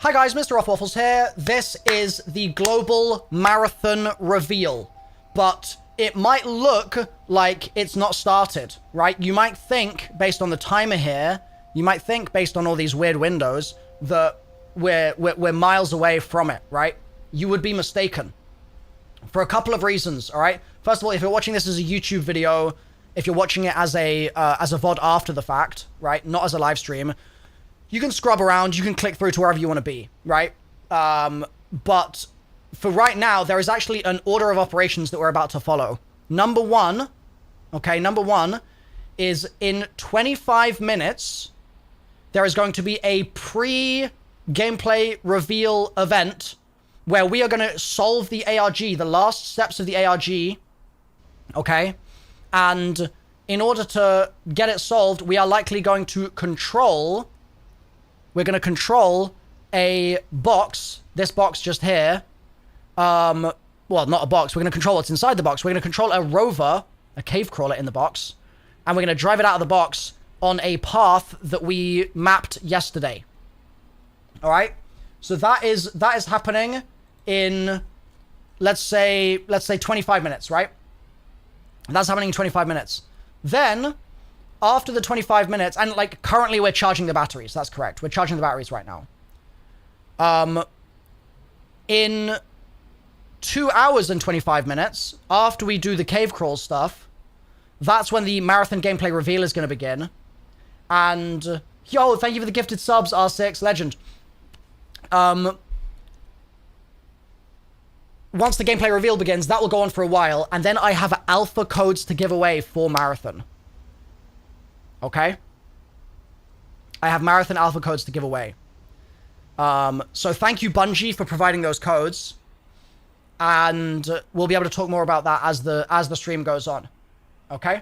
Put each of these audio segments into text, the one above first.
Hi guys, MrRoflWaffles here. This is the global marathon reveal, but it might look like it's not started, right? You might think, based on the timer here, you might think, based on all these weird windows, that we're miles away from it, right? You would be mistaken. For a couple of reasons, all right? First of all, if you're watching this as a YouTube video, if you're watching it as a VOD after the fact, right? Not as a live stream, you can scrub around, you can click through to wherever you want to be, right? But for right now, there is actually an order of operations that we're about to follow. Number one is in 25 minutes, there is going to be a pre-gameplay reveal event where we are going to solve the ARG, the last steps of the ARG, okay? And in order to get it solved, we are likely going to control... We're going to control a box, this box just here. Well, not a box. We're going to control what's inside the box. We're going to control a rover, a cave crawler in the box. And we're going to drive it out of the box on a path that we mapped yesterday. All right? So that is happening in, let's say 25 minutes, right? That's happening in 25 minutes. Then... after the 25 minutes, and like currently we're charging the batteries. That's correct. We're charging the batteries right now. In 2 hours and 25 minutes, after we do the cave crawl stuff, that's when the marathon gameplay reveal is going to begin. And, yo, thank you for the gifted subs, R6, legend. Once the gameplay reveal begins, that will go on for a while, and then I have alpha codes to give away for marathon. Okay? I have marathon alpha codes to give away. So thank you, Bungie, for providing those codes. And we'll be able to talk more about that as the stream goes on. Okay?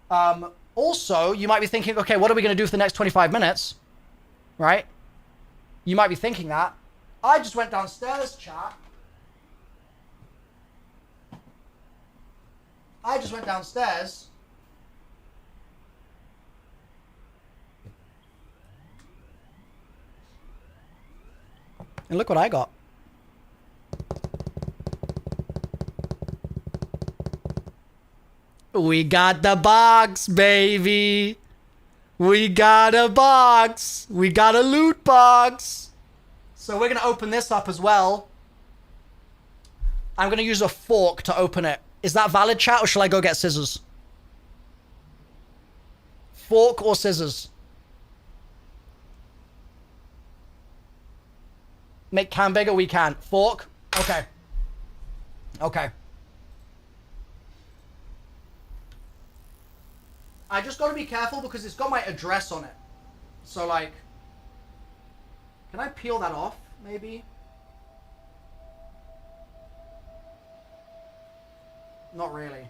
Also, you might be thinking, okay, what are we going to do for the next 25 minutes? Right? You might be thinking that. I just went downstairs, chat. I just went downstairs. And look what I got. We got the box, baby. We got a box. We got a loot box. So we're going to open this up as well. I'm going to use a fork to open it. Is that valid, chat, or shall I go get scissors? Fork or scissors? Make can bigger? We can. Fork? Okay. Okay. I just gotta be careful because it's got my address on it. So, like... can I peel that off, maybe? Not really.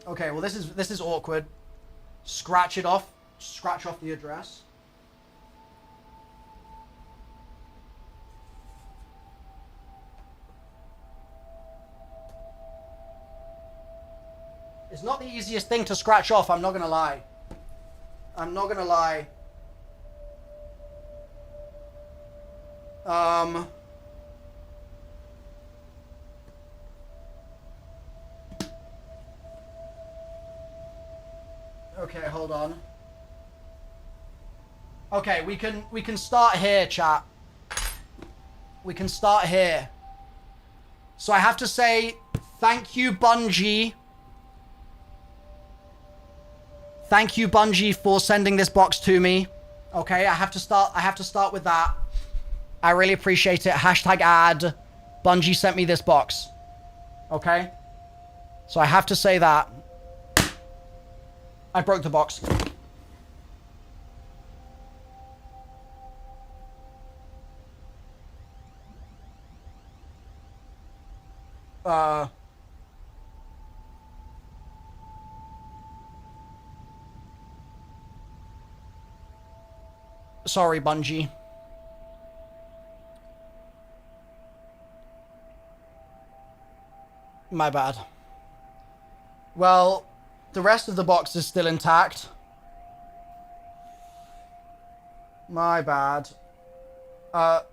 Okay, well this is awkward. Scratch it off. Scratch off the address. It's not the easiest thing to scratch off, I'm not gonna lie. I'm not gonna lie. Okay, hold on. Okay, we can start here, chat. We can start here. So I have to say thank you, Bungie. Thank you, Bungie, for sending this box to me. Okay, I have to start with that. I really appreciate it. Hashtag ad. Bungie sent me this box. Okay? So I have to say that. I broke the box. Sorry, Bungie. My bad. Well, the rest of the box is still intact. My bad. Wow.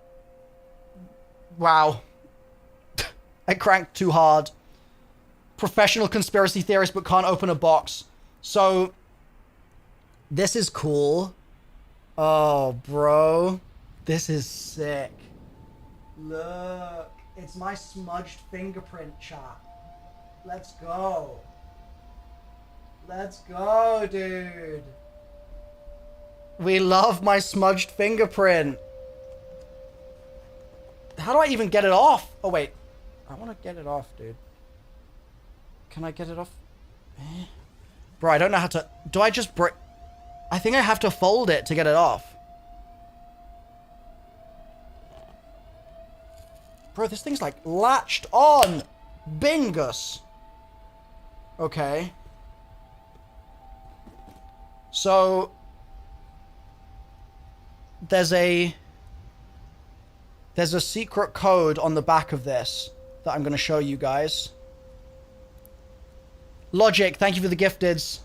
I cranked too hard. Professional conspiracy theorist, but can't open a box. So, this is cool. Oh, bro. This is sick. Look. It's my smudged fingerprint, chat. Let's go. Let's go, dude. We love my smudged fingerprint. How do I even get it off? Oh, wait. I want to get it off, dude. Can I get it off? Bro, I don't know how to... Do I just break... I think I have to fold it to get it off. Bro, this thing's like latched on. Bingus. Okay. So... There's a secret code on the back of this that I'm going to show you guys. Logic, thank you for the gifteds.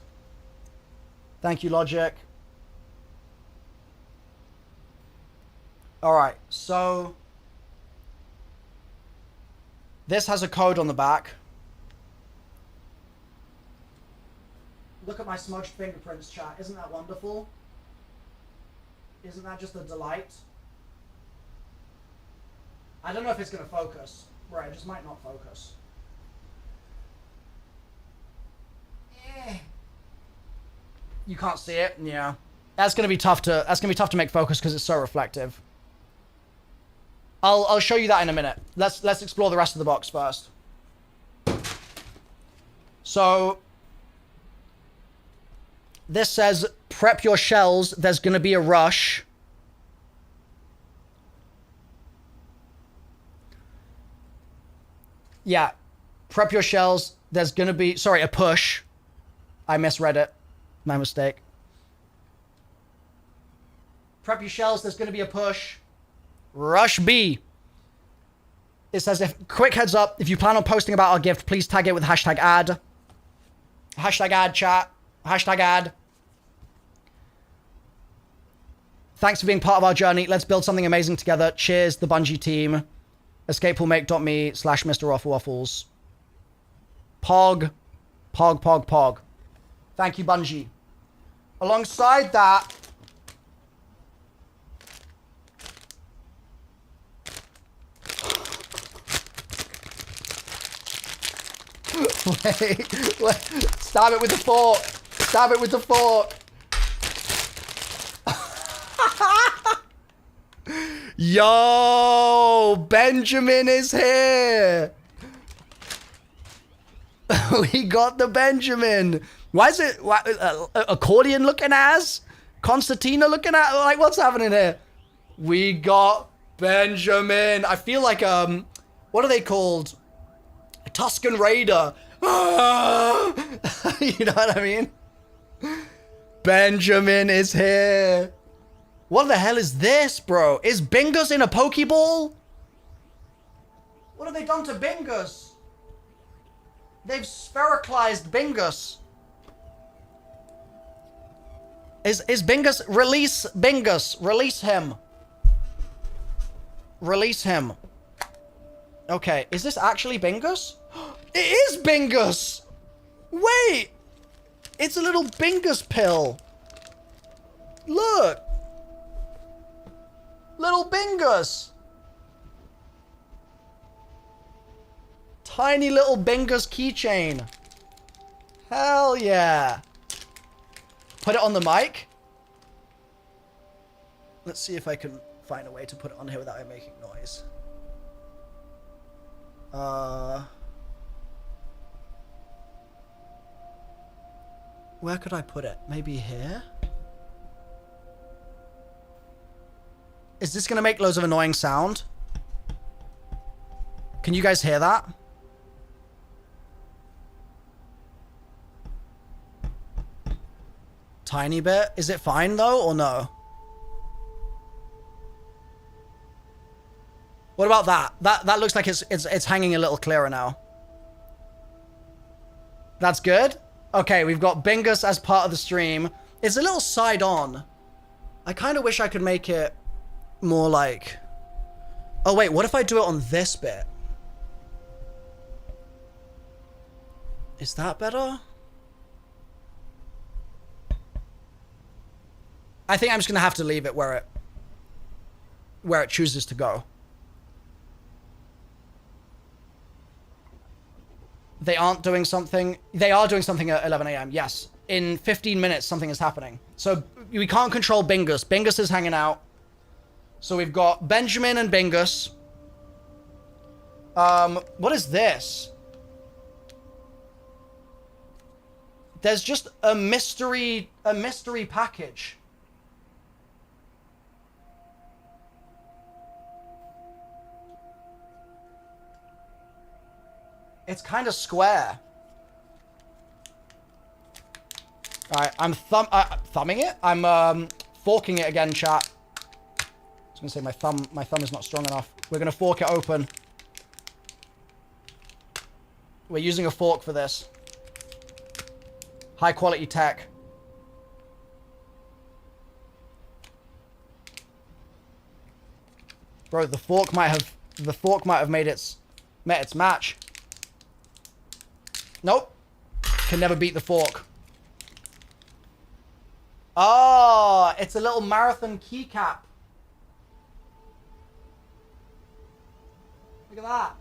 Thank you, Logic. Alright, so... This has a code on the back. Look at my smudged fingerprints, chat. Isn't that wonderful? Isn't that just a delight? I don't know if it's going to focus. Right, it just might not focus. You can't see it? Yeah. That's going to be tough to make focus because it's so reflective. I'll show you that in a minute. Let's explore the rest of the box first. So this says prep your shells, there's going to be a rush. Yeah. Prep your shells, there's going to be, sorry, a push. I misread it. My mistake. Prep your shells, there's going to be a push. Rush B. It says, quick heads up, if you plan on posting about our gift, please tag it with hashtag ad. Hashtag ad, chat. Hashtag ad. Thanks for being part of our journey. Let's build something amazing together. Cheers, the Bungie team. escapewillmake.me/MrRoflWaffles. Pog. Pog, pog, pog. Thank you, Bungie. Alongside that... wait. Stab it with the fork. Stab it with the fork. Yo, Benjamin is here. We got the Benjamin. Why is it accordion looking as? Concertina looking at? Like, what's happening here? We got Benjamin. I feel like, what are they called? A Tuscan Raider. You know what I mean? Benjamin is here. What the hell is this, bro? Is Bingus in a Pokeball? What have they done to Bingus? They've sphericalized Bingus. Is Bingus... Release Bingus. Release him. Release him. Okay, is this actually Bingus? It is Bingus! Wait! It's a little Bingus pill. Look! Little Bingus! Tiny little Bingus keychain. Hell yeah. Put it on the mic. Let's see if I can find a way to put it on here without it making noise. Where could I put it? Maybe here? Is this gonna make loads of annoying sound? Can you guys hear that? Tiny bit. Is it fine though, or no? What about that? That looks like it's hanging a little clearer now. That's good? Okay, we've got Bingus as part of the stream. It's a little side on. I kind of wish I could make it more like... Oh, wait, what if I do it on this bit? Is that better? I think I'm just going to have to leave it where it chooses to go. They aren't doing something. They are doing something at 11 a.m. Yes. In 15 minutes, something is happening. So we can't control Bingus. Bingus is hanging out. So we've got Benjamin and Bingus. What is this? There's just a mystery package. It's kind of square. Alright, I'm thumbing it? I'm forking it again, chat. I was gonna say my thumb is not strong enough. We're gonna fork it open. We're using a fork for this. High quality tech. Bro, the fork might have met its match. Nope. Can never beat the fork. Oh, it's a little marathon keycap. Look at that.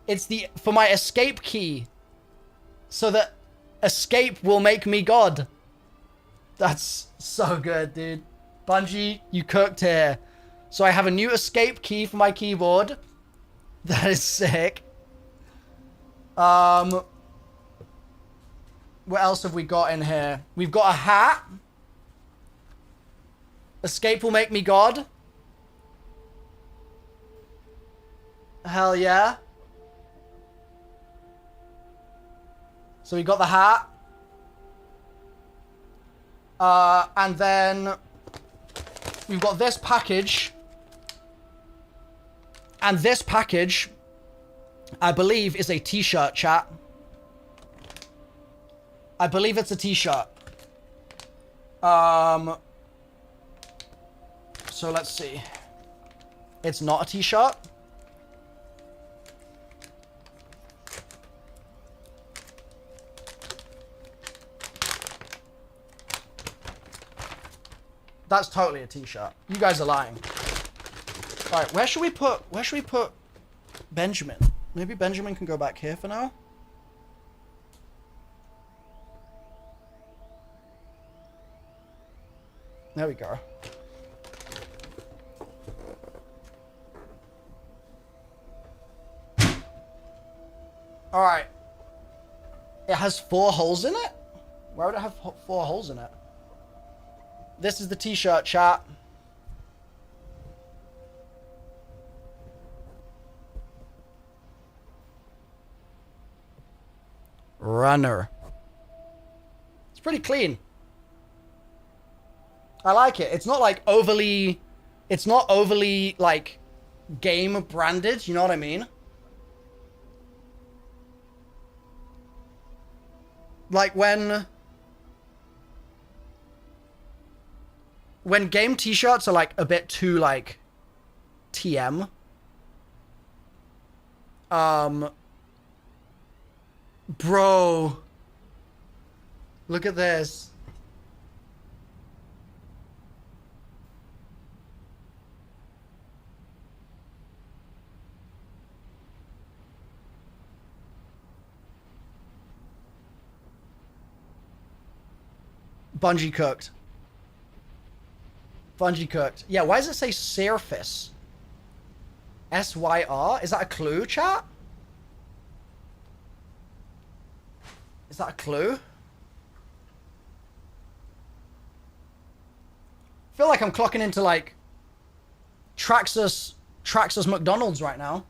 It's for my escape key. So that escape will make me God. That's so good, dude. Bungie, you cooked here. So I have a new escape key for my keyboard. That is sick. What else have we got in here? We've got a hat. Escape will make me God. Hell yeah. So we got the hat. And then we've got this package. And this package, I believe, is a t-shirt, chat. I believe it's a t-shirt. So let's see. It's not a t-shirt. That's totally a t-shirt. You guys are lying. All right, where should we put Benjamin? Maybe Benjamin can go back here for now. There we go. All right. It has 4 holes in it? Why would it have 4 holes in it? This is the t-shirt, chat. Runner. It's pretty clean. I like it. It's not like overly like game branded, you know what I mean? Like when game t-shirts are like a bit too like TM. Bro. Look at this. Bungie cooked. Bungie cooked. Yeah, why does it say Surface? SYR? Is that a clue, chat? Is that a clue? I feel like I'm clocking into like Traxxas McDonald's right now.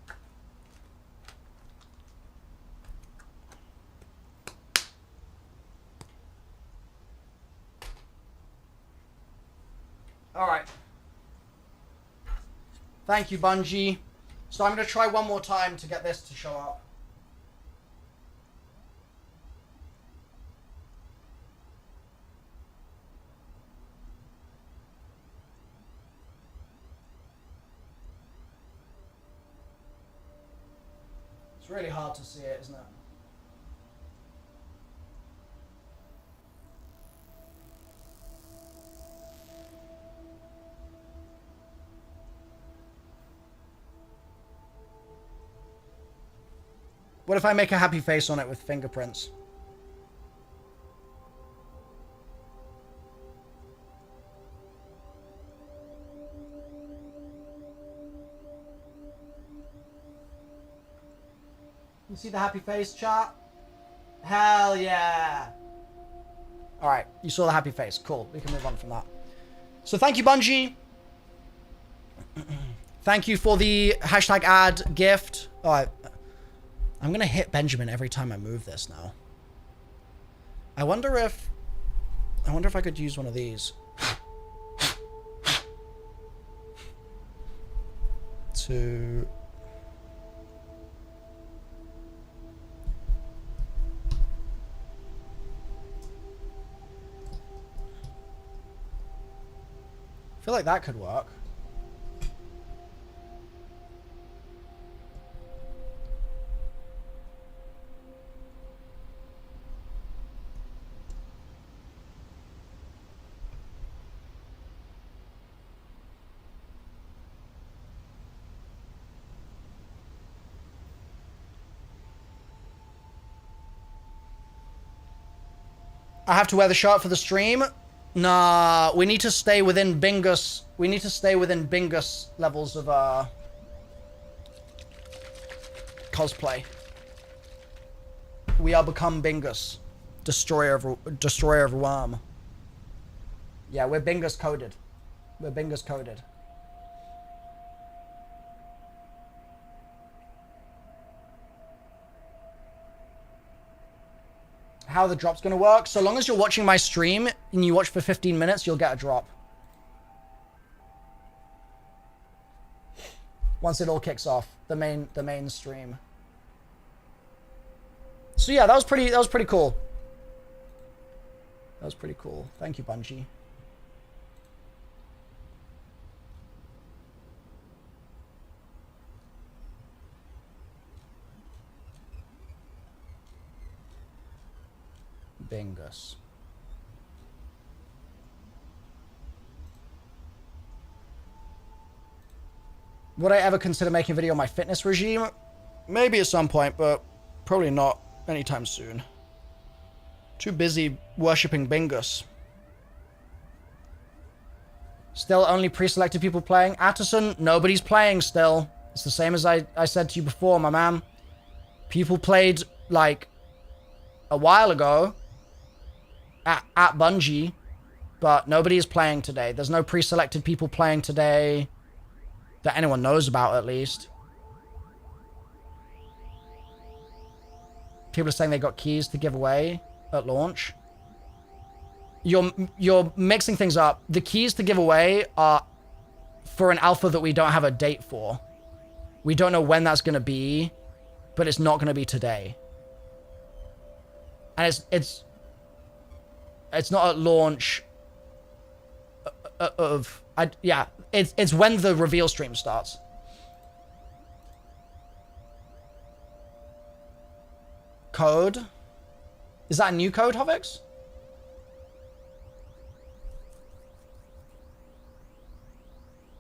All right. Thank you, Bungie. So I'm going to try one more time to get this to show up. really hard to see it, isn't it? What if I make a happy face on it with fingerprints? You see the happy face, chat? Hell yeah! Alright, you saw the happy face. Cool, we can move on from that. So thank you, Bungie. Thank you for the hashtag ad gift. Alright. I'm gonna hit Benjamin every time I move this now. I wonder if I could use one of these. To... I feel like that could work. I have to wear the shirt for the stream? Nah, we need to stay within bingus. We need to stay within bingus levels of cosplay. We are become bingus, destroyer of worm. Yeah, we're bingus coded. We're bingus coded. How the drop's gonna work? So long as you're watching my stream and you watch for 15 minutes, you'll get a drop. Once it all kicks off, the main stream. So yeah, that was pretty cool. That was pretty cool. Thank you, Bungie. Bingus. Would I ever consider making a video on my fitness regime? Maybe at some point, but probably not anytime soon. Too busy worshipping Bingus. Still only pre-selected people playing. Atterson, nobody's playing still. It's the same as I said to you before, my man. People played, like, a while ago at Bungie, but nobody is playing today. There's no pre-selected people playing today that anyone knows about, at least. People are saying they got keys to give away at launch. You're mixing things up. The keys to give away are for an alpha that we don't have a date for. We don't know when that's going to be, but it's not going to be today. And it's not at launch of... yeah, it's when the reveal stream starts. Code? Is that a new code, Hovix?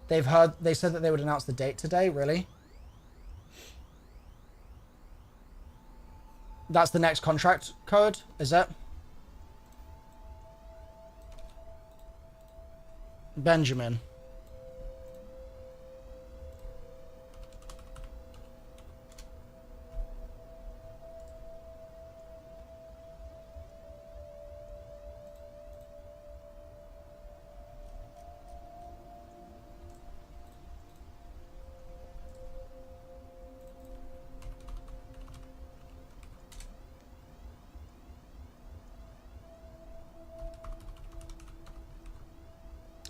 They said that they would announce the date today, really? That's the next contract code, is it? Benjamin.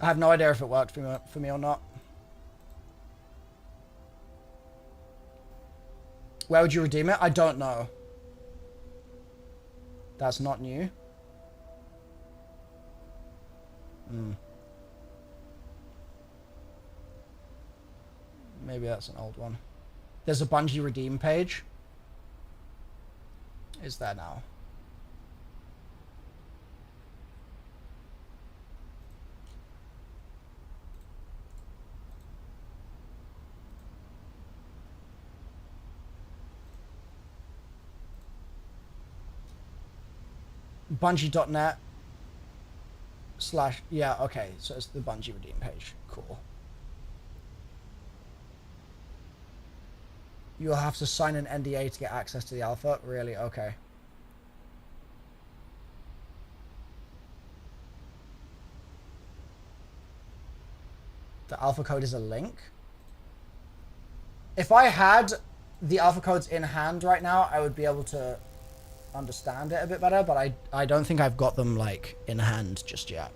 I have no idea if it worked for me or not. Where would you redeem it? I don't know. That's not new. Maybe that's an old one. There's a Bungie redeem page. is there now. Bungie.net / yeah, okay, so it's the Bungie redeem page. Cool. You'll have to sign an NDA to get access to the alpha? Really? Okay. The alpha code is a link? If I had the alpha codes in hand right now, I would be able to understand it a bit better, but I don't think I've got them, like, in hand just yet.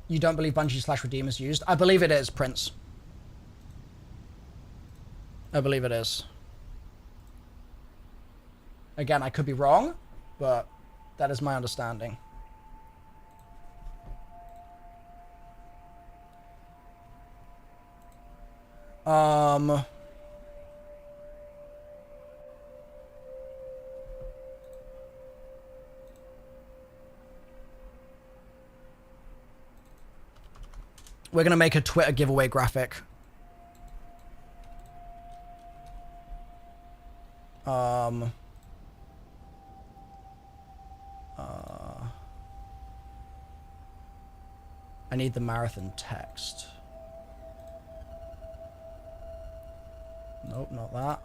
You don't believe Bungie / Redeem is used? I believe it is, Prince. I believe it is. Again, I could be wrong, but that is my understanding. We're going to make a Twitter giveaway graphic. I need the marathon text. Nope, not that.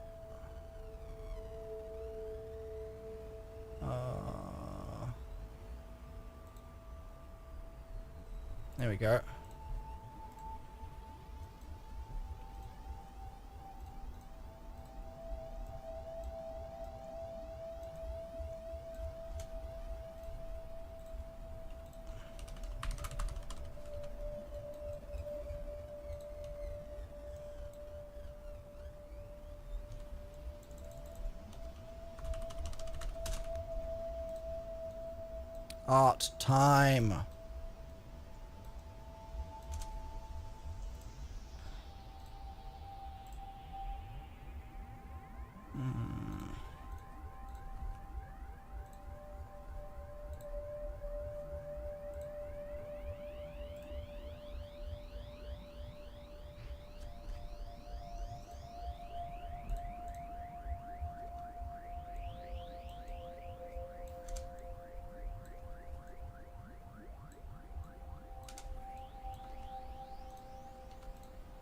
There we go. Art time.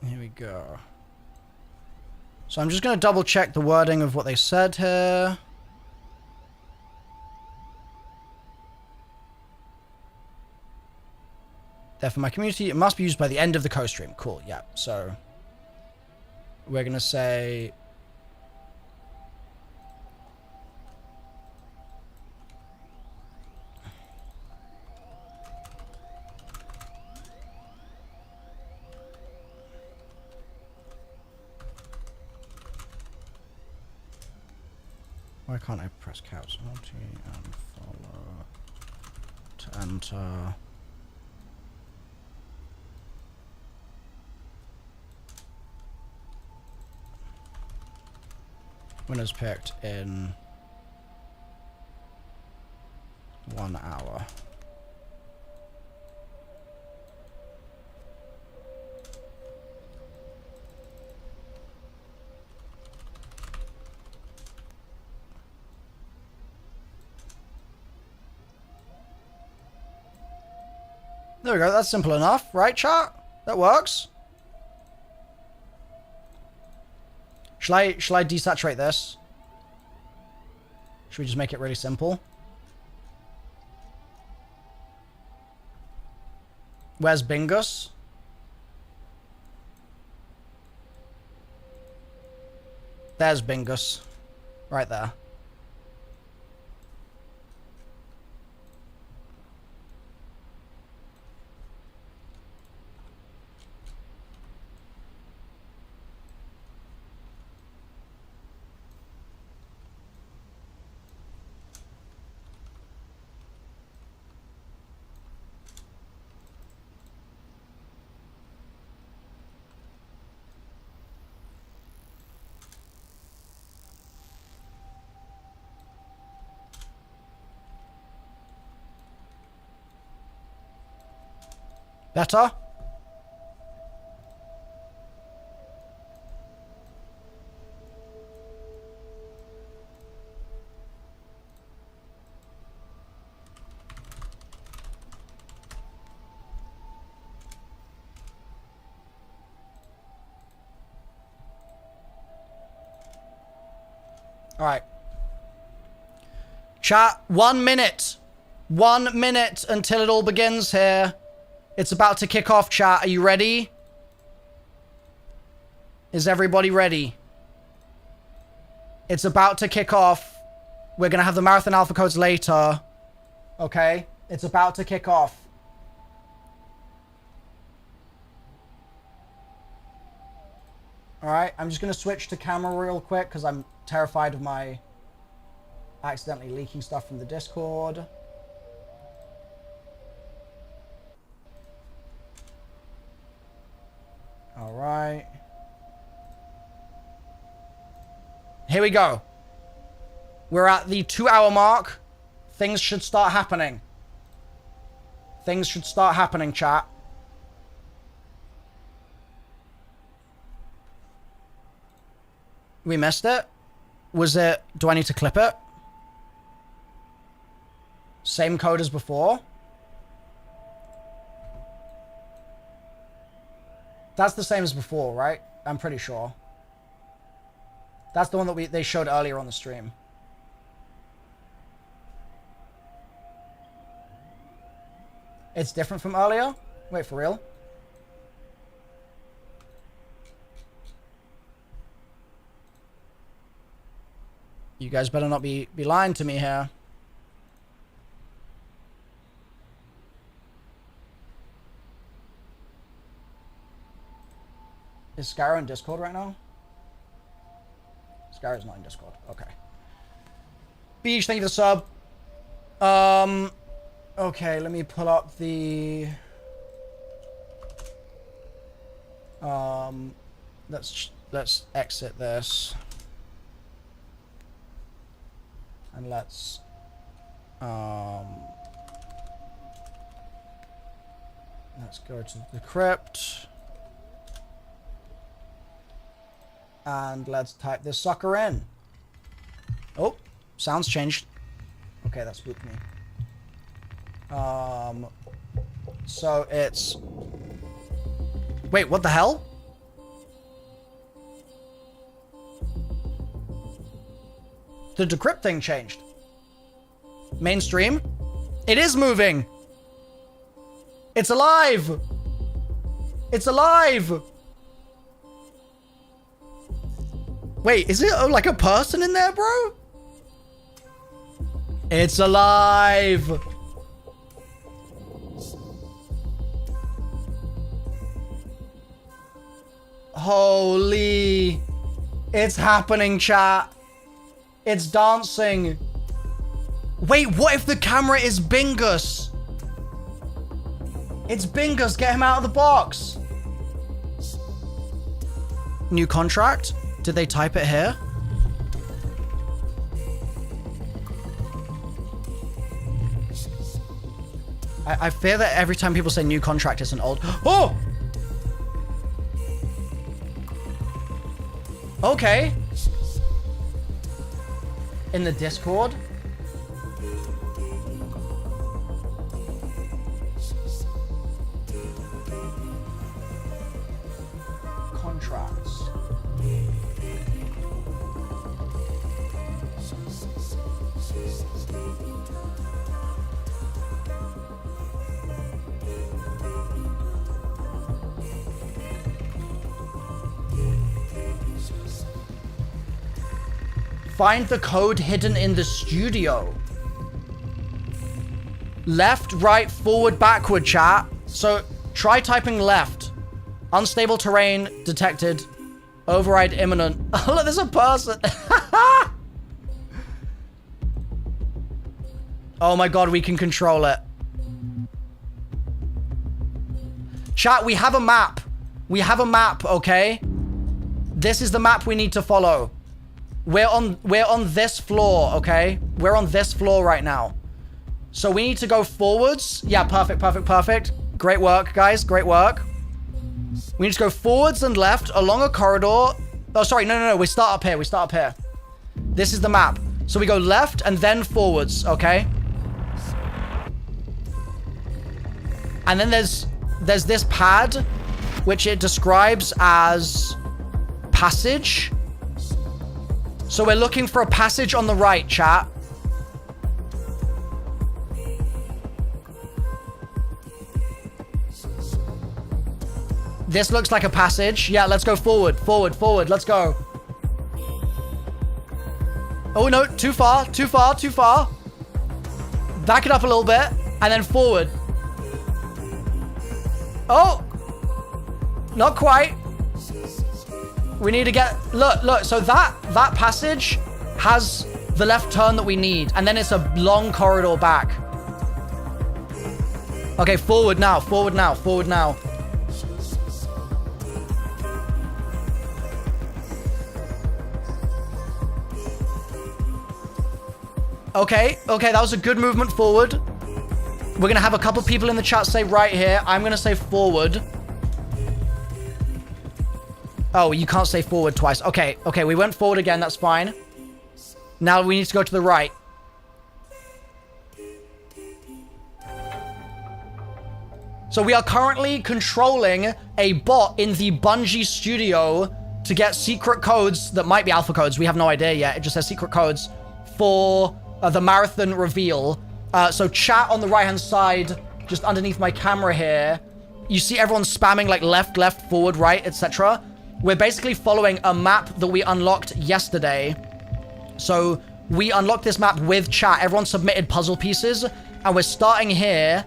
Here we go. So I'm just going to double check the wording of what they said here. Therefore, my community, it must be used by the end of the co-stream. Cool, yeah. So we're going to say... Why can't I press caps? Multi and follow to enter. Winners picked in 1 hour. There we go, that's simple enough, right, chat? That works. Shall I desaturate this? Should we just make it really simple? Where's Bingus? There's Bingus. Right there. Better? All right. Chat, 1 minute. 1 minute until it all begins here. It's about to kick off, chat. Are you ready? Is everybody ready? It's about to kick off. We're going to have the marathon alpha codes later. Okay? It's about to kick off. Alright, I'm just going to switch to camera real quick because I'm terrified of my accidentally leaking stuff from the Discord. Alright. Here we go. We're at the 2-hour mark. Things should start happening. Things should start happening, chat. We missed it? Was it... Do I need to clip it? Same code as before? That's the same as before, right? I'm pretty sure. That's the one that they showed earlier on the stream. It's different from earlier? Wait, for real? You guys better not be lying to me here. Is Skyro in Discord right now? Skyro's not in Discord. Okay. Beach, thank you for the sub. Okay, let me pull up the... Let's exit this. And let's go to the crypt. And let's type this sucker in. Oh, sounds changed. Okay, that spooked me. So it's... Wait, what the hell? The decrypt thing changed. Mainstream? It is moving! It's alive! It's alive! Wait, is it like a person in there, bro? It's alive! Holy... It's happening, chat. It's dancing. Wait, what if the camera is Bingus? It's Bingus. Get him out of the box. New contract? Did they type it here? I fear that every time people say new contract, it's an old... Oh! Okay. In the Discord? Contracts. Find the code hidden in the studio. Left, right, forward, backward, chat. So try typing left. Unstable terrain detected. Override imminent. Oh, look, there's a person. Oh my god, we can control it. Chat, we have a map. We have a map, okay? This is the map we need to follow. We're on this floor, okay? We're on this floor right now. So we need to go forwards. Yeah, perfect, perfect, perfect. Great work, guys. Great work. We need to go forwards and left along a corridor. Oh, sorry. No. We start up here. We start up here. This is the map. So we go left and then forwards, okay? And then there's this pad, which it describes as passage. So we're looking for a passage on the right, chat. This looks like a passage. Yeah, let's go forward, forward, forward. Let's go. Oh, no, too far, too far, too far. Back it up a little bit, and then forward. Oh! Not quite. We need to get... Look, so that passage has the left turn that we need, and then it's a long corridor back. Okay, forward now, forward now, forward now. Okay, that was a good movement forward. We're going to have a couple people in the chat say right here. I'm going to say forward. Oh, you can't say forward twice. Okay, we went forward again. That's fine. Now we need to go to the right. So we are currently controlling a bot in the Bungie studio to get secret codes that might be alpha codes. We have no idea yet. It just says secret codes for... the marathon reveal. So chat on the right-hand side, just underneath my camera here. You see everyone spamming like left, forward, right, etc. We're basically following a map that we unlocked yesterday. So we unlocked this map with chat. Everyone submitted puzzle pieces. And we're starting here.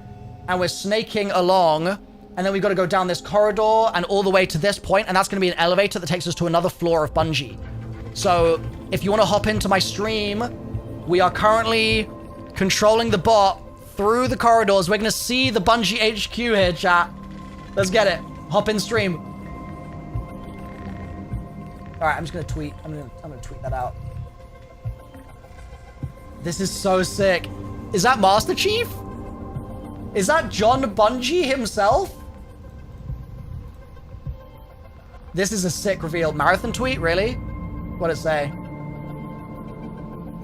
And we're snaking along. And then we've got to go down this corridor and all the way to this point. And that's going to be an elevator that takes us to another floor of Bungie. So if you want to hop into my stream... We are currently controlling the bot through the corridors. We're going to see the Bungie HQ here, chat. Let's get it. Hop in stream. All right, I'm just going to tweet. I'm going to tweet that out. This is so sick. Is that Master Chief? Is that John Bungie himself? This is a sick reveal. Marathon tweet? Really? What'd it say?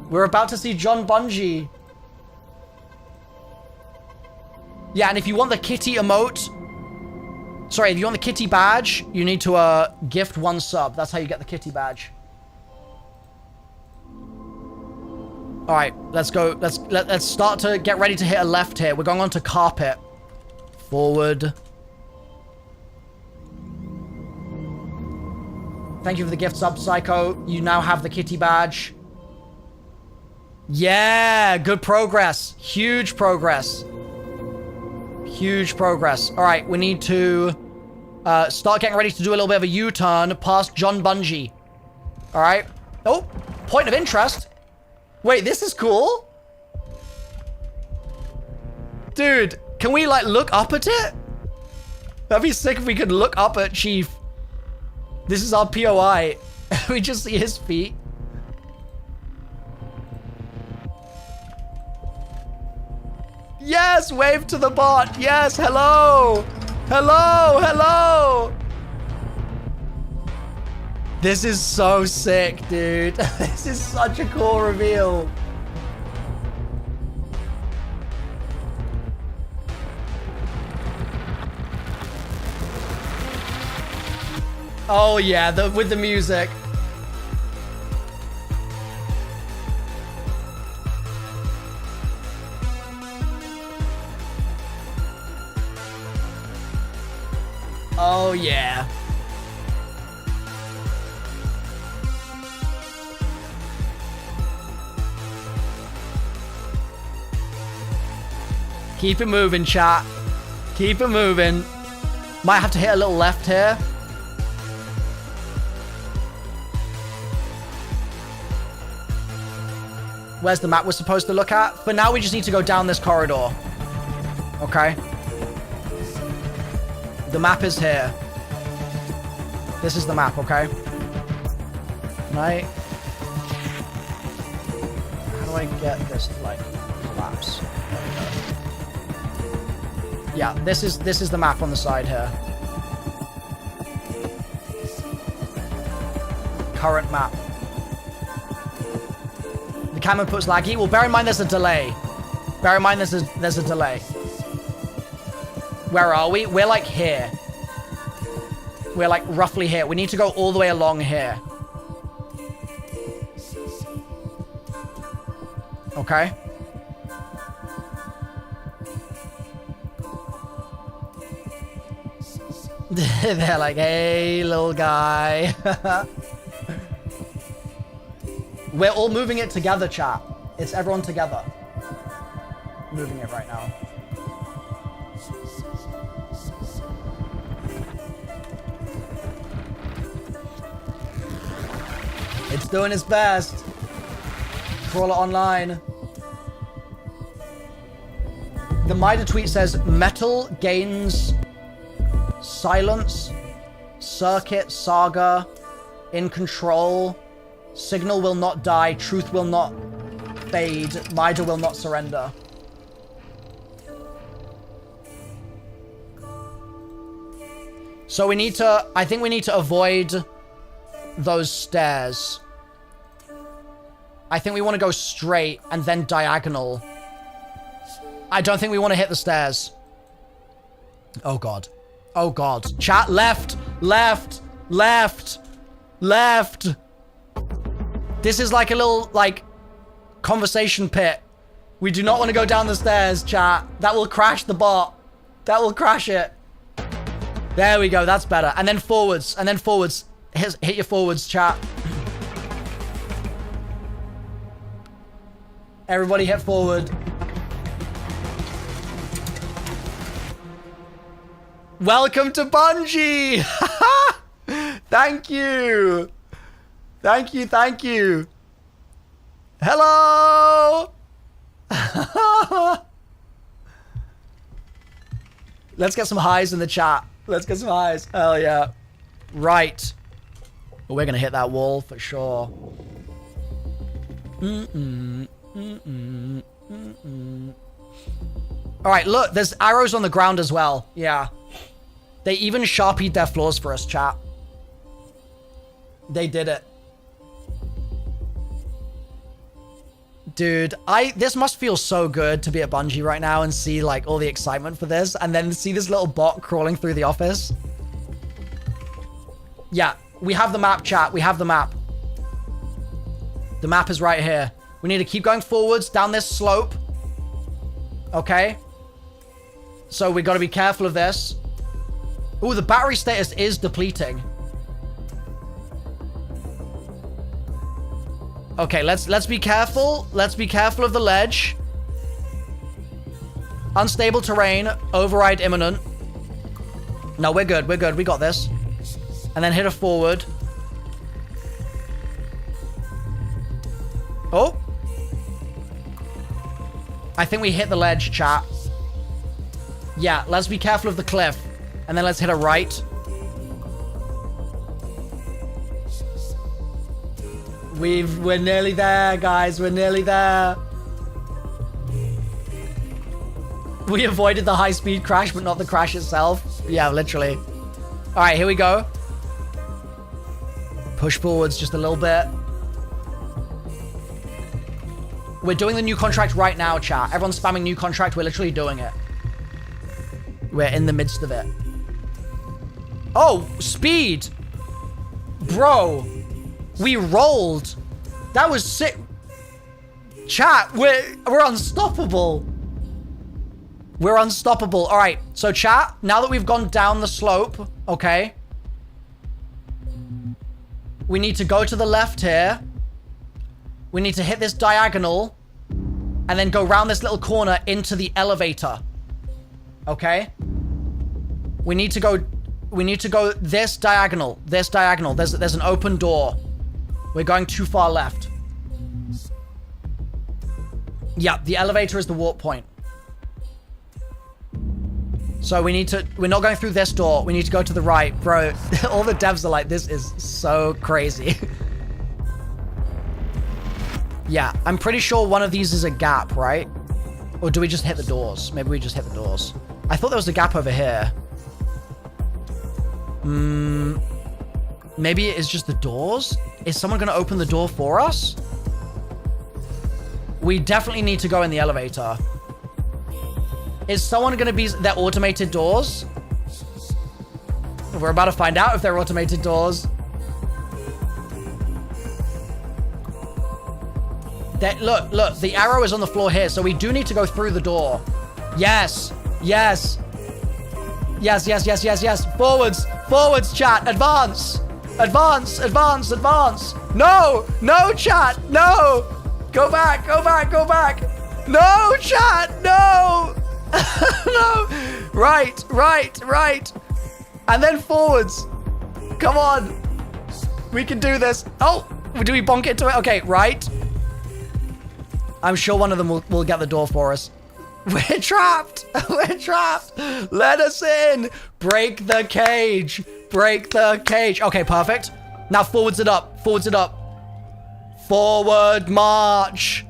We're about to see John Bungie. Yeah, and if you want the kitty emote... Sorry, if you want the kitty badge, you need to gift 1 sub. That's how you get the kitty badge. Alright, let's go. Let's start to get ready to hit a left here. We're going on to carpet. Forward. Thank you for the gift sub, Psycho. You now have the kitty badge. Yeah, good progress. Huge progress. Huge progress. All right, we need to start getting ready to do a little bit of a U-turn past John Bungie. All right. Oh, point of interest. Wait, this is cool. Dude, can we like look up at it? That'd be sick if we could look up at Chief. This is our POI. We just see his feet. Yes, wave to the bot. Yes, hello. Hello. This is so sick, dude. This is such a cool reveal. Oh yeah, with the music. Oh, yeah. Keep it moving, chat. Keep it moving. Might have to hit a little left here. Where's the map we're supposed to look at? For now, we just need to go down this corridor. Okay. The map is here. This is the map, okay? How do I get this to, like, collapse? Yeah, this is the map on the side here. Current map. The camera puts laggy. Well, bear in mind there's a delay. Bear in mind there's a delay. Where are we? We're like here. We're like roughly here. We need to go all the way along here. Okay. They're like, hey, little guy. We're all moving it together, chat. It's everyone together. Moving it right now. It's doing its best. Crawler online. The Mida tweet says, metal gains silence, circuit, saga, in control, signal will not die, truth will not fade, Mida will not surrender. So we need to, I think we need to avoid those stairs. I think we want to go straight and then diagonal. I don't think we want to hit the stairs. Oh God. Oh God. Chat, left, left, left, left. This is like a little, like, conversation pit. We do not want to go down the stairs, chat. That will crash the bot. That will crash it. There we go. That's better. And then forwards. And then forwards. Hit your forwards, chat. Everybody hit forward. Welcome to Bungie! Thank you! Thank you, thank you! Hello! Let's get some highs in the chat. Let's get some highs. Hell yeah. Right. Well, we're gonna hit that wall for sure. Alright, look, there's arrows on the ground as well. Yeah. They even sharpied their floors for us, chat. They did it. Dude, this must feel so good to be at Bungie right now and see, like, all the excitement for this, and then see this little bot crawling through the office. Yeah, we have the map, chat. We have the map. The map is right here. We need to keep going forwards down this slope. Okay. So we got to be careful of this. Ooh, the battery status is depleting. Okay, let's be careful. Let's be careful of the ledge. Unstable terrain. Override imminent. No, we're good. We're good. We got this. And then hit a forward. Oh. I think we hit the ledge, chat. Yeah, let's be careful of the cliff. And then let's hit a right. We're nearly there, guys. We're nearly there. We avoided the high-speed crash, but not the crash itself. Yeah, literally. All right, here we go. Push forwards just a little bit. We're doing the new contract right now, chat. Everyone's spamming new contract. We're literally doing it. We're in the midst of it. Oh, speed. Bro. We rolled. That was sick. Chat, we're unstoppable. We're unstoppable. All right. So chat, now that we've gone down the slope, okay, we need to go to the left here. We need to hit this diagonal and then go around this little corner into the elevator. Okay? We need to go this diagonal. This diagonal. There's an open door. We're going too far left. Yeah, the elevator is the warp point. So we're not going through this door. We need to go to the right. Bro, all the devs are like, this is so crazy. Yeah, I'm pretty sure one of these is a gap, right? Or do we just hit the doors? Maybe we just hit the doors. I thought there was a gap over here. Maybe it is just the doors? Is someone going to open the door for us? We definitely need to go in the elevator. Is someone going to be their automated doors? We're about to find out if they're automated doors. Look, the arrow is on the floor here, so we do need to go through the door. Yes, yes. Yes, yes, yes, yes, yes. Forwards, forwards, chat. Advance, advance, advance, advance. No, no, chat, no. Go back, go back, go back. No, chat, no. No. Right, right, right. And then forwards. Come on. We can do this. Oh, do we bonk into it? Okay, right. I'm sure one of them will get the door for us. We're trapped. We're trapped. Let us in. Break the cage. Break the cage. Okay, perfect. Now forwards it up. Forwards it up. Forward march.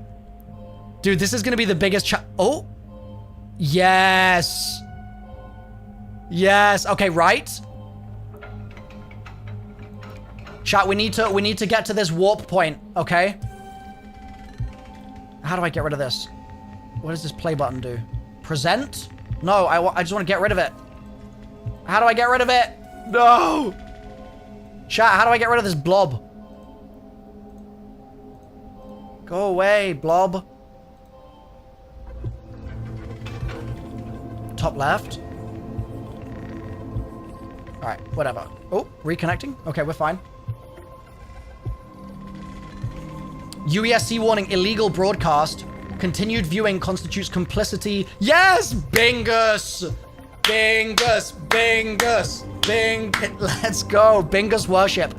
Dude, this is going to be the biggest Oh. Yes. Yes. Okay, right. Chat, we need to get to this warp point, okay? How do I get rid of this? What does this play button do? Present? No, I just want to get rid of it. How do I get rid of it? No! Chat, how do I get rid of this blob? Go away, blob. Top left. Alright, whatever. Oh, reconnecting? Okay, we're fine. UESC warning, illegal broadcast. Continued viewing constitutes complicity. Yes! Bingus! Bingus! Bingus! Let's go. Bingus worship.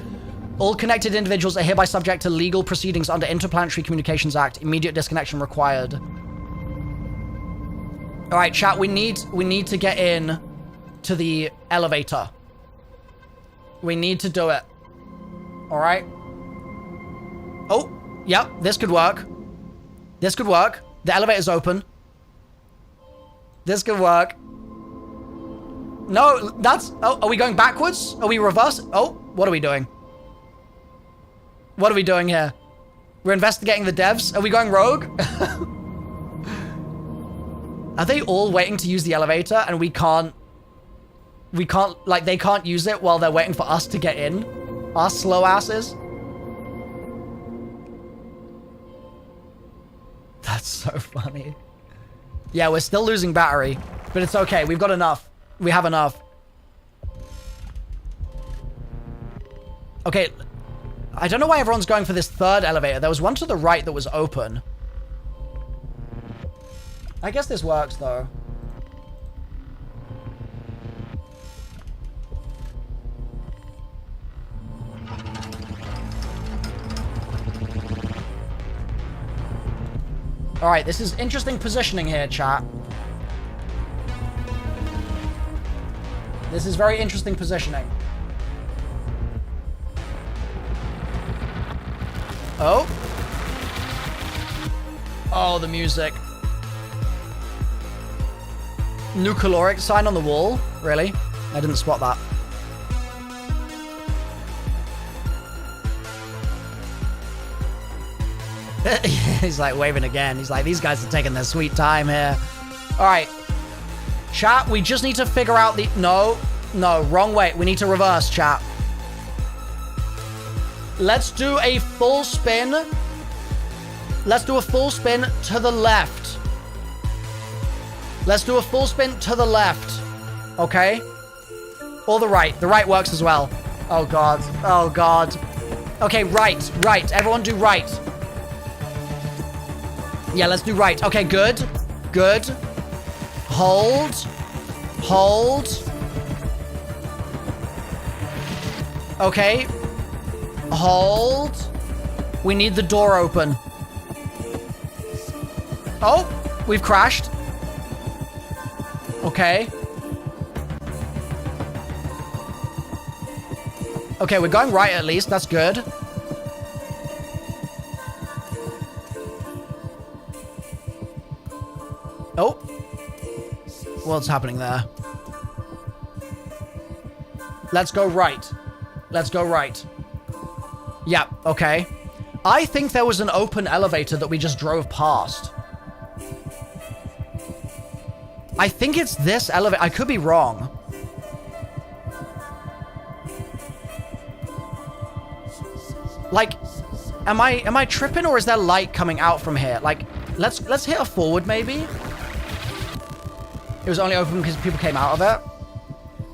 All connected individuals are hereby subject to legal proceedings under Interplanetary Communications Act. Immediate disconnection required. Alright, chat, we need to get in to the elevator. We need to do it. Alright? Oh, yep, this could work. This could work. The elevator's open. This could work. No, that's... Oh, are we going backwards? Are we reverse? Oh, what are we doing? What are we doing here? We're investigating the devs. Are we going rogue? Are they all waiting to use the elevator and we can't, like, they can't use it while they're waiting for us to get in? Our slow asses? That's so funny. Yeah, we're still losing battery, but it's okay. We've got enough. We have enough. Okay. I don't know why everyone's going for this third elevator. There was one to the right that was open. I guess this works, though. Alright, this is interesting positioning here, chat. This is very interesting positioning. Oh. Oh, the music. New caloric sign on the wall? Really? I didn't spot that. He's like waving again. He's like, these guys are taking their sweet time here. All right. Chat, we just need to figure out the... No, wrong way. We need to reverse, chat. Let's do a full spin. Let's do a full spin to the left. Let's do a full spin to the left. Okay? Or the right. The right works as well. Oh, God. Oh, God. Okay, right. Right. Everyone do right. Yeah, let's do right. Okay, good. Good. Hold. Hold. Okay. Hold. We need the door open. Oh, we've crashed. Okay. Okay, we're going right at least. That's good. Oh. What's happening there? Let's go right. Let's go right. Yeah, okay. I think there was an open elevator that we just drove past. I think it's this elevator. I could be wrong. Like, am I tripping, or is there light coming out from here? Like, let's hit a forward maybe. It was only open because people came out of it.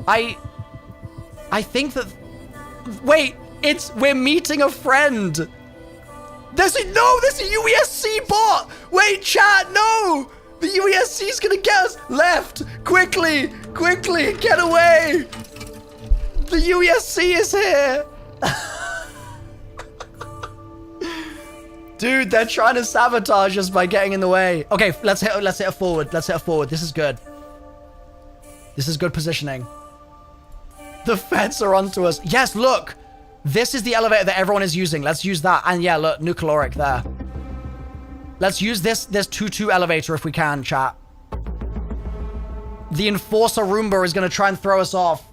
I think that... Wait, we're meeting a friend. There's a UESC bot. Wait, chat, no. The UESC is gonna get us. Left, quickly, get away. The UESC is here. Dude, they're trying to sabotage us by getting in the way. Okay, let's hit a forward. Let's hit a forward. This is good. This is good positioning. The feds are onto us. Yes, look. This is the elevator that everyone is using. Let's use that. And yeah, look, new caloric there. Let's use this 2-2 elevator if we can, chat. The enforcer Roomba is going to try and throw us off.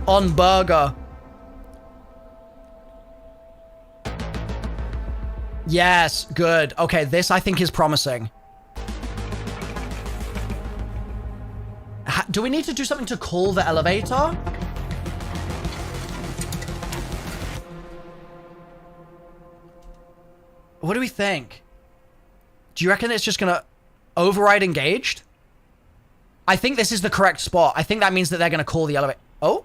On burger. Yes, good. Okay, this I think is promising. Do we need to do something to call the elevator? What do we think? Do you reckon it's just gonna override engaged? I think this is the correct spot. I think that means that they're gonna call the elevator. Oh?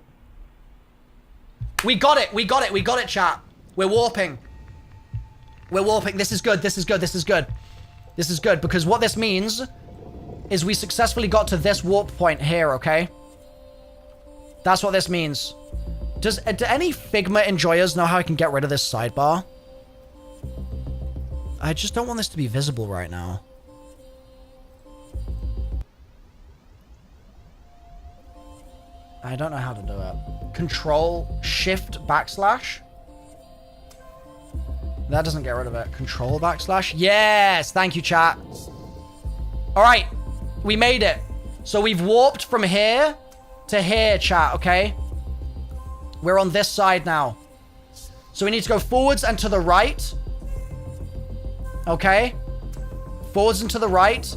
We got it, chat. We're warping. This is good, this is good, because what this means is we successfully got to this warp point here, okay? That's what this means. Do any Figma enjoyers know how I can get rid of this sidebar? I just don't want this to be visible right now. I don't know how to do it. Control, Shift, backslash. That doesn't get rid of it. Control, backslash. Yes, thank you, chat. All right, we made it. So we've warped from here to here, chat, okay? We're on this side now. So we need to go forwards and to the right. Okay? Forwards and to the right.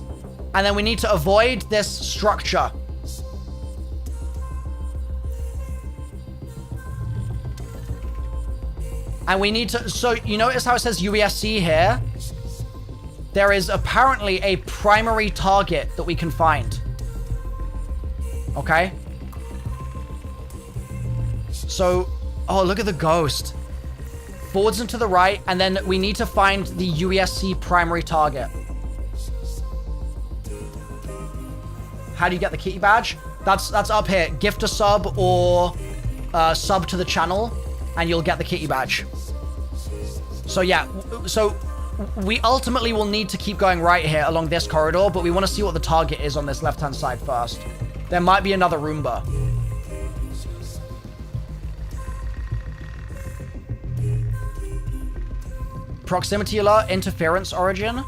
And then we need to avoid this structure. And we need to... So, you notice how it says UESC here? There is apparently a primary target that we can find. Okay? So... Oh, look at the ghost. Forwards and to the right, and then we need to find the UESC primary target. How do you get the kitty badge? That's up here. Gift a sub or sub to the channel, and you'll get the kitty badge. So yeah, so we ultimately will need to keep going right here along this corridor, but we want to see what the target is on this left-hand side first. There might be another Roomba. Proximity alert, interference origin.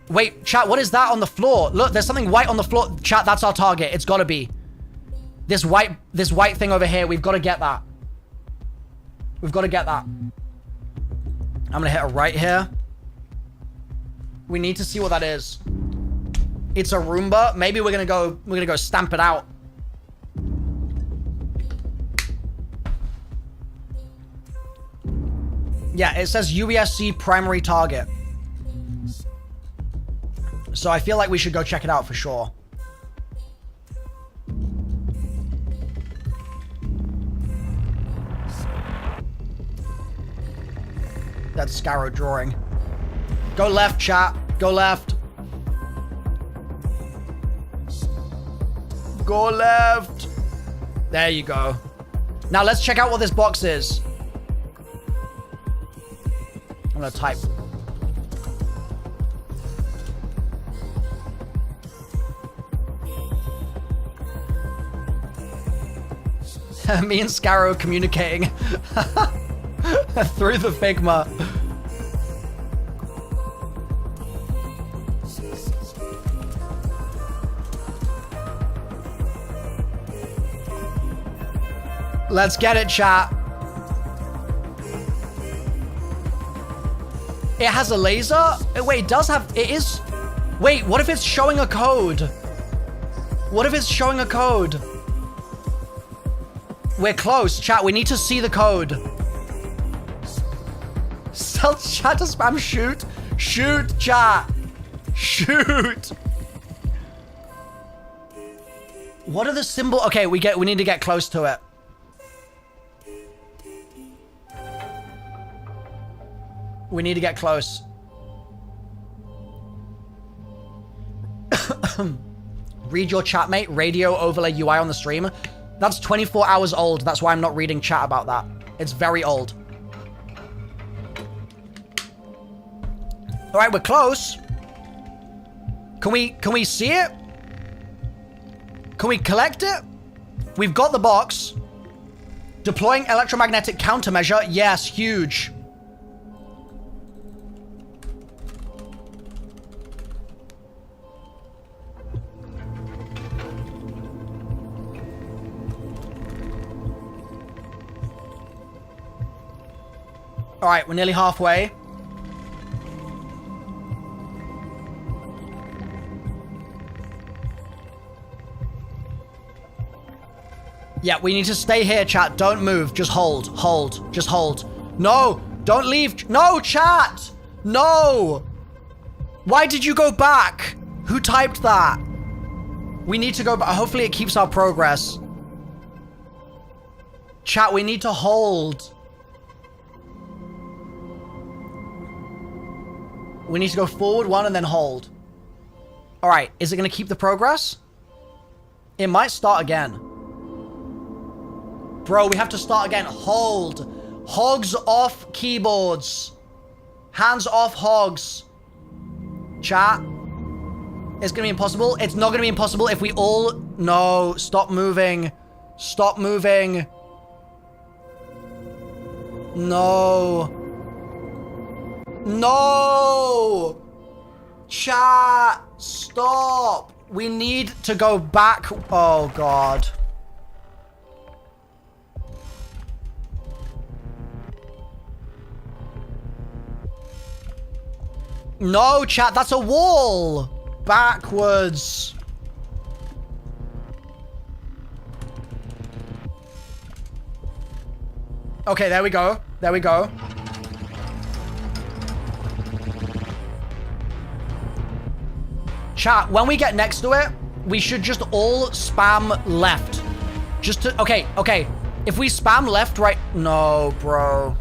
Wait, chat, what is that on the floor? Look, there's something white on the floor. Chat, that's our target. It's gotta be. This white thing over here, we've got to get that. We've got to get that. I'm gonna hit a right here. We need to see what that is. It's a Roomba. Maybe we're gonna go stamp it out. Yeah, it says UESC primary target. So I feel like we should go check it out for sure. That's Scarrow drawing. Go left, chat. Go left. Go left. There you go. Now let's check out what this box is. I'm gonna type. Me and Scarrow communicating through the Figma. Let's get it, chat. It has a laser? Wait, it does have... It is... Wait, what if it's showing a code? What if it's showing a code? We're close, chat. We need to see the code. Tell chat to spam shoot. Shoot, chat. Shoot. What are the symbols? Okay, we need to get close to it. We need to get close. Read your chat, mate. Radio overlay UI on the stream. That's 24 hours old. That's why I'm not reading chat about that. It's very old. All right, we're close. Can we see it? Can we collect it? We've got the box. Deploying electromagnetic countermeasure. Yes, huge. All right, we're nearly halfway. Yeah, we need to stay here, chat. Don't move. Just hold. Hold. Just hold. No! Don't leave. No, chat! No! Why did you go back? Who typed that? We need to go back. Hopefully it keeps our progress. Chat, we need to hold. We need to go forward one and then hold. All right, is it going to keep the progress? It might start again. Bro, we have to start again. Hold. Hogs off keyboards. Hands off hogs. Chat. It's going to be impossible. It's not going to be impossible if we all... No, stop moving. Stop moving. No. No! Chat! Stop! We need to go back. Oh, God. No, chat, that's a wall! Backwards. Okay, there we go. There we go. Chat, when we get next to it, we should just all spam left. Just to... Okay, okay. If we spam left, right... No, bro.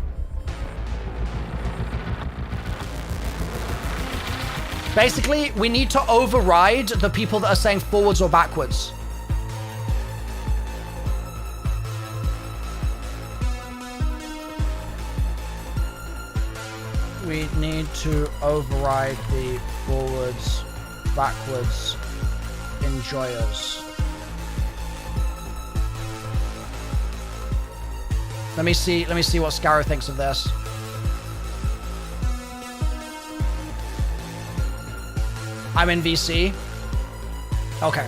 Basically, we need to override the people that are saying forwards or backwards. We need to override the forwards, backwards enjoyers. Let me see what Scarrow thinks of this. I'm in VC. Okay.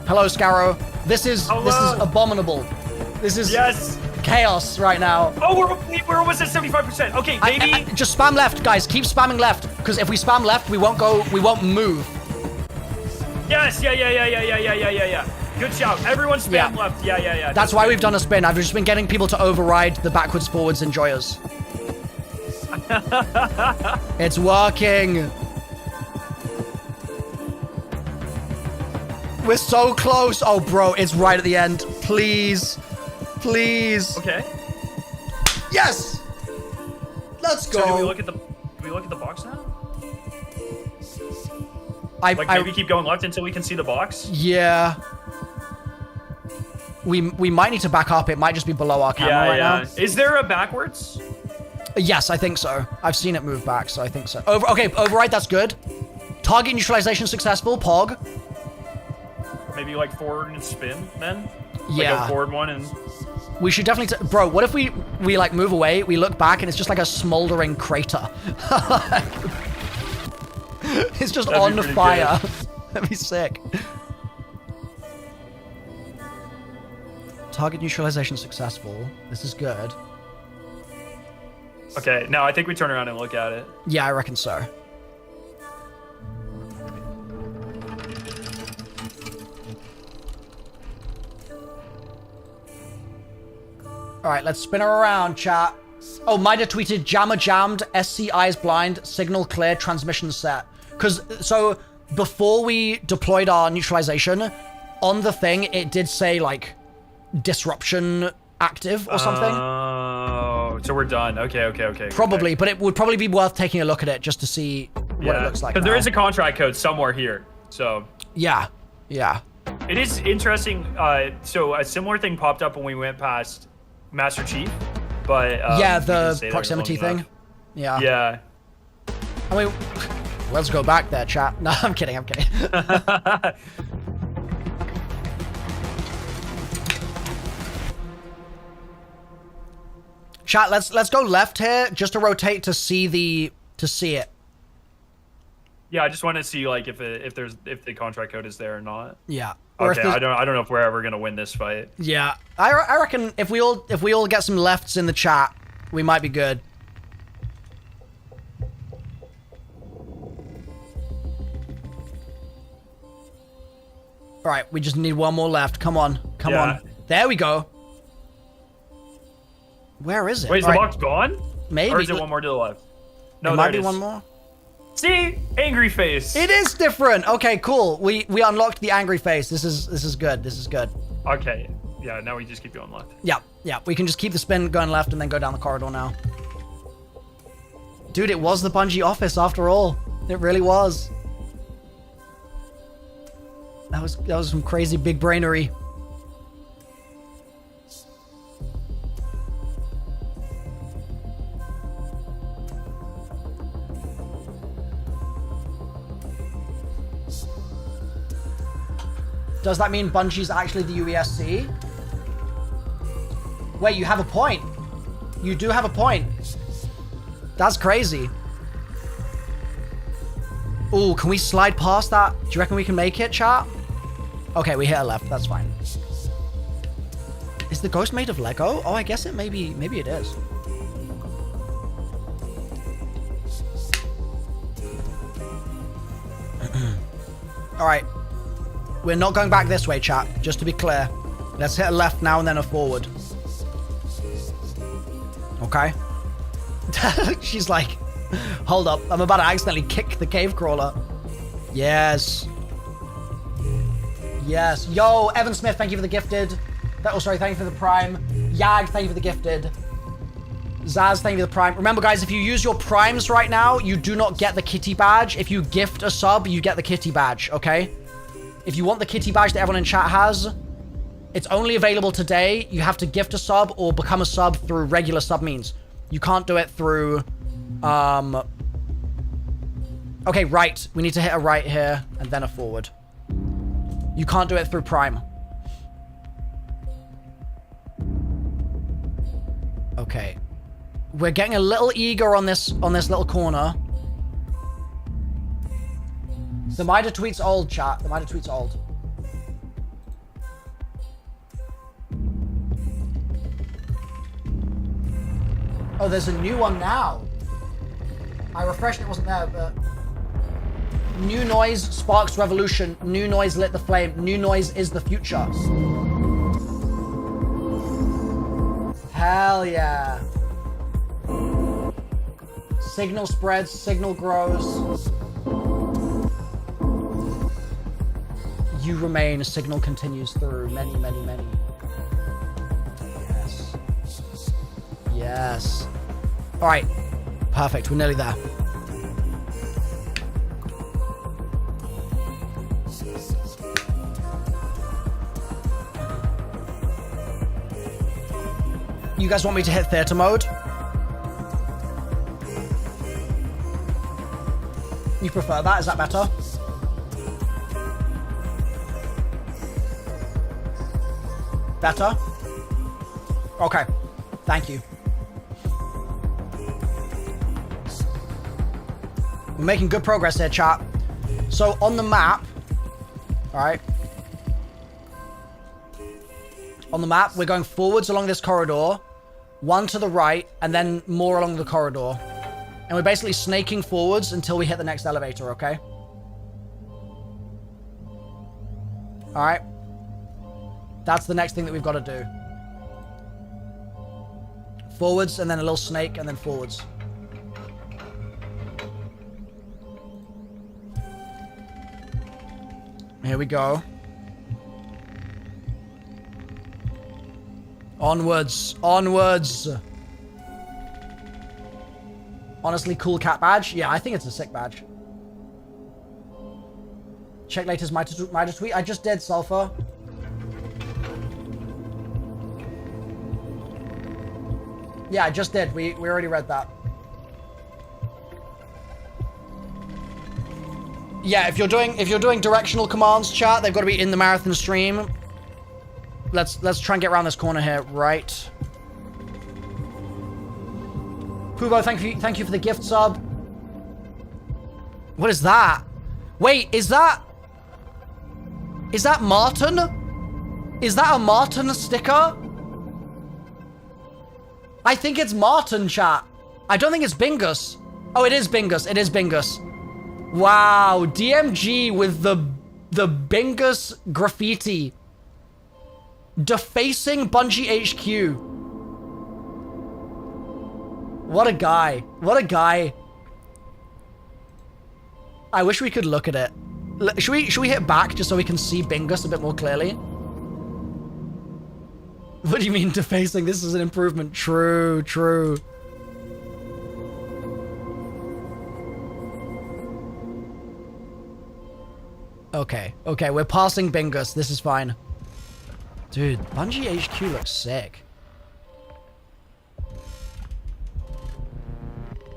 Hello, Scarrow. This is abominable. This is chaos right now. Oh, we're almost at 75%. Okay, maybe just spam left, guys. Keep spamming left, because if we spam left, we won't move. Yes, yeah. Good shout. Everyone spam left. Yeah. That's why we've done a spin. I've just been getting people to override the backwards, forwards enjoyers. It's working. We're so close. Oh, bro, it's right at the end. Please. Please. Okay. Yes. Let's go. So do we look at the box now? Maybe keep going left until we can see the box? Yeah. We might need to back up. It might just be below our camera right now. Is there a backwards? Yes, I think so. I've seen it move back, so I think so. Okay, override, that's good. Target neutralization successful, Pog. Maybe like forward and spin then? Yeah. Like a forward one and... We should definitely... Bro, what if we like move away, we look back, and it's just like a smoldering crater? It's just on fire. That'd be sick. Target neutralization successful. This is good. Okay, now I think we turn around and look at it. Yeah, I reckon so. Alright, let's spin her around, chat. Oh, Mida tweeted, jammer jammed, SC eyes blind, signal clear, transmission set. Because, so, before we deployed our neutralization, on the thing, it did say, like, disruption active or something. Oh, so we're done. Okay. Probably, but it would probably be worth taking a look at it just to see what it looks like. Because there is a contract code somewhere here, so. Yeah. It is interesting. So a similar thing popped up when we went past Master Chief, but yeah, the proximity thing. Yeah. I mean, let's go back there, chat. No, I'm kidding. Chat, let's go left here just to rotate to see it. Yeah, I just want to see like if the contract code is there or not. Yeah. Or okay, I don't know if we're ever gonna win this fight. Yeah, I reckon if we all get some lefts in the chat, we might be good. All right, we just need one more left. Come on. There we go. Where is it? Wait, is the box gone? Maybe. Or is it one more to the left? No, there might be one more. See, angry face. It is different. Okay, cool. We unlocked the angry face. This is good. Okay. Yeah. Now we just keep going left. Yeah. We can just keep the spin going left and then go down the corridor now. Dude, it was the Bungie office after all. It really was. That was some crazy big brainery. Does that mean Bungie's actually the UESC? Wait, you have a point. You do have a point. That's crazy. Ooh, can we slide past that? Do you reckon we can make it, chat? Okay, we hit a left. That's fine. Is the ghost made of Lego? Oh, I guess it maybe it is. All right. We're not going back this way, chat. Just to be clear. Let's hit a left now and then a forward. Okay. She's like, hold up. I'm about to accidentally kick the cave crawler. Yes. Yo, Evan Smith, thank you for the gifted. Thank you for the prime. Yag, thank you for the gifted. Zaz, thank you for the prime. Remember, guys, if you use your primes right now, you do not get the kitty badge. If you gift a sub, you get the kitty badge, okay? If you want the kitty badge that everyone in chat has, it's only available today. You have to gift a sub or become a sub through regular sub means. You can't do it through, okay, right. We need to hit a right here and then a forward. You can't do it through Prime. Okay. We're getting a little eager on this little corner. The Mida tweet's old, chat. The Mida tweet's old. Oh, there's a new one now. I refreshed, it wasn't there, but... New noise sparks revolution. New noise lit the flame. New noise is the future. Hell yeah. Signal spreads, signal grows. You remain, signal continues through many, many, many. Yes. Yes. All right. Perfect. We're nearly there. You guys want me to hit theater mode? You prefer that? Is that better? Better? Okay. Thank you. We're making good progress here, chat. So on the map, all right, On the map, we're going forwards along this corridor, one to the right, and then more along the corridor. And we're basically snaking forwards until we hit the next elevator, okay? Alright. That's the next thing that we've got to do. Forwards, and then a little snake, and then forwards. Here we go. Onwards. Onwards. Honestly, cool cat badge. Yeah, I think it's a sick badge. Check latest Midas tweet. I just did, Sulfur. Yeah, I just did. We already read that. Yeah, if you're doing directional commands, chat, they've got to be in the marathon stream. Let's try and get around this corner here, right? Pubo, thank you for the gift sub. What is that? Wait, is that Martin? Is that a Martin sticker? I think it's Martin, chat. I don't think it's Bingus. Oh, it is Bingus. It is Bingus. Wow, DMG with the Bingus graffiti. Defacing Bungie HQ. What a guy. What a guy. I wish we could look at it. Should we hit back just so we can see Bingus a bit more clearly? What do you mean defacing? This is an improvement. True, true. Okay, okay, we're passing Bingus. This is fine. Dude, Bungie HQ looks sick.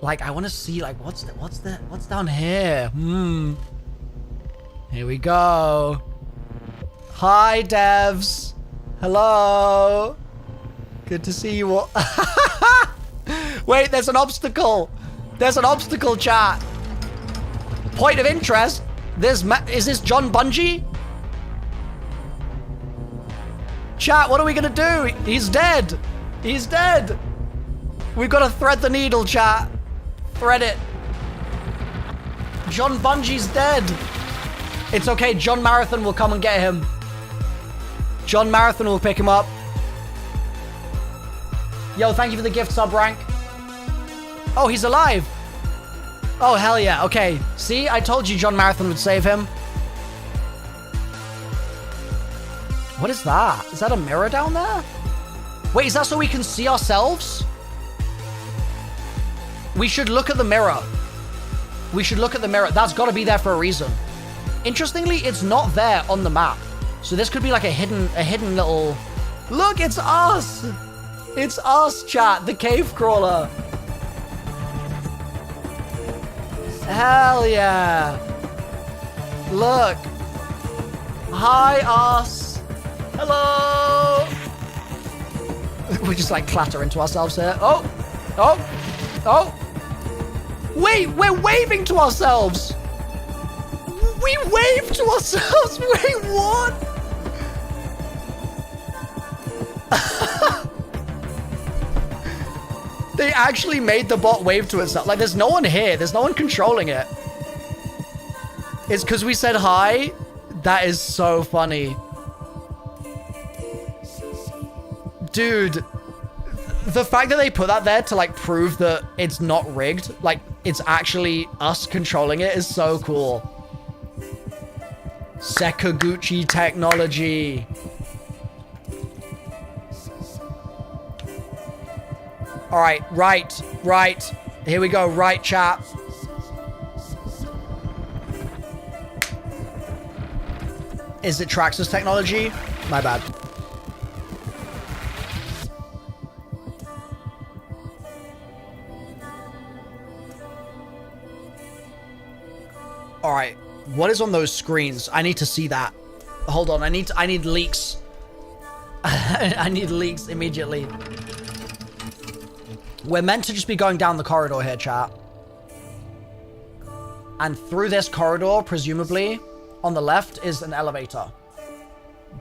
Like, I want to see, like, what's down here? Here we go. Hi, devs. Hello. Good to see you all. Wait, there's an obstacle. There's an obstacle, chat. Point of interest. Is this John Bungie? Chat, what are we gonna do? He's dead. He's dead. We've got to thread the needle, chat. Thread it. John Bungie's dead. It's okay. John Marathon will come and get him. John Marathon will pick him up. Yo, thank you for the gift sub rank. Oh, he's alive. Oh, hell yeah. Okay. See, I told you John Marathon would save him. What is that? Is that a mirror down there? Wait, is that so we can see ourselves? We should look at the mirror. We should look at the mirror. That's got to be there for a reason. Interestingly, it's not there on the map. So this could be like a hidden little... Look, it's us! It's us, chat, the cave crawler. Hell yeah. Look. Hi, us. Hello. We just like clatter into ourselves here. Oh. Oh. Oh. Wait, we're waving to ourselves. We waved to ourselves. Wait, what? They actually made the bot wave to itself. Like, there's no one here. There's no one controlling it. It's because we said hi. That is so funny. Dude, the fact that they put that there to, like, prove that it's not rigged, like, it's actually us controlling it is so cool. Sekaguchi technology. All right, right. Here we go, right, chap. Is it Traxxas technology? My bad. All right, what is on those screens? I need to see that. Hold on, I need leaks. I need leaks immediately. We're meant to just be going down the corridor here, chat. And through this corridor, presumably, on the left is an elevator.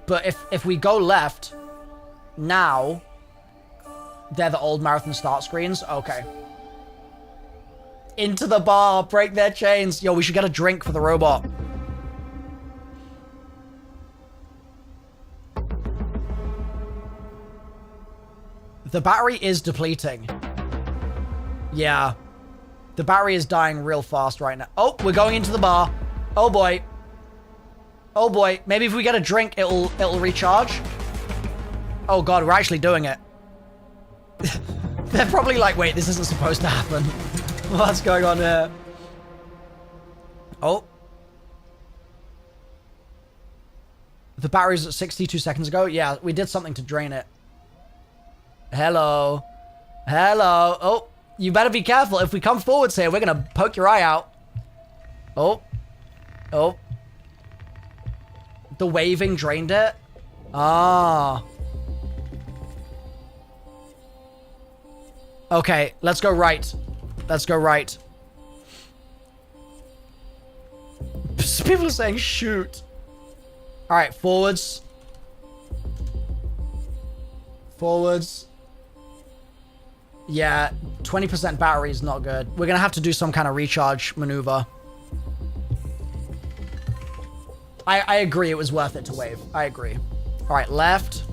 But if we go left, now, they're the old marathon start screens. Okay. Into the bar, break their chains. Yo, we should get a drink for the robot. The battery is depleting. Yeah. The battery is dying real fast right now. Oh, we're going into the bar. Oh boy. Oh boy. Maybe if we get a drink, it'll recharge. Oh god, we're actually doing it. They're probably like, wait, this isn't supposed to happen. What's going on here? Oh. The battery's at 62 seconds ago. Yeah, we did something to drain it. Hello. Hello. Oh, you better be careful. If we come forwards here, we're going to poke your eye out. Oh. Oh. The waving drained it? Ah. Okay, let's go right. Let's go right. People are saying shoot. All right, forwards. Forwards. Yeah, 20% battery is not good. We're going to have to do some kind of recharge maneuver. I agree it was worth it to wave. I agree. All right, left.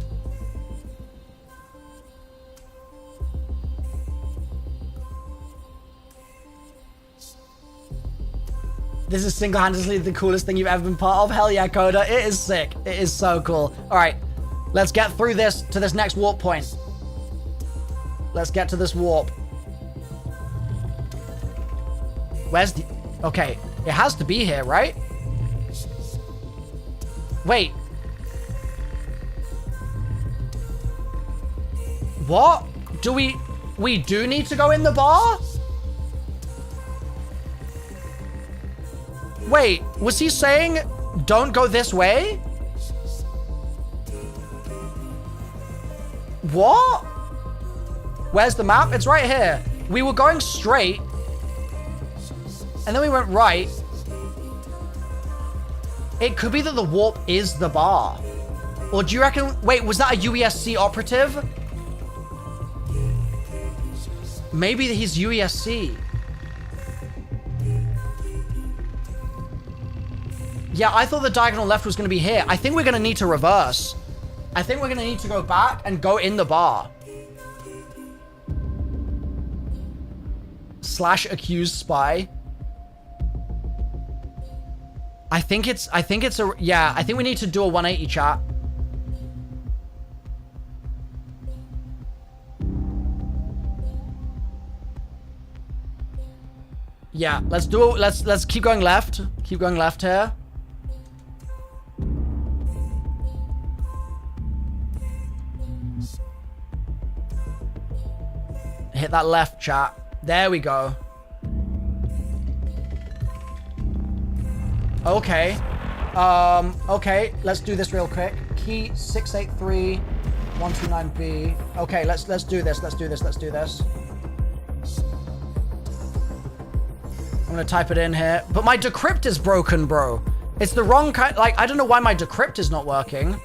This is single-handedly the coolest thing you've ever been part of. Hell yeah, Coda. It is sick. It is so cool. All right, let's get through this to this next warp point. Let's get to this warp. Where's the... Okay, it has to be here, right? Wait. What? Do we... We do need to go in the bar? Wait, was he saying don't go this way? What? Where's the map? It's right here. We were going straight. And then we went right. It could be that the warp is the bar. Or do you reckon... Wait, was that a UESC operative? Maybe he's UESC. Yeah, I thought the diagonal left was going to be here. I think we're going to need to reverse. I think we're going to need to go back and go in the bar. Slash accused spy. I think it's a, yeah, I think we need to do a 180 chat. Yeah, let's do it. Let's keep going left. Keep going left here. Hit that left, chat. There we go. Okay. Okay, let's do this real quick. Key 683129B. Okay, let's do this. Let's do this. Let's do this. I'm gonna type it in here. But my decrypt is broken, bro. It's the wrong kind. Like, I don't know why my decrypt is not working.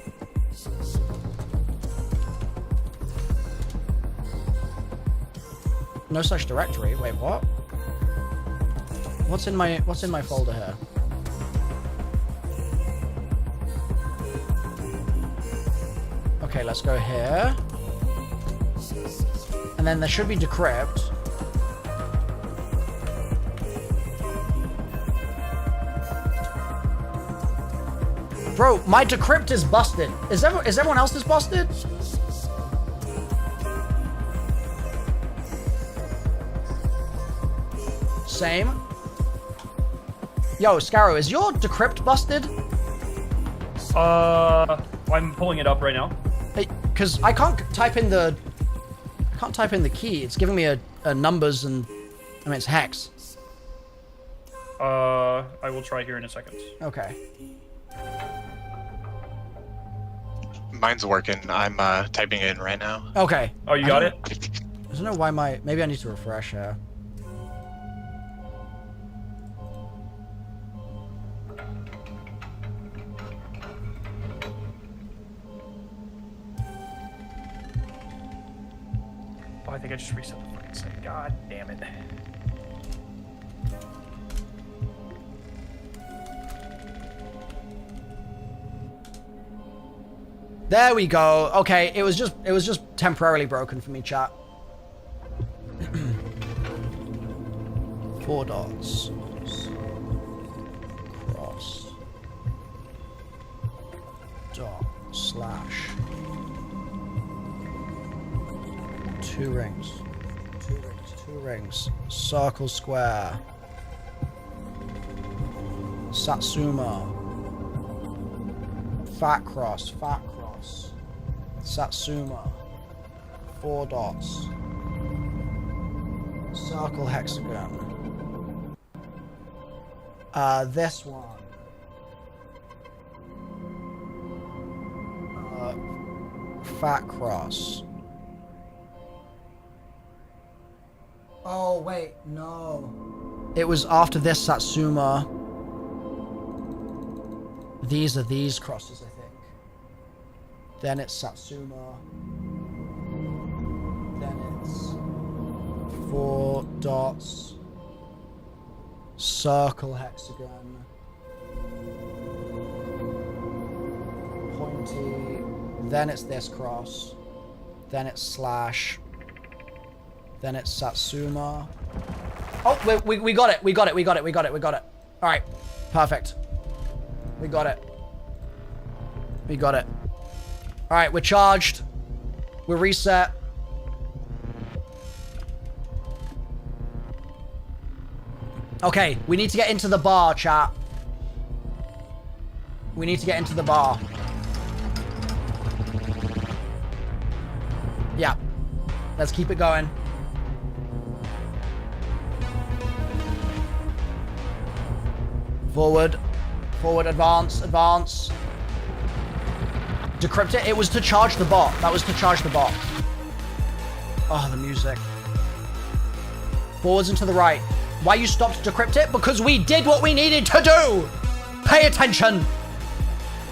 No such directory. Wait, what? What's in my folder here? Okay, let's go here. And then there should be decrypt. Bro, my decrypt is busted. Is everyone else's busted? Same. Yo, Scarrow, is your decrypt busted? I'm pulling it up right now. Hey, because I can't type in the key. It's giving me a numbers and I mean it's hex. I will try here in a second. Okay. Mine's working. I'm typing it in right now. Okay. Oh, you got it? I don't know why maybe I need to refresh here. think I just reset the fucking site. God damn it. There we go. Okay, it was just temporarily broken for me, chat. 4 dots. Cross. Dot. Slash. 2 rings. 2 rings. 2 rings. Circle, square. Satsuma. Fat cross. Fat cross. Satsuma. 4 dots. Circle, hexagon. This one. Fat cross. Oh, wait, no. It was after this Satsuma. These are these crosses, I think. Then it's Satsuma. Then it's 4 dots. Circle, hexagon. Pointy. Then it's this cross. Then it's slash. Then it's Satsuma. Oh, we got it. We got it. We got it. We got it. We got it. All right. Perfect. We got it. We got it. All right. We're charged. We're reset. Okay. We need to get into the bar, chat. We need to get into the bar. Yeah. Let's keep it going. Forward. Forward, advance, advance. Decrypt it. It was to charge the bot. That was to charge the bot. Oh, the music. Forwards and to the right. Why you stopped to decrypt it? Because we did what we needed to do! Pay attention!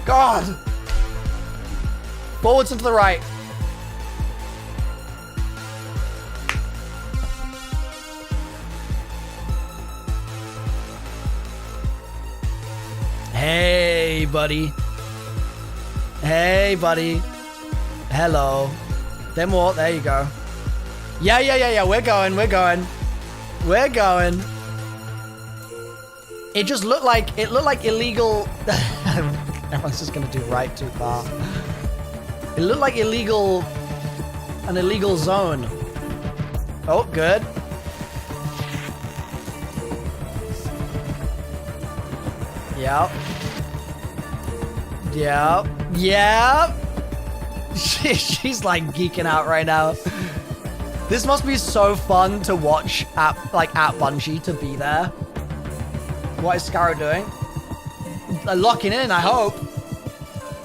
God! Forwards and to the right. Hey, buddy. Hey, buddy. Hello. There more. There you go. Yeah. We're going. We're going. We're going. It just looked like illegal. Everyone's just gonna do right too far. It looked like an illegal zone. Oh, good. Yep. Yep. Yep. She's like geeking out right now. This must be so fun to watch at Bungie to be there. What is Scarrow doing? Locking in, I hope.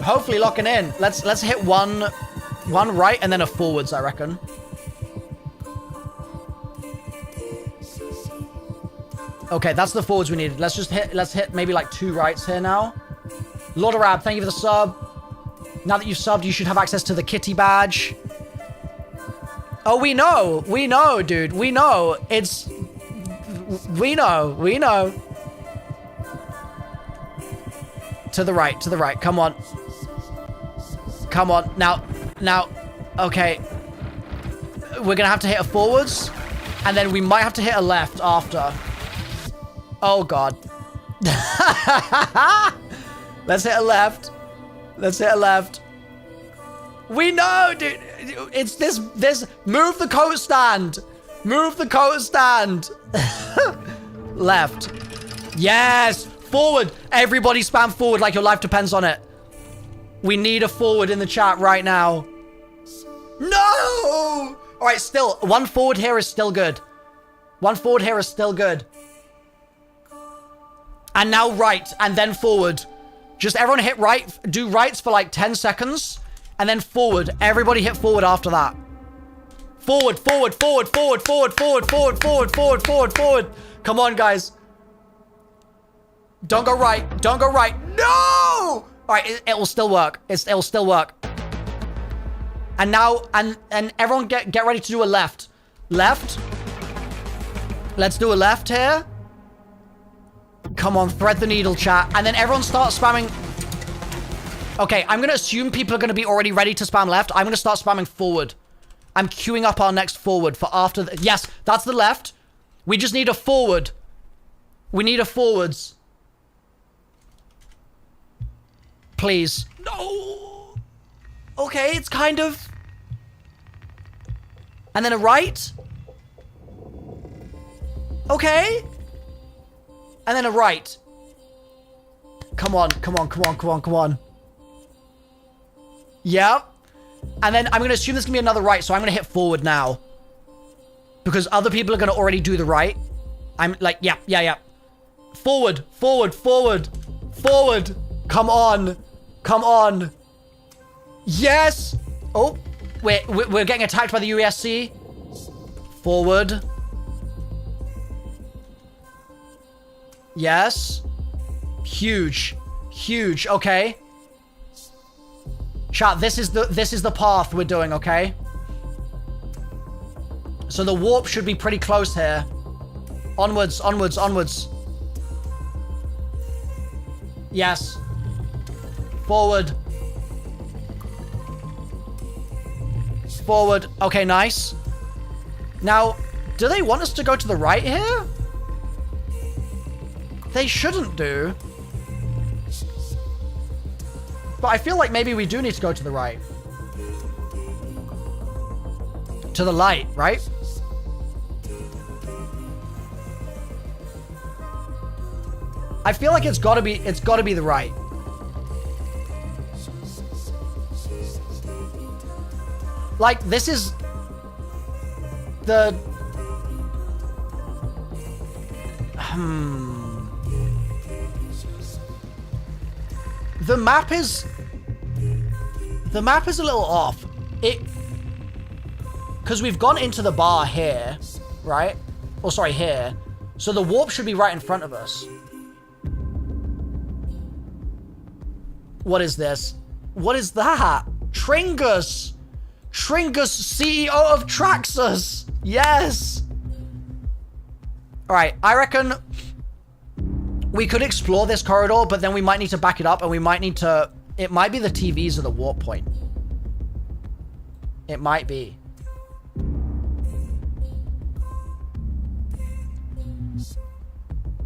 Hopefully locking in. Let's hit one right and then a forwards, I reckon. Okay, that's the forwards we needed. Let's hit maybe like 2 rights here now. Lord Arab, thank you for the sub. Now that you've subbed, you should have access to the kitty badge. Oh, we know, dude. We know. We know. To the right. Come on. Now, okay. We're gonna have to hit a forwards, and then we might have to hit a left after. Oh, God. Let's hit a left. We know, dude. It's this. Move the coat stand. Left. Yes. Forward. Everybody spam forward like your life depends on it. We need a forward in the chat right now. No! All right, still. 1 forward here is still good. And now right, and then forward. Just everyone hit right, do rights for like 10 seconds, and then forward. Everybody hit forward after that. Forward. Come on, guys. Don't go right. No! All right, it will still work. It'll still work. And now, and everyone get ready to do a left. Left. Let's do a left here. Come on, thread the needle, chat. And then everyone starts spamming. Okay, I'm going to assume people are going to be already ready to spam left. I'm going to start spamming forward. I'm queuing up our next forward for after the... Yes, that's the left. We just need a forward. We need a forwards. Please. No. Okay, it's kind of... And then a right. Okay. And then a right. Come on, come on, come on, come on, come on. Yep. And then I'm going to assume there's going to be another right, so I'm going to hit forward now. Because other people are going to already do the right. I'm like, yeah. Forward, forward, forward, forward. Come on. Come on. Yes. Oh, we're getting attacked by the USC. Forward. Yes. Huge. Huge. Okay. Chat, this is the path we're doing, okay? So the warp should be pretty close here. Onwards, onwards, onwards. Yes. Forward. Forward. Okay, nice. Now, do they want us to go to the right here? They shouldn't do. But I feel like maybe we do need to go to the right. To the light, right? I feel like it's gotta be the right. Like, this is the... The map is a little off. Because we've gone into the bar here, right? Oh, sorry, here. So the warp should be right in front of us. What is this? What is that? Tringus! Tringus, CEO of Traxxas! Yes! Alright, I reckon we could explore this corridor, but then we might need to back it up, and we might need to... It might be the TVs of the warp point. It might be.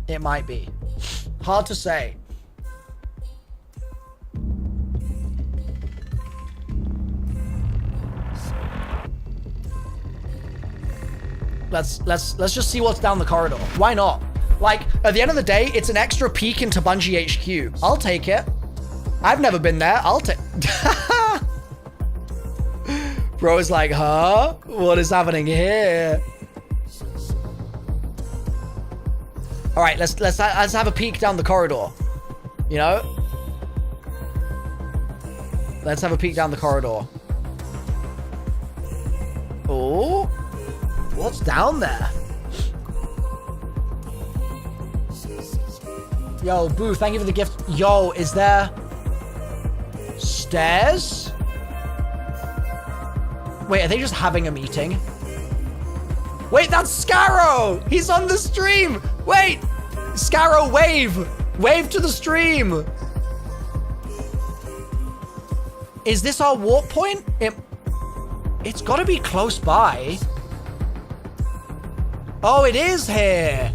It might be. Hard to say. Let's just see what's down the corridor. Why not? Like, at the end of the day, it's an extra peek into Bungie HQ. I'll take it. I've never been there. I'll take... Bro is like, huh? What is happening here? All right, let's have a peek down the corridor. You know? Let's have a peek down the corridor. Oh, what's down there? Yo, Boo, thank you for the gift. Yo, is there stairs? Wait, are they just having a meeting? Wait, that's Scarrow! He's on the stream! Wait! Scarrow, wave! Wave to the stream! Is this our warp point? It's gotta be close by. Oh, it is here!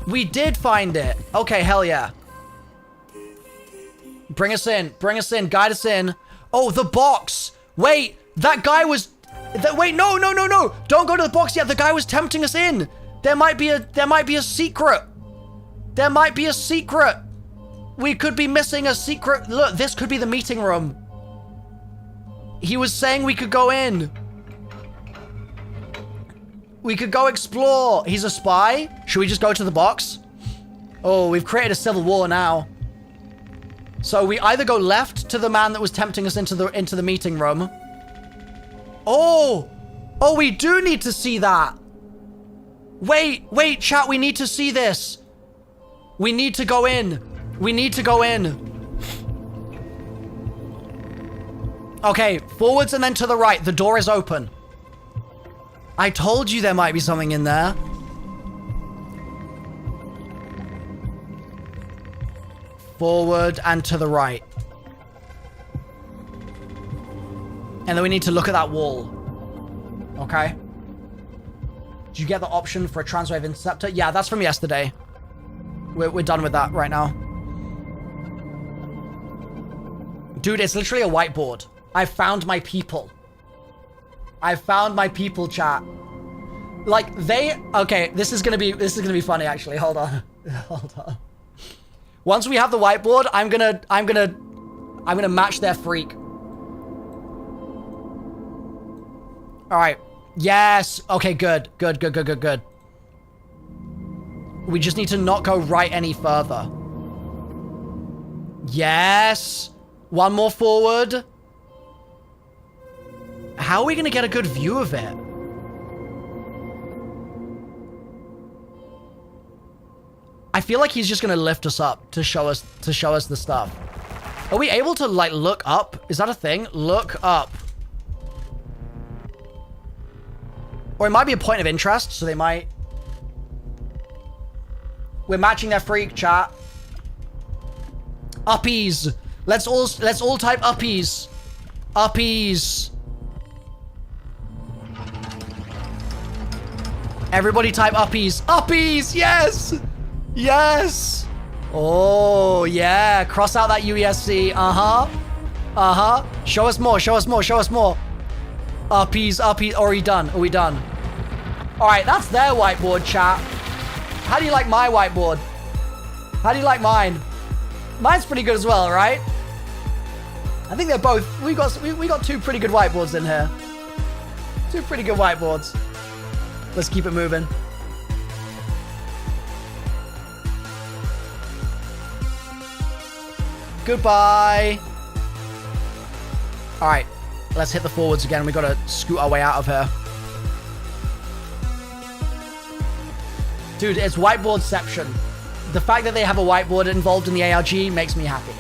We did find it. Okay, hell yeah. Bring us in, guide us in. Oh, the box! Wait, that guy was... Wait, no! Don't go to the box yet. The guy was tempting us in. There might be a secret. There might be a secret. We could be missing a secret. Look, this could be the meeting room. He was saying we could go in. We could go explore. He's a spy. Should we just go to the box? Oh, we've created a civil war now. So we either go left to the man that was tempting us into the meeting room. Oh, we do need to see that. Wait, chat, we need to see this. We need to go in. We need to go in. Okay, forwards and then to the right. The door is open. I told you there might be something in there. Forward and to the right. And then we need to look at that wall. Okay. Did you get the option for a transwave interceptor? Yeah, that's from yesterday. We're done with that right now. Dude, it's literally a whiteboard. I found my people. I found my people, chat. Like, okay, this is gonna be funny, actually. Hold on. Hold on. Once we have the whiteboard, I'm gonna match their freak. All right. Yes. Okay, good. Good. We just need to not go right any further. Yes. One more forward. How are we gonna get a good view of it? I feel like he's just gonna lift us up to show us the stuff. Are we able to like look up? Is that a thing? Look up. Or it might be a point of interest, so they might. We're matching their freak, chat. Uppies. Let's all type uppies. Uppies. Everybody type uppies. Uppies, yes! Yes! Oh, yeah. Cross out that UESC. Uh-huh. Show us more. Uppies. Are we done? Alright, that's their whiteboard, chat. How do you like my whiteboard? How do you like mine? Mine's pretty good as well, right? I think they're both... We got two pretty good whiteboards in here. Two pretty good whiteboards. Let's keep it moving. Goodbye. Alright. Let's hit the forwards again. We gotta scoot our way out of here. Dude, it's whiteboardception. The fact that they have a whiteboard involved in the ARG makes me happy.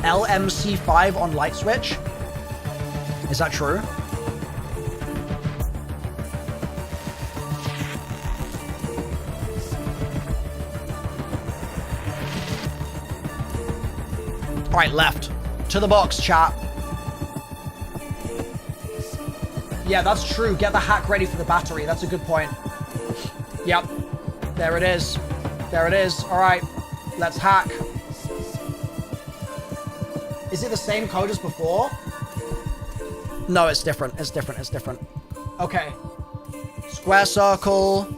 LMC5 on light switch? Is that true? Alright, left. To the box, chat. Yeah, that's true. Get the hack ready for the battery. That's a good point. Yep. There it is. Alright. Let's hack. Is it the same code as before? No, it's different. It's different. Okay. Square circle.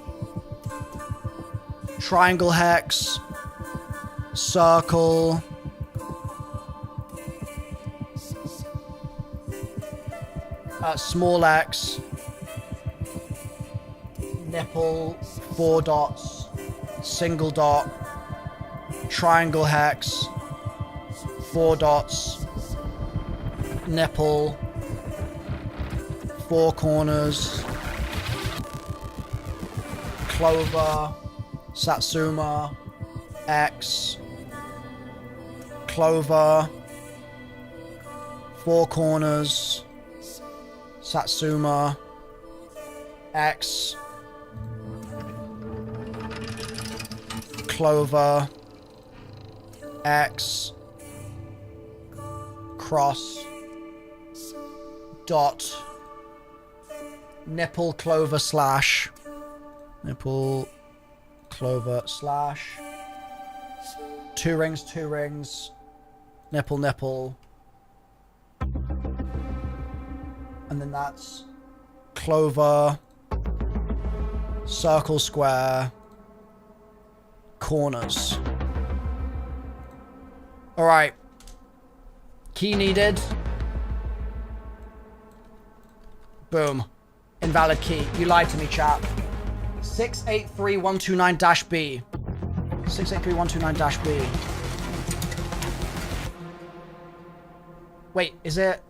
Triangle hex. Circle. Small X, nipple, 4 dots, single dot, triangle hex, 4 dots, nipple, 4 corners, clover, Satsuma, X, clover, 4 corners, Satsuma, X, clover, X, cross, dot, nipple, clover, slash, nipple, clover, slash, 2 rings, nipple, and then that's clover, circle, square, corners. All right. Key needed. Boom. Invalid key. You lied to me, chap. 683129-B. 683129-B. Wait, is it...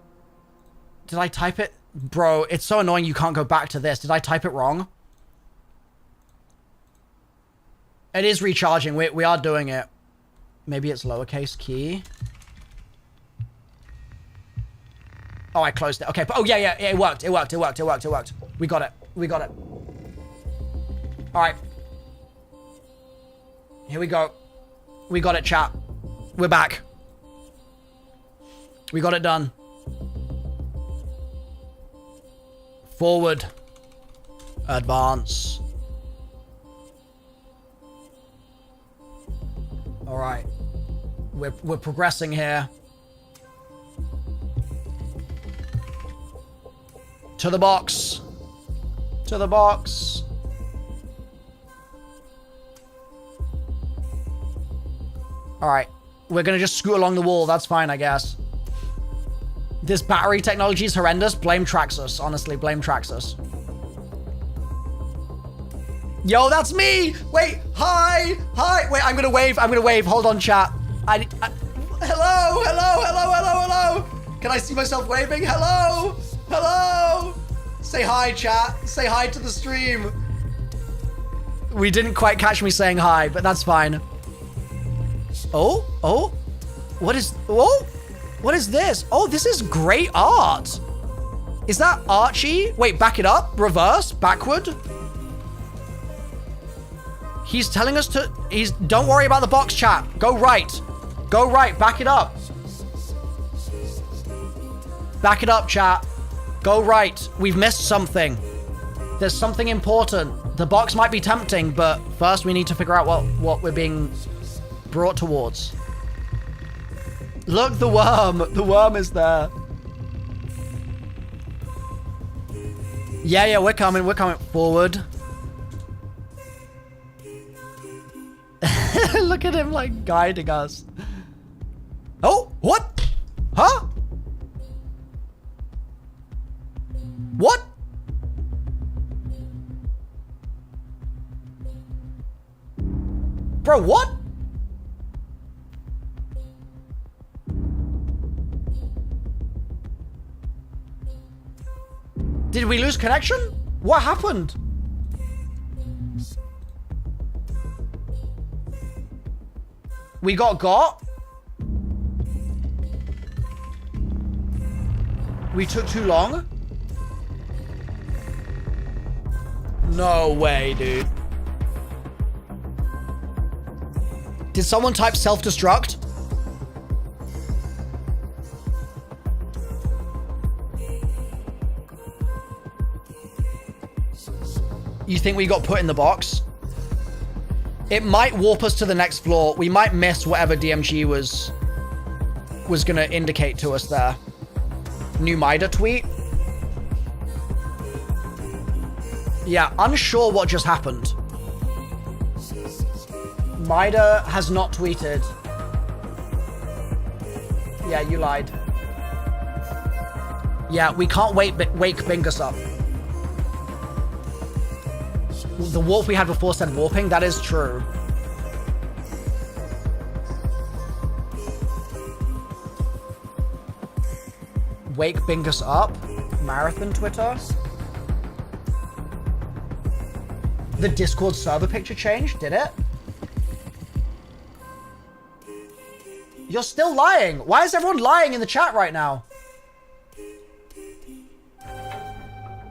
Did I type it? Bro, it's so annoying you can't go back to this. Did I type it wrong? It is recharging. We are doing it. Maybe it's lowercase key. Oh, I closed it. Okay. Oh, yeah. It worked. It worked. We got it. All right. Here we go. We got it, chat. We're back. We got it done. Forward. Advance. All right. We're progressing here. To the box. To the box. All right. We're going to just scoot along the wall. That's fine, I guess. This battery technology is horrendous. Blame Traxxas. Honestly, blame Traxxas. Yo, that's me! Wait, hi! Wait, I'm gonna wave. Hold on, chat. Hello! Can I see myself waving? Hello! Say hi, chat. Say hi to the stream. We didn't quite catch me saying hi, but that's fine. Oh? What is this? Oh, this is great art. Is that Archie? Wait, back it up. Reverse, backward. He's telling us to, don't worry about the box, chat. Go right, back it up. Back it up, chat. Go right. We've missed something. There's something important. The box might be tempting, but first we need to figure out what we're being brought towards. Look, the worm is there. Yeah, we're coming forward. Look at him, like, guiding us. Oh, what? Huh? What? Bro, what? Did we lose connection? What happened? We got. We took too long? No way, dude. Did someone type self-destruct? You think we got put in the box? It might warp us to the next floor. We might miss whatever DMG was gonna indicate to us there. New Mida tweet? Yeah, unsure what just happened. Mida has not tweeted. Yeah, you lied. Yeah, we can't wake Bingus up. The warp we had before said warping. That is true. Wake Bingus up. Marathon Twitter. The Discord server picture changed, did it? You're still lying. Why is everyone lying in the chat right now?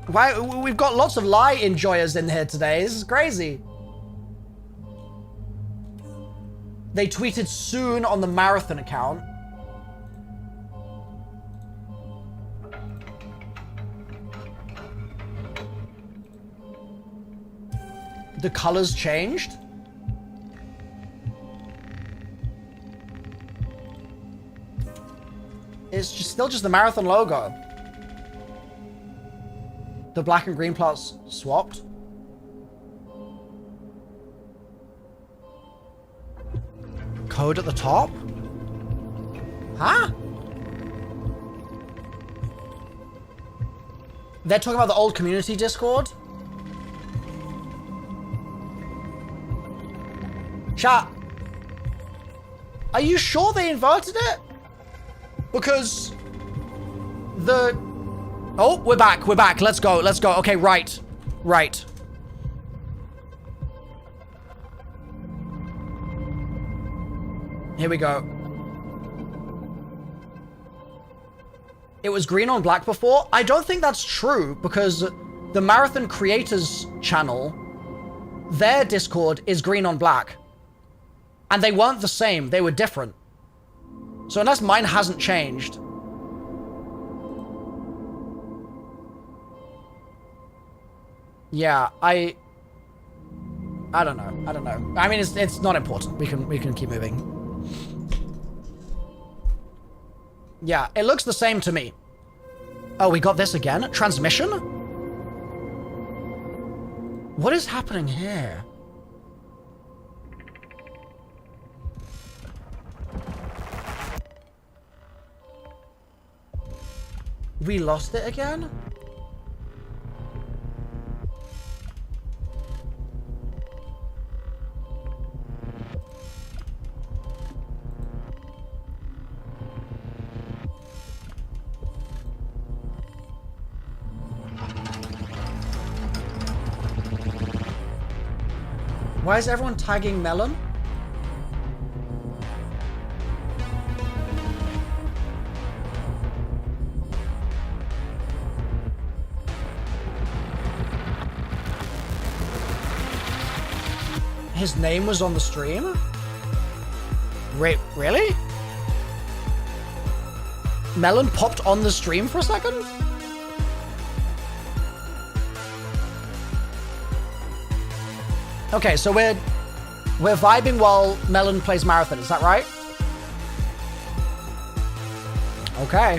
Why? We've got lots of lie enjoyers in here today. This is crazy. They tweeted soon on the Marathon account. The colors changed. It's still just the Marathon logo. The black and green parts swapped. Code at the top? Huh? They're talking about the old community Discord? Chat. Are you sure they inverted it? Because the... Oh, we're back. Let's go. Okay, right. Here we go. it was green on black before. I don't think that's true because the Marathon Creators channel, their Discord is green on black. And they weren't the same. They were different. So unless mine hasn't changed. Yeah, I don't know. I don't know. I mean, it's not important. We can keep moving. Yeah, it looks the same to me. Oh, we got this again? Transmission? What is happening here? We lost it again? Why is everyone tagging Melon? His name was on the stream? Wait, really? Melon popped on the stream for a second? Okay, so we're vibing while Melon plays Marathon, is that right? Okay.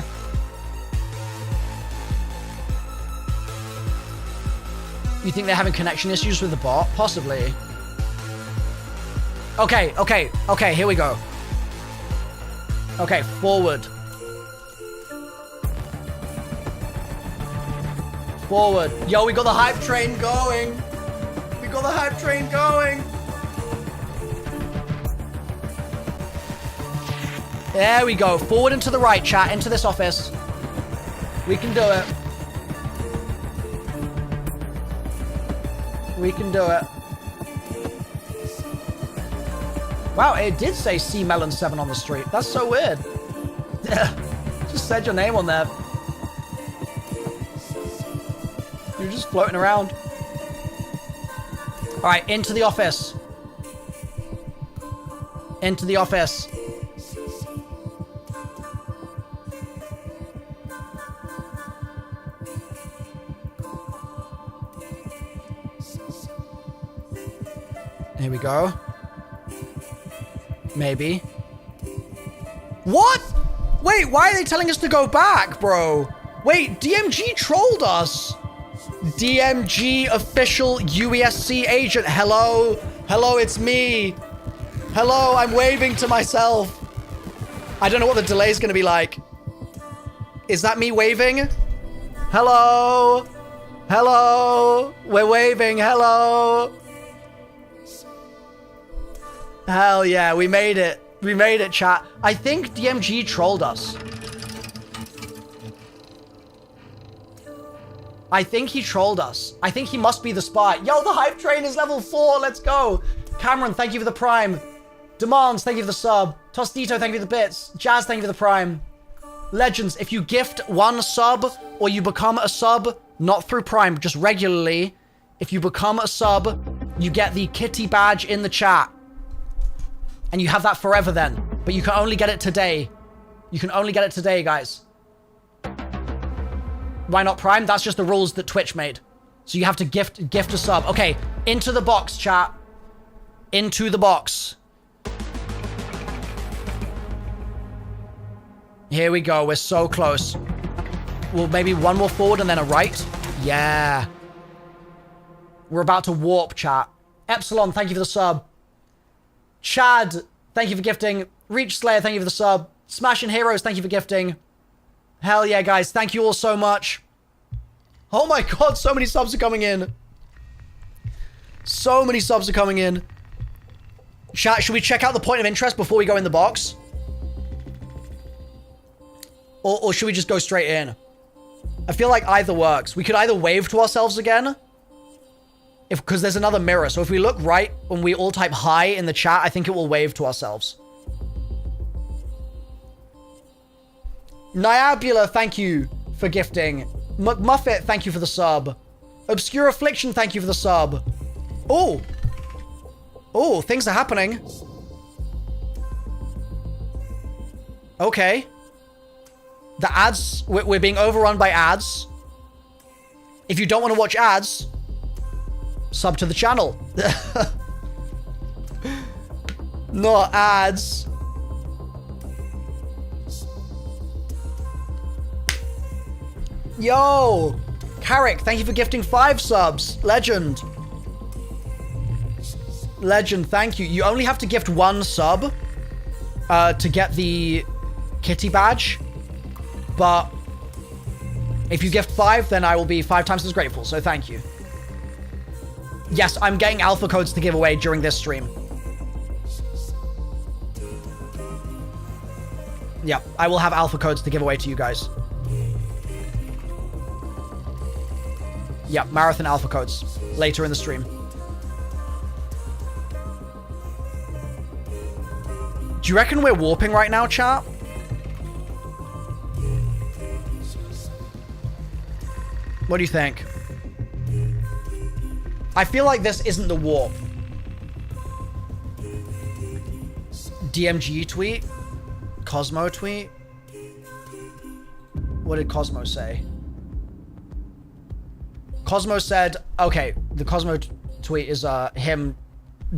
You think they're having connection issues with the bot? Possibly. Okay, here we go. Okay, forward. Forward. Yo, we got the hype train going. We got the hype train going. There we go. Forward and to the right, chat. Into this office. We can do it. We can do it. Wow, it did say C Melon 7 on the street. That's so weird. Just said your name on there. You're just floating around. All right, into the office. Into the office. Here we go. Maybe. What? Wait, why are they telling us to go back, bro? Wait, DMG trolled us. DMG official UESC agent. Hello. Hello, it's me. Hello, I'm waving to myself. I don't know what the delay is going to be like. Is that me waving? Hello. Hello. We're waving. Hello. Hell yeah, we made it. We made it, chat. I think DMG trolled us. I think he trolled us. I think he must be the spy. Yo, the hype train is level 4. Let's go. Cameron, thank you for the prime. Demands, thank you for the sub. Tostito, thank you for the bits. Jazz, thank you for the prime. Legends, if you gift one sub or you become a sub, not through prime, just regularly, if you become a sub, you get the kitty badge in the chat. And you have that forever then. But you can only get it today. You can only get it today, guys. Why not Prime? That's just the rules that Twitch made. So you have to gift a sub. Okay, into the box, chat. Into the box. Here we go. We're so close. Well, maybe one more forward and then a right. Yeah. We're about to warp, chat. Epsilon, thank you for the sub. Chad, thank you for gifting. Reach Slayer, thank you for the sub. Smashing Heroes, thank you for gifting. Hell yeah, guys. Thank you all so much. Oh my god, so many subs are coming in. So many subs are coming in. Chat, should we check out the point of interest before we go in the box? Or should we just go straight in? I feel like either works. We could either wave to ourselves again. Because there's another mirror. So if we look right when we all type hi in the chat, I think it will wave to ourselves. Niabula, thank you for gifting. McMuffet, thank you for the sub. Obscure Affliction, thank you for the sub. Oh. Oh, things are happening. Okay. The ads, we're being overrun by ads. If you don't want to watch ads, sub to the channel. Not ads. Yo! Carrick, thank you for gifting 5 subs. Legend. Legend, thank you. You only have to gift 1 sub to get the kitty badge. But if you gift 5, then I will be 5 times as grateful. So thank you. Yes, I'm getting alpha codes to give away during this stream. Yeah, I will have alpha codes to give away to you guys. Yeah, marathon alpha codes later in the stream. Do you reckon we're warping right now, chat? What do you think? I feel like this isn't the warp. DMG tweet? Cosmo tweet? What did Cosmo say? Cosmo said, okay, the Cosmo tweet is him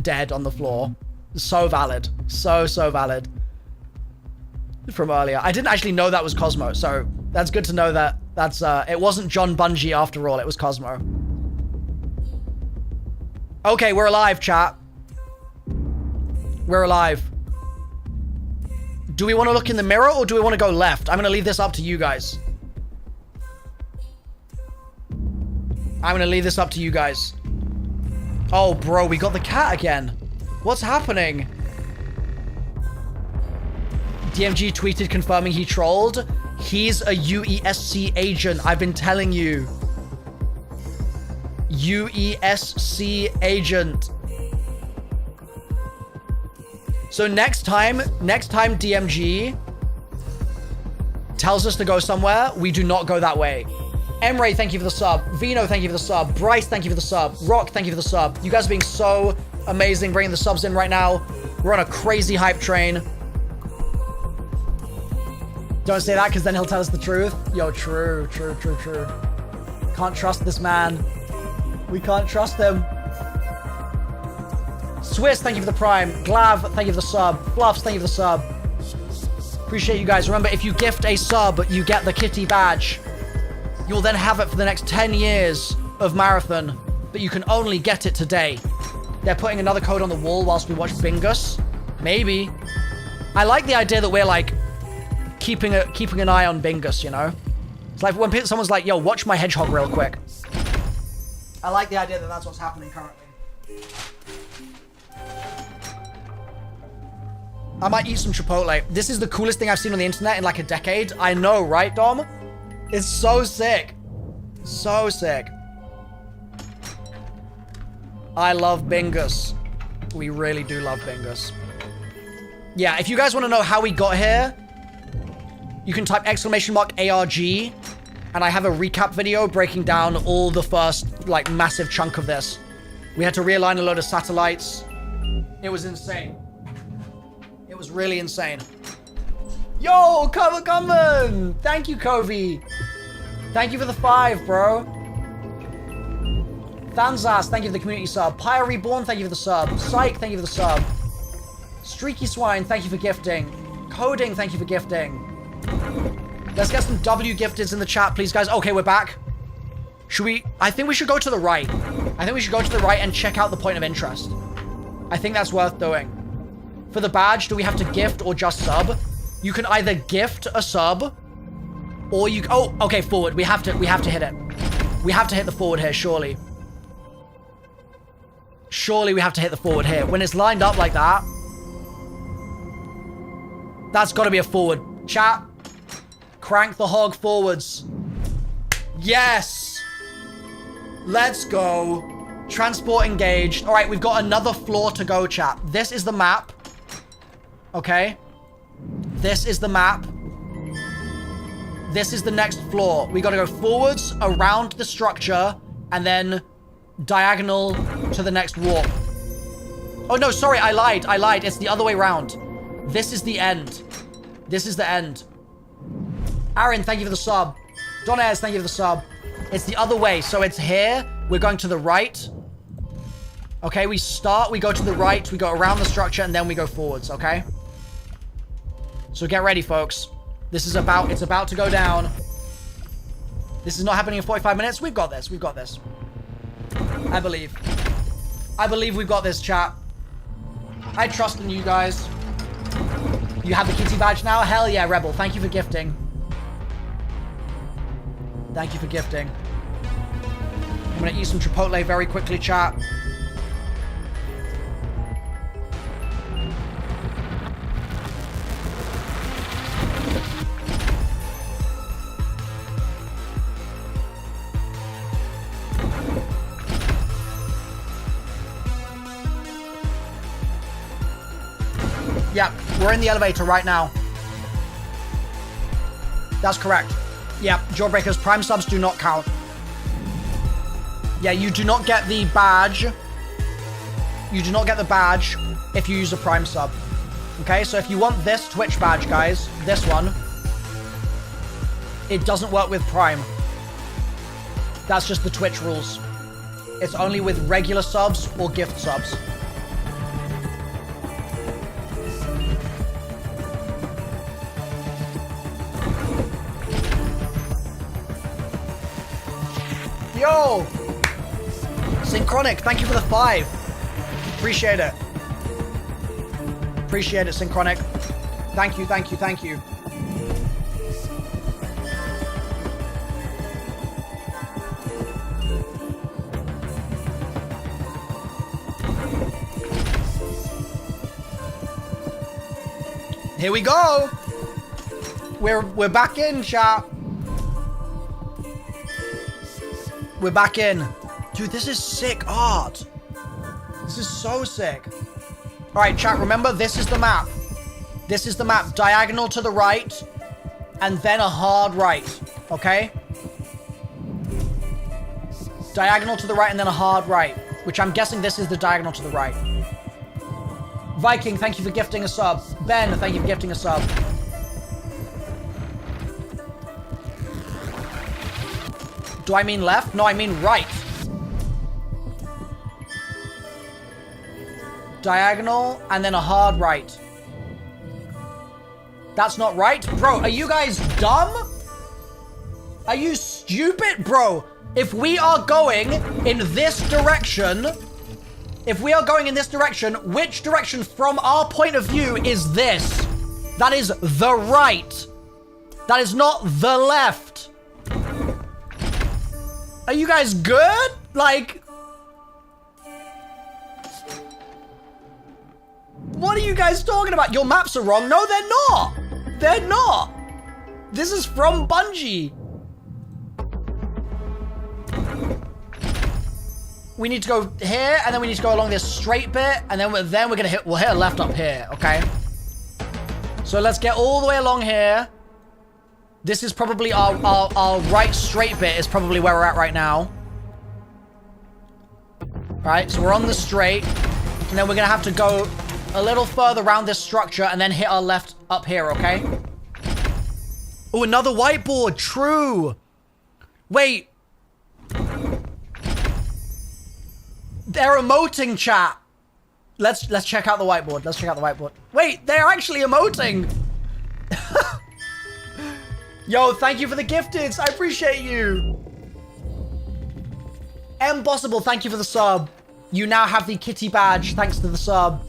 dead on the floor. So valid. So valid. From earlier. I didn't actually know that was Cosmo, so that's good to know that that's, it wasn't John Bungie after all, it was Cosmo. Okay, we're alive, chat. We're alive. Do we want to look in the mirror or do we want to go left? I'm going to leave this up to you guys. I'm going to leave this up to you guys. Oh, bro, we got the cat again. What's happening? DMG tweeted confirming he trolled. He's a UESC agent. I've been telling you. UESC agent. So next time DMG tells us to go somewhere, we do not go that way. Emre, thank you for the sub. Vino, thank you for the sub. Bryce, thank you for the sub. Rock, thank you for the sub. You guys are being so amazing bringing the subs in right now. We're on a crazy hype train. Don't say that because then he'll tell us the truth. Yo, true. Can't trust this man. We can't trust him. Swiss, thank you for the prime. Glav, thank you for the sub. Fluffs, thank you for the sub. Appreciate you guys. Remember, if you gift a sub, you get the kitty badge. You'll then have it for the next 10 years of Marathon, but you can only get it today. They're putting another code on the wall whilst we watch Bingus. Maybe. I like the idea that we're like keeping an eye on Bingus, you know? It's like when someone's like, yo, watch my hedgehog real quick. I like the idea that that's what's happening currently. I might eat some Chipotle. This is the coolest thing I've seen on the internet in like a decade. I know, right, Dom? It's so sick. So sick. I love Bingus. We really do love Bingus. Yeah, if you guys want to know how we got here, you can type !ARG, and I have a recap video breaking down all the first, like, massive chunk of this. We had to realign a load of satellites. It was insane. It was really insane. Yo, Common! Thank you, Kovi. Thank you for the 5, bro. Thanzas, thank you for the community sub. Pyre Reborn, thank you for the sub. Psych, thank you for the sub. Streaky Swine, thank you for gifting. Coding, thank you for gifting. Let's get some W gifteds in the chat, please, guys. Okay, we're back. Should we? I think we should go to the right. I think we should go to the right and check out the point of interest. I think that's worth doing. For the badge, do we have to gift or just sub? You can either gift a sub, or you... Oh, okay, forward. We have to hit it. We have to hit the forward here, surely. Surely we have to hit the forward here. When it's lined up like that, that's got to be a forward. Chat, crank the hog forwards. Yes! Let's go. Transport engaged. All right, we've got another floor to go, chat. This is the map. Okay? This is the map. This is the next floor. We gotta go forwards, around the structure, and then diagonal to the next warp. Oh no, sorry, I lied. It's the other way around. This is the end. This is the end. Aaron, thank you for the sub. Donez, thank you for the sub. It's the other way. So it's here. We're going to the right. Okay, we go to the right, we go around the structure, and then we go forwards, okay? So get ready, folks. It's about to go down. This is not happening in 45 minutes. We've got this. I believe we've got this, chat. I trust in you guys. You have the kitty badge now? Hell yeah, Rebel. Thank you for gifting. I'm gonna eat some Chipotle very quickly, chat. Yeah, we're in the elevator right now. That's correct. Yeah, Jawbreakers, Prime subs do not count. Yeah, you do not get the badge. You do not get the badge if you use a Prime sub. Okay, so if you want this Twitch badge, guys, this one, it doesn't work with Prime. That's just the Twitch rules. It's only with regular subs or gift subs. Yo! Synchronic, thank you for the 5. Appreciate it. Appreciate it, Synchronic. Thank you. Here we go! We're back in, chat. We're back in. Dude, this is sick art. This is so sick. All right, chat, remember, this is the map. This is the map. Diagonal to the right, and then a hard right, okay? Diagonal to the right, and then a hard right, which I'm guessing this is the diagonal to the right. Viking, thank you for gifting a sub. Ben, thank you for gifting a sub. Do I mean left? No, I mean right. Diagonal, and then a hard right. That's not right? Bro, are you guys dumb? Are you stupid? Bro, if we are going in this direction, which direction from our point of view is this? That is the right. That is not the left. Are you guys good? Like, what are you guys talking about? Your maps are wrong. No, they're not. They're not. This is from Bungie. We need to go here, and then we need to go along this straight bit, and then we'll hit a left up here, okay? So let's get all the way along here. This is probably our right straight bit is probably where we're at right now. All right, so we're on the straight, and then we're gonna have to go a little further around this structure and then hit our left up here, okay? Oh, another whiteboard, true. Wait. They're emoting, chat. Let's check out the whiteboard. Wait, they're actually emoting. Yo, thank you for the gifteds. I appreciate you. Impossible, thank you for the sub. You now have the kitty badge thanks to the sub.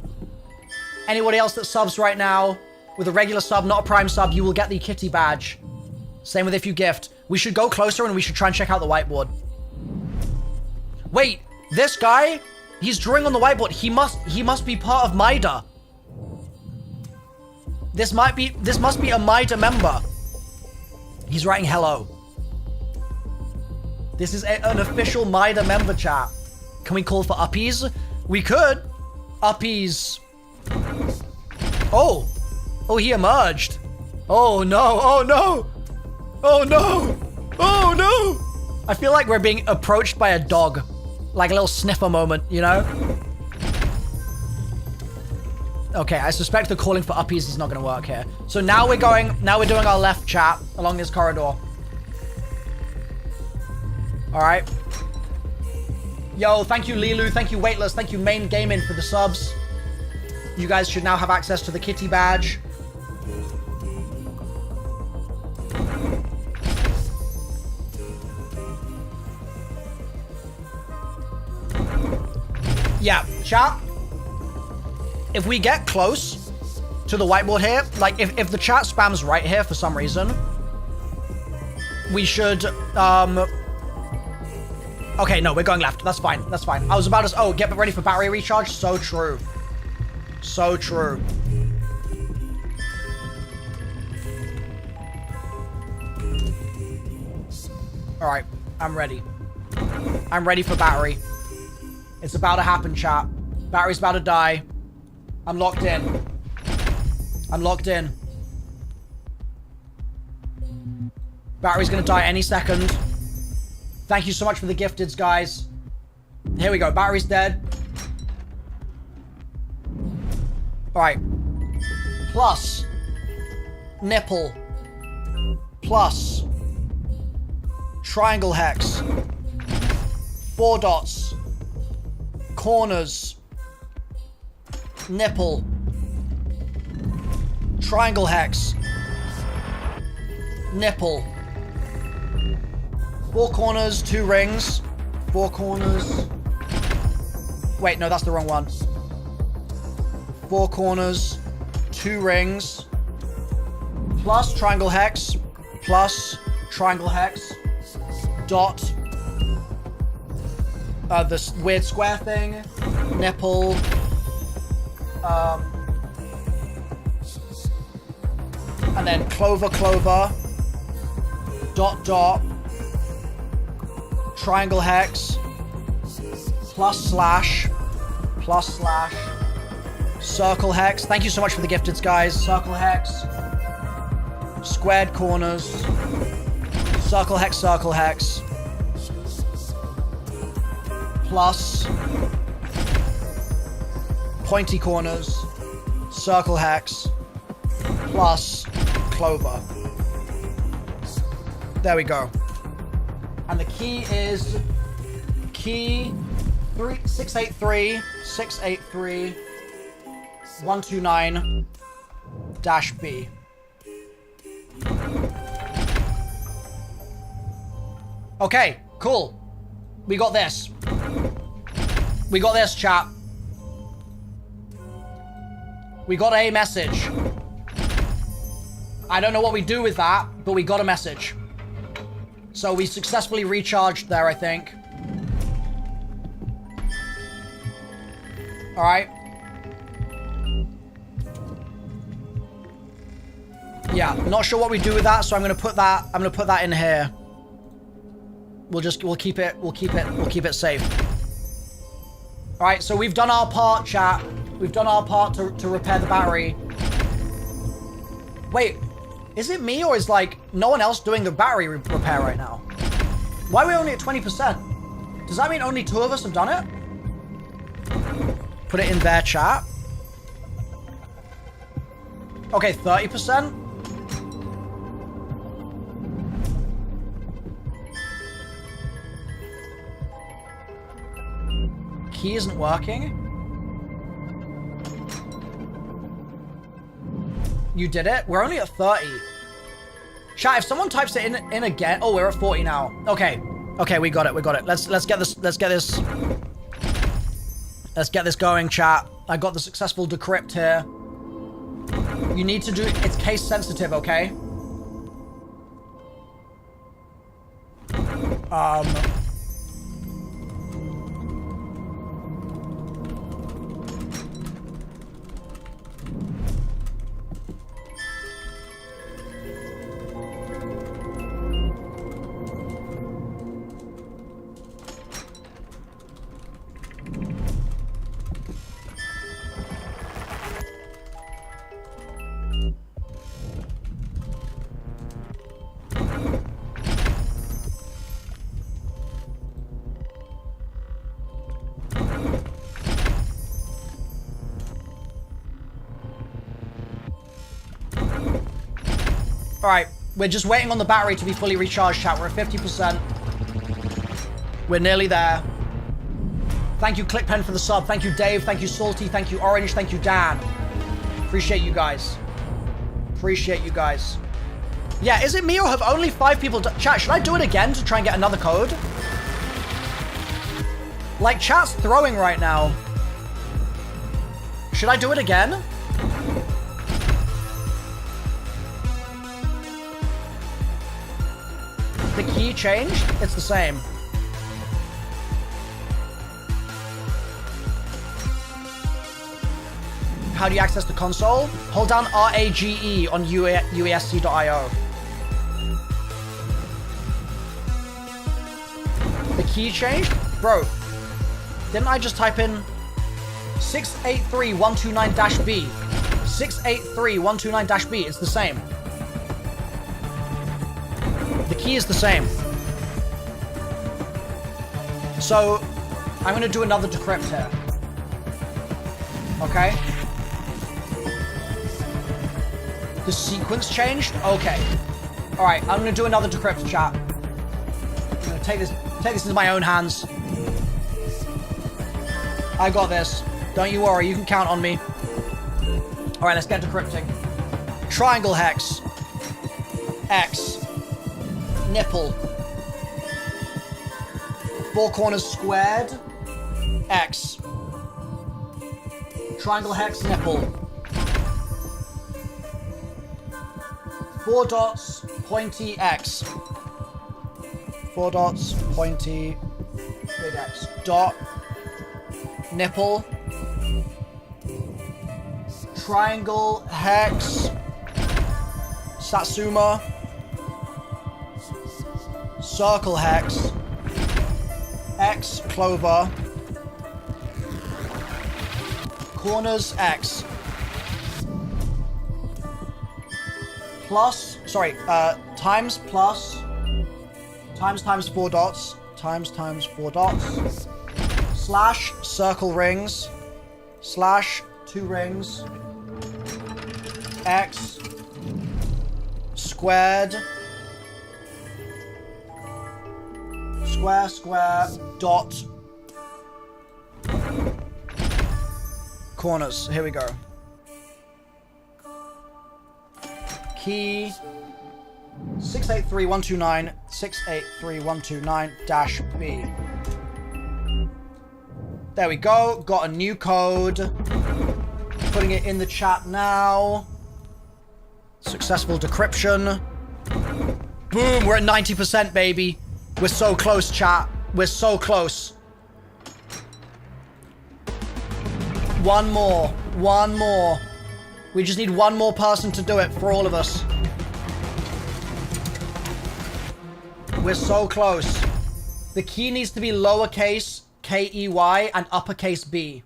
Anybody else that subs right now with a regular sub, not a Prime sub, you will get the kitty badge. Same with if you gift. We should go closer and we should try and check out the whiteboard. Wait, this guy, he's drawing on the whiteboard. He must be part of MIDA. This must be a MIDA member. He's writing hello. This is an official MIDA member, chat. Can we call for uppies? We could. Uppies. Oh, he emerged. Oh no, Oh no! Oh no! I feel like we're being approached by a dog. Like a little sniffer moment, you know? Okay, I suspect the calling for uppies is not gonna work here. So now we're doing our left chat along this corridor. Alright. Yo, thank you Lilu, thank you Weightless, thank you Main Gaming for the subs. You guys should now have access to the kitty badge. Yeah, chat. If we get close to the whiteboard here, like if the chat spams right here for some reason, we should, okay, no, we're going left. That's fine. That's fine. I was about to, oh, get ready for battery recharge. So true. So true. All right, I'm ready. I'm ready for battery. It's about to happen, chat. Battery's about to die. I'm locked in. I'm locked in. Battery's gonna die any second. Thank you so much for the gifteds, guys. Here we go. Battery's dead. Alright. Plus. Nipple. Plus. Triangle hex. 4 dots. Corners. Nipple. Triangle hex. Nipple. 4 corners, 2 rings. 4 corners. Wait, no, that's the wrong one. 4 corners, 2 rings. Plus triangle hex. Plus triangle hex. Dot. This weird square thing. Nipple. And then clover, clover. Dot, dot. Triangle hex. Plus slash. Plus slash. Circle hex. Thank you so much for the gifteds, guys. Circle hex. Squared corners. Circle hex, circle hex. Plus. Pointy corners. Circle hex. Plus clover. There we go. And the key is key 683 683 129 -B. Okay, cool. We got this. We got this, chat. We got a message. I don't know what we do with that, but we got a message. So we successfully recharged there, I think. Alright. Yeah, not sure what we do with that, so I'm gonna put that in here. We'll keep it safe. Alright, so we've done our part, chat. We've done our part to repair the battery. Wait, is it me or is like no one else doing the battery repair right now? Why are we only at 20%? Does that mean only 2 of us have done it? Put it in their chat. Okay, 30%. Key isn't working. You did it? We're only at 30. Chat, if someone types it in again. Oh, we're at 40 now. Okay. Okay, we got it. We got it. Let's get this going, chat. I got the successful decrypt here. You need to do it's case sensitive, okay? All right, we're just waiting on the battery to be fully recharged, chat. We're at 50%. We're nearly there. Thank you, ClickPen, for the sub. Thank you, Dave. Thank you, Salty. Thank you, Orange. Thank you, Dan. Appreciate you guys. Appreciate you guys. Yeah, is it me or have only 5 people... Chat, should I do it again to try and get another code? Like, chat's throwing right now. Should I do it again? The key changed? It's the same. How do you access the console? Hold down RAGE on UESC.io. The key changed? Bro, didn't I just type in 683129-B? 683129-B, it's the same. The key is the same. So, I'm gonna do another decrypt here. Okay? The sequence changed? Okay. Alright, I'm gonna do another decrypt, chat. I'm gonna take this into my own hands. I got this. Don't you worry, you can count on me. Alright, let's get decrypting. Triangle hex. X. Nipple. 4 corners squared. X. Triangle hex nipple. 4 dots, pointy X. 4 dots, pointy, big X. Dot. Nipple. Triangle hex. Satsuma. Circle hex. X clover. Corners X. Plus, sorry, times plus. Times 4 dots. Times 4 dots. Slash circle rings. Slash 2 rings. X. Squared. Square, dot. Corners. Here we go. Key 683129 683129-B. There we go. Got a new code. Putting it in the chat now. Successful decryption. Boom, we're at 90%, baby. We're so close, chat. We're so close. One more. We just need one more person to do it for all of us. We're so close. The key needs to be lowercase K-E-Y and uppercase B.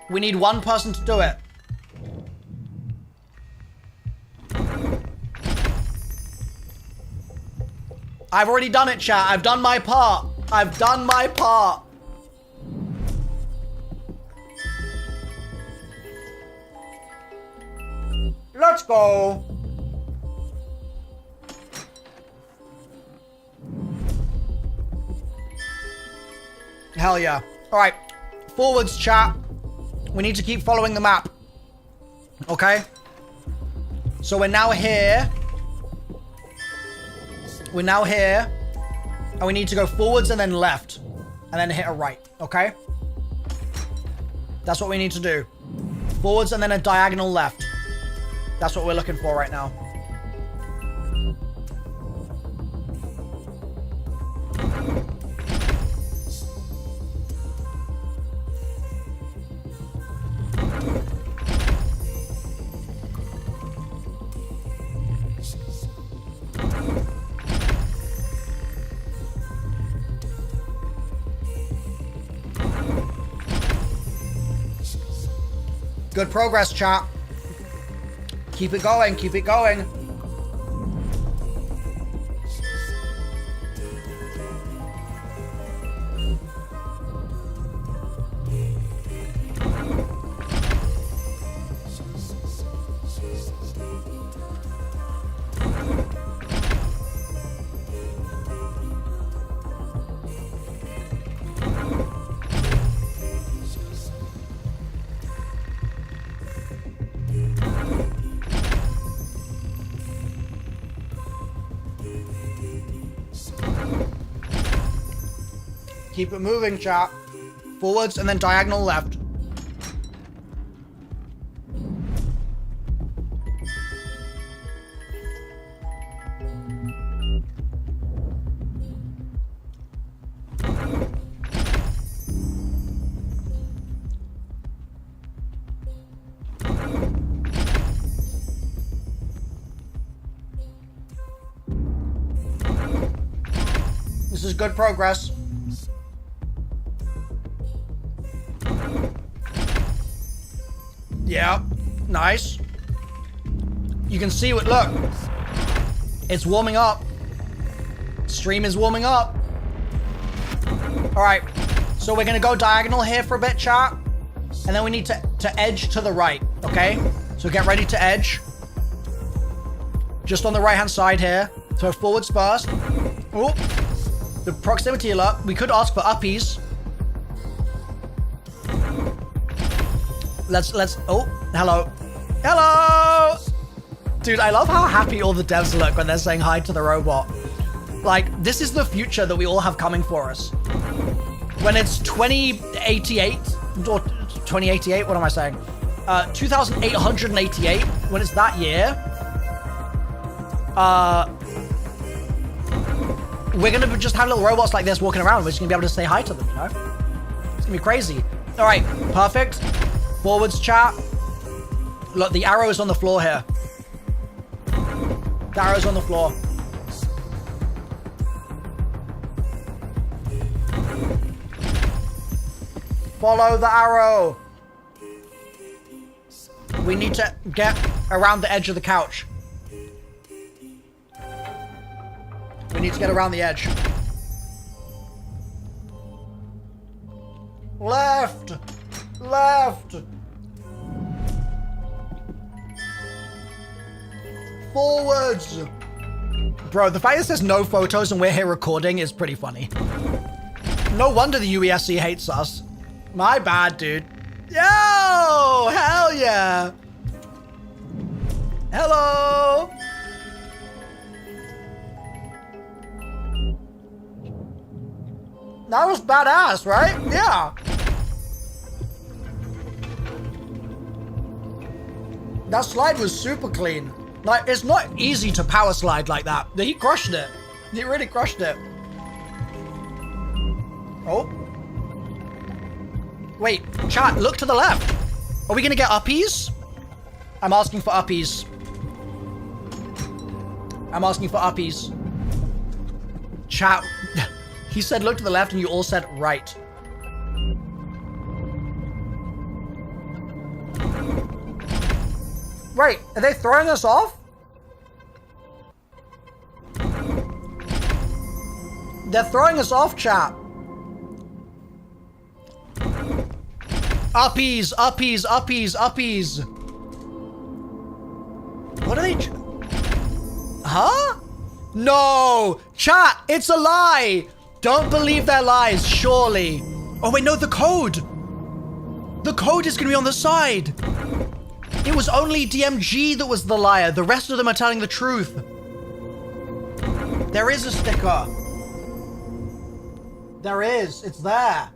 We need one person to do it. I've already done it, chat. I've done my part. Let's go. Hell yeah. All right. Forwards, chat. We need to keep following the map. Okay? So we're now here. We're now here, and we need to go forwards and then left, and then hit a right, okay? That's what we need to do. Forwards and then a diagonal left. That's what we're looking for right now. Good progress, chat. Keep it going, keep it going. Keep it moving, chat. Forwards and then diagonal left. This is good progress. Yeah, nice. You can see what, look. It's warming up. Stream is warming up. All right, so we're gonna go diagonal here for a bit, chat. And then we need to edge to the right, okay? So get ready to edge. Just on the right-hand side here. So forwards first. Oh, the proximity alert. We could ask for uppies. Let's, oh, hello. Hello! Dude, I love how happy all the devs look when they're saying hi to the robot. Like, this is the future that we all have coming for us. When it's 2088, or 2088, what am I saying? 2888, when it's that year, we're gonna just have little robots like this walking around. We're just gonna be able to say hi to them, you know? It's gonna be crazy. All right, perfect. Forwards, chat. Look, the arrow is on the floor here. The arrow's on the floor. Follow the arrow. We need to get around the edge of the couch. We need to get around the edge. Left. Left. Forwards. Bro, the fact that there's no photos and we're here recording is pretty funny. No wonder the UESC hates us. My bad, dude. Yo! Hell yeah! Hello! That was badass, right? Yeah. That slide was super clean. Like, it's not easy to power slide like that. He crushed it. He really crushed it. Oh. Wait, chat, look to the left. Are we gonna get uppies? I'm asking for uppies. I'm asking for uppies. Chat, he said look to the left and you all said right. Wait, are they throwing us off? They're throwing us off, chat. Uppies, uppies, uppies, uppies. What are they? Huh? No! Chat, it's a lie! Don't believe their lies, surely. Oh wait, no, the code! The code is gonna be on the side. It was only DMG that was the liar. The rest of them are telling the truth. There is a sticker. There is. It's there.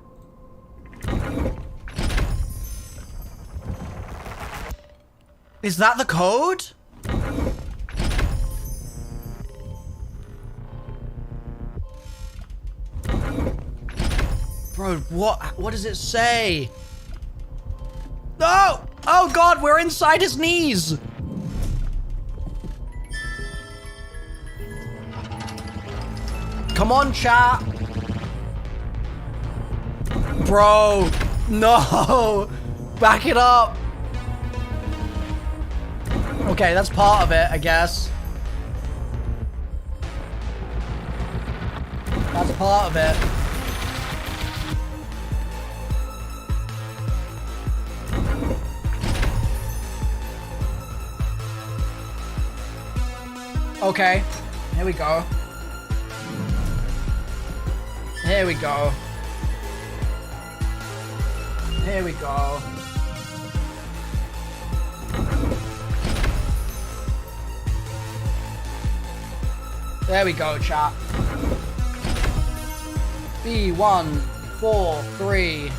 Is that the code? Bro, what does it say? No! Oh god, we're inside his knees! Come on, chat! Bro, no! Back it up! Okay, that's part of it, I guess. That's part of it. Okay, here we go. Here we go. Here we go. There we go, chat. B143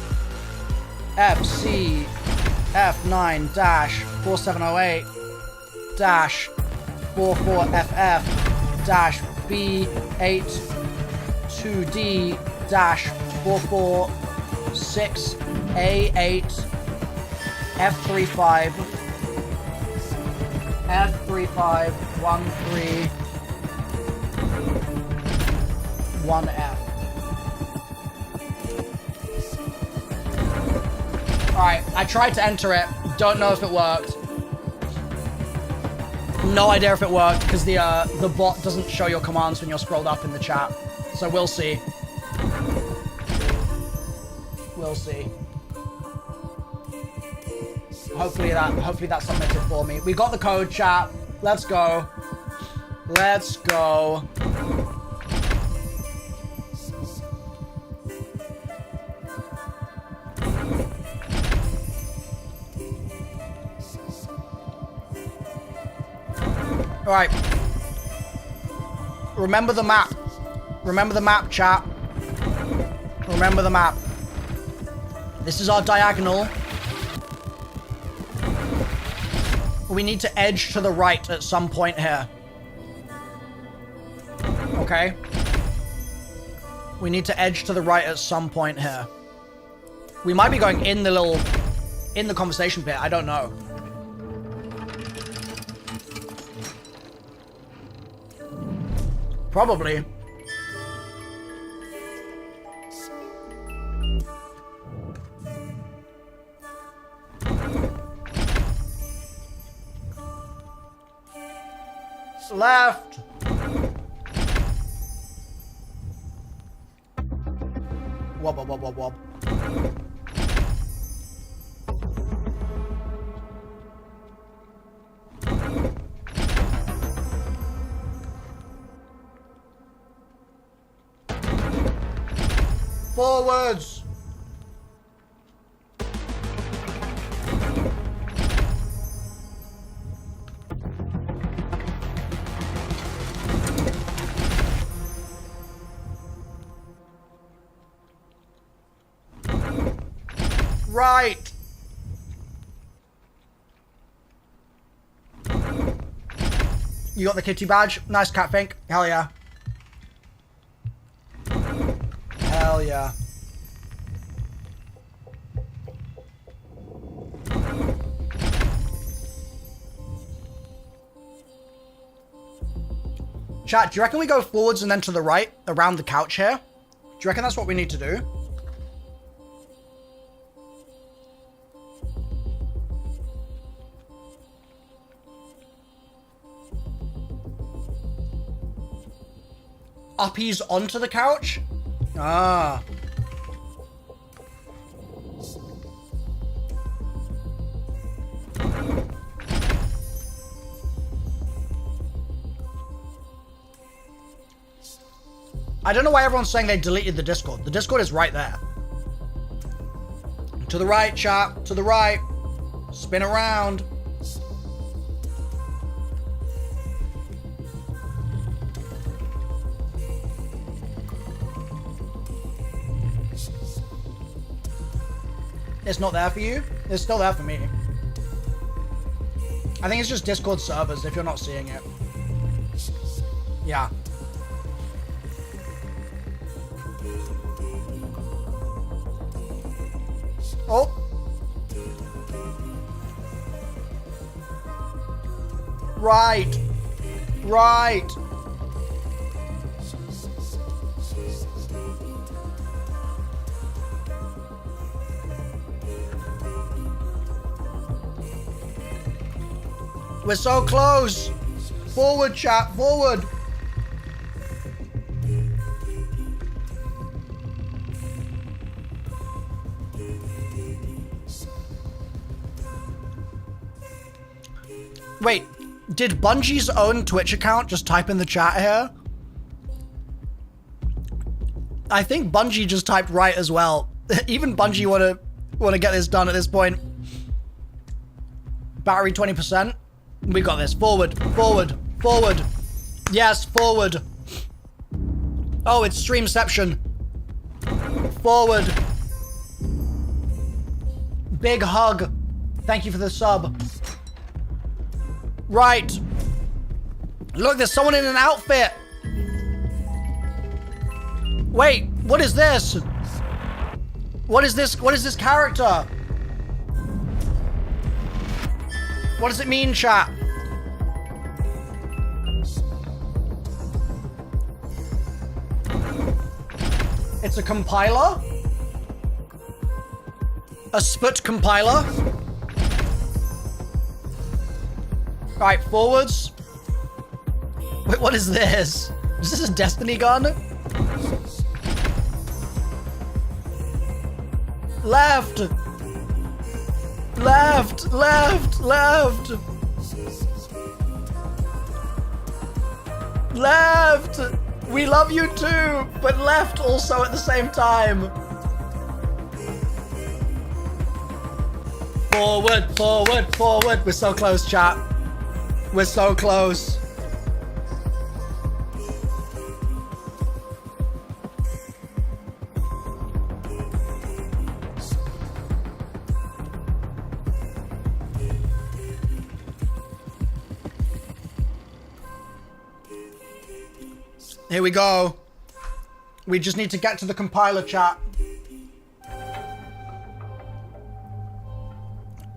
FC F9 dash 4708 dash 44FF dash B8 2D dash 446A8 F35 F3513 1F. Alright, I tried to enter it. Don't know if it worked. No idea if it worked, because the bot doesn't show your commands when you're scrolled up in the chat. So we'll see. We'll see. Hopefully that's submitted for me. We got the code, chat. Let's go. Let's go. Alright. Remember the map. Remember the map, chat. Remember the map. This is our diagonal. We need to edge to the right at some point here. Okay? We need to edge to the right at some point here. We might be going in the conversation pit. I don't know. Probably. Left. Wob, wob, wob, wob, wob. Forwards. Right. You got the kitty badge? Nice, Catfink. Hell yeah. Hell yeah. Chat, do you reckon we go forwards and then to the right around the couch here? Do you reckon that's what we need to do? Uppies onto the couch? Ah. I don't know why everyone's saying they deleted the Discord. The Discord is right there. To the right, chat. To the right. Spin around. It's not there for you? It's still there for me. I think it's just Discord servers if you're not seeing it. Yeah. Oh. Right. Right. We're so close. Forward, chat. Forward. Wait, did Bungie's own Twitch account just type in the chat here? I think Bungie just typed right as well. Even Bungie wanna get this done at this point. Battery 20%. We got this. Forward, forward, forward. Yes, forward. Oh, it's Streamception. forward. Big hug. Thank you for the sub. Right. Look, there's someone in an outfit. Wait, what is this? What is this? What is this character? What does it mean, chat? It's a compiler? A sput compiler? Alright, forwards. Wait, what is this? Is this a Destiny gun? Left! Left! Left! Left! Left! We love you too, but left also at the same time. Forward, forward, forward. We're so close, chat. We're so close. Here we go. We just need to get to the compiler, chat.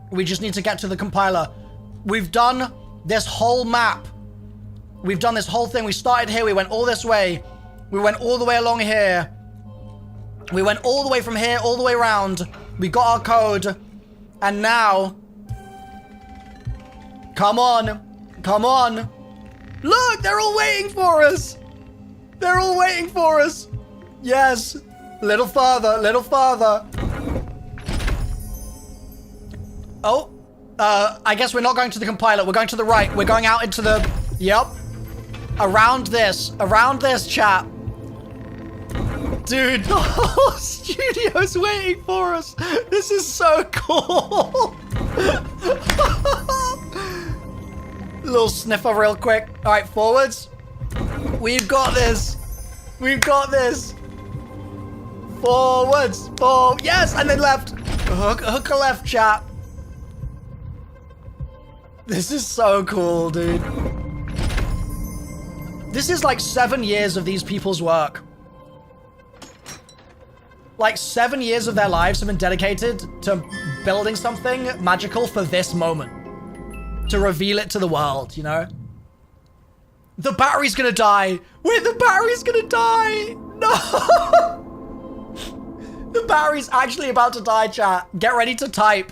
We just need to get to the compiler. We've done this whole map. We've done this whole thing. We started here. We went all this way. We went all the way along here. We went all the way from here, all the way around. We got our code. And now... Come on. Come on. Look, they're all waiting for us. They're all waiting for us. Yes. Little farther, little farther. Oh. I guess we're not going to the compiler. We're going to the right. We're going out into the... Yep. Around this, chat. Dude, the whole studio's waiting for us. This is so cool. Little sniffer real quick. All right, forwards. We've got this. We've got this. Forwards. Forward. Yes, and then left. Hook a left, chat. This is so cool, dude. This is like 7 years of these people's work. Like 7 years of their lives have been dedicated to building something magical for this moment. To reveal it to the world, you know? The battery's gonna die. Wait, the battery's gonna die. No. The battery's actually about to die, chat. Get ready to type.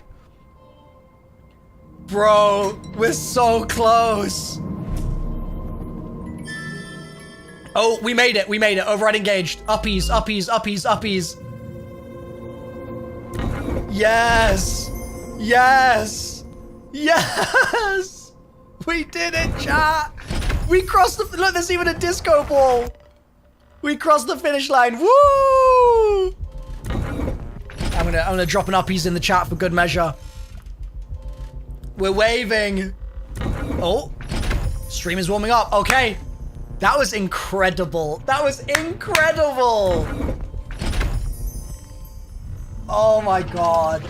Bro, we're so close. Oh, we made it. We made it. Override engaged. Uppies, uppies, uppies, uppies. Yes. Yes. Yes. We did it, chat. We crossed the... Look, there's even a disco ball. We crossed the finish line. Woo! I'm gonna drop an uppies in the chat for good measure. We're waving. Oh. Stream is warming up. Okay. That was incredible. That was incredible. Oh my god.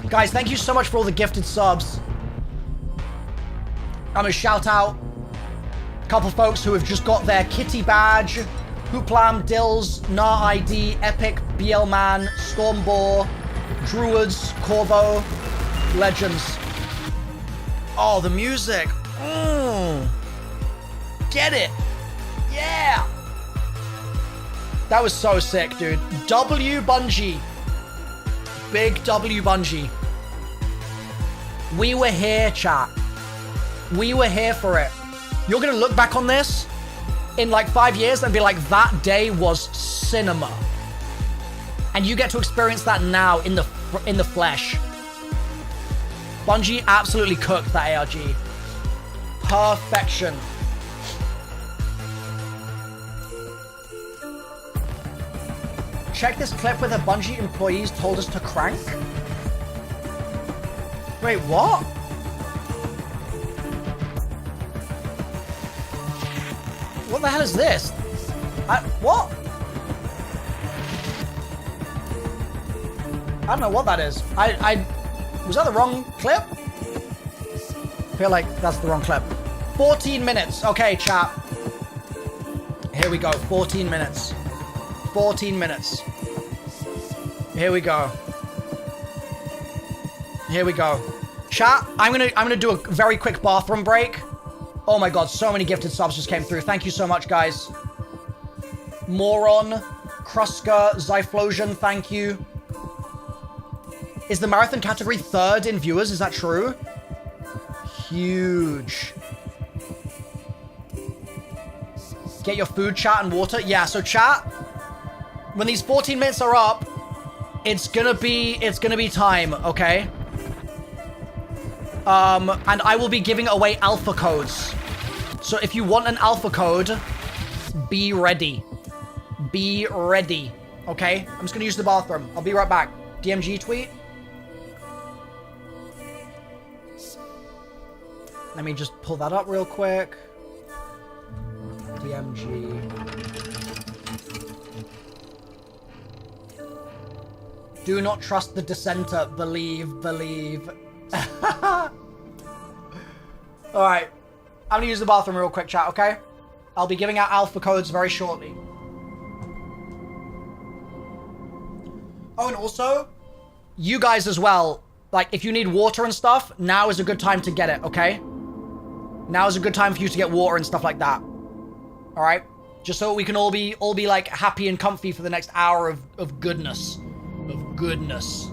Guys, thank you so much for all the gifted subs. I'm gonna shout out a couple folks who have just got their kitty badge. Hooplam, Dills, Nar ID, Epic, BL Man, Stormbore, Druids, Corvo, Legends. Oh, the music. Get it. Yeah. That was so sick, dude. W Bungie. Big W Bungie. We were here, chat. We were here for it. You're gonna look back on this in like 5 years and be like, that day was cinema. And you get to experience that now in the flesh. Bungie absolutely cooked that ARG. Perfection. Check this clip where the Bungie employees told us to crank. Wait, what? What the hell is this? What? I don't know what that is. Was that the wrong clip? I feel like that's the wrong clip. 14 minutes. Okay, chat. Here we go. 14 minutes. 14 minutes. Here we go. Here we go. Chat, I'm gonna do a very quick bathroom break. Oh my god, so many gifted subs just came through. Thank you so much, guys. Moron, Kruska, Zyflosion, thank you. Is the marathon category 3rd in viewers? Is that true? Huge. Get your food, chat, and water. Yeah, so chat, when these 14 minutes are up, it's gonna be time, okay? And I will be giving away alpha codes. So if you want an alpha code, be ready. Be ready, okay? I'm just gonna use the bathroom. I'll be right back. DMG tweet. Let me just pull that up real quick. DMG. Do not trust the dissenter. Believe, believe. Alright. I'm gonna use the bathroom real quick, chat, okay? I'll be giving out alpha codes very shortly. Oh, and also, you guys as well. Like, if you need water and stuff, now is a good time to get it, okay? Now is a good time for you to get water and stuff like that. Alright? Just so we can all be like happy and comfy for the next hour of goodness. Of goodness.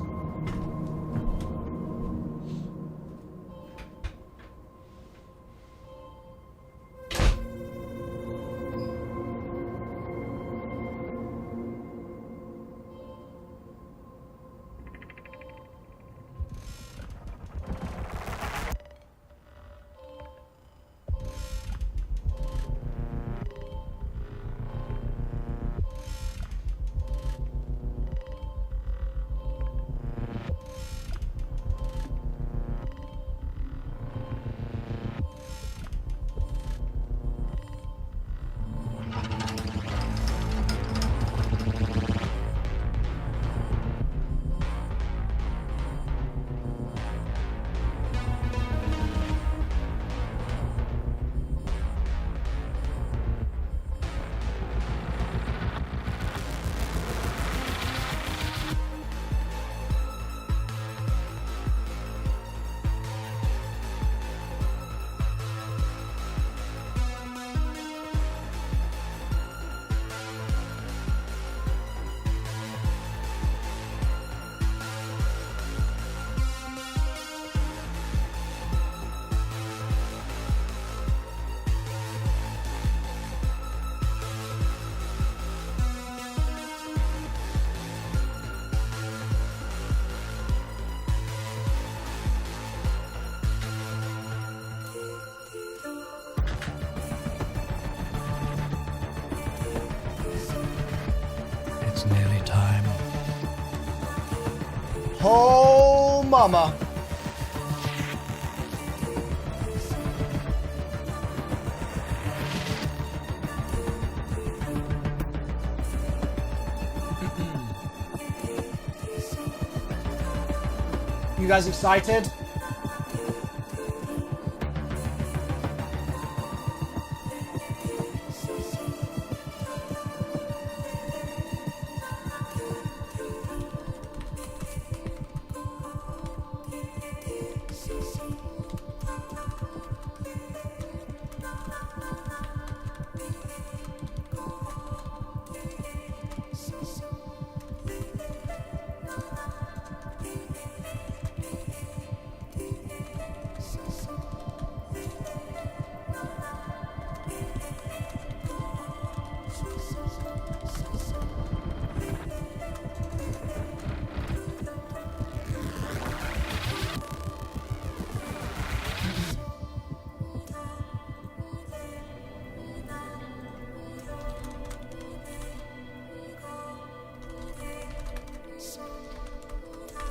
It's nearly time. Oh, mama. You guys excited?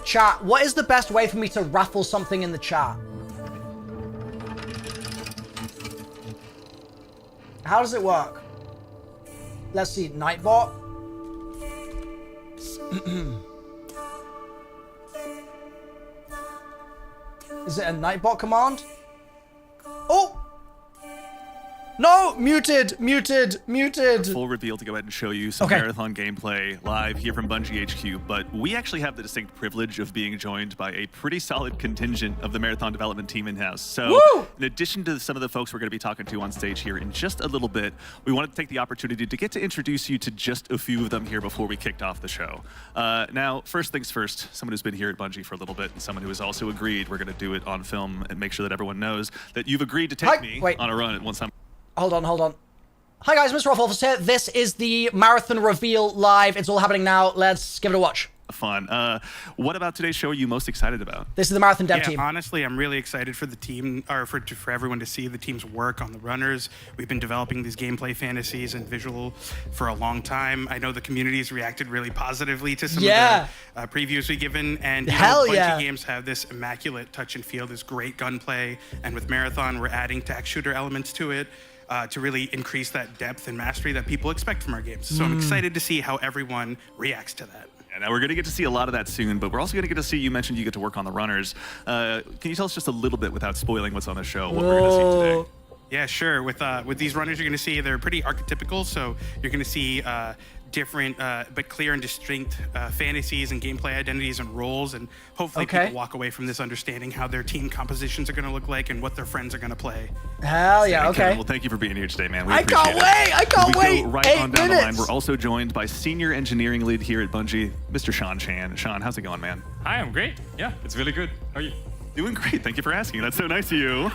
Chat, what is the best way for me to raffle something in the chat? How does it work? Let's see, Nightbot. Is it a Nightbot command? Oh! No! Muted! Full reveal to go ahead and show you some Marathon gameplay live here from Bungie HQ, but we actually have the distinct privilege of being joined by a pretty solid contingent of the Marathon development team in-house. So in addition to some of the folks we're going to be talking to on stage here in just a little bit, we wanted to take the opportunity to get to introduce you to just a few of them here before we kicked off the show. Now, first things first, someone who's been here at Bungie for a little bit and someone who has also agreed we're going to do it on film and make sure that everyone knows that you've agreed to take me on a run at one time. Hold on. Hi guys, MrRoflWaffles here. This is the Marathon reveal live. It's all happening now. Let's give it a watch. Fun. What about today's show are you most excited about? This is the Marathon dev team. Honestly, I'm really excited for the team, or for everyone to see the team's work on the runners. We've been developing these gameplay fantasies and visual for a long time. I know the community's reacted really positively to some of the previews we've given, and Bungie games have this immaculate touch and feel, this great gunplay, and with Marathon, we're adding tact shooter elements to it. To really increase that depth and mastery that people expect from our games. So I'm excited to see how everyone reacts to that. Now we're going to get to see a lot of that soon, but we're also going to get to see, you mentioned you get to work on the runners. Can you tell us just a little bit without spoiling what's on the show, what we're going to see today? Yeah, sure. With these runners, you're going to see they're pretty archetypical. So you're going to see different but clear and distinct fantasies and gameplay identities and roles, and hopefully people walk away from this understanding how their team compositions are going to look like and what their friends are going to play. Hell yeah, okay. Well, thank you for being here today, man. We I can't wait! I can't wait! Go right on down the line. We're also joined by Senior Engineering Lead here at Bungie, Mr. Sean Chan. Sean, how's it going, man? Hi, I'm great. Yeah, it's really good. How are you? Doing great. Thank you for asking. That's so nice of you.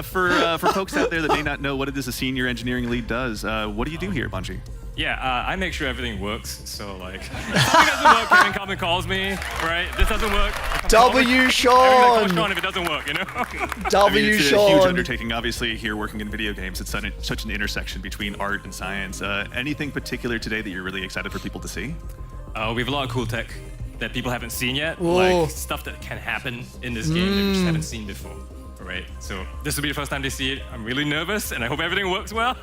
For folks out there that may not know what it is a Senior Engineering Lead does, what do you do here at Bungie? Yeah, I make sure everything works. So like, if something doesn't work, Kevin comes and calls me, right? This doesn't work. Sean! Sean if it doesn't work, you know? Sean! It's a huge undertaking, obviously, here working in video games. It's such an intersection between art and science. Anything particular today that you're really excited for people to see? We have a lot of cool tech that people haven't seen yet. Like stuff that can happen in this game that we just haven't seen before. Right, so this will be the first time they see it. I'm really nervous, and I hope everything works well.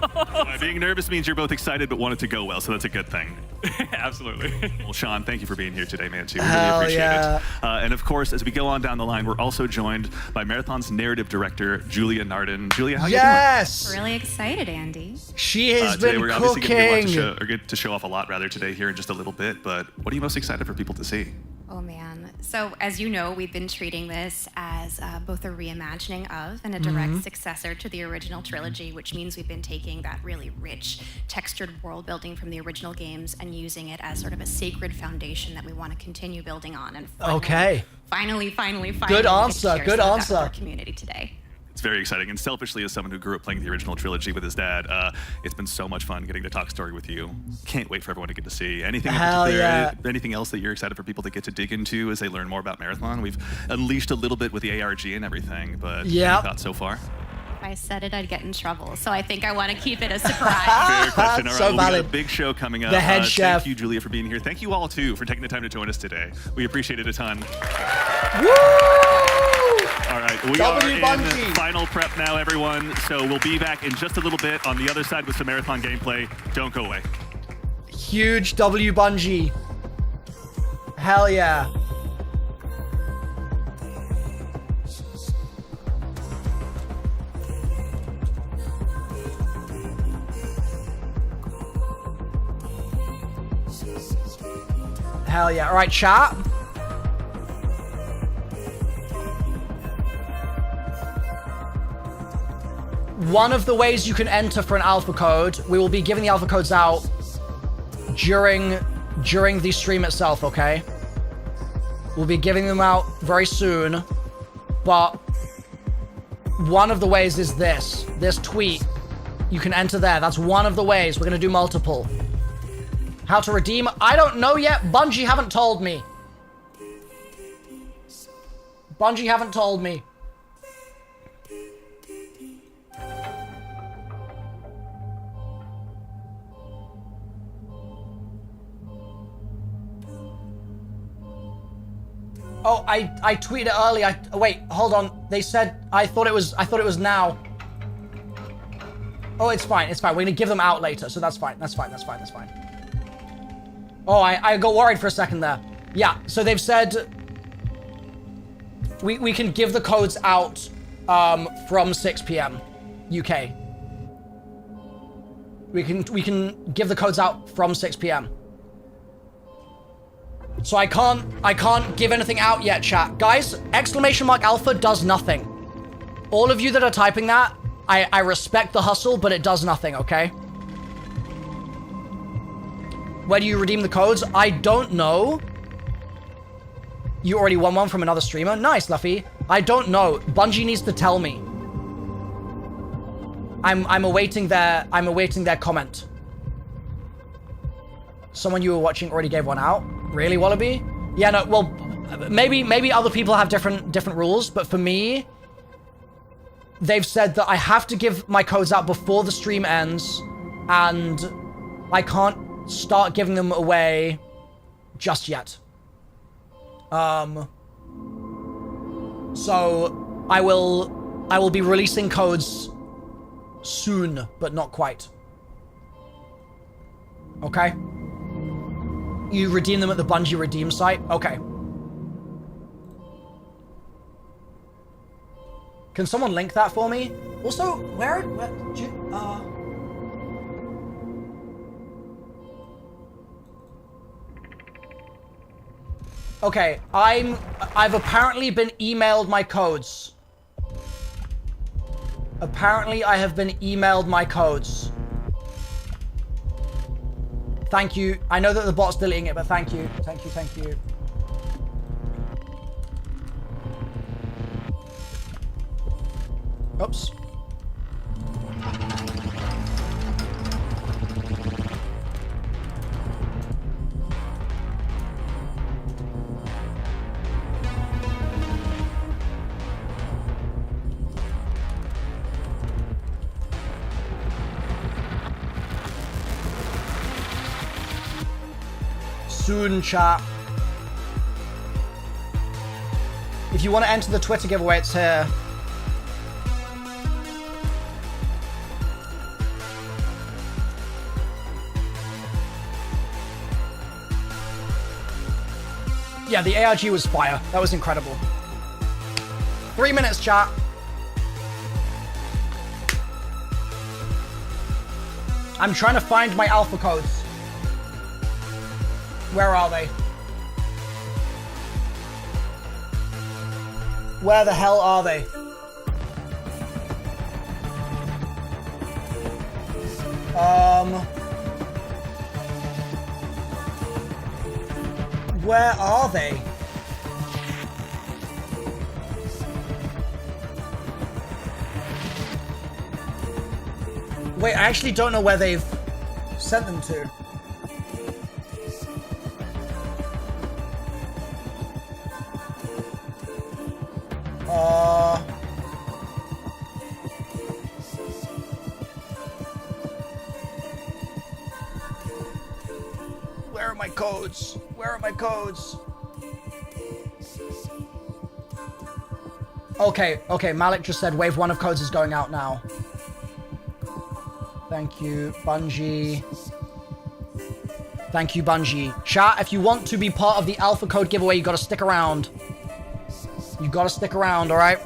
Being nervous means you're both excited but want it to go well, so that's a good thing. Absolutely. Well, Sean, thank you for being here today, man, too. We really appreciate it. And of course, as we go on down the line, we're also joined by Marathon's narrative director, Julia Narden. Julia, how you doing? Really excited, Andy. She has been we're cooking. Obviously going to get to show off a lot rather today here in just a little bit, but what are you most excited for people to see? Oh man. So as you know, we've been treating this as both a reimagining of and a direct successor to the original trilogy, which means we've been taking that really rich, textured world building from the original games and using it as sort of a sacred foundation that we want to continue building on. And finally, good answer. Good answer. With our community today. It's very exciting, and selfishly, as someone who grew up playing the original trilogy with his dad, it's been so much fun getting to talk story with you. Can't wait for everyone to get to see. Anything anything else that you're excited for people to get to dig into as they learn more about Marathon? We've unleashed a little bit with the ARG and everything, but any thoughts so far? If I said it, I'd get in trouble, so I think I want to keep it a surprise. Fair question. All right, So we got a valid. big show coming up. The head chef. Thank you, Julia, for being here. Thank you all, too, for taking the time to join us today. We appreciate it a ton. Woo! All right, we are in final prep now, everyone. So we'll be back in just a little bit on the other side with some Marathon gameplay. Don't go away. Huge W Bungie. Hell yeah. Hell yeah. All right, chat. One of the ways you can enter for an alpha code, we will be giving the alpha codes out during the stream itself, okay? We'll be giving them out very soon, but one of the ways is this tweet. You can enter there. That's one of the ways. We're gonna do multiple. How to redeem? I don't know yet. Bungie haven't told me. Bungie haven't told me. Oh, I tweeted it early. Wait, hold on. They said I thought it was now. Oh, it's fine. It's fine. We're gonna give them out later, so that's fine. That's fine. Oh, I got worried for a second there. Yeah, so they've said We can give the codes out from 6 p.m. UK. We can give the codes out from 6 p.m. So I can't give anything out yet, chat. Guys, !alpha does nothing. All of you that are typing that, I respect the hustle, but it does nothing, okay? Where do you redeem the codes? I don't know. You already won one from another streamer? Nice, Luffy. I don't know. Bungie needs to tell me. I'm awaiting their comment. Someone you were watching already gave one out. Really, Wallaby? Yeah, no, well, maybe other people have different rules, but for me, they've said that I have to give my codes out before the stream ends, and I can't start giving them away just yet. So I will be releasing codes soon, but not quite. Okay? You redeem them at the Bungie redeem site? Okay. Can someone link that for me? Also, where do you, Okay, I've apparently been emailed my codes. Apparently I have been emailed my codes. Thank you. I know that the bot's deleting it, but thank you. Thank you, thank you. Oops. Soon, chat. If you want to enter the Twitter giveaway, it's here. Yeah, the ARG was fire. That was incredible. 3 minutes, chat. I'm trying to find my alpha codes. Where are they? Where the hell are they? Where are they? Wait, I actually don't know where they've sent them to. Where are my codes? Where are my codes? Okay, Malik just said wave 1 of codes is going out now. Thank you, Bungie. Thank you, Bungie. Chat, if you want to be part of the alpha code giveaway, you gotta stick around. You gotta stick around, alright?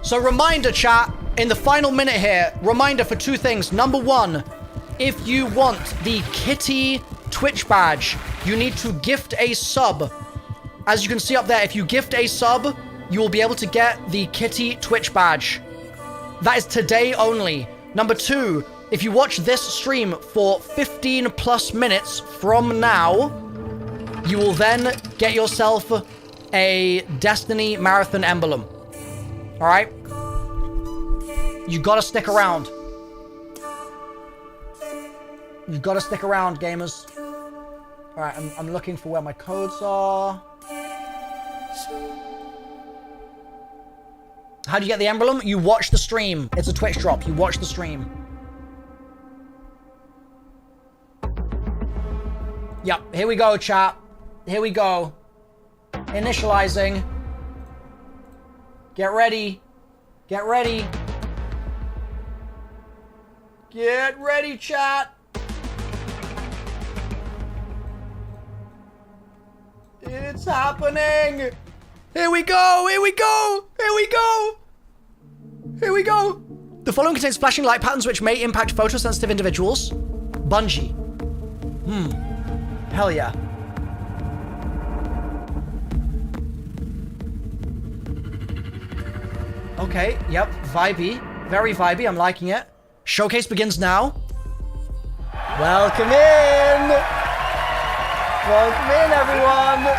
So reminder, chat, in the final minute here, reminder for 2 things. Number 1, if you want the Kitty Twitch badge, you need to gift a sub. As you can see up there, if you gift a sub, you will be able to get the Kitty Twitch badge. That is today only. Number 2, if you watch this stream for 15 plus minutes from now, you will then get yourself a Destiny Marathon emblem. Alright? You gotta stick around. You gotta stick around, gamers. Alright, I'm looking for where my codes are. How do you get the emblem? You watch the stream. It's a Twitch drop. You watch the stream. Yep, here we go, chat. Here we go. Initializing. Get ready. Get ready. Get ready, chat. It's happening. Here we go. Here we go. Here we go. Here we go. The following contains flashing light patterns which may impact photosensitive individuals. Bungie. Hell yeah. Okay, yep, vibey. Very vibey, I'm liking it. Showcase begins now. Welcome in! Welcome in, everyone!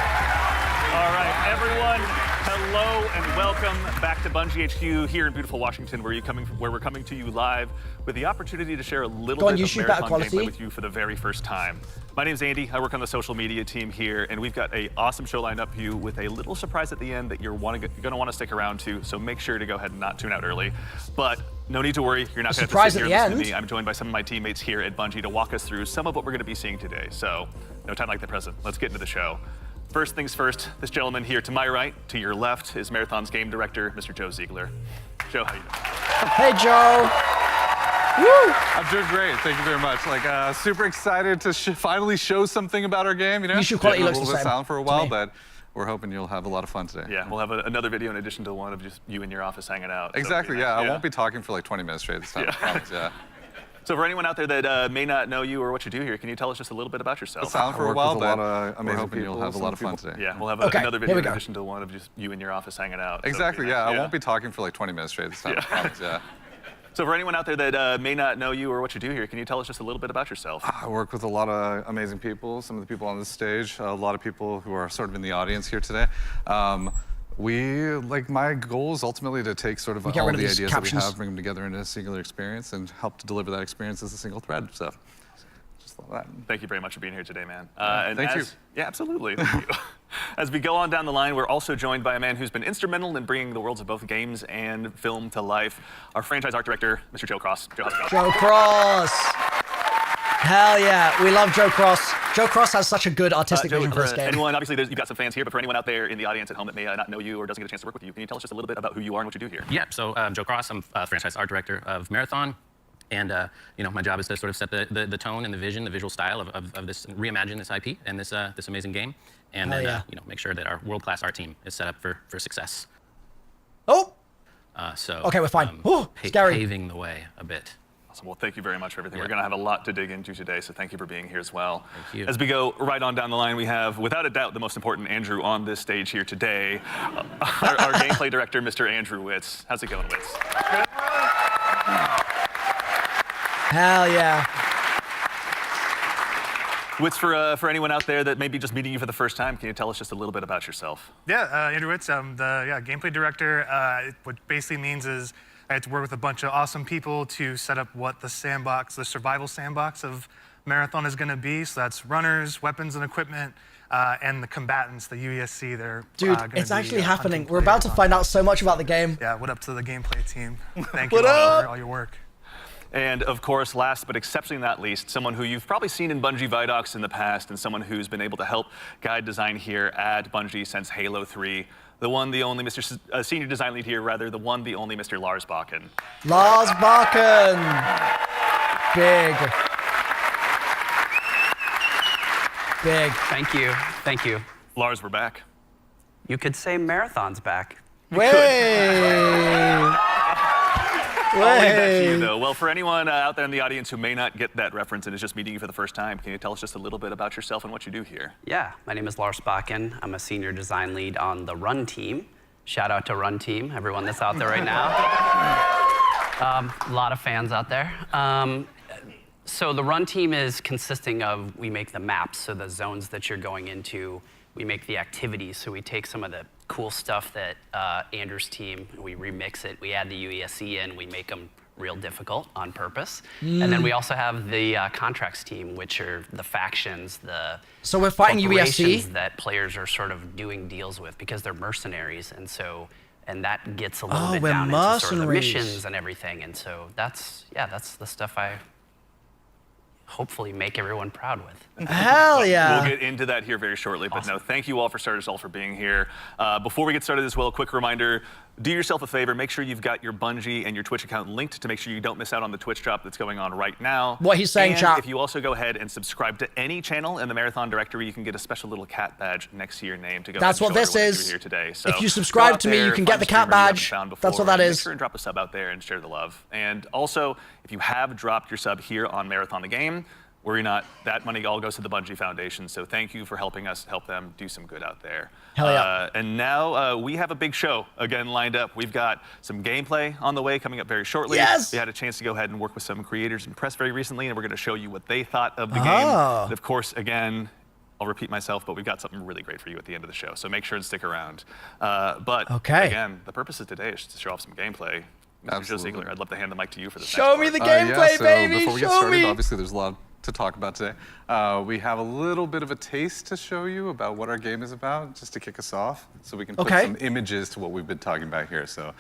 All right, everyone, hello and welcome back to Bungie HQ here in beautiful Washington, where we're coming to you live with the opportunity to share a little bit of Marathon gameplay with you for the very first time. My name's Andy. I work on the social media team here, and we've got an awesome show lined up for you with a little surprise at the end that you're going to want to stick around to. So make sure to go ahead and not tune out early. But no need to worry. You're not going to have to sit here and listen to me. I'm joined by some of my teammates here at Bungie to walk us through some of what we're going to be seeing today. So no time like the present. Let's get into the show. First things first, this gentleman here to my right, to your left, is Marathon's game director, Mr. Joe Ziegler. Joe, how you doing? Hey, Joe. Woo! I'm doing great. Thank you very much. Like, super excited to finally show something about our game. You know, YouTube quality looks the a little bit same silent for a while, but we're hoping you'll have a lot of fun today. Yeah, we'll have another video in addition to the one of just you in your office hanging out. Exactly. Yeah, I won't be talking for like 20 minutes straight this time. I promise, yeah. So for anyone out there that may not know you or what you do here, can you tell us just a little bit about yourself? Silent for a while, but we're hoping you'll have a lot of fun today. Yeah, we'll have another video in addition to the one of just you in your office hanging out. Exactly. Yeah, I won't be talking for like 20 minutes straight this time. I promise, yeah. So for anyone out there that may not know you or what you do here, can you tell us just a little bit about yourself? I work with a lot of amazing people, some of the people on this stage, a lot of people who are sort of in the audience here today. My goal is ultimately to take sort of all the ideas that we have, bring them together into a singular experience, and help to deliver that experience as a single thread. So, just love that. Thank you very much for being here today, man. Thank you. Yeah, absolutely. Thank you. As we go on down the line, we're also joined by a man who's been instrumental in bringing the worlds of both games and film to life, our franchise art director, Mr. Joe Cross. Joe, how's it going? Joe Cross. Hell yeah, we love Joe Cross. Joe Cross has such a good artistic vision for this game. Anyone, obviously, you've got some fans here, but for anyone out there in the audience at home that may not know you or doesn't get a chance to work with you, can you tell us just a little bit about who you are and what you do here? Yeah, so Joe Cross, I'm franchise art director of Marathon. And my job is to sort of set the tone and the vision, the visual style of this, reimagine this IP and this amazing game. And then, make sure that our world-class art team is set up for success. Oh! Okay, we're fine. Scary. Paving the way a bit. Awesome. Well, thank you very much for everything. We're going to have a lot to dig into today, so thank you for being here as well. Thank you. As we go right on down the line, we have, without a doubt, the most important Andrew on this stage here today, our gameplay director, Mr. Andrew Witz. How's it going, Witz? Hell yeah. Witz, for anyone out there that may be just meeting you for the first time, can you tell us just a little bit about yourself? Yeah, Andrew Witz. I'm the gameplay director. What basically means is I had to work with a bunch of awesome people to set up what the survival sandbox of Marathon is going to be. So that's runners, weapons and equipment, and the combatants, the UESC. Dude, it's actually happening. We're about to find out so much about the game. Yeah, what up to the gameplay team? Thank you for all your work. And of course, last but exceptionally not least, someone who you've probably seen in Bungie Vidocs in the past and someone who's been able to help guide design here at Bungie since Halo 3. The one, the only senior design lead here, rather, the one, the only Mr. Lars Bakken. Lars Bakken! Big. Big. Thank you. Thank you. Lars, we're back. You could say Marathon's back. Way! I'll leave that to you, though. Well, for anyone out there in the audience who may not get that reference and is just meeting you for the first time, can you tell us just a little bit about yourself and what you do here? Yeah, my name is Lars Bakken. I'm a senior design lead on the Run team. Shout out to Run team, everyone that's out there right now. A lot of fans out there. So the Run team is consisting of, we make the maps, so the zones that you're going into. We make the activities, so we take some of the cool stuff that Andrew's team, we remix it, we add the UESC in, we make them real difficult on purpose. And then we also have the contracts team, which are the factions, so we're fighting UESC that players are sort of doing deals with because they're mercenaries, and that gets a little bit down into sort of the missions and everything. And so that's the stuff I hopefully make everyone proud with. Hell yeah. We'll get into that here very shortly, but no, thank you all for starters all for being here. Before we get started as well, a quick reminder, do yourself a favor, make sure you've got your Bungie and your Twitch account linked to make sure you don't miss out on the Twitch drop that's going on right now. What he's saying, and chat. if you also go ahead and subscribe to any channel in the Marathon directory, you can get a special little cat badge next to your name to go. That's what this is. Here today. So if you subscribe to me, you can get the cat badge. That's what that is. Make sure and drop a sub out there and share the love. And also, if you have dropped your sub here on Marathon the Game, worry not, that money all goes to the Bungie Foundation, so thank you for helping us help them do some good out there. Hell yeah. And now we have a big show again lined up. We've got some gameplay on the way coming up very shortly. Yes! We had a chance to go ahead and work with some creators and press very recently, and we're gonna show you what they thought of the game. And of course, again, I'll repeat myself, but we've got something really great for you at the end of the show, so make sure and stick around. But again, the purpose of today is to show off some gameplay. Mr. Joe Ziegler, I'd love to hand the mic to you for this. Show me the gameplay, baby. Before we get started, obviously there's a lot to talk about today. We have a little bit of a taste to show you about what our game is about, just to kick us off, so we can put some images to what we've been talking about here. So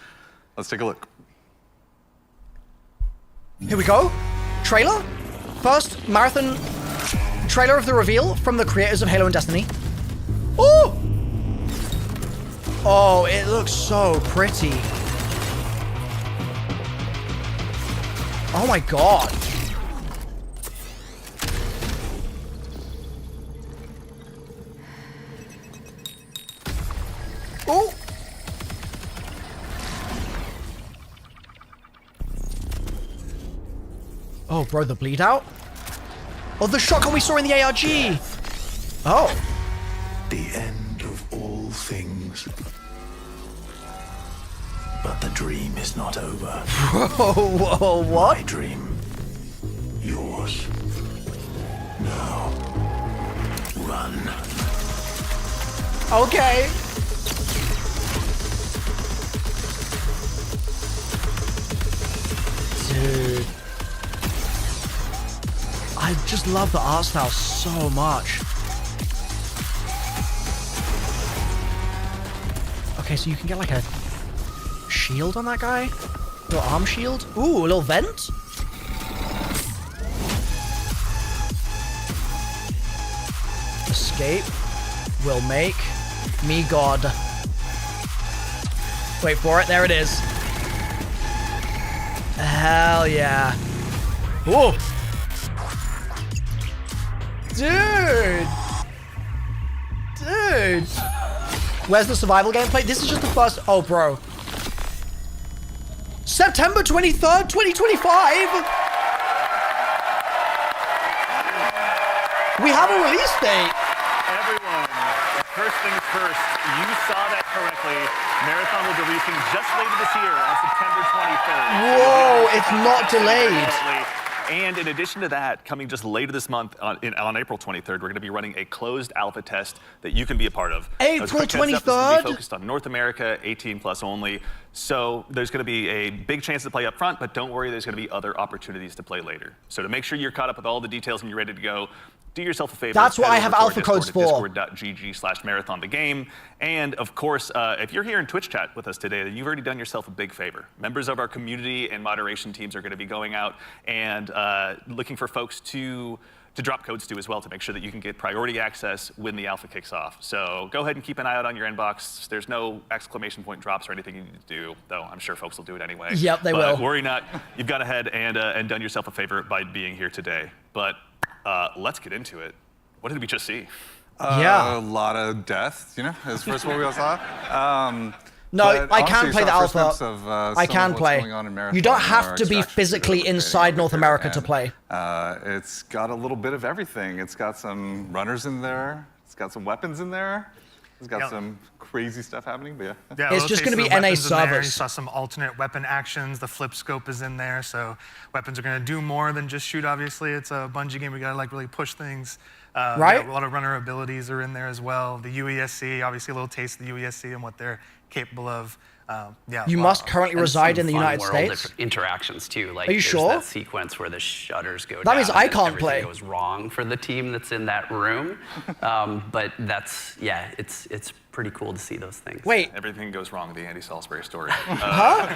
let's take a look. Here we go. Trailer. First Marathon trailer of the reveal from the creators of Halo and Destiny. Oh! Oh, it looks so pretty. Oh my god. Oh! Oh, bro, the bleed out? Oh, the shotgun we saw in the ARG! Oh. The end of all things. But the dream is not over. Whoa, what? My dream. Yours. Now. Run. Okay. Dude. I just love the art style so much. Okay, so you can get like a shield on that guy? A little arm shield? Ooh, a little vent? Escape will make me God. Wait for it, there it is. Hell yeah. Whoa. Dude. Dude. Where's the survival gameplay? This is just the first. Oh, bro. September 23rd, 2025. We have a release date. Everyone, first things first, you saw that correctly. Marathon will be releasing just later this year on September 23rd. Whoa, it's not delayed. And in addition to that, coming just later this month on April 23rd, we're going to be running a closed alpha test that you can be a part of. April 23rd? This is going to be focused on North America, 18 plus only. So there's going to be a big chance to play up front, but don't worry, there's going to be other opportunities to play later. So to make sure you're caught up with all the details and you're ready to go, do yourself a favor. That's what I have alpha codes for. Discord.gg/marathon-the-game. And of course, if you're here in Twitch chat with us today, then you've already done yourself a big favor. Members of our community and moderation teams are going to be going out and looking for folks to drop codes to as well to make sure that you can get priority access when the alpha kicks off. So go ahead and keep an eye out on your inbox. There's no exclamation point drops or anything you need to do, though I'm sure folks will do it anyway. Yep, they will. Worry not. You've gone ahead and done yourself a favor by being here today. But let's get into it. What did we just see? A lot of death, you know, is first what we all saw. No, I can play the alpha. I can play. You don't have to be physically inside North America to play. It's got a little bit of everything. It's got some runners in there. It's got some weapons in there. It's got some crazy stuff happening, but yeah. It's just going to be NA servers. You saw some alternate weapon actions. The flip scope is in there, so weapons are going to do more than just shoot, obviously. It's a Bungie game. We got to like really push things. Right? Yeah, a lot of runner abilities are in there as well. The UESC, obviously a little taste of the UESC and what they're capable of. Yeah. You must currently reside in the United States. Interactions too. Like, are you sure? That sequence where the shutters go down. That means I can't play. Everything goes wrong for the team that's in that room. But that's it's pretty cool to see those things. Wait. Everything goes wrong. The Andy Salisbury story. Huh?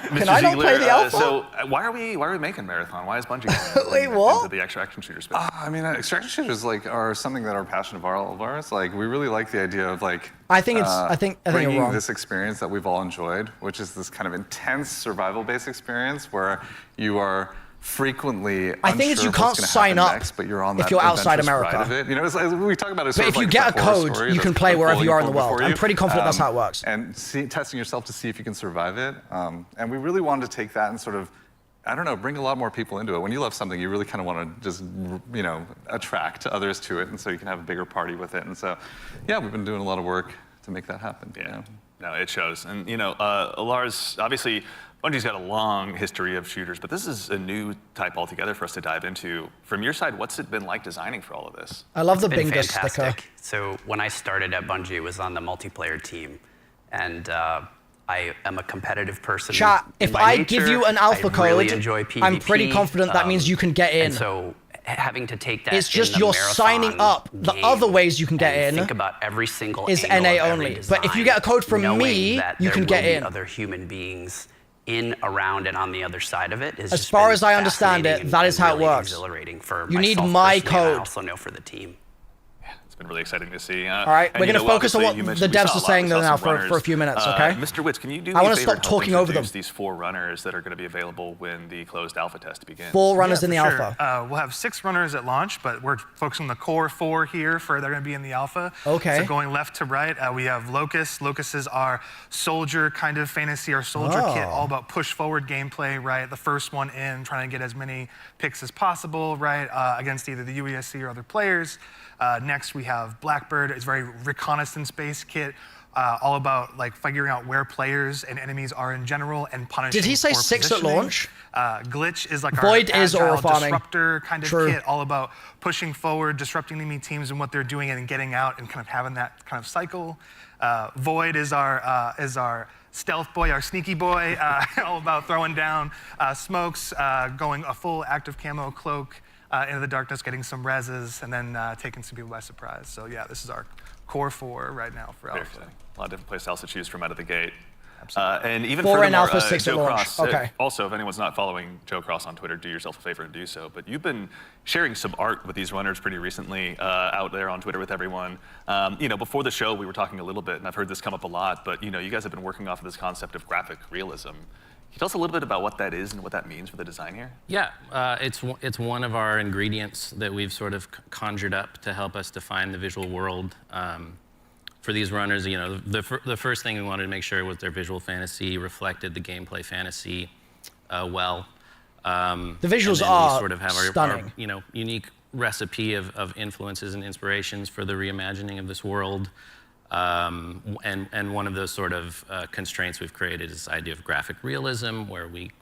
Can I not play the alpha? So why are we making Marathon? Why is Bungie Wait, what? into the extraction shooter space? I mean, extraction shooters are something that are passion of all of ours. Like, we really like the idea of like I think you're bringing wrong. this experience that we've all enjoyed enjoyed, which is this kind of intense survival-based experience where you are frequently I think it's you can't sign up next, but you're on that if you're outside adventurous America. ride of it. You know, it's, we talk about it. But if you get a code, you can play wherever you are in the world. I'm pretty confident that's how it works. And testing yourself to see if you can survive it. And we really wanted to take that and sort of, I don't know, bring a lot more people into it. When you love something, you really kind of want to just, you know, attract others to it, and so you can have a bigger party with it. And so, yeah, we've been doing a lot of work to make that happen. Yeah, you know? No, it shows. And you know, Lars, obviously, Bungie's got a long history of shooters, but this is a new type altogether for us to dive into. From your side, what's it been like designing for all of this? I love the It's been bingus fantastic. sticker. So when I started at Bungie, it was on the multiplayer team, and I am a competitive person. Chat, if by I nature. give you an alpha I really code, enjoy PvP, I'm pretty confident that means you can get in. And so having to take that It's just in the you're marathon signing up. The game other ways you can get and in think about every single is angle NA of every only. But if you design, get a code from knowing me, that you there can get will be in. other human beings in, around, and on the other side of it is As just far been as I understand fascinating it, that is and how it really works. Exhilarating for You need myself my personally, and I code. also know for the team. It's been really exciting to see. All right, we're going to focus on what the devs are saying though now for a few minutes, okay? Mr. Witz, can you do I me want a to favor stop and help talking over them. introduce these 4 runners that are going to be available when the closed alpha test begins? 4 runners in the for sure. alpha. We'll have 6 runners at launch, but we're focusing on the core 4 here for they're going to be in the alpha. Okay. So going left to right, we have Locust. Locust is our soldier kind of fantasy, our soldier kit, all about push forward gameplay, right? The first one in, trying to get as many picks as possible, right? Against either the UESC or other players. Next we have Blackbird. It's very reconnaissance-based kit. All about like figuring out where players and enemies are in general and punishing. Did he say for 6 at positioning. launch? Glitch is like Void our is agile aura farming. disruptor kind of True. kit, all about pushing forward, disrupting enemy teams and what they're doing, and then getting out and kind of having that kind of cycle. Void is our stealth boy, our sneaky boy, all about throwing down smokes, going a full active camo cloak into the darkness, getting some reses, and then taking some people by surprise. So yeah, this is our core 4 right now for alpha. A lot of different playstyle to choose from out of the gate. And even 4 in furthermore, alpha, 6 at Joe launch. Cross, Okay. also, if anyone's not following Joe Cross on Twitter, do yourself a favor and do so. But you've been sharing some art with these runners pretty recently out there on Twitter with everyone. You know, before the show, we were talking a little bit, and I've heard this come up a lot, but you know, you guys have been working off of this concept of graphic realism. Can you tell us a little bit about what that is and what that means for the design here? Yeah, it's one of our ingredients that we've sort of conjured up to help us define the visual world. For these runners, you know, the first thing we wanted to make sure was their visual fantasy reflected the gameplay fantasy well. The visuals and then are we sort of have stunning. our you know, unique recipe of influences and inspirations for the reimagining of this world. And one of those sort of constraints we've created is this idea of graphic realism, where we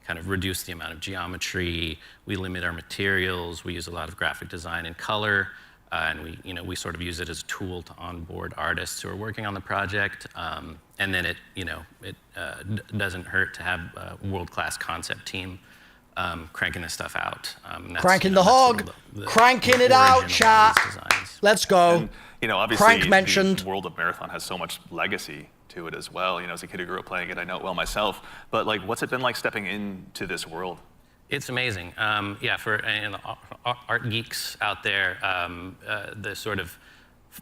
kind of reduce the amount of geometry, we limit our materials, we use a lot of graphic design and color, and we sort of use it as a tool to onboard artists who are working on the project. And then it doesn't hurt to have a world-class concept team cranking this stuff out. Cranking the hog, cranking it out, chat. Let's go. And, you know, obviously, Crank mentioned. the world of Marathon has so much legacy to it as well. You know, as a kid who grew up playing it, I know it well myself. But like, what's it been like stepping into this world? It's amazing. Yeah, for art geeks out there, the sort of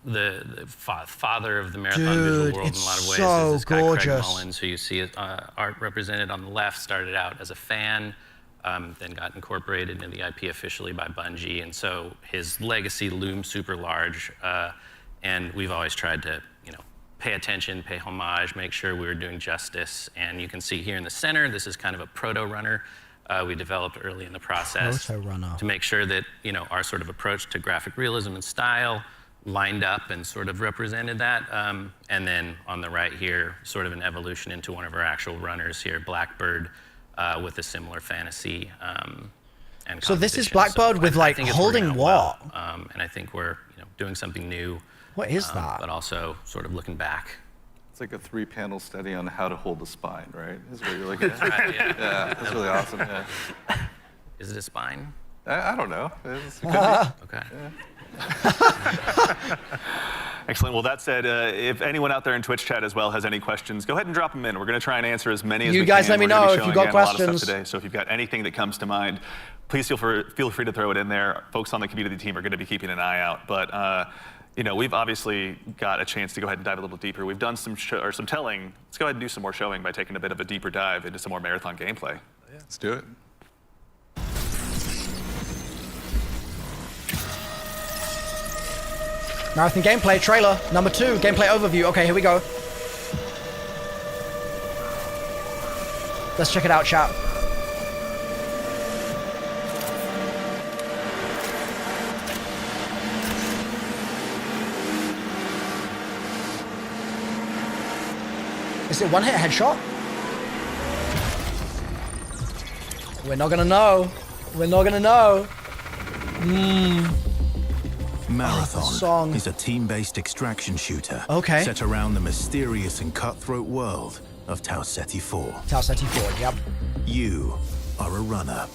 the father of the marathon visual world in a lot of ways is this guy Craig Mullins, who you see art represented on the left. Started out as a fan, then got incorporated into the IP officially by Bungie, and so his legacy looms super large. And we've always tried to, you know, pay attention, pay homage, make sure we were doing justice. And you can see here in the center, this is kind of a proto-runner. We developed early in the process to make sure that, you know, our sort of approach to graphic realism and style lined up and sort of represented that. And then on the right here, sort of an evolution into one of our actual runners here, Blackbird, with a similar fantasy. And so this is composition. Blackbird So with I like think it's holding working what? out well. And I think we're, you know, doing something new. What is that? But also sort of looking back. It's like a 3-panel study on how to hold the spine, right? Is what you're looking at. Right, yeah. Yeah, that's really awesome. Yeah. Is it a spine? I don't know. It could be. Okay. Yeah. Excellent. Well, that said, if anyone out there in Twitch chat as well has any questions, go ahead and drop them in. We're going to try and answer as many as we can. You guys let me We're gonna know be if you showing, got again, a lot of questions. stuff today. So if you've got anything that comes to mind, please feel free to throw it in there. Folks on the community team are going to be keeping an eye out. But you know, we've obviously got a chance to go ahead and dive a little deeper. We've done some telling. Let's go ahead and do some more showing by taking a bit of a deeper dive into some more Marathon gameplay. Yeah. Let's do it. Marathon gameplay trailer number 2, gameplay overview. Okay, here we go. Let's check it out, chat. Is it one-hit headshot? We're not gonna know. We're not gonna know. Marathon is a team-based extraction shooter set around the mysterious and cutthroat world of Tau Ceti 4. Tau Ceti 4, yep. You are a runner,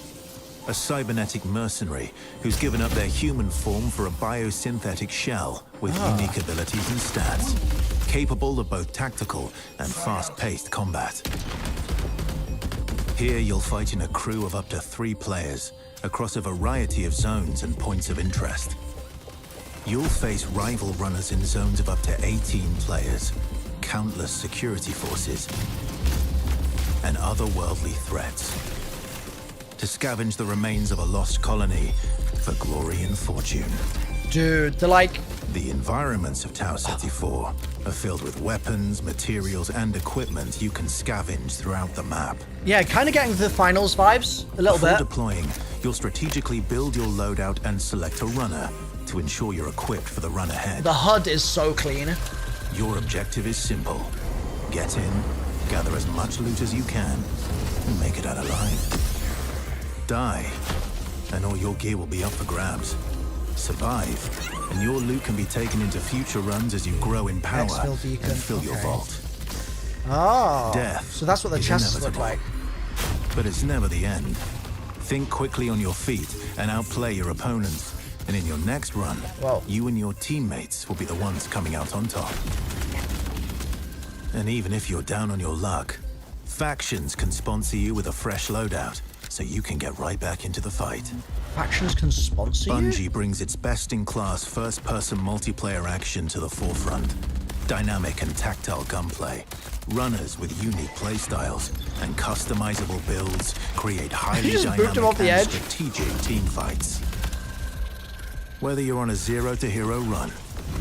a cybernetic mercenary who's given up their human form for a biosynthetic shell with unique abilities and stats, capable of both tactical and fast-paced combat. Here you'll fight in a crew of up to 3 players across a variety of zones and points of interest. You'll face rival runners in zones of up to 18 players, countless security forces, and otherworldly threats. To scavenge the remains of a lost colony for glory and fortune. Dude, the environments of Tau Ceti 4 are filled with weapons, materials, and equipment you can scavenge throughout the map. Yeah, kind of getting the finals vibes a little bit. Before deploying, you'll strategically build your loadout and select a runner to ensure you're equipped for the run ahead. The HUD is so clean. Your objective is simple. Get in, gather as much loot as you can, and make it out alive. Die, and all your gear will be up for grabs. Survive, and your loot can be taken into future runs as you grow in power and fill your vault. Oh, Death so that's what the chests look like. But it's never the end. Think quickly on your feet and outplay your opponents. And in your next run, you and your teammates will be the ones coming out on top. And even if you're down on your luck, factions can sponsor you with a fresh loadout, so you can get right back into the fight. Factions can sponsor you? Bungie brings its best-in-class first-person multiplayer action to the forefront. Dynamic and tactile gunplay, runners with unique playstyles, and customizable builds create highly dynamic and strategic team fights. Whether you're on a zero-to-hero run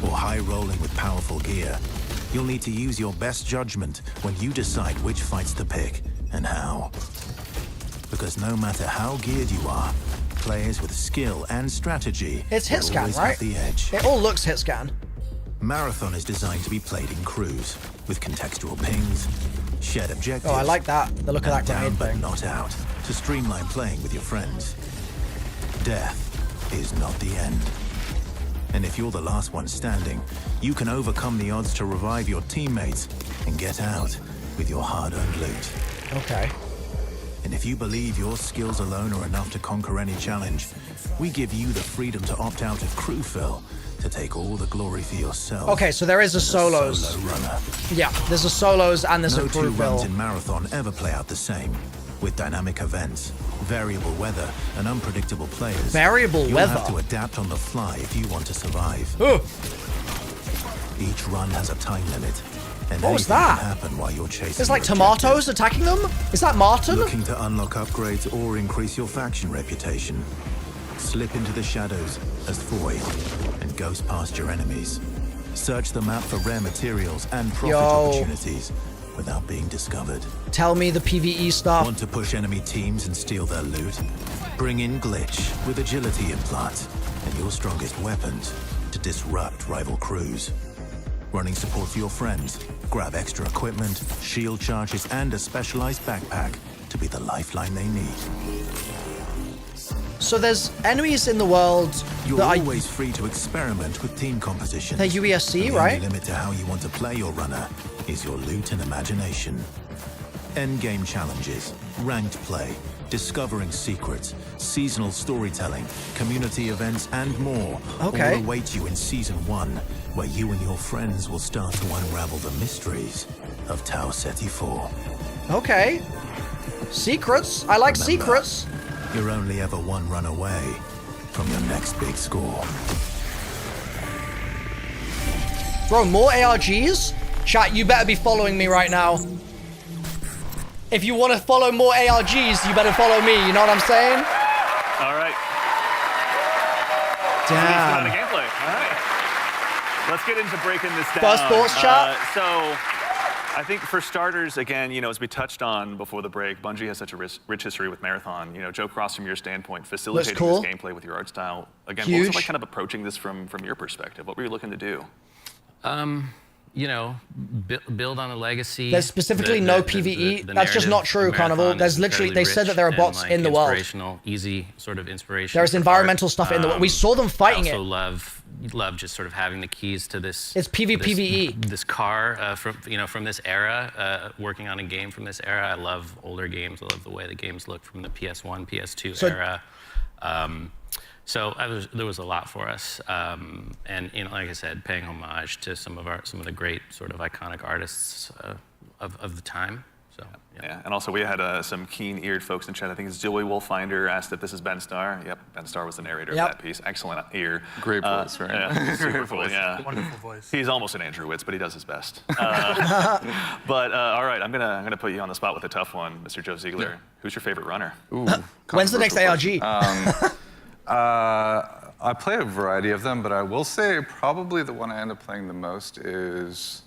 or high-rolling with powerful gear, you'll need to use your best judgment when you decide which fights to pick and how. Because no matter how geared you are, players with skill and strategy it's hit scan, always right? have the edge. It all looks hit scan. Marathon is designed to be played in crews with contextual pings, shared objectives. Oh, I like that. The look of that down grenade but thing. not out to streamline playing with your friends. Death is not the end. And if you're the last one standing, you can overcome the odds to revive your teammates and get out with your hard-earned loot. Okay. And if you believe your skills alone are enough to conquer any challenge, we give you the freedom to opt out of crew fill to take all the glory for yourself. Okay, so there is a solos. Solo runner. Yeah, there's a solos and there's a crew No 2 runs fill. in Marathon ever play out the same. With dynamic events, variable weather, and unpredictable players. Variable you'll weather? have to adapt on the fly if you want to survive. Each run has a time limit. And What was anything that? can happen while you're chasing There's like your tomatoes attacking them? Is that Martin? Looking to unlock upgrades or increase your faction reputation. Slip into the shadows as Void and ghost past your enemies. Search the map for rare materials and profit opportunities without being discovered. Tell me the PvE stuff. Want to push enemy teams and steal their loot? Bring in Glitch with agility implants and your strongest weapons to disrupt rival crews. Running support for your friends, grab extra equipment, shield charges, and a specialized backpack to be the lifeline they need. So there's enemies in the world You're that always free to experiment with team compositions. They're UESC, the right? only limit to how you want to play your runner is your loot and imagination. Endgame challenges, ranked play, discovering secrets, seasonal storytelling, community events, and more all await you in Season 1, where you and your friends will start to unravel the mysteries of Tau Ceti 4. Okay. Secrets. I like Remember, secrets. You're only ever one run away from your next big score. Bro, more ARGs? Chat, you better be following me right now. If you want to follow more ARGs, you better follow me. You know what I'm saying? All right. Damn. Gameplay. All right. Let's get into breaking this down. First thoughts, chat? So, I think for starters, again, as we touched on before the break, Bungie has such a rich history with Marathon. Joe Cross, from your standpoint, facilitating this gameplay with your art style. Again, what was it like kind of approaching this from your perspective? What were you looking to do? Build on a legacy. There's specifically no PvE. That's just not true, Carnival. There's literally, they said that there are bots in the world. Easy sort of inspiration. There's environmental stuff in the world. We saw them fighting it. I also love just sort of having the keys to this. It's PvPvE. This car from this era, working on a game from this era. I love older games. I love the way the games look from the PS1, PS2 era. So there was a lot for us, and like I said, paying homage to some of the great sort of iconic artists of the time. So yeah, and also we had some keen-eared folks in chat. I think it's Joey Wolfinder asked if this is Ben Starr. Yep, Ben Starr was the narrator of that piece. Excellent ear. Great voice, right? Yeah, super cool. Yeah, wonderful voice. He's almost an Andrew Witz, but he does his best. But all right, I'm gonna put you on the spot with a tough one, Mr. Joe Ziegler. Yeah. Who's your favorite runner? Ooh, when's the next ARG? I play a variety of them, but I will say probably the one I end up playing the most is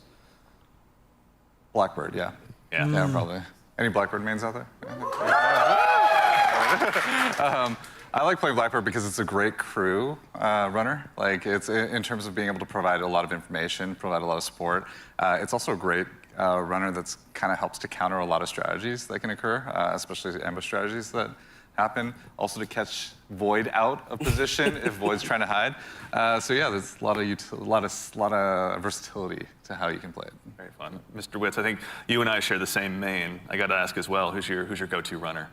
Blackbird, yeah. Yeah, probably. Any Blackbird mains out there? I like playing Blackbird because it's a great crew runner. Like, it's in terms of being able to provide a lot of information, provide a lot of support. It's also a great runner that's kind of helps to counter a lot of strategies that can occur, especially ambush strategies that happen. Also to catch Void out of position if Void's trying to hide. So yeah, there's a lot of versatility to how you can play it. Very fun. Mr. Witz, I think you and I share the same main. I got to ask as well, who's your go-to runner?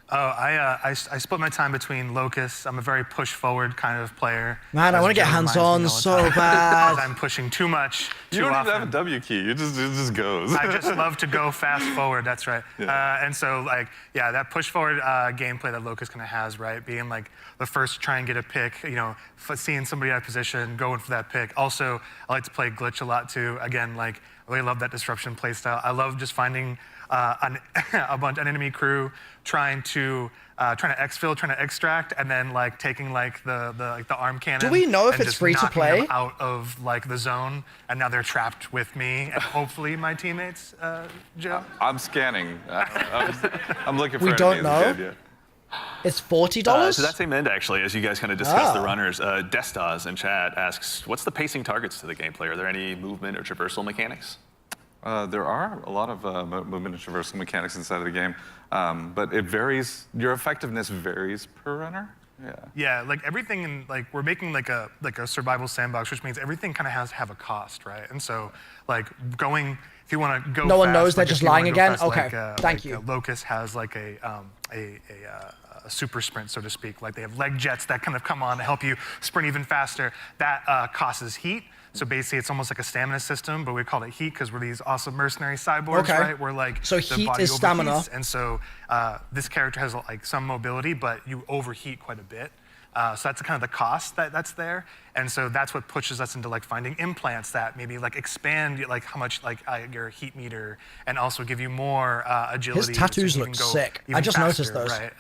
Oh, I split my time between Locust. I'm a very push-forward kind of player. Man, I want to get hands-on so bad. I'm pushing too much, too You don't often. even have a W key. It just goes. I just love to go fast forward. That's right. Yeah. And so, like, yeah, that push-forward gameplay that Locust kind of has, right? Being like the first to try and get a pick, seeing somebody out of position, going for that pick. Also, I like to play glitch a lot too. Again, like, I really love that disruption playstyle. I love just finding an enemy crew trying to exfil, trying to extract, and then like taking like the arm cannon. Do we know if and it's just free to knocking play? them out of like the zone, and now they're trapped with me and hopefully my teammates. Joe. I'm scanning. I'm looking for. We don't know. Kid, yeah. It's $40. So that same end, actually, as you guys kind of discussed the runners, Destas in chat asks, what's the pacing targets to the gameplay? Are there any movement or traversal mechanics? There are a lot of movement and traversal mechanics inside of the game, but it varies. Your effectiveness varies per runner. Yeah. Yeah, like everything in we're making like a survival sandbox, which means everything kind of has to have a cost, right? And so like going, if you want to go, no one fast, knows they're like, just if you wanna lying go again. fast, Okay, thank you. Locust has like a super sprint, so to speak. Like they have leg jets that kind of come on to help you sprint even faster. That causes heat. So basically, it's almost like a stamina system, but we call it heat because we're these awesome mercenary cyborgs, right? We're like so the heat body is overheats, stamina, and so this character has like some mobility, but you overheat quite a bit. So that's kind of the cost that's there, and so that's what pushes us into like finding implants that maybe like expand like how much like your heat meter and also give you more agility. His tattoos so you look can go sick. even I just faster, noticed those. Right?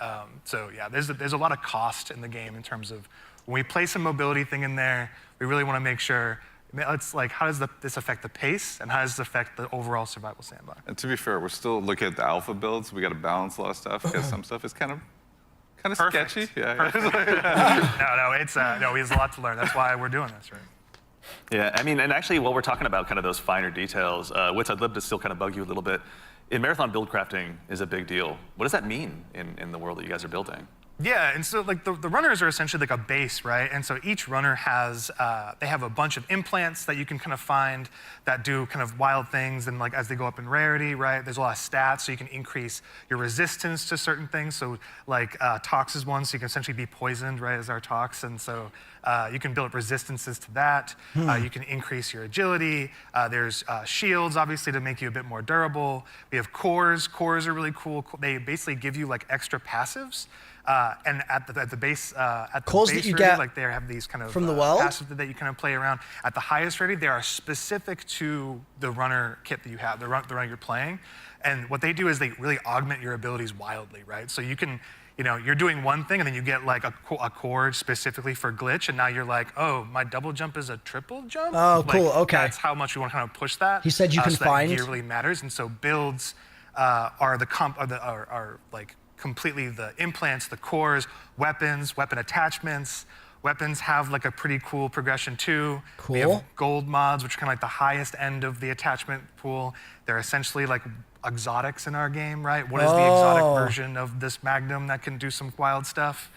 So yeah, there's a lot of cost in the game in terms of when we place a mobility thing in there, we really want to make sure. It's like, how does this affect the pace, and how does this affect the overall survival sandbox? And to be fair, we're still looking at the alpha builds. We got to balance a lot of stuff because some stuff is kind of sketchy. Yeah. No, there's a lot to learn. That's why we're doing this, right? Yeah, I mean, and actually, while we're talking about kind of those finer details, Witz, I'd love to still kind of bug you a little bit. In Marathon, build crafting is a big deal. What does that mean in the world that you guys are building? Yeah, and so like the runners are essentially like a base, right? And so each runner has, they have a bunch of implants that you can kind of find that do kind of wild things, and like as they go up in rarity, right? There's a lot of stats, so you can increase your resistance to certain things. So like Tox is one, so you can essentially be poisoned, right, as our Tox, and so you can build up resistances to that. You can increase your agility. There's shields, obviously, to make you a bit more durable. We have cores. Cores are really cool. They basically give you like extra passives. And at the base, at the Cores base that you rating, get like they have these kind of from the world? passives that you kind of play around. At the highest rating, they are specific to the runner kit that you have, the runner you're playing. And what they do is they really augment your abilities wildly, right? So you can, you're doing one thing and then you get like a core specifically for glitch, and now you're like, oh, my double jump is a triple jump? Oh, cool, okay. That's how much you want to kind of push that. He said you can so find. that gear really matters, and so builds are like completely the implants, the cores, weapons, weapon attachments. Weapons have like a pretty cool progression too. Cool. We have gold mods, which are kind of like the highest end of the attachment pool. They're essentially like exotics in our game, right? What is the exotic version of this Magnum that can do some wild stuff?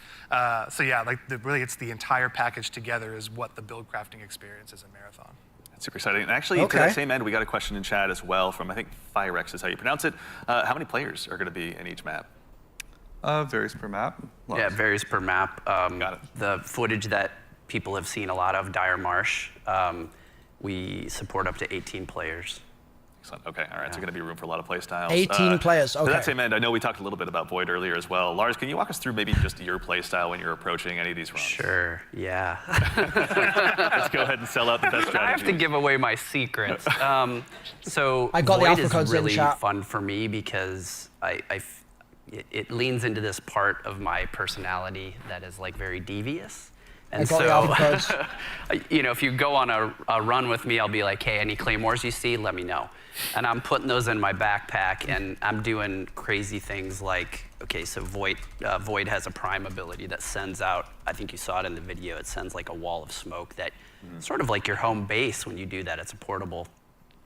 So yeah, like really it's the entire package together is what the build crafting experience is in Marathon. That's super exciting. And actually, to that same end, we got a question in chat as well from, I think, Firex is how you pronounce it. How many players are going to be in each map? Varies per map. Yeah, it varies per map. Got it. The footage that people have seen a lot of, Dire Marsh, we support up to 18 players. Excellent. Okay, all right, so going to be room for a lot of play styles. 18 players, okay. To that same end, I know we talked a little bit about Void earlier as well. Lars, can you walk us through maybe just your play style when you're approaching any of these runs? Sure, yeah. Let's go ahead and sell out the best strategy. I have to give away my secrets. So I got the Void alpha is codes in really chat. fun for me because it leans into this part of my personality that is like very devious. And I got the alpha codes. if you go on a run with me, I'll be like, hey, any claymores you see, let me know. And I'm putting those in my backpack, and I'm doing crazy things like, okay, so Void has a prime ability that sends out, I think you saw it in the video, it sends like a wall of smoke that sort of like your home base when you do that. It's a portable.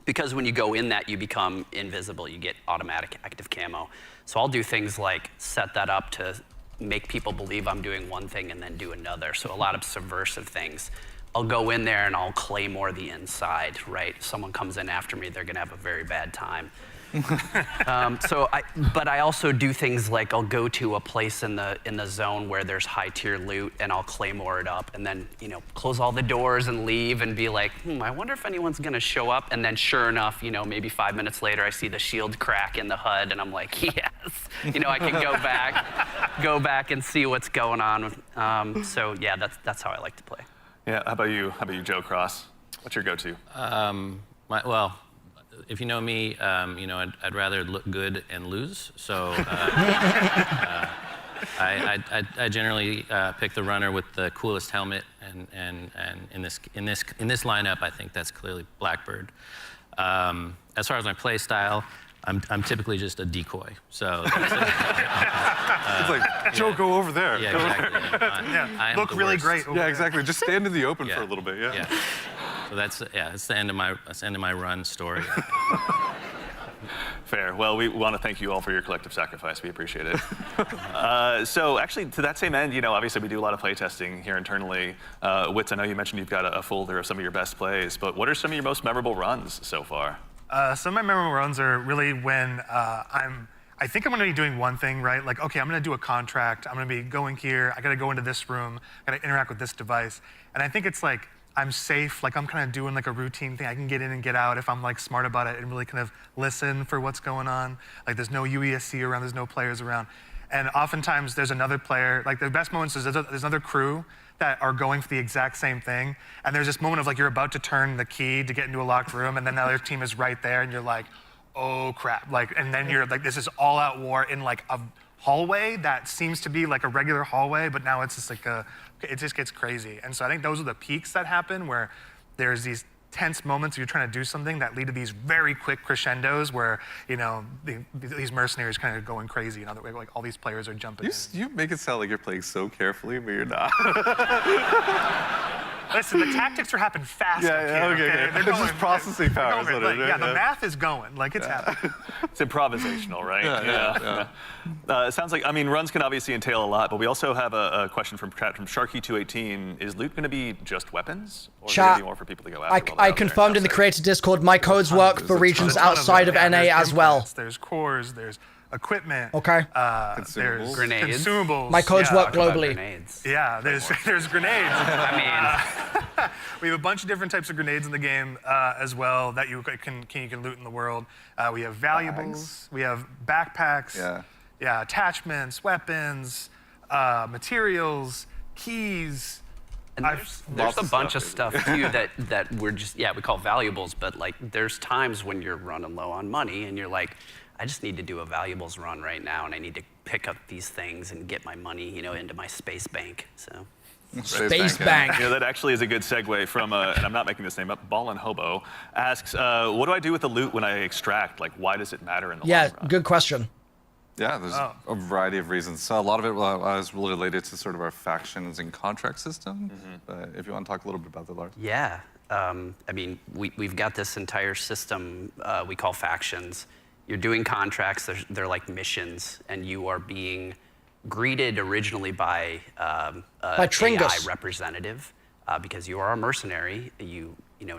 Because when you go in that, you become invisible. You get automatic active camo. So I'll do things like set that up to make people believe I'm doing one thing and then do another. So a lot of subversive things. I'll go in there and I'll claymore the inside, right? Someone comes in after me, they're gonna have a very bad time. But I also do things like I'll go to a place in the zone where there's high tier loot and I'll claymore it up and then close all the doors and leave and be like, I wonder if anyone's gonna show up. And then sure enough, maybe 5 minutes later I see the shield crack in the HUD and I'm like, yes, I can go back and see what's going on. So yeah, that's how I like to play. Yeah. How about you, Joe Cross? What's your go-to? Well, if you know me, I'd rather look good and lose. So I generally pick the runner with the coolest helmet, and in this lineup, I think that's clearly Blackbird. As far as my play style, I'm typically just a decoy. So it's like, Joe, go over there. Yeah, exactly. I look really great. Yeah, exactly. Just stand in the open for a little bit. Yeah. So that's the end of my run story. Fair. Well, we want to thank you all for your collective sacrifice. We appreciate it. So actually, to that same end, obviously we do a lot of play testing here internally. Witz, I know you mentioned you've got a folder of some of your best plays, but what are some of your most memorable runs so far? Some of my memorable runs are really when I think I'm gonna be doing one thing, right? Like, okay, I'm gonna do a contract. I'm gonna be going here. I gotta go into this room. I gotta interact with this device. And I think it's like, I'm safe, like I'm kind of doing like a routine thing. I can get in and get out if I'm like smart about it and really kind of listen for what's going on. Like there's no UESC around, there's no players around. And oftentimes there's another player, like the best moments is there's another crew that are going for the exact same thing. And there's this moment of like you're about to turn the key to get into a locked room and then the other team is right there and you're like, oh crap. Like, and then you're like, this is all out war in like a hallway that seems to be like a regular hallway, but now it's just like it just gets crazy. And so I think those are the peaks that happen where there's these tense moments where you're trying to do something that lead to these very quick crescendos where, these mercenaries kind of going crazy. Like all these players are jumping in. You make it sound like you're playing so carefully, but you're not. Listen, the tactics are happening fast. Okay. They're just processing power. The math is going. Like it's happening. It's improvisational, right? Yeah. It sounds like, runs can obviously entail a lot, but we also have a question from Sharky218. Is loot going to be just weapons? Or is there going to be more for people to go after? I confirmed in the creator Discord, my codes work for regions outside of NA as well. There's cores, there's equipment. Okay. There's grenades. Consumables. My codes work globally. Yeah, there's grenades. We have a bunch of different types of grenades in the game as well that you can loot in the world. We have valuables. We have backpacks. Yeah, attachments, weapons. materials, keys. And there's a bunch of stuff too that we're just, we call valuables, but like there's times when you're running low on money and you're like, I just need to do a valuables run right now and I need to pick up these things and get my money, into my space bank, so. Space bank. That actually is a good segue from, and I'm not making this name up, Ballin' Hobo asks, what do I do with the loot when I extract? Like, why does it matter in the long run? Good question. Yeah, there's a variety of reasons. So a lot of it was related to sort of our factions and contract system. But if you want to talk a little bit about that, Lars. Yeah, I mean, we've got this entire system we call factions. You're doing contracts, they're like missions, and you are being greeted originally by an AI representative because you are a mercenary. You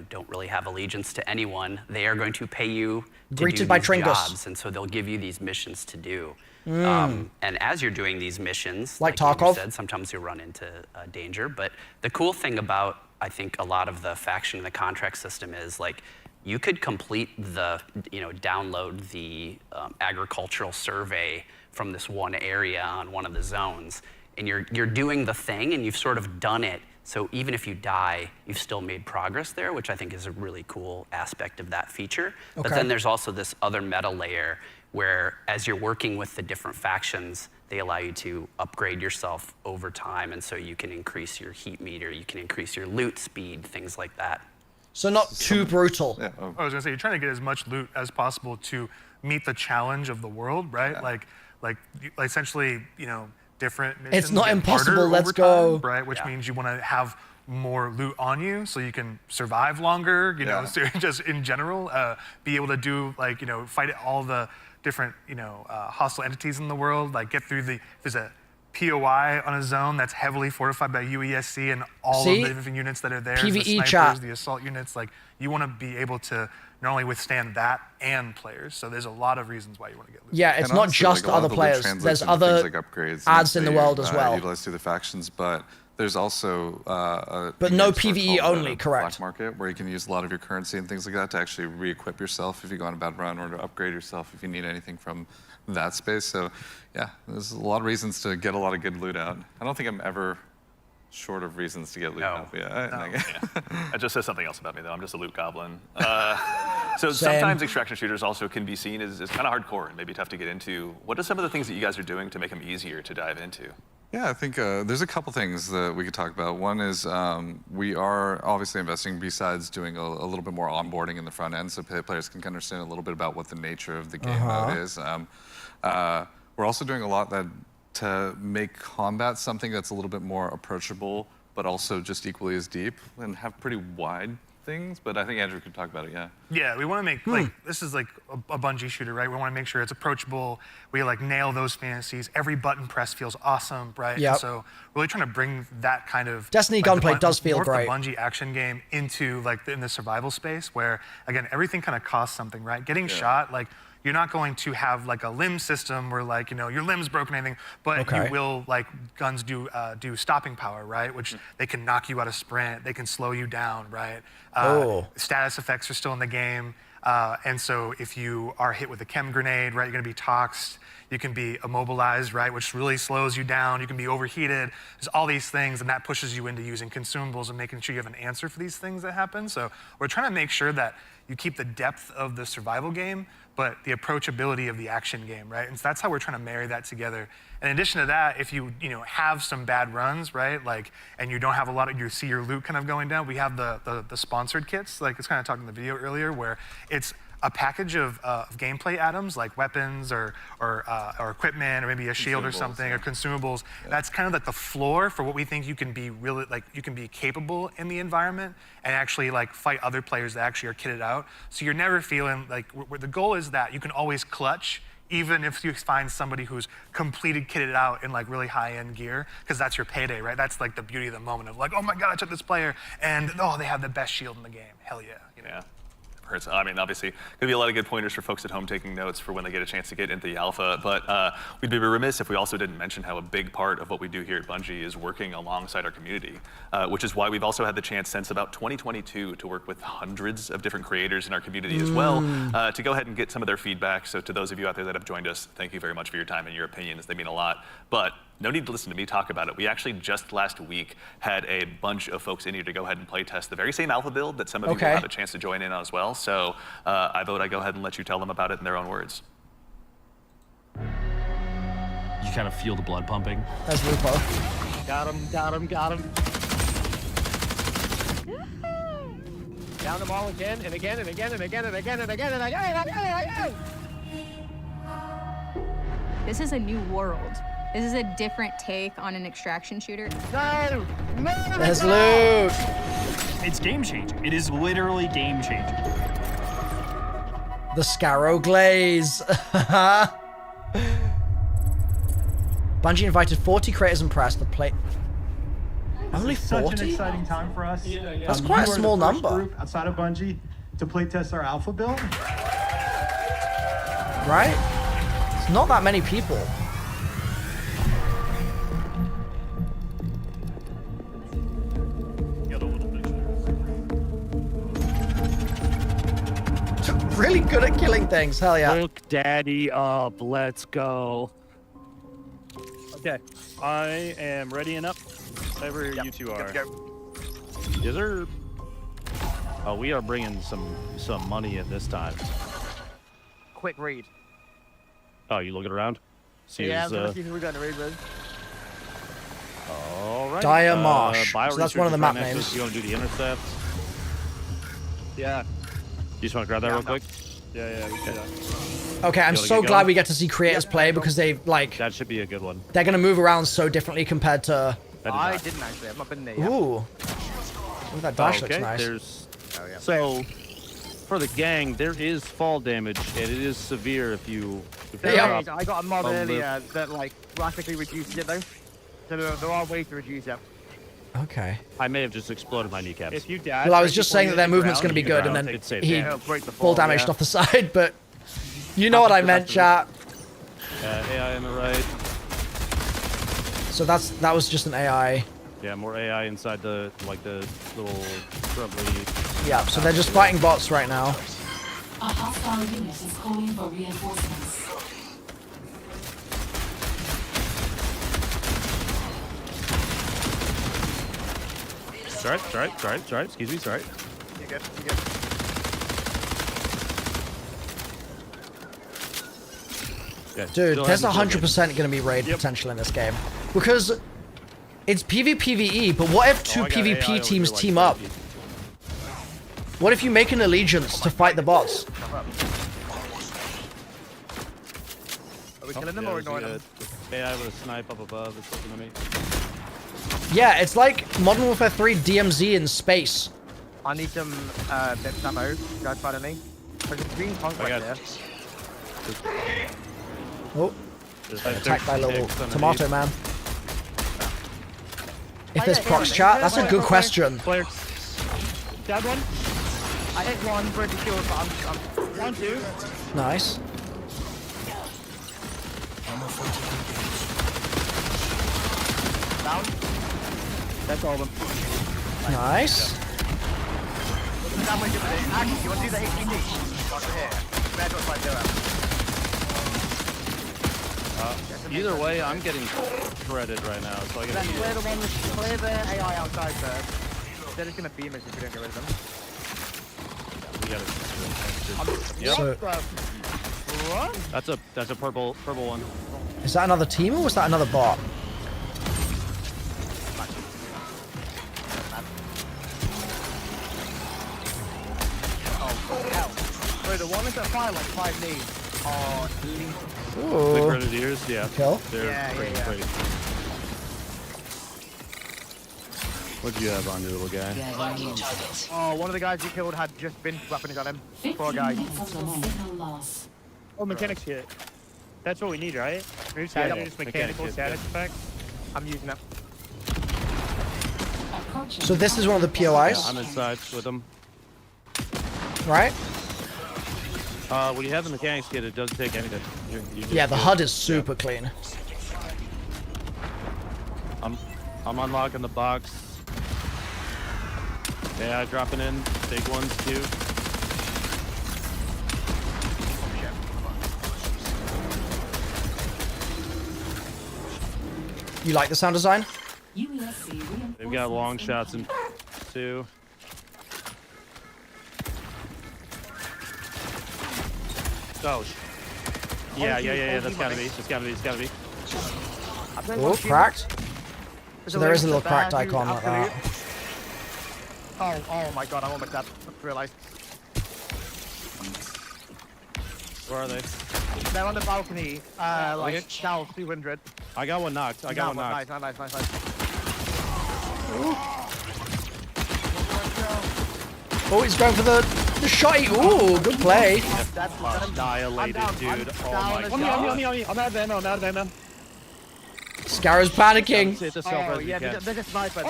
don't really have allegiance to anyone. They are going to pay you to do these jobs, and so they'll give you these missions to do. And as you're doing these missions, like Andrew said, sometimes you run into danger. But the cool thing about, I think, a lot of the faction and the contract system is like, you could complete the, download the agricultural survey from this one area on one of the zones, and you're doing the thing, and you've sort of done it. So even if you die, you've still made progress there, which I think is a really cool aspect of that feature. But then there's also this other meta layer where as you're working with the different factions, they allow you to upgrade yourself over time. And so you can increase your heat meter, you can increase your loot speed, things like that. So not too brutal. I was gonna say, you're trying to get as much loot as possible to meet the challenge of the world, right? Like essentially, different missions. It's not impossible, let's go. Right, which means you want to have more loot on you so you can survive longer, so just in general, be able to do fight all the different, hostile entities in the world, like get through there's a POI on a zone that's heavily fortified by UESC and all of the different units that are there, the snipers, the assault units, like you want to be able to not only withstand that and players. So there's a lot of reasons why you want to get loot. Yeah, it's not just other players. There's other ads in the world as well. Utilized through the factions, but there's also but no PvE only, correct? Black market where you can use a lot of your currency and things like that to actually re-equip yourself if you go on a bad run, or to upgrade yourself if you need anything from that space. So yeah, there's a lot of reasons to get a lot of good loot out. I don't think I'm ever short of reasons to get loot out. That just says something else about me, though. I'm just a loot goblin. So sometimes extraction shooters also can be seen as kind of hardcore and maybe tough to get into. What are some of the things that you guys are doing to make them easier to dive into? Yeah, I think there's a couple things that we could talk about. One is we are obviously investing, besides doing a little bit more onboarding in the front end, so players can understand a little bit about what the nature of the game mode is. We're also doing a lot to make combat something that's a little bit more approachable, but also just equally as deep and have pretty wide things. But I think Andrew could talk about it, Yeah, we want to make, this is like a Bungie shooter, right? We want to make sure it's approachable. We nail those fantasies. Every button press feels awesome, right? Yep. And so really trying to bring that kind of Destiny gunplay does feel great. The Bungie action game into in the survival space where, again, everything kind of costs something, right? Getting shot, you're not going to have a limb system where your limb's broken or anything, but you will, guns do stopping power, right? Which they can knock you out of sprint, they can slow you down, right? Status effects are still in the game. And so if you are hit with a chem grenade, right, you're gonna be toxed, you can be immobilized, right, which really slows you down, you can be overheated. There's all these things, and that pushes you into using consumables and making sure you have an answer for these things that happen. So we're trying to make sure that you keep the depth of the survival game, but the approachability of the action game, right? And so that's how we're trying to marry that together. In addition to that, if you have some bad runs, right, and you don't have a lot of, you see your loot kind of going down, we have the sponsored kits, it's kind of talking in the video earlier, where it's a package of gameplay items like weapons or equipment or maybe a shield or something or consumables. That's kind of the floor for what we think you can be really you can be capable in the environment and actually fight other players that actually are kitted out. So you're never feeling the goal is that you can always clutch even if you find somebody who's completed kitted out in really high-end gear, because that's your payday, right? That's the beauty of the moment of oh my God, I took this player and they have the best shield in the game. Hell yeah. Yeah. I mean, obviously, going to be a lot of good pointers for folks at home taking notes for when they get a chance to get into the alpha, but we'd be remiss if we also didn't mention how a big part of what we do here at Bungie is working alongside our community, which is why we've also had the chance since about 2022 to work with hundreds of different creators in our community as well, to go ahead and get some of their feedback. So to those of you out there that have joined us, thank you very much for your time and your opinions. They mean a lot. But no need to listen to me talk about it. We actually just last week had a bunch of folks in here to go ahead and play test the very same alpha build that some of you will have a chance to join in on as well. So I vote I go ahead and let you tell them about it in their own words. You kind of feel the blood pumping. That's Lupo. Got him, got him, got him. Down them all again and again and again and again and again and again and again and again and again. This is a new world. This is a different take on an extraction shooter. No! No! There's loot! It's game changing. It is literally game changing. The Scarrow Glaze. Bungie invited 40 creators and press to play. Only 40? Such an exciting time for us. That's quite a small number. Group outside of Bungie to playtest our alpha build. Right? It's not that many people. Really good at killing things. Hell yeah. Look daddy up. Let's go. Okay, I am ready and up. Whatever you two are. Yes, sir. Oh, we are bringing some money in this time. Quick read. Oh, you looking around? See yeah, I'm gonna see who we're gonna read with. All right. Dire Marsh. So that's one of the map names. You want to do the intercept? Yeah. You just want to grab that real quick? Yeah, we should. Okay, I'm so glad we get to see creators play because they like. That should be a good one. They're gonna move around so differently compared to. I didn't actually. I've not been there yet. Ooh. Look at that dash. Looks nice. There's. So, for the gang, there is fall damage, and it is severe if you. I got a mod earlier that like drastically reduces it though. So there are ways to reduce it. Okay. I may have just exploded my kneecaps. If you dash, well, I was just saying that their movement's going to be good, and then he full damaged off the side, but you know what I meant, chat. AI on the right. So that was just an AI. Yeah, more AI inside the little shrubbery. Yeah, so they're just fighting bots right now. A hostile unit is calling for reinforcements. Sorry. Excuse me, sorry. You're good. Dude, there's 100% going to be raid potential in this game. Because it's PvPvE, but what if two PvP teams team up? What if you make an allegiance to fight the bots? Are we killing them or ignoring them? AI with a snipe up above is looking at me. Yeah, it's like Modern Warfare 3 DMZ in space. I need some bits ammo. Guys, follow me. There's a green punk right there. Oh, attacked by little tomato man. If there's procs chat, that's a good question. Clear. Dead one. I hit one, pretty sure, but I'm 1, 2. Nice. Down. That's all of them. Nice. Actually, you want to do the 18D? Over here. Compared to what I do. Either way, I'm getting shredded right now, so I gotta clear the AI outside first. They're just gonna beam us if we don't get rid of them. We gotta. So, what? That's a purple one. Is that another team or was that another bot? Wait, the ones that fire like 5 knees are lethal. Ooh. The Grenadiers, yeah. Kill? They're pretty. What'd you have on your little guy? Oh, one of the guys you killed had just been weapons on him. Poor guy. Oh, mechanics hit. That's what we need, right? We're just just mechanical status effect. I'm using that. So this is one of the POIs? Yeah, I'm inside with them. Right? When you have the mechanics kit, it doesn't take anything. Yeah, the HUD is super clean. I'm unlocking the box. Yeah, dropping in. Big ones, too. You like the sound design? They've got long shots in 2. Oh. Yeah. That's gotta be. It's gotta be. Oh, cracked. So there is a little cracked icon like that. Oh my god, I'm almost dead. I realised. Where are they? They're on the balcony, like south 200. I got one knocked. I got one knocked. Nice. Oh, he's going for the shotty. Ooh, good play. That's Annihilated, dude. Oh my god. On me. I'm out of ammo. Scarrow's panicking. Oh, yeah, there's a sniper.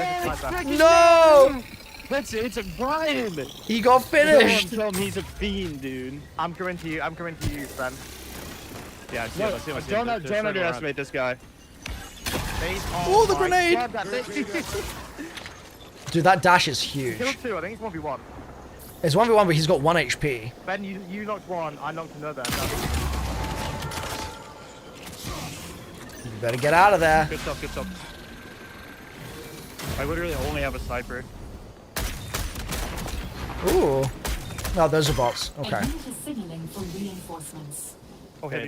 No! It's a Brian. He got finished. Tell him he's a fiend, dude. I'm coming to you, Ben. Yeah, I see him. Don't underestimate this guy. Oh, the grenade! Dude, that dash is huge. Kill 2, I think it's 1v1. It's 1v1, but he's got 1 HP. Ben, you knocked one, I knocked another. You better get out of there. Good stuff. I literally only have a sniper. Ooh. No, those are bots. Okay. Okay,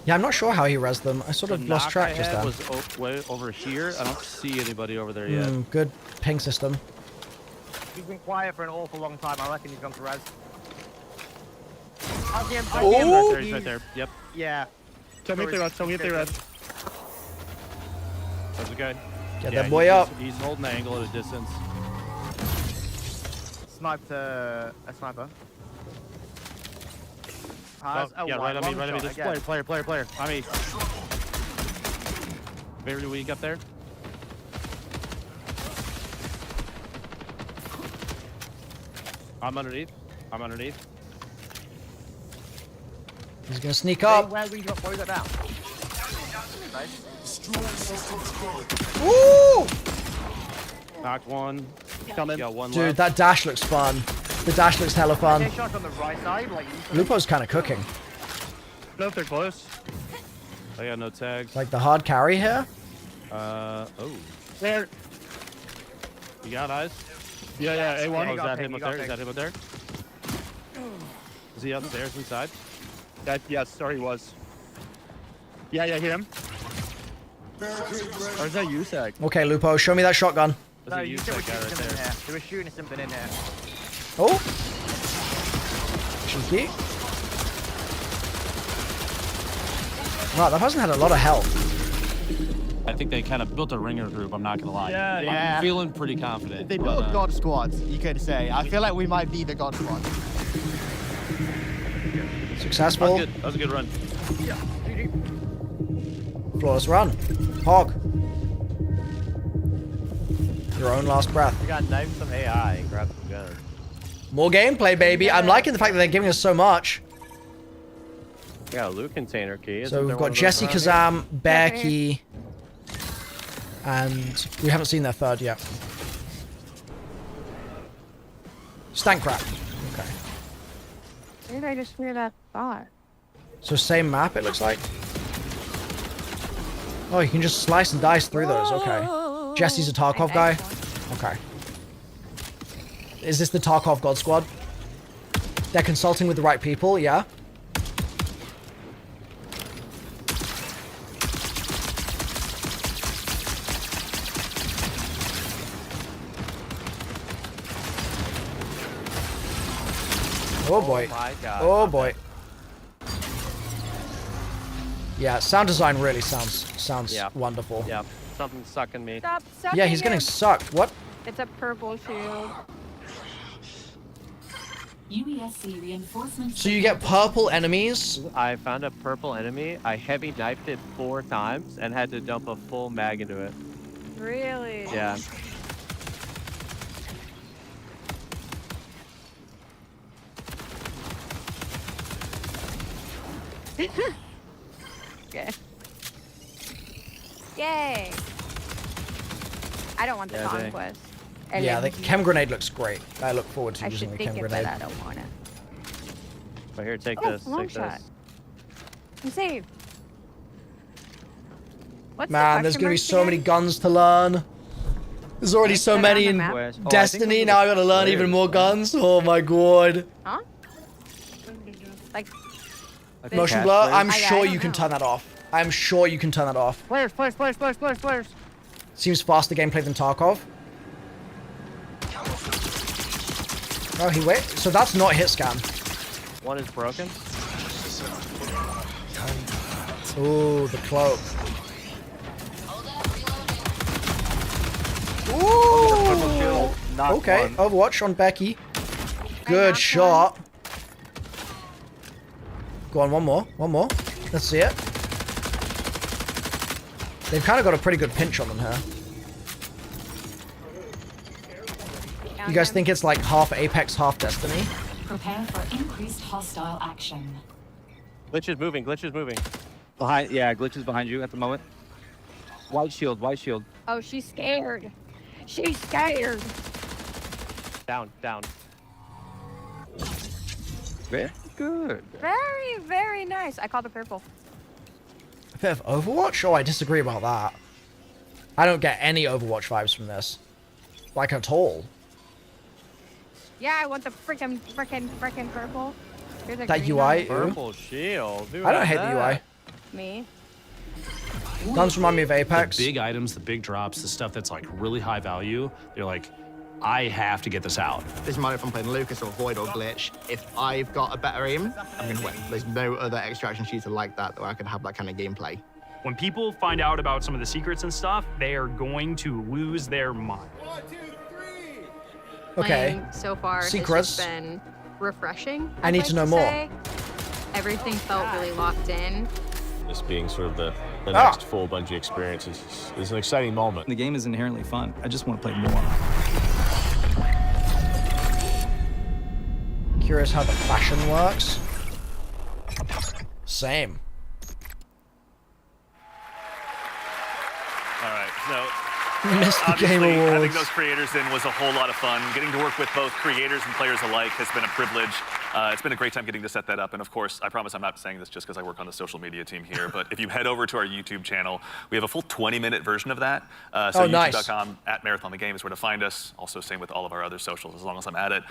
Yeah, I'm not sure how he rezzed them. I sort of lost track just then. Was way over here. I don't see anybody over there yet. Good ping system. He's been quiet for an awful long time. I reckon he's gone to res. Oh! He's right there. Yep. Yeah. Tell me if they res. That's a guy. Get that boy up. He's holding the angle at a distance. Sniped a sniper. Right on me. This player. On me. Very weak up there. I'm underneath. He's gonna sneak up. Where we got down? Nice. Woo! Knocked one. Coming. Got one Dude, left. that dash looks fun. The dash looks hella fun. Get shot on the right side, like Lupo's kind of cooking. No, if they're close. I got no tags. Like the hard carry here. Oh. There. You got eyes? Yeah, A1. Oh, is that him up there? Is he upstairs inside? Yes, he was. Yeah, hear him. Or is that USAC? Okay, Lupo, show me that shotgun. No, you said guy right there. They were shooting something in here. Oh. Cheeky. Wow, that person had a lot of health. I think they kind of built a ringer group, I'm not going to lie. Yeah. I'm feeling pretty confident. They built a God Squad, you could say. I feel like we might be the God Squad. Successful. That was a good run. Yeah. Flawless run. Hog. Your own last breath. We got knife some AI and grab some guns. More gameplay, baby. I'm liking the fact that they're giving us so much. We got a loot container key. So we've got Jesse Kazam, Bear Key, and we haven't seen their third yet. Stank Crap. Okay. Where did I just hear that thought? So same map, it looks like. Oh, you can just slice and dice through those. Okay. Jesse's a Tarkov guy. Okay. Is this the Tarkov God Squad? They're consulting with the right people, yeah? Oh boy. my God. Oh boy. Yeah, sound design really sounds wonderful. Yeah, something's sucking me. Stop sucking Yeah, he's getting it. sucked. What? It's a purple shield. UESC reinforcements. So you get purple enemies? I found a purple enemy. I heavy knifed it 4 times and had to dump a full mag into it. Really? Yeah. Okay. Yay! I don't want the conquest. Yeah, the chem grenade looks great. I look forward to I using should the think chem it, grenade. but I don't want it. But here, take Oh, this. long Take shot. this. I'm saved. What's Man, there's gonna be so many guns to learn. There's already so many in Destiny. Now I gotta learn even more guns. Oh my god. Huh? Like. Motion blur. I'm sure you can turn that off. I'm sure you can turn that off. Players. Seems faster gameplay than Tarkov. Oh, he wait. So that's not hit scan. One is broken. Ooh, the cloak. Ooh. Okay, Overwatch on Becky. Good shot. Go on, one more. Let's see it. They've kind of got a pretty good pinch on them here. You guys think it's like half Apex, half Destiny? Prepare for increased hostile action. Glitch is moving. Behind, yeah, Glitch is behind you at the moment. White shield. Oh, she's scared. She's scared. Down. Very good. Very, very nice. I called it purple. A bit of Overwatch? Oh, I disagree about that. I don't get any Overwatch vibes from this. Like at all. Yeah, I want the frickin' purple. Here's a That green UI? one. Purple shield. I don't hate the UI. Me. Guns remind me of Apex. The big items, the big drops, the stuff that's like really high value, they're like, I have to get this out. Doesn't matter if I'm playing Lucas or Void or Glitch. If I've got a better aim, I'm gonna win. There's no other extraction shooter like that where I can have that kind of gameplay. When people find out about some of the secrets and stuff, they are going to lose their mind. Okay. Playing so far Secrets. has just been refreshing. I need to know more. say. Everything felt really locked in. This being sort of the next full Bungie experience is an exciting moment. The game is inherently fun. I just want to play more. Curious how the fashion works. Same. All right, so Missed the Game obviously having Awards. those creators in was a whole lot of fun. Getting to work with both creators and players alike has been a privilege. It's been a great time getting to set that up. And of course, I promise I'm not saying this just because I work on the social media team here, but if you head over to our YouTube channel, we have a full 20-minute version of that. So nice. youtube.com @MarathonTheGame is where to find us. Also, same with all of our other socials, as long as I'm at it.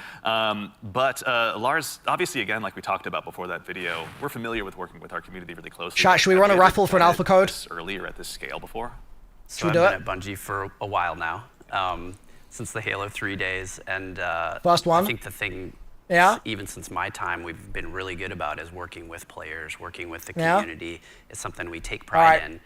But Lars, obviously, again, like we talked about before that video, we're familiar with working with our community really closely. Chat, should we run a raffle for an alpha code? Earlier at this scale before? So I've been at Bungie for a while now, since the Halo 3 days, and First one. I think the thing, even since my time, we've been really good about is working with players, working with the community. It's something we take pride in.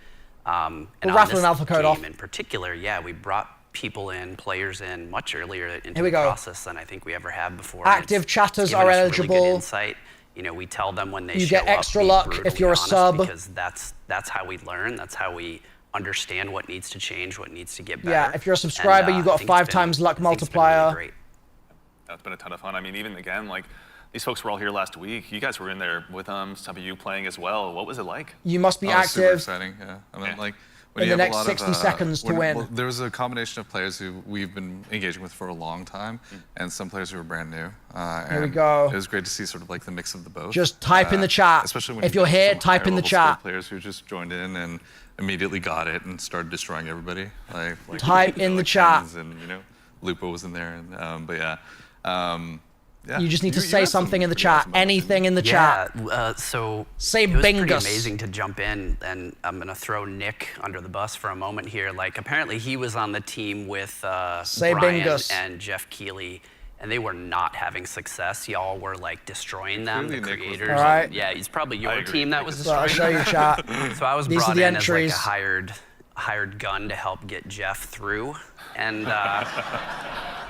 And we'll on raffle this an alpha code game off. in particular, we brought people in, players in, much earlier into Here we the go. process than I think we ever have before. Active chatters are Really eligible. good insight. You know, we tell them when they You show get extra up, be luck if brutally you're a honest, sub. because that's how we learn. That's how we understand what needs to change, what needs to get better. Yeah, if you're a subscriber, you got a 5 times luck multiplier. Really That's been a ton of fun. I mean, even again, like these folks were all here last week. You guys were in there with them. Some of you playing as well. What was it like? You must be Super active. exciting. Yeah. I mean, like when in you the have next a lot 60 of, seconds to win. Well, there was a combination of players who we've been engaging with for a long time, and some players who were brand new. Here we go. It was great to see sort of like the mix of the both. Just type in the chat. Especially when if you you're get here, some type in the higher level skilled chat. Players who just joined in and immediately got it and started destroying everybody. Like Type in the chat. And Lupo was in there, and but yeah. You just need to say something in the chat. Anything in the chat. So say it was pretty bingus. amazing to jump in, and I'm gonna throw Nick under the bus for a moment here. Like apparently he was on the team with Say Brian bingus. and Jeff Keighley, and they were not having success. Y'all were like destroying them, the creators. All right. Yeah, it's probably your team that was So I'll destroying show you them. chat. So I was These are brought the in as like entries. a hired gun to help get Jeff through, and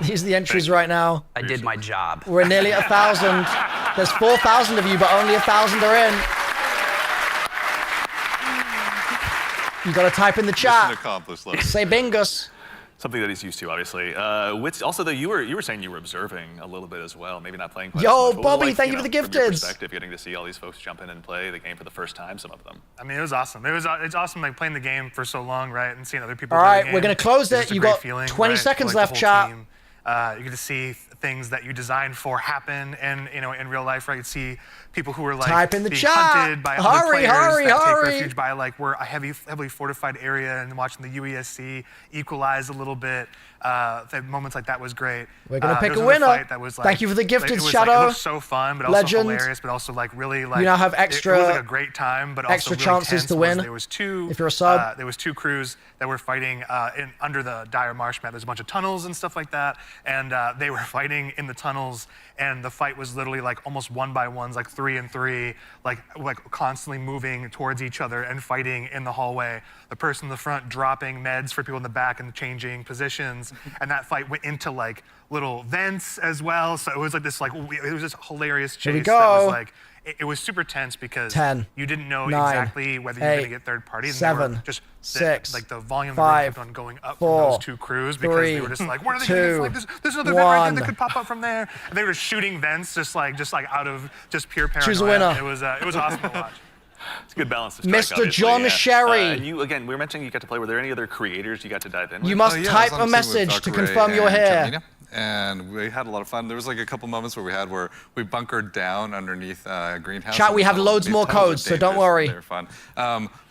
These are the entries right now. I did my job. We're nearly 1,000. There's 4,000 of you, but only 1,000 are in. You gotta type in the chat. Mission accomplished, Lars. Say bingus. Something that he's used to, obviously. Also, though, you were saying you were observing a little bit as well. Maybe not playing quite Yo, as much. What was it Bobby, like, thank you for the from your gifteds. perspective, getting to see all these folks jump in and play the game for the first time, some of them. I mean, it was awesome. It's awesome like playing the game for so long, right, and seeing other people. All play right, the game. we're gonna close It's it. just a You great got feeling, 20 right, seconds for, like, left, the whole chat. team. You get to see things that you design for happen and in real life, right? You'd see people who are like Type in the being chat. hunted by other players that take hurry. refuge by like we're a heavily fortified area, and watching the UESC equalize a little bit. Moments like that was great. We're gonna pick there a was winner. Fight that was, like, Thank you for the gifted, it was, Shadow. Like, it was so fun, but Legend. also hilarious, but also like really like You now have extra. It was like a great time, but extra also really chances tense to win. There was two. If you're a sub. There was two crews that were fighting under the dire marsh map. There's a bunch of tunnels and stuff like that, and they were fighting in the tunnels. And the fight was literally like almost 1-by-1s, like 3 and 3, like constantly moving towards each other and fighting in the hallway. The person in the front dropping meds for people in the back and changing positions. And that fight went into like little vents as well. So it was like this it was this hilarious chase. Here we go. That was like it was super tense because 10, you didn't know 9, exactly whether you were going to get third party. And 7, they were just 6, like the volume 5, kept on going up 4, from those two crews because 3, they were just like, what are they 2, going to do? Like, there's another vent right 1. there that could pop up from there. And they were shooting vents just like out of just pure paranoia. Choose a winner. It was awesome to watch. It's a good balance to strike, Mr. obviously, John yeah. Sherry. And you, again, we were mentioning you got to play. Were there any other creators you got to dive in with? You must type a message to confirm you're here. And we had a lot of fun. There was like a couple moments where we bunkered down underneath a greenhouse. Chat, we have loads more codes, so don't worry. They were fun.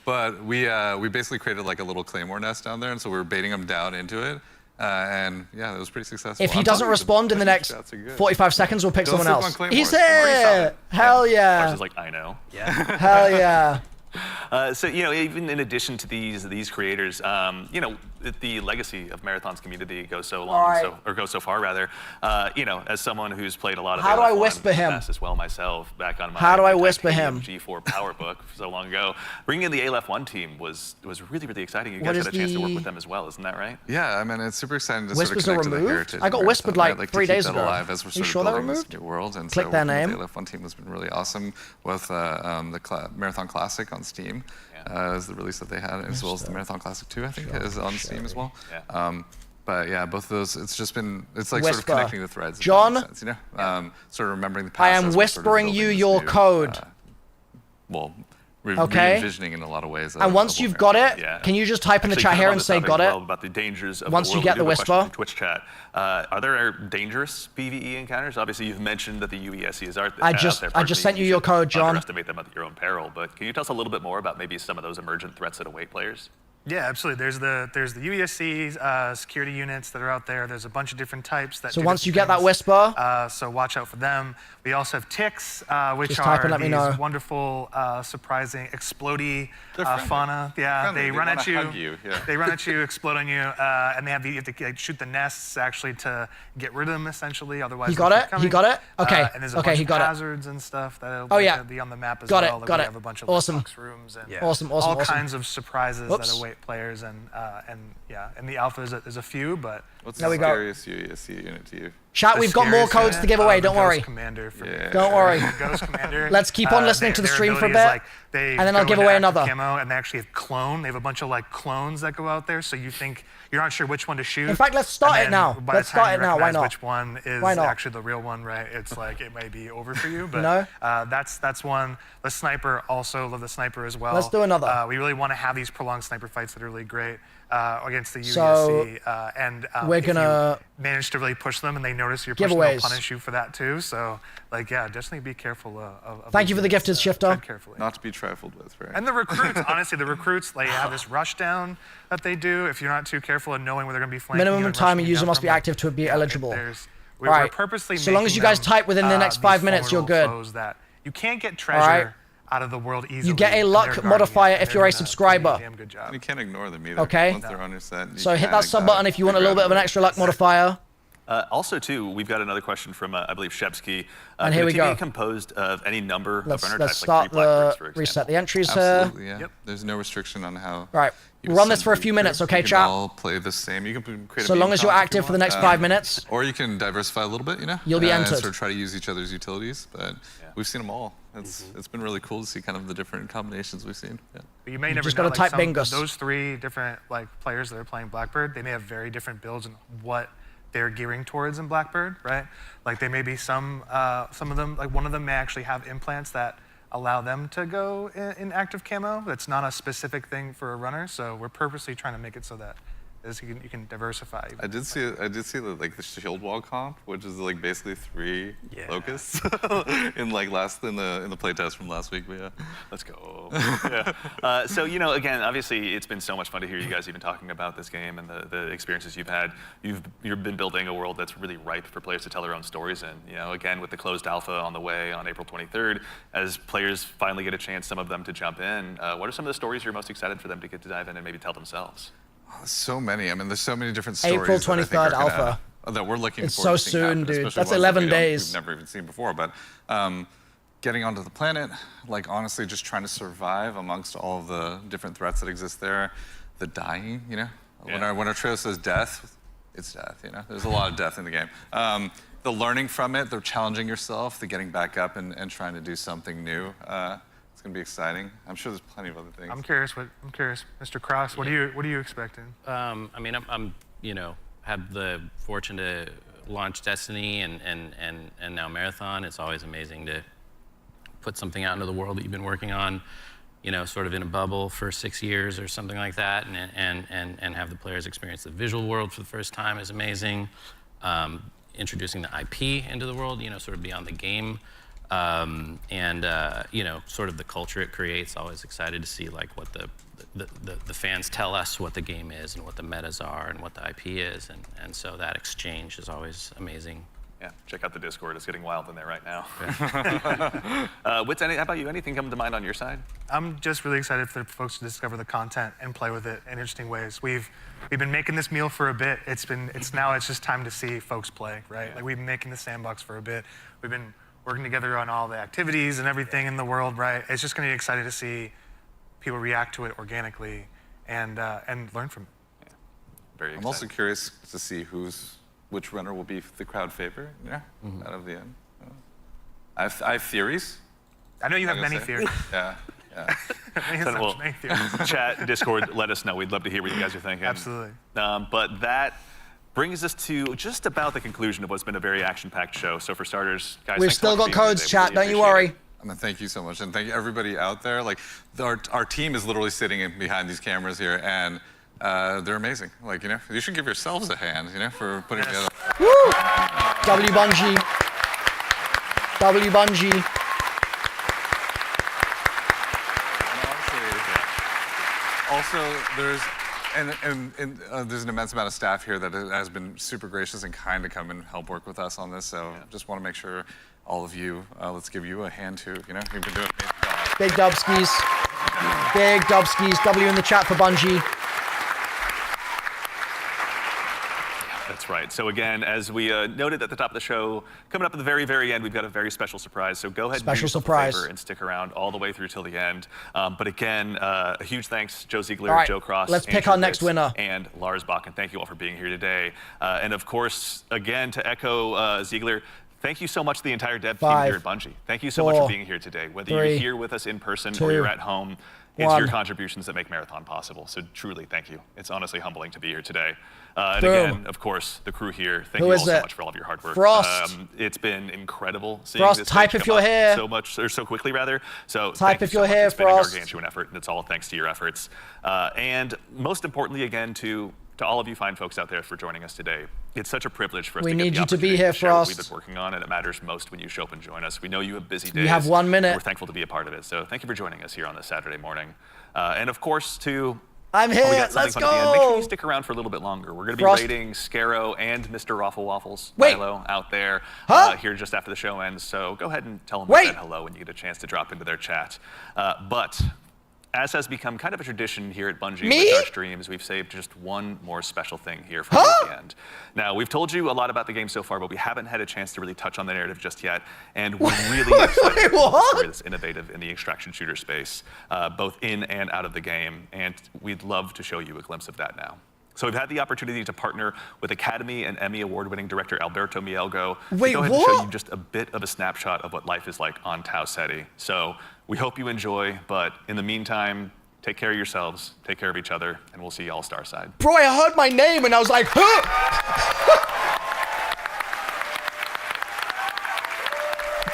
But we basically created like a little claymore nest down there, and so we were baiting them down into it. And yeah, it was pretty successful. If he doesn't respond in the next 45 seconds, we'll pick someone else. He's here! Hell yeah. Ours is like, I know. Yeah. Hell yeah. So, even in addition to these creators, the legacy of Marathon's community goes so long, or goes so far rather. As someone who's played a lot of How do I whisper him? as well myself, back on my How do I whisper him? G4 PowerBook so long ago. Bringing in the ALF1 team was really, really exciting. You What guys is had a chance to work the- with them as well, isn't that right? Yeah, I mean, it's super exciting to Whispers sort are of connect to the removed? heritage. I got of whispered Marathon. like I'd 3 to keep days that ago. alive as we're You sort of sure they're building this removed? new world. And Click so their working name. with the ALF1 team has been really awesome with the Marathon Classic on Steam. Is the release that they had, as well as the Marathon Classic 2, I think, is on Steam as well. But yeah, both of those, it's like sort of connecting the threads. if that John? makes sense, sort of remembering the past. I am as we're sort of whispering building you this your new, code. Okay. Re-envisioning in a lot of ways. And once you've got it, can you just type in the Actually, chat kind of here on and this say topic got as it? well, about the dangers of Once the you world. get We do the have a question whisper. from Twitch chat. Are there dangerous PvE encounters? Obviously, you've mentioned that the UESC is out I there. just sent you your code, John. Underestimate them at your own peril, but can you tell us a little bit more about maybe some of those emergent threats that await players? Yeah, absolutely. There's the UESC security units that are out there. There's a bunch of different types that. So do once you different get that things. whisper, So watch out for them. We also have ticks, which Just are type and let me these know. wonderful, surprising, explodey friendly. fauna. Yeah, Friendly. they They run wanna at you. hug you, yeah. They run at you, explode on you, and you have to shoot the nests actually to get rid of them essentially. Otherwise, He got they'll it? keep He coming. got it? Okay. And there's a Okay, bunch he of got it. hazards and stuff that'll Oh, yeah. be on the map as Got well. it, Like, got we it. have a bunch of Awesome. box rooms and Awesome, all awesome. kinds of surprises Whoops. that await players. And in the alpha there's a few, but What's There the we go. scariest UESC unit to you? Chat, the we've got more scariest codes to unit, give away. the Don't Ghost worry. Commander for Yeah. Don't worry. The Ghost Commander. Let's keep on listening to the their stream for a ability is, bit, like, they and then I'll go give into away active another. Camo, and they actually have clone. They have a bunch of like clones that go out there, so you think you're not sure which one to shoot. In fact, let's start and it then now. by Let's the time start you it now. Why recognize not? Which one is Why not? actually the real one, right? It's like it may be over for you, but No? that's one. The sniper, also love the sniper as well. Let's do another. We really want to have these prolonged sniper fights that are really great against the So, UESC, and we're if you gonna manage to really push them and they notice you're pushing, giveaways. they'll punish you for that too. So, like, yeah, definitely be careful of Thank these you for the units, gifted shifter. tread carefully. Not to be trifled with, right? And the recruits, honestly, the recruits, they have this rush down that they do. If you're not too careful in knowing where they're going to be flanking Minimum you and time a rushing you user down must be from, active to be eligible. we're Right. purposely So long as making you guys them, type within the next these 5 minutes, you're formidable good. foes that you can't get treasure Alright. out of the world easily. You get a and luck they're guarding modifier it, if and you're a they're doing subscriber. damn good job. And you can't ignore them either. Okay. Once they're on your set. So hit that sub button if you want a little bit of an extra luck modifier. Also, too, we've got another question from, I believe, Shepsky. And here we Can go. it be composed of any number Let's of runner types, start like 3 Blackbirds, for example? reset the entries Absolutely, here. yeah. There's no restriction on how. Right. you We'll run this send for a each few group. minutes, okay, You can chat? all play the same. You can create a So long meme as you're comp if active you for the want. next 5 minutes. Or you can diversify a little bit, You'll be and entered. sort of try to use each other's utilities, but we've seen them all. It's been really cool to see kind of the different combinations we've seen. Yeah. But you may You never just know, gotta type bingus. Those 3 different like players that are playing Blackbird, they may have very different builds and what they're gearing towards in Blackbird, right? Like they may be some of them, like one of them may actually have implants that allow them to go in active camo. That's not a specific thing for a runner, so we're purposely trying to make it so that is you can diversify. I did see the the shield wall comp, which is like basically 3 locusts in like in the playtest from last week. But yeah, let's go. So again, obviously it's been so much fun to hear you guys even talking about this game and the experiences you've had. You've been building a world that's really ripe for players to tell their own stories in. Again, with the closed alpha on the way on April 23rd, as players finally get a chance, some of them to jump in. What are some of the stories you're most excited for them to get to dive in and maybe tell themselves? So many. I mean, there's so many different stories. April 23rd alpha. That we're looking it's forward so to soon, happen, dude. That's 11 days. We've never even seen before. But getting onto the planet, like honestly, just trying to survive amongst all of the different threats that exist there. The dying, When our trail says death, it's death. There's a lot of death in the game. The learning from it, the challenging yourself, the getting back up and trying to do something new. It's gonna be exciting. I'm sure there's plenty of other things. I'm curious, Mr. Cross. What are you expecting? I mean, I'm had the fortune to launch Destiny and now Marathon. It's always amazing to put something out into the world that you've been working on, sort of in a bubble for 6 years or something like that, and have the players experience the visual world for the first time is amazing. Introducing the IP into the world, sort of beyond the game. Sort of the culture it creates. Always excited to see like what the fans tell us what the game is and what the metas are and what the IP is, and so that exchange is always amazing. Yeah, check out the Discord. It's getting wild in there right now. How about you? Anything come to mind on your side? I'm just really excited for folks to discover the content and play with it in interesting ways. We've been making this meal for a bit. It's just time to see folks play, right? Yeah. Like we've been making the sandbox for a bit. We've been working together on all the activities and everything in the world, right? It's just going to be exciting to see people react to it organically and learn from it. Yeah. Very exciting. I'm also curious to see which runner will be the crowd favorite, out of the end. I have theories. I know you have many theories. Yeah. Many theories. Chat, Discord, let us know. We'd love to hear what you guys are thinking. Absolutely. But that brings us to just about the conclusion of what's been a very action-packed show. So for starters, guys, we've still got codes, chat. Don't you worry. Thank you so much, and thank you everybody out there. Like our team is literally sitting behind these cameras here, and they're amazing. Like you should give yourselves a hand, for putting together. Woo! W Bungie. W Bungie. Also, there's there's an immense amount of staff here that has been super gracious and kind to come and help work with us on this. So just want to make sure all of you, let's give you a hand too. You've been doing a great job. Big dubskis. Big dubskis. W in the chat for Bungie. That's right. So again, as we noted at the top of the show, coming up at the very, very end, we've got a very special surprise. So go ahead and do yourself a favor and stick around all the way through till the end. But again, a huge thanks, Joe Ziegler, Joe Cross, let's pick our next winner, and Lars Bach. And thank you all for being here today. And of course, again, to echo Ziegler, thank you so much to the entire dev team here at Bungie. Thank you so much for being here today. Whether you're here with us in person or you're at home, it's your contributions that make Marathon possible. So truly, thank you. It's honestly humbling to be here today. And again, of course, the crew here, thank you all so much for all of your hard work. Frost. It's been incredible seeing Frost, this type if you're here. so quickly rather. So type if you're here, It's been a Frost. gargantuan effort, and it's all thanks to your efforts. And most importantly, again, to all of you fine folks out there for joining us today. It's such a privilege for us to get the need you to be opportunity here, share what we've Frost. been working on, and it matters most when you show up and join us. We know you have busy days. You have 1 minute. We're thankful to be a part of it. So thank you for joining us here on this Saturday morning. And of course, I'm here. we got something Let's fun at the end. Make sure go. you stick around for a little bit longer. We're going to be Frost. rating Scaro and MrRoflWaffles, Wait. Milo, out there here just after the show ends. So go ahead and tell them we said hello when you get a chance to drop into their chat. But as has become kind of a tradition here at Bungie with our streams, we've saved just one more special thing here for the end. Now, we've told you a lot about the game so far, but we haven't had a chance to really touch on the narrative just yet. And we're really excited about the story that's innovative in the extraction shooter space, both in and out of the game. And we'd love to show you a glimpse of that now. So we've had the opportunity to partner with Academy and Emmy Award-winning director Alberto Mielgo to go ahead and show you just a bit of a snapshot of what life is like on Tau Ceti. So we hope you enjoy, but in the meantime, take care of yourselves, take care of each other, and we'll see you all Starside. Bro, I heard my name and I was like, huh!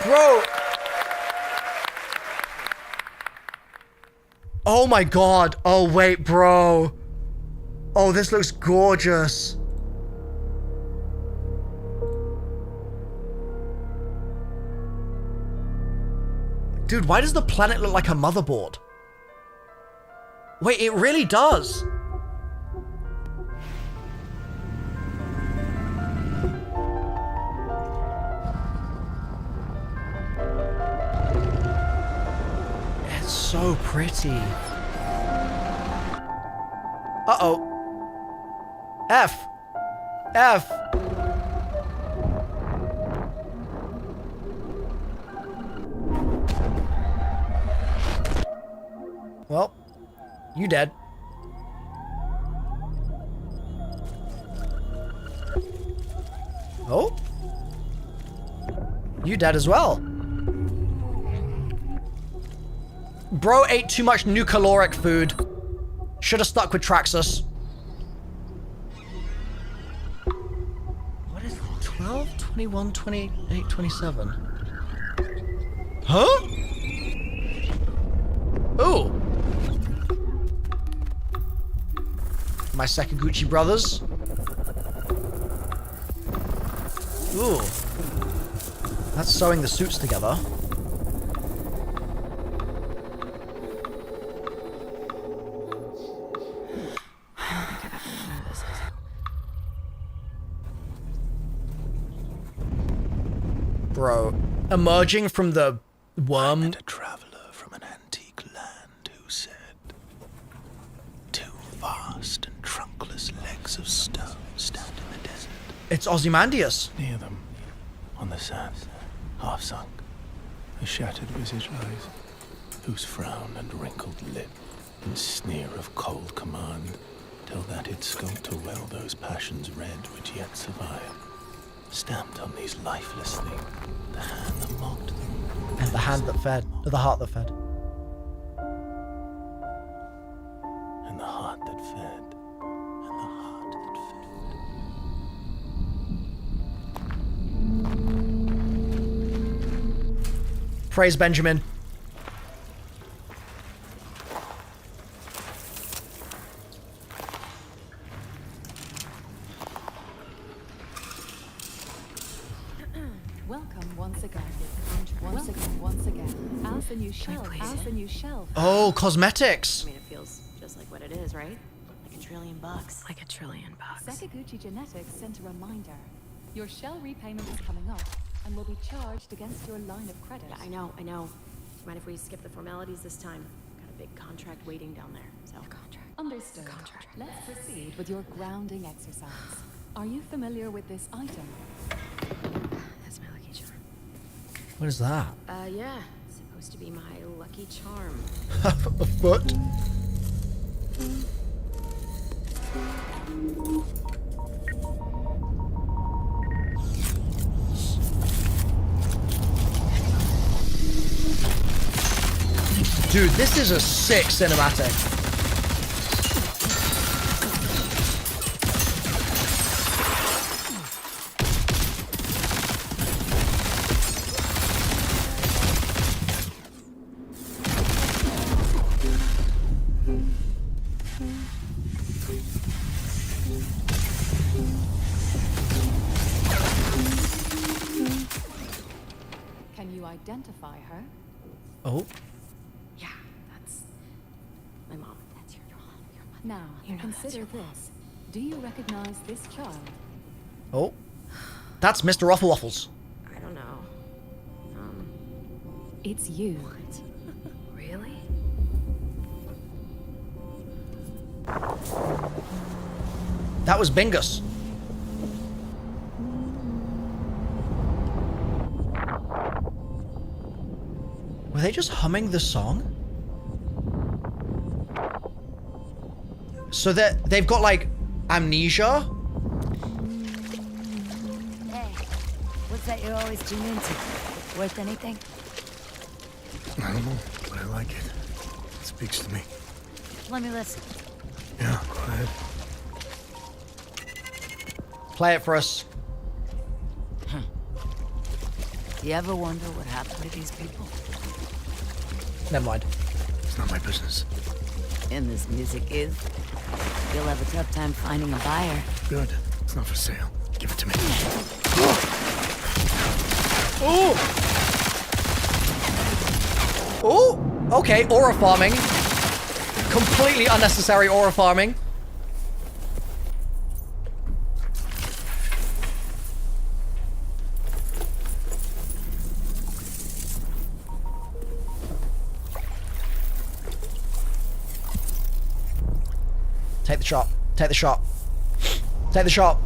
Bro. Oh my God. Oh wait, bro. Oh, this looks gorgeous. Dude, why does the planet look like a motherboard? Wait, it really does. It's so pretty. Uh-oh. F. F. Well, you dead. Oh? You dead as well. Bro ate too much new caloric food. Should have stuck with Traxxas. What is 12, 21, 28, 27? Huh? Ooh. My Sakaguchi brothers. Ooh. That's sewing the suits together. Bro, emerging from the worm. A traveler from an antique land who said, "Two vast and trunkless legs of stone stand in the desert." It's Ozymandias. Near them, on the sand, half sunk, a shattered visage lies, whose frown and wrinkled lip and sneer of cold command tell that it sculptor well those passions red which yet survive. Stamped on these lifeless things, the hand that mocked them. And the hand that fed, or the heart that fed. And the heart that fed, and the heart that fed. Praise Benjamin. Oh, cosmetics. I mean, it feels just like what it is, right? Like $1 trillion. Like $1 trillion. Sakaguchi Genetics sent a reminder. Your shell repayment is coming up and will be charged against your line of credit. Yeah, I know. Do you mind if we skip the formalities this time? Got a big contract waiting down there, so. Contract. Understood. Let's proceed with your grounding exercise. Are you familiar with this item? That's my lucky charm. What is that? Yeah. Supposed to be my lucky charm. A foot? Dude, this is a sick cinematic. Can you identify her? Oh. Yeah, that's my mom. That's your mom. Now, consider this. Do you recognize this child? Oh. That's MrRoflWaffles. I don't know. It's you. What? Really? That was Bingus. Were they just humming the song? So they've got like amnesia? Hey, what's that you always tune into? Worth anything? I don't know, but I like it. It speaks to me. Let me listen. Yeah, go ahead. Play it for us. You ever wonder what happened to these people? Never mind. It's not my business. And this music is? You'll have a tough time finding a buyer. Good. It's not for sale. Give it to me. Ooh! Ooh! Okay, aura farming. Completely unnecessary aura farming. Take the shot. Take the shot. Take the shot.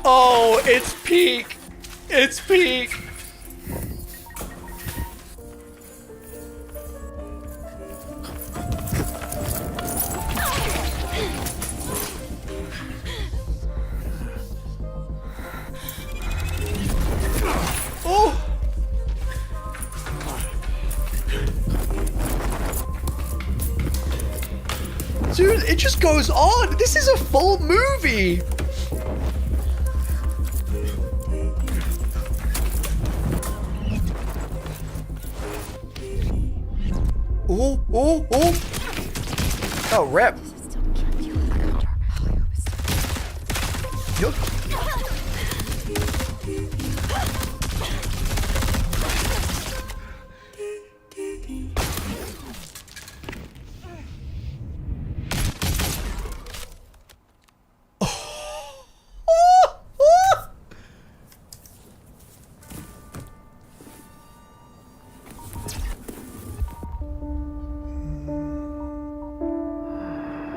Oh, it's peak. It's peak. Oh. Dude, it just goes on. This is a full movie. Oh, oh, oh. Oh, rip. Yup.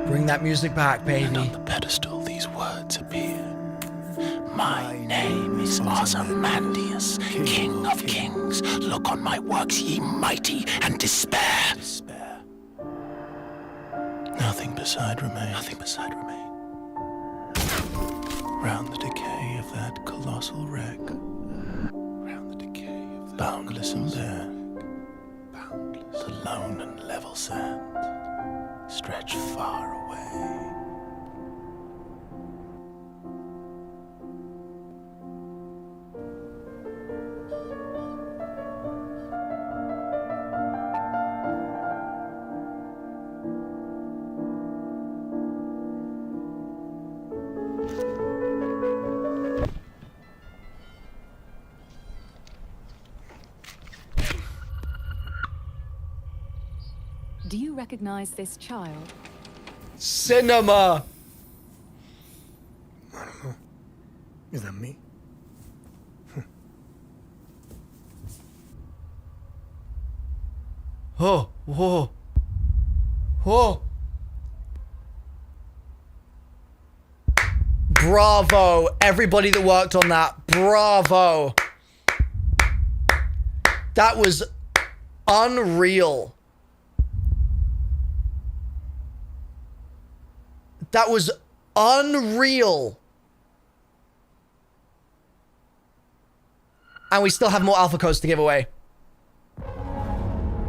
Bring that music back, baby. And on the pedestal, these words appear. My name is Ozymandias, King of Kings. Look on my works, ye mighty, and despair. Despair. Nothing beside remain. Nothing beside remain. Round the decay of that colossal wreck. Round the decay of that boundless and bare. Boundless. The lone and level sand. Stretch far away. Do you recognize this child? Cinema. I don't know. Is that me? Oh, whoa. Whoa. Bravo, everybody that worked on that. Bravo. That was unreal. That was unreal. And we still have more alpha codes to give away.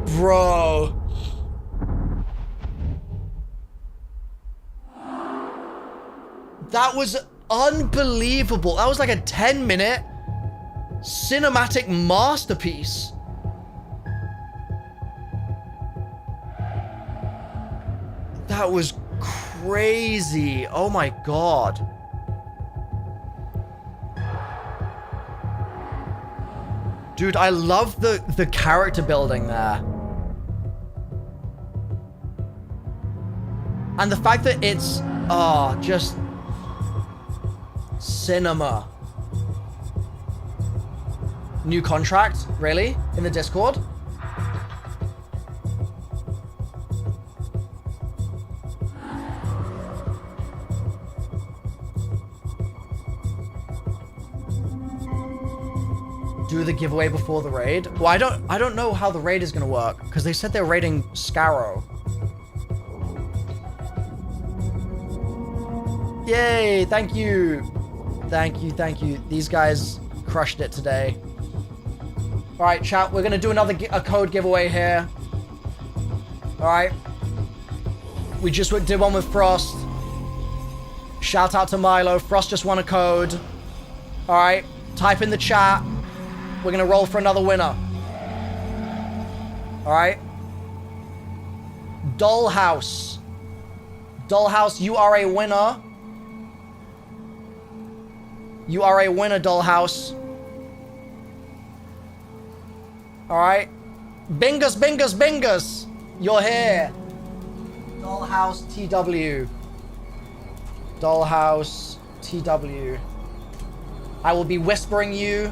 Bro. That was unbelievable. That was like a 10-minute cinematic masterpiece. That was crazy. Oh my god. Dude, I love the character building there. And the fact that it's just cinema. New contract? Really? In the Discord? Do the giveaway before the raid? Well, I don't know how the raid is gonna work because they said they're raiding Scarrow. Yay! Thank you, thank you, thank you. These guys crushed it today. All right, chat. We're gonna do a code giveaway here. All right. We just did one with Frost. Shout out to Milo. Frost just won a code. All right. Type in the chat. We're going to roll for another winner. All right. Dollhouse. Dollhouse, you are a winner. You are a winner, Dollhouse. All right. Bingus, bingus, bingus. You're here. Dollhouse TW. Dollhouse TW. I will be whispering you.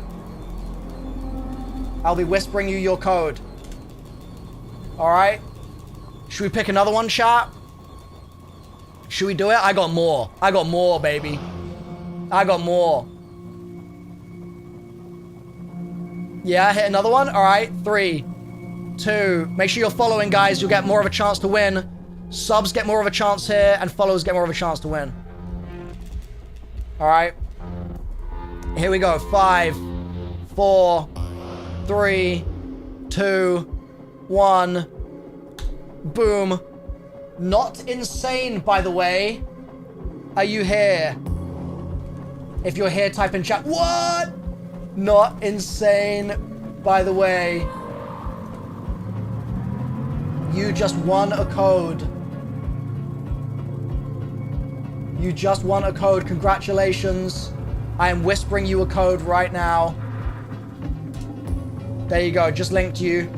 I'll be whispering you your code. All right. Should we pick another one, chat? Should we do it? I got more. I got more, baby. I got more. Yeah, hit another one. All right. 3, 2. Make sure you're following, guys. You'll get more of a chance to win. Subs get more of a chance here, and follows get more of a chance to win. All right. Here we go. 5, 4, 3, 2, 1. Boom. Not insane, by the way. Are you here? If you're here, type in chat. What? Not insane, by the way. You just won a code. You just won a code. Congratulations. I am whispering you a code right now. There you go. Just linked you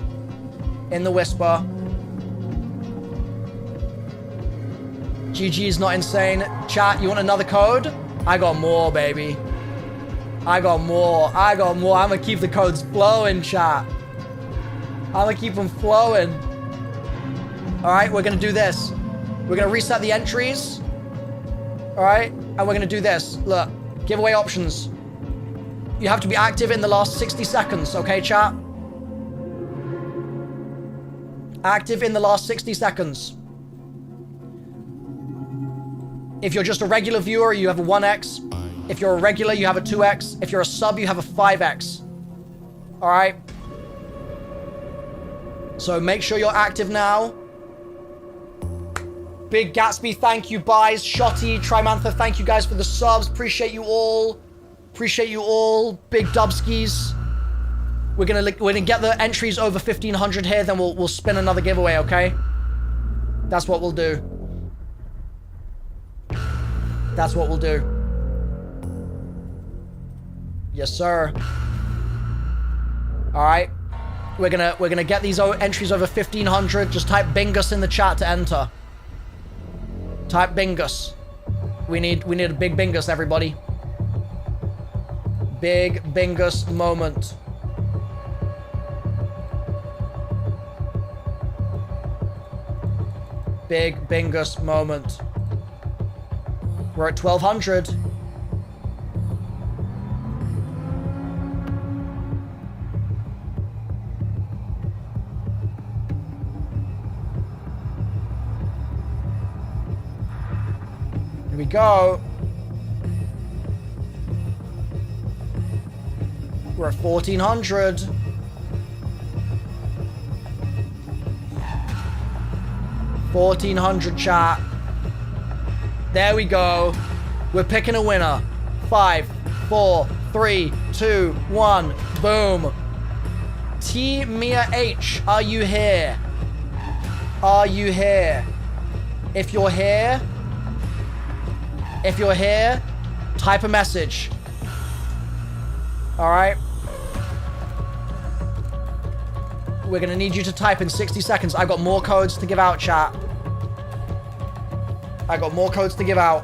in the whisper. GG's not insane. Chat, you want another code? I got more, baby. I got more. I got more. I'm gonna keep the codes flowing, chat. I'm gonna keep them flowing. All right, we're gonna do this. We're gonna reset the entries. All right, and we're gonna do this. Look, giveaway options. You have to be active in the last 60 seconds, okay, chat? Active in the last 60 seconds. If you're just a regular viewer, you have a 1x. If you're a regular, you have a 2x. If you're a sub, you have a 5x. All right? So make sure you're active now. Big Gatsby, thank you, Buys. Shotty, Trimantha, thank you guys for the subs. Appreciate you all. Appreciate you all. Big Dubskis. We're gonna get the entries over 1,500 here, then we'll spin another giveaway, okay? That's what we'll do. That's what we'll do. Yes, sir. All right. We're gonna get these entries over 1,500. Just type bingus in the chat to enter. Type bingus. We need a big bingus, everybody. Big bingus moment. Big bingus moment. We're at 1,200. Here we go. We're at 1,400. $1,400 chat. There we go. We're picking a winner. 5, 4, 3, 2, 1. Boom. T Mia H, are you here? Are you here? If you're here, type a message. All right. We're gonna need you to type in 60 seconds. I got more codes to give out, chat. I got more codes to give out.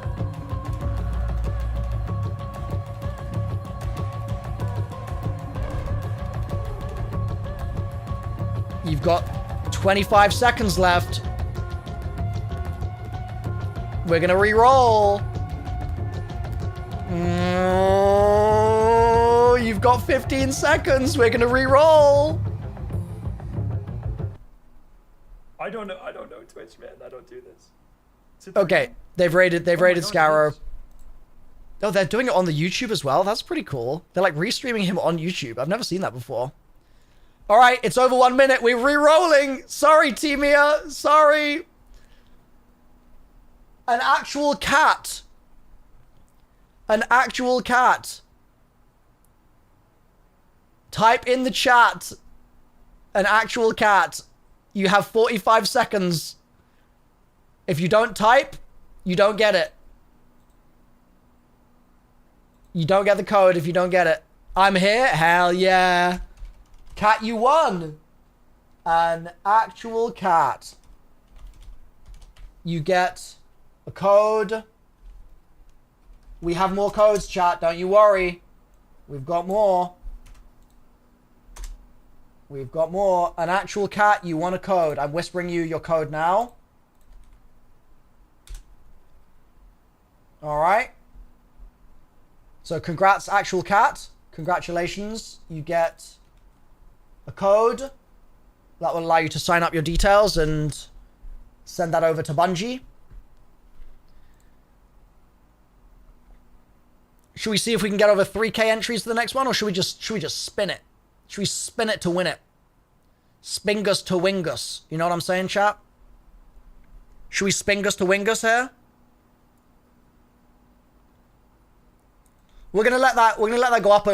You've got 25 seconds left. We're gonna re-roll. You've got 15 seconds. We're gonna re-roll. I don't know Twitch, man. I don't do this. Okay, they've raided Scarrow. Oh, they're doing it on the YouTube as well. That's pretty cool. They're like restreaming him on YouTube. I've never seen that before. All right, it's over 1 minute. We're re-rolling. Sorry, Timia. Sorry. An actual cat An actual cat. Type in the chat. An actual cat. You have 45 seconds. If you don't type, you don't get it. You don't get the code if you don't get it. I'm here? Hell yeah. Cat, you won. An actual cat. You get a code. We have more codes, chat. Don't you worry. We've got more. We've got more. An actual cat, you want a code. I'm whispering you your code now. Alright. So congrats, actual cat. Congratulations. You get a code that will allow you to sign up your details and send that over to Bungie. Should we see if we can get over 3K entries to the next one, or should we just spin it? Should we spin it to win it? Spingus to wingus. You know what I'm saying, chat? Should we spingus to wingus here? We're gonna let that go up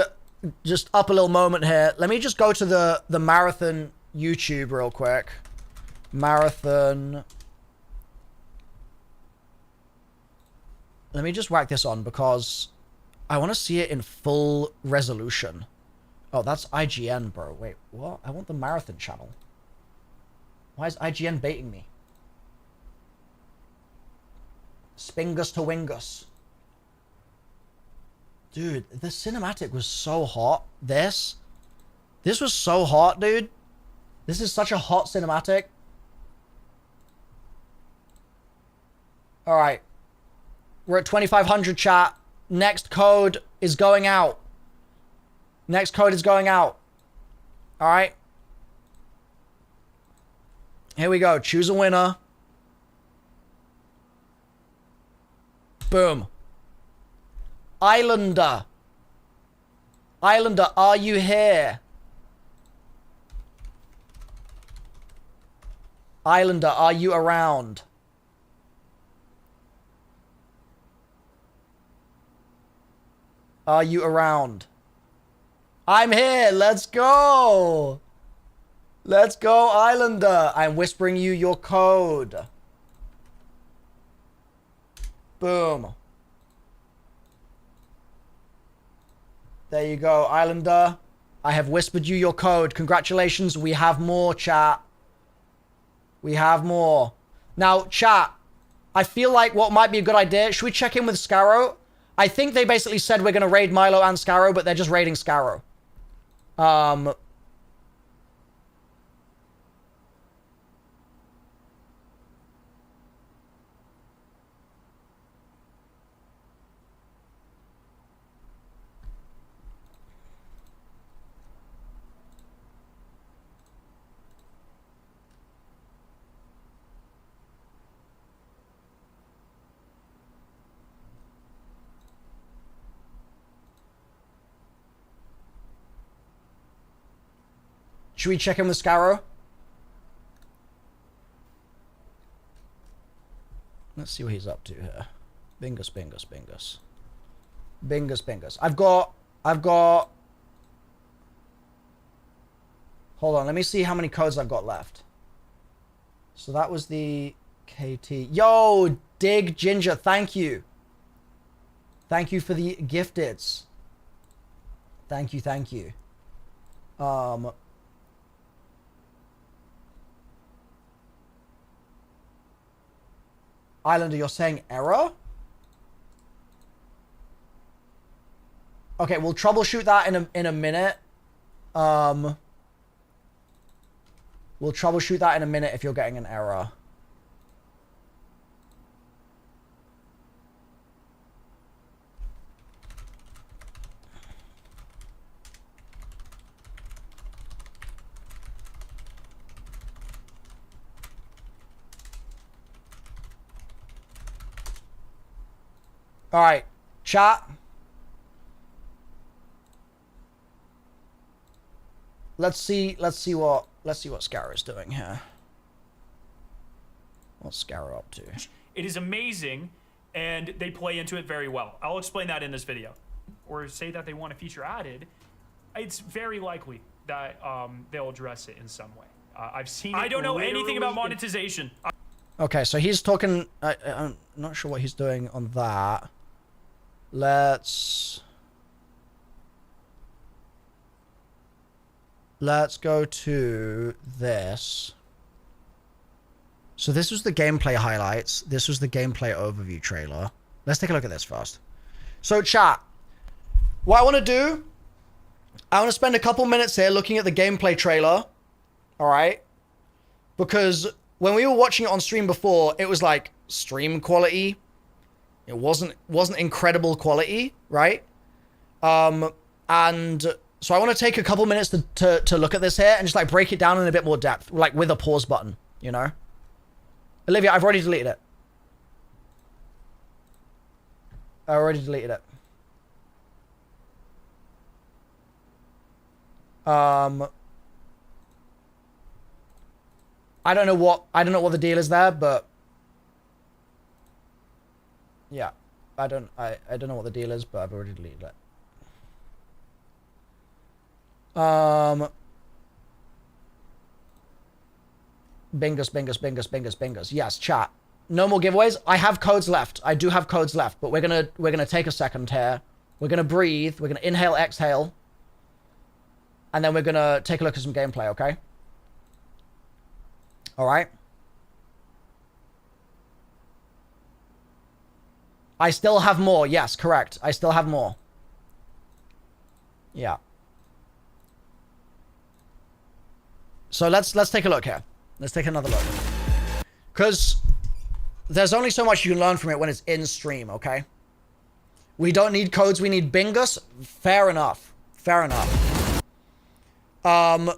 just up a little moment here. Let me just go to the marathon YouTube real quick. Marathon. Let me just whack this on because I want to see it in full resolution. Oh, that's IGN, bro. Wait, what? I want the marathon channel. Why is IGN baiting me? Spingus to wingus. Dude, the cinematic was so hot. This was so hot, dude. This is such a hot cinematic. Alright. We're at 2,500, chat. Next code is going out. Next code is going out. Alright. Here we go. Choose a winner. Boom. Islander. Islander, are you here? Islander, are you around? Are you around? I'm here. Let's go. Let's go, Islander. I'm whispering you your code. Boom. There you go, Islander. I have whispered you your code. Congratulations. We have more, chat. We have more. Now, chat, I feel like what might be a good idea, should we check in with Scarrow? I think they basically said we're going to raid Milo and Scarrow, but they're just raiding Scarrow. Should we check in with Scarrow? Let's see what he's up to here. Bingus, bingus, bingus. Bingus, bingus. I've got... Hold on, let me see how many codes I've got left. So that was the KT. Yo, Dig Ginger, thank you. Thank you for the gifteds. Thank you, thank you. Islander, you're saying error? Okay, we'll troubleshoot that in a minute. We'll troubleshoot that in a minute if you're getting an error. All right, chat. Let's see what Scarrow's doing here. What's Scarrow up to? It is amazing and they play into it very well. I'll explain that in this video. Or say that they want a feature added, it's very likely that they'll address it in some way. I've seen it. I don't know anything about monetization. Okay, so he's talking... I'm not sure what he's doing on that. Let's go to this. So this was the gameplay highlights. This was the gameplay overview trailer. Let's take a look at this first. So chat, what I want to do, I want to spend a couple minutes here looking at the gameplay trailer. All right? Because when we were watching it on stream before, it was like stream quality. It wasn't incredible quality, right? And so I want to take a couple minutes to look at this here and just like break it down in a bit more depth, like with a pause button, you know? Olivia, I've already deleted it. I already deleted it. I don't know what the deal is there, but yeah, I don't know what the deal is, but I've already deleted it. Bingus. Yes, chat. No more giveaways. I have codes left. I do have codes left, but we're gonna take a second here. We're gonna breathe. We're gonna inhale, exhale, and then we're gonna take a look at some gameplay. Okay. All right. I still have more. Yes, correct. I still have more. Yeah. So let's take a look here. Let's take another look. Because there's only so much you can learn from it when it's in stream, okay? We don't need codes, we need bingus. Fair enough. Fair enough. How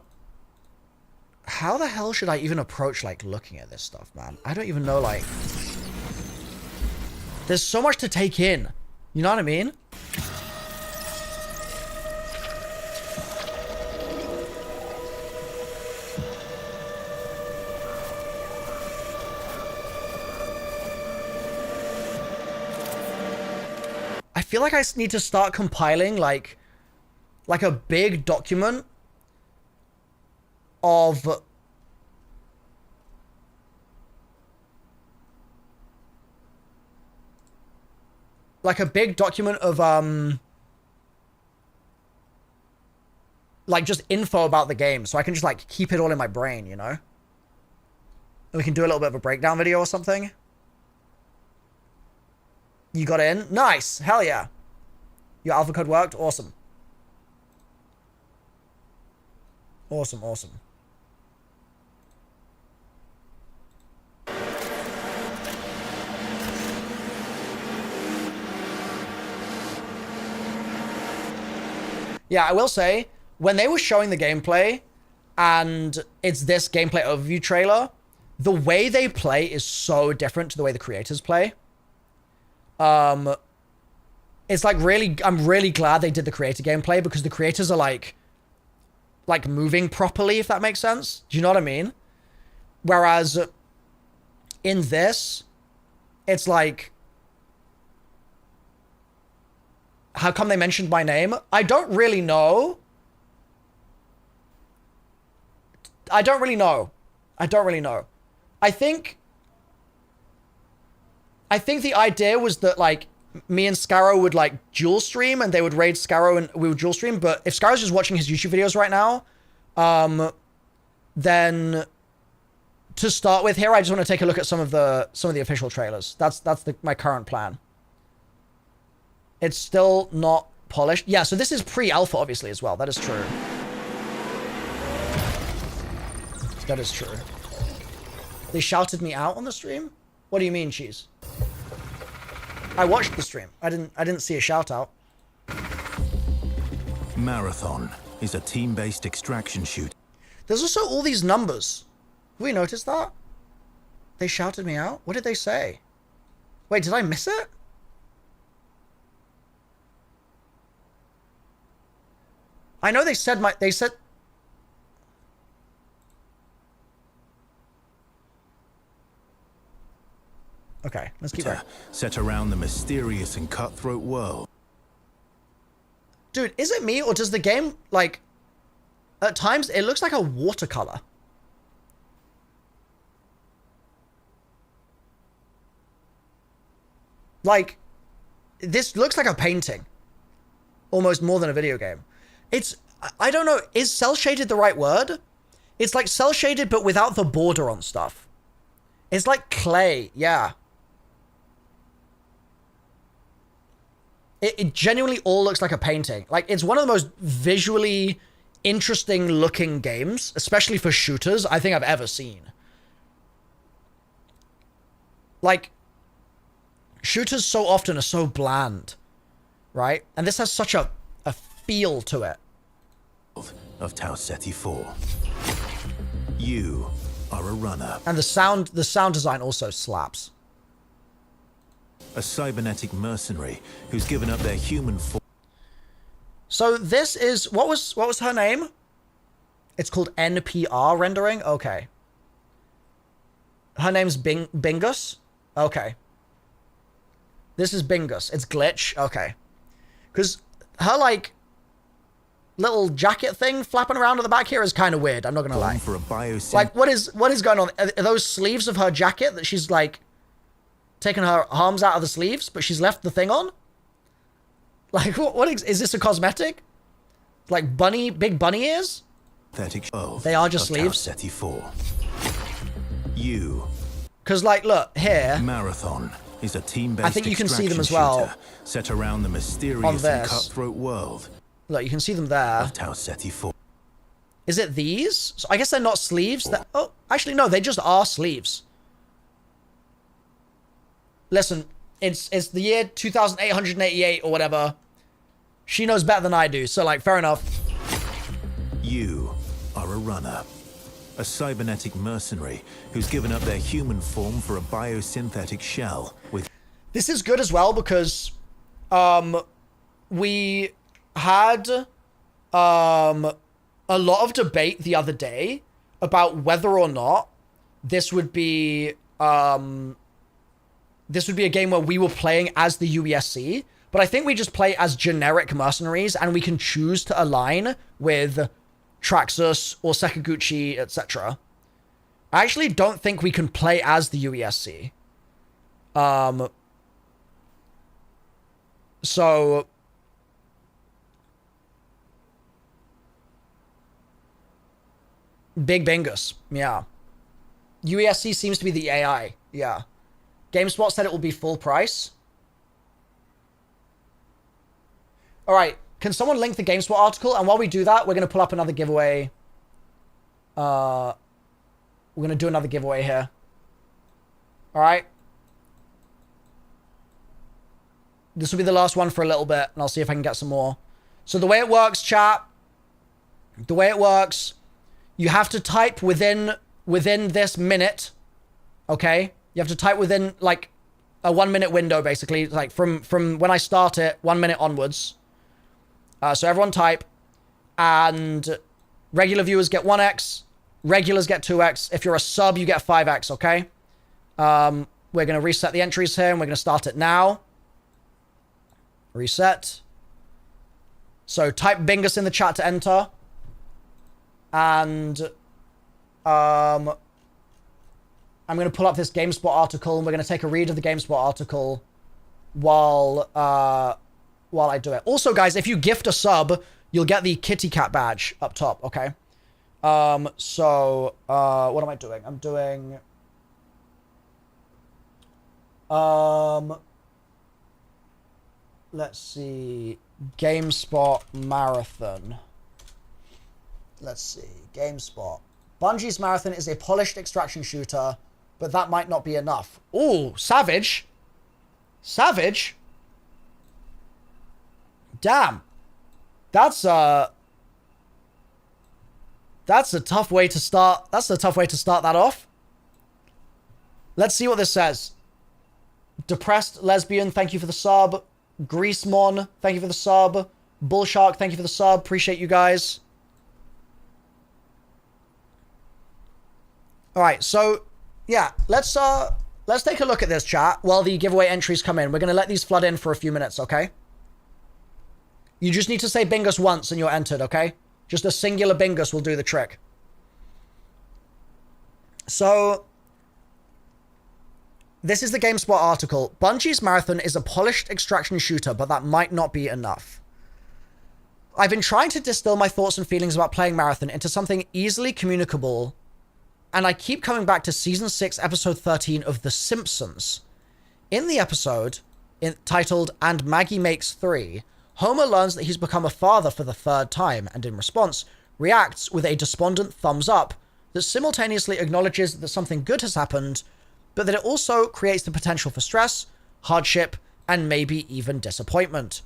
the hell should I even approach, like, looking at this stuff, man? I don't even know, like... There's so much to take in. You know what I mean? I feel like I need to start compiling, like a big document of... Like a big document of, like just info about the game. So I can just like keep it all in my brain, you know? And we can do a little bit of a breakdown video or something. You got in? Nice. Hell yeah. Your alpha code worked? Awesome. Awesome, awesome. Yeah, I will say, when they were showing the gameplay, and it's this gameplay overview trailer, the way they play is so different to the way the creators play. It's like really, I'm really glad they did the creator gameplay, because the creators are like moving properly, if that makes sense. Do you know what I mean? Whereas in this, it's like, how come they mentioned my name? I don't really know. I don't really know. I think the idea was that, like, me and Scarrow would, like, dual stream, and they would raid Scarrow and we would dual stream. But if Scarrow's just watching his YouTube videos right now, then to start with here, I just want to take a look at some of the official trailers. That's my current plan. It's still not polished. Yeah, so this is pre-alpha, obviously, as well. That is true. That is true. They shouted me out on the stream? What do you mean, Cheese? I watched the stream. I didn't see a shout out. Marathon is a team-based extraction shoot. There's also all these numbers. Have we noticed that? They shouted me out? What did they say? Wait, did I miss it? I know they said Okay, Let's keep going. Set around the mysterious and cutthroat world. Dude, is it me or does the game, like, at times it looks like a watercolor? Like, this looks like a painting. Almost more than a video game. It's, I don't know, is cel shaded the right word? It's like cel shaded but without the border on stuff. It's like clay, yeah. It genuinely all looks like a painting. Like, it's one of the most visually interesting looking games, especially for shooters, I think I've ever seen. Like, shooters so often are so bland, right? And this has such a feel to it. Of Tau Ceti 4. You are a runner. And the sound design also slaps. A cybernetic mercenary who's given up their human form. So this is, what was her name? It's called NPR rendering? Okay. Her name's Bingus? Okay. This is Bingus. It's Glitch? Okay. Because her, like, little jacket thing flapping around at the back here is kind of weird, I'm not gonna lie. For a like, what is going on? Are those sleeves of her jacket that she's, like, taken her arms out of the sleeves, but she's left the thing on? Like, what is this a cosmetic? Like big bunny ears? They are just sleeves. Ceti 4. You. Because, like, look, here. Marathon is a team-based I think you can see them as extraction well. shooter set around the mysterious and cutthroat world. Look, you can see them there. Of Tau Ceti 4. Is it these? So I guess they're not sleeves. Oh, actually, no, they just are sleeves. Listen, it's the year 2888 or whatever. She knows better than I do, so, like, fair enough. You are a runner. A cybernetic mercenary who's given up their human form for a biosynthetic shell with... This is good as well because we had a lot of debate the other day about whether or not this would be a game where we were playing as the UESC, but I think we just play as generic mercenaries and we can choose to align with Traxxas or Sakaguchi, etc. I actually don't think we can play as the UESC. So Big Bingus, yeah. UESC seems to be the AI, yeah. GameSpot said it will be full price. All right, can someone link the GameSpot article? And while we do that, we're going to pull up another giveaway. We're going to do another giveaway here. All right. This will be the last one for a little bit, and I'll see if I can get some more. So the way it works, chat, the way it works, you have to type within this minute, okay? You have to type within, like, a 1 minute window, basically, like from when I start it, 1 minute onwards. So everyone type, and regular viewers get 1x, regulars get 2x. If you're a sub, you get 5x, okay? We're going to reset the entries here, and we're going to start it now. Reset. So type Bingus in the chat to enter. And I'm going to pull up this GameSpot article, and we're going to take a read of the GameSpot article while I do it. Also, guys, if you gift a sub, you'll get the kitty cat badge up top, okay? So what am I doing? I'm doing... let's see. GameSpot Marathon. Let's see. GameSpot. Bungie's Marathon is a polished extraction shooter, but that might not be enough. Ooh, savage. Savage. Damn. That's a tough way to start. That's a tough way to start that off. Let's see what this says. Depressed Lesbian, thank you for the sub. Greasemon, thank you for the sub. Bullshark, thank you for the sub. Appreciate you guys. All right, so yeah, let's let's take a look at this, chat, while the giveaway entries come in. We're going to let these flood in for a few minutes, okay? You just need to say bingus once and you're entered, okay? Just a singular bingus will do the trick. So, this is the GameSpot article. Bungie's Marathon is a polished extraction shooter, but that might not be enough. I've been trying to distill my thoughts and feelings about playing Marathon into something easily communicable, and I keep coming back to Season 6, Episode 13 of The Simpsons. In the episode, titled And Maggie Makes 3, Homer learns that he's become a father for the 3rd time, and in response, reacts with a despondent thumbs up that simultaneously acknowledges that something good has happened, but that it also creates the potential for stress, hardship, and maybe even disappointment.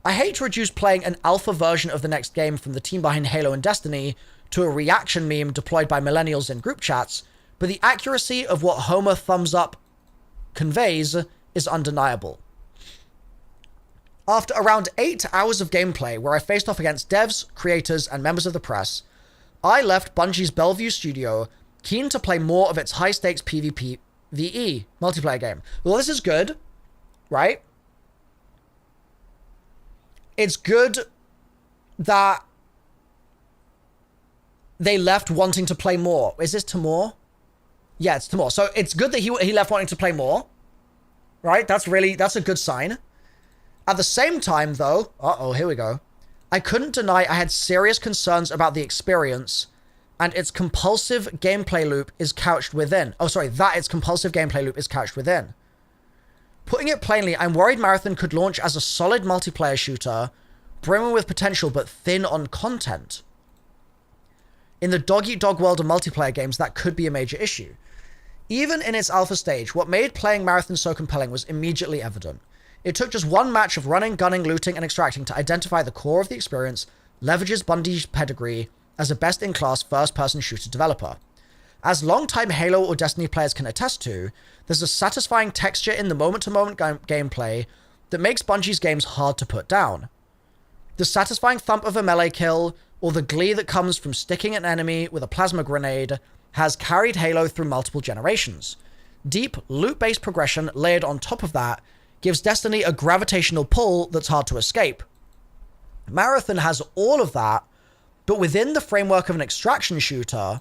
I hate to reduce playing an alpha version of the next game from the team behind Halo and Destiny to a reaction meme deployed by millennials in group chats, but the accuracy of what Homer thumbs up conveys is undeniable. After around 8 hours of gameplay where I faced off against devs, creators, and members of the press, I left Bungie's Bellevue studio keen to play more of its high-stakes PvP VE multiplayer game. Well, this is good, right? It's good that they left wanting to play more. Is this to more? Yeah, it's to more. So it's good that he left wanting to play more, right? That's a good sign. At the same time, though, here we go. I couldn't deny I had serious concerns about the experience and its compulsive gameplay loop is couched within. That its compulsive gameplay loop is couched within. Putting it plainly, I'm worried Marathon could launch as a solid multiplayer shooter, brimming with potential but thin on content. In the dog-eat-dog world of multiplayer games, that could be a major issue. Even in its alpha stage, what made playing Marathon so compelling was immediately evident. It took just one match of running, gunning, looting, and extracting to identify the core of the experience, leverages Bungie's pedigree as a best-in-class first-person shooter developer. As long-time Halo or Destiny players can attest to, there's a satisfying texture in the moment-to-moment gameplay that makes Bungie's games hard to put down. The satisfying thump of a melee kill, or the glee that comes from sticking an enemy with a plasma grenade, has carried Halo through multiple generations. Deep, loot-based progression layered on top of that gives Destiny a gravitational pull that's hard to escape. Marathon has all of that, but within the framework of an extraction shooter.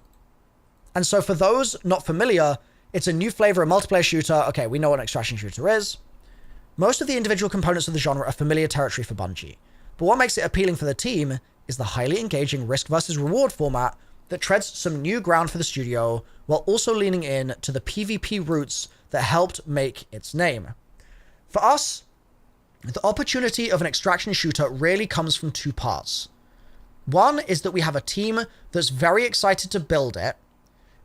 And so for those not familiar, it's a new flavor of multiplayer shooter. Okay, we know what an extraction shooter is. Most of the individual components of the genre are familiar territory for Bungie, but what makes it appealing for the team is the highly engaging risk versus reward format that treads some new ground for the studio while also leaning in to the PvP roots that helped make its name. For us, the opportunity of an extraction shooter really comes from two parts. One is that we have a team that's very excited to build it,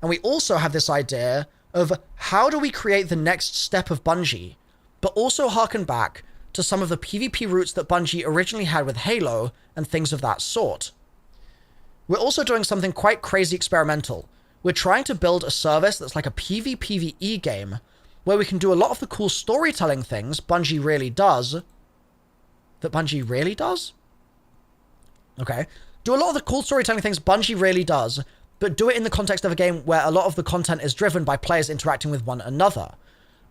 and we also have this idea of how do we create the next step of Bungie, but also harken back to some of the PvP roots that Bungie originally had with Halo and things of that sort. We're also doing something quite crazy experimental. We're trying to build a service that's like a PvPvE game, where we can do a lot of the cool storytelling things Bungie really does. That Bungie really does? Okay. Do a lot of the cool storytelling things Bungie really does, but do it in the context of a game where a lot of the content is driven by players interacting with one another.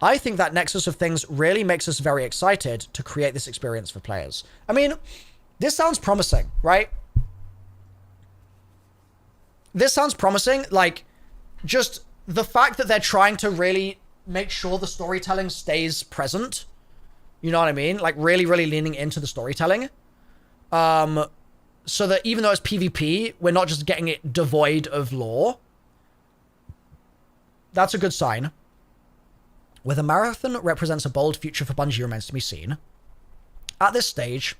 I think that nexus of things really makes us very excited to create this experience for players. I mean, this sounds promising, right? This sounds promising. Like, just the fact that they're trying to really make sure the storytelling stays present. You know what I mean? Like, really, really leaning into the storytelling. So that even though it's PvP, we're not just getting it devoid of lore. That's a good sign. Whether Marathon represents a bold future for Bungie remains to be seen. At this stage,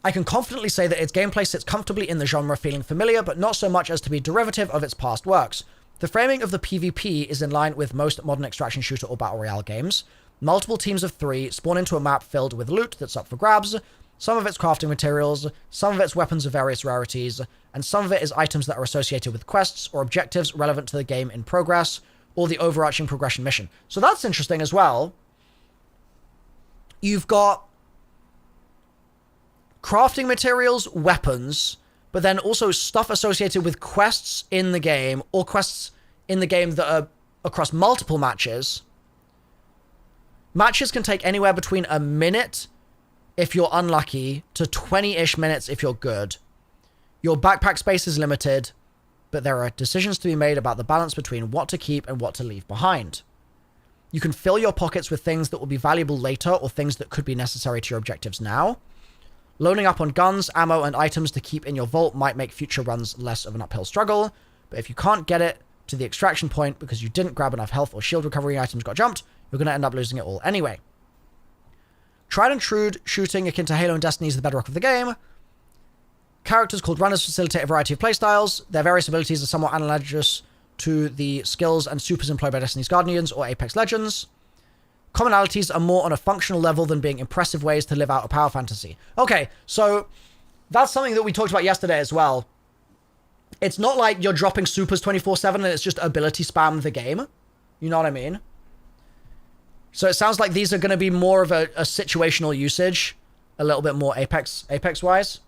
I can confidently say that its gameplay sits comfortably in the genre, feeling familiar, but not so much as to be derivative of its past works. The framing of the PvP is in line with most modern extraction shooter or battle royale games. Multiple teams of 3 spawn into a map filled with loot that's up for grabs, some of it's crafting materials, some of it's weapons of various rarities, and some of it is items that are associated with quests or objectives relevant to the game in progress, or the overarching progression mission. So that's interesting as well. You've got crafting materials, weapons, but then also stuff associated with quests in the game, or quests in the game that are across multiple matches. Matches can take anywhere between a minute if you're unlucky to 20-ish minutes if you're good. Your backpack space is limited, but there are decisions to be made about the balance between what to keep and what to leave behind. You can fill your pockets with things that will be valuable later or things that could be necessary to your objectives now. Loading up on guns, ammo, and items to keep in your vault might make future runs less of an uphill struggle, but if you can't get it to the extraction point because you didn't grab enough health or shield recovery items got jumped, you're going to end up losing it all anyway. Tried and true shooting akin to Halo and Destiny is the bedrock of the game. Characters called runners facilitate a variety of playstyles. Their various abilities are somewhat analogous to the skills and supers employed by Destiny's Guardians or Apex Legends. Commonalities are more on a functional level than being impressive ways to live out a power fantasy. Okay, so that's something that we talked about yesterday as well. It's not like you're dropping supers 24/7 and it's just ability spam the game. You know what I mean? So it sounds like these are going to be more of a situational usage, a little bit more Apex-wise.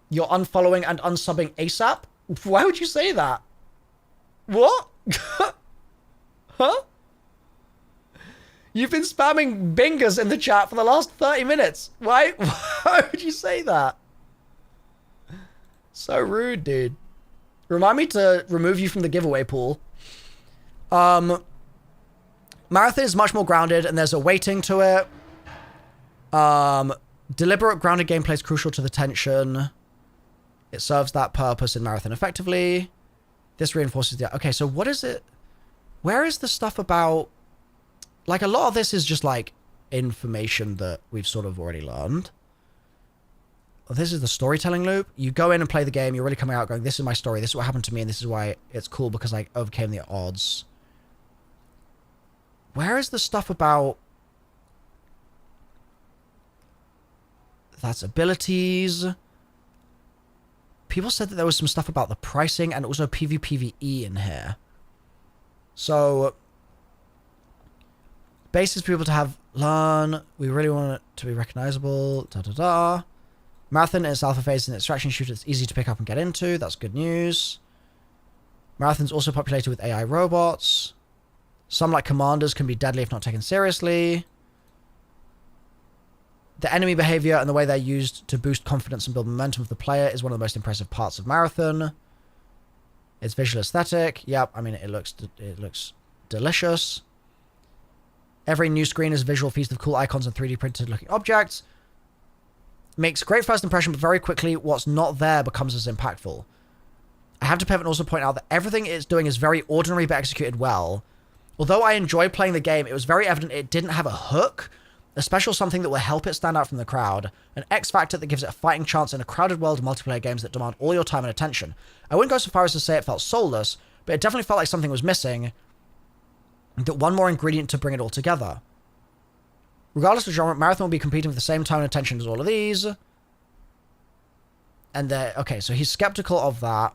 You're unfollowing and unsubbing ASAP? Why would you say that? What? Huh? You've been spamming bingus in the chat for the last 30 minutes. Why would you say that? So rude, dude. Remind me to remove you from the giveaway pool. Marathon is much more grounded and there's a weighting to it. Deliberate grounded gameplay is crucial to the tension. It serves that purpose in Marathon effectively. This reinforces the... Okay, so what is it? Where is the stuff about... Like, a lot of this is just, like, information that we've sort of already learned. Oh, this is the storytelling loop. You go in and play the game, you're really coming out going, this is my story, this is what happened to me, and this is why it's cool because I overcame the odds. Where is the stuff about... That's abilities... People said that there was some stuff about the pricing and also PvPvE in here. So, basis for people to have learn. We really want it to be recognizable. Marathon is alpha phase and extraction shooter. It's easy to pick up and get into. That's good news. Marathon's also populated with AI robots. Some, like commanders, can be deadly if not taken seriously. The enemy behavior and the way they're used to boost confidence and build momentum of the player is one of the most impressive parts of Marathon. It's visual aesthetic. Yep, I mean, it looks delicious. Every new screen is a visual feast of cool icons and 3D printed looking objects. Makes great first impression, but very quickly what's not there becomes as impactful. I have to pivot and also point out that everything it's doing is very ordinary but executed well. Although I enjoy playing the game, it was very evident it didn't have a hook, a special something that will help it stand out from the crowd, an X factor that gives it a fighting chance in a crowded world of multiplayer games that demand all your time and attention. I wouldn't go so far as to say it felt soulless, but it definitely felt like something was missing, that one more ingredient to bring it all together. Regardless of genre, Marathon will be competing with the same time and attention as all of these. And okay, so he's skeptical of that,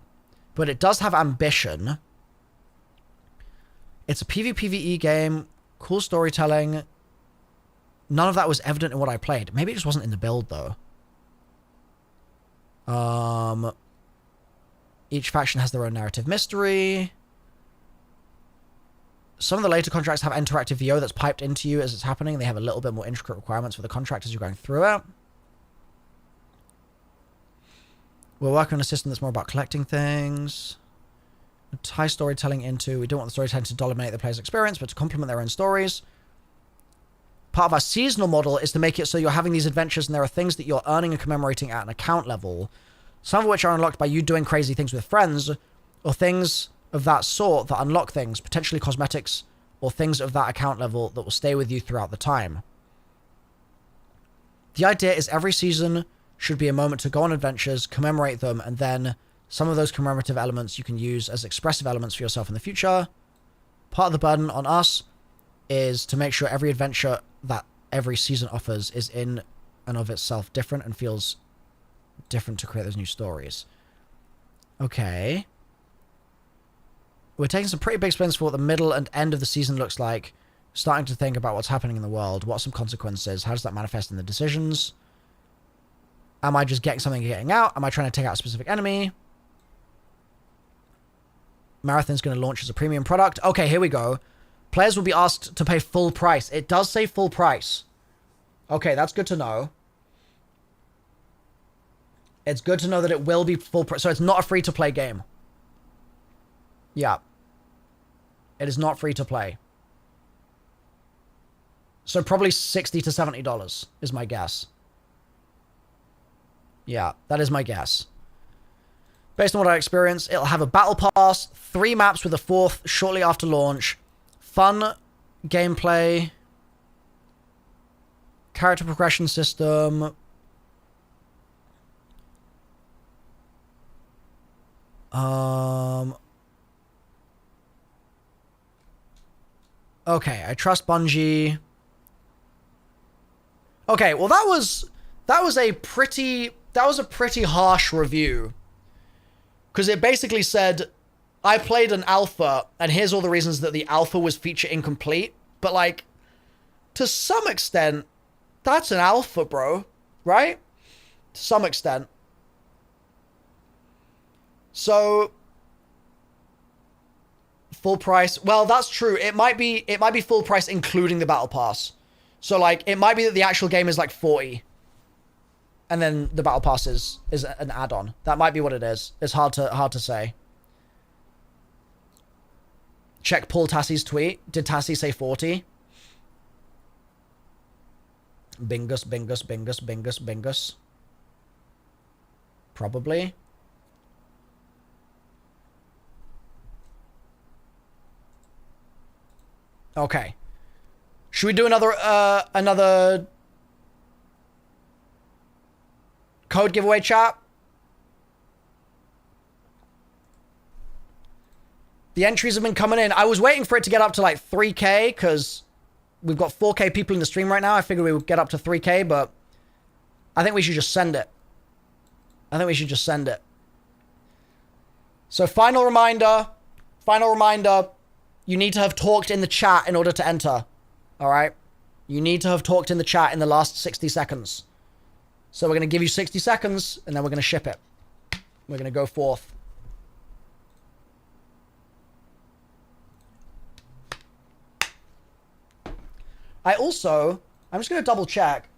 but it does have ambition. It's a PvPvE game, cool storytelling. None of that was evident in what I played. Maybe it just wasn't in the build, though. Each faction has their own narrative mystery. Some of the later contracts have interactive VO that's piped into you as it's happening. They have a little bit more intricate requirements for the contract as you're going through it. We're working on a system that's more about collecting things. Tie storytelling into... We don't want the storytelling to dominate the player's experience, but to complement their own stories. Part of our seasonal model is to make it so you're having these adventures and there are things that you're earning and commemorating at an account level. Some of which are unlocked by you doing crazy things with friends, or things of that sort that unlock things, potentially cosmetics, or things of that account level that will stay with you throughout the time. The idea is every season should be a moment to go on adventures, commemorate them, and then some of those commemorative elements you can use as expressive elements for yourself in the future. Part of the burden on us is to make sure every adventure that every season offers is in and of itself different and feels different to create those new stories. Okay. We're taking some pretty big spins for what the middle and end of the season looks like. Starting to think about what's happening in the world. What are some consequences? How does that manifest in the decisions? Am I just getting something and getting out? Am I trying to take out a specific enemy? Marathon's going to launch as a premium product. Okay, here we go. Players will be asked to pay full price. It does say full price. Okay, that's good to know. It's good to know that it will be full price. So it's not a free-to-play game. Yeah. It is not free-to-play. So probably $60 to $70 is my guess. Yeah, that is my guess. Based on what I experienced, it'll have a battle pass, 3 maps with a 4th shortly after launch, fun gameplay, character progression system, okay, I trust Bungie. Okay, well that was a pretty harsh review. Because it basically said, I played an alpha, and here's all the reasons that the alpha was feature incomplete. But, like, to some extent, that's an alpha, bro. Right? To some extent. So, full price. Well, that's true. It might be full price including the battle pass. So, like, it might be that the actual game is, like, 40. And then the battle pass is an add-on. That might be what it is. It's hard to say. Check Paul Tassie's tweet. Did Tassie say 40? Bingus, bingus, bingus, bingus, bingus. Probably. Okay. Should we do another code giveaway, chat? The entries have been coming in. I was waiting for it to get up to like 3K because we've got 4K people in the stream right now. I figured we would get up to 3K, but I think we should just send it. So final reminder, you need to have talked in the chat in order to enter. All right? You need to have talked in the chat in the last 60 seconds. So we're going to give you 60 seconds, and then we're going to ship it. We're going to go forth. I'm just going to double check.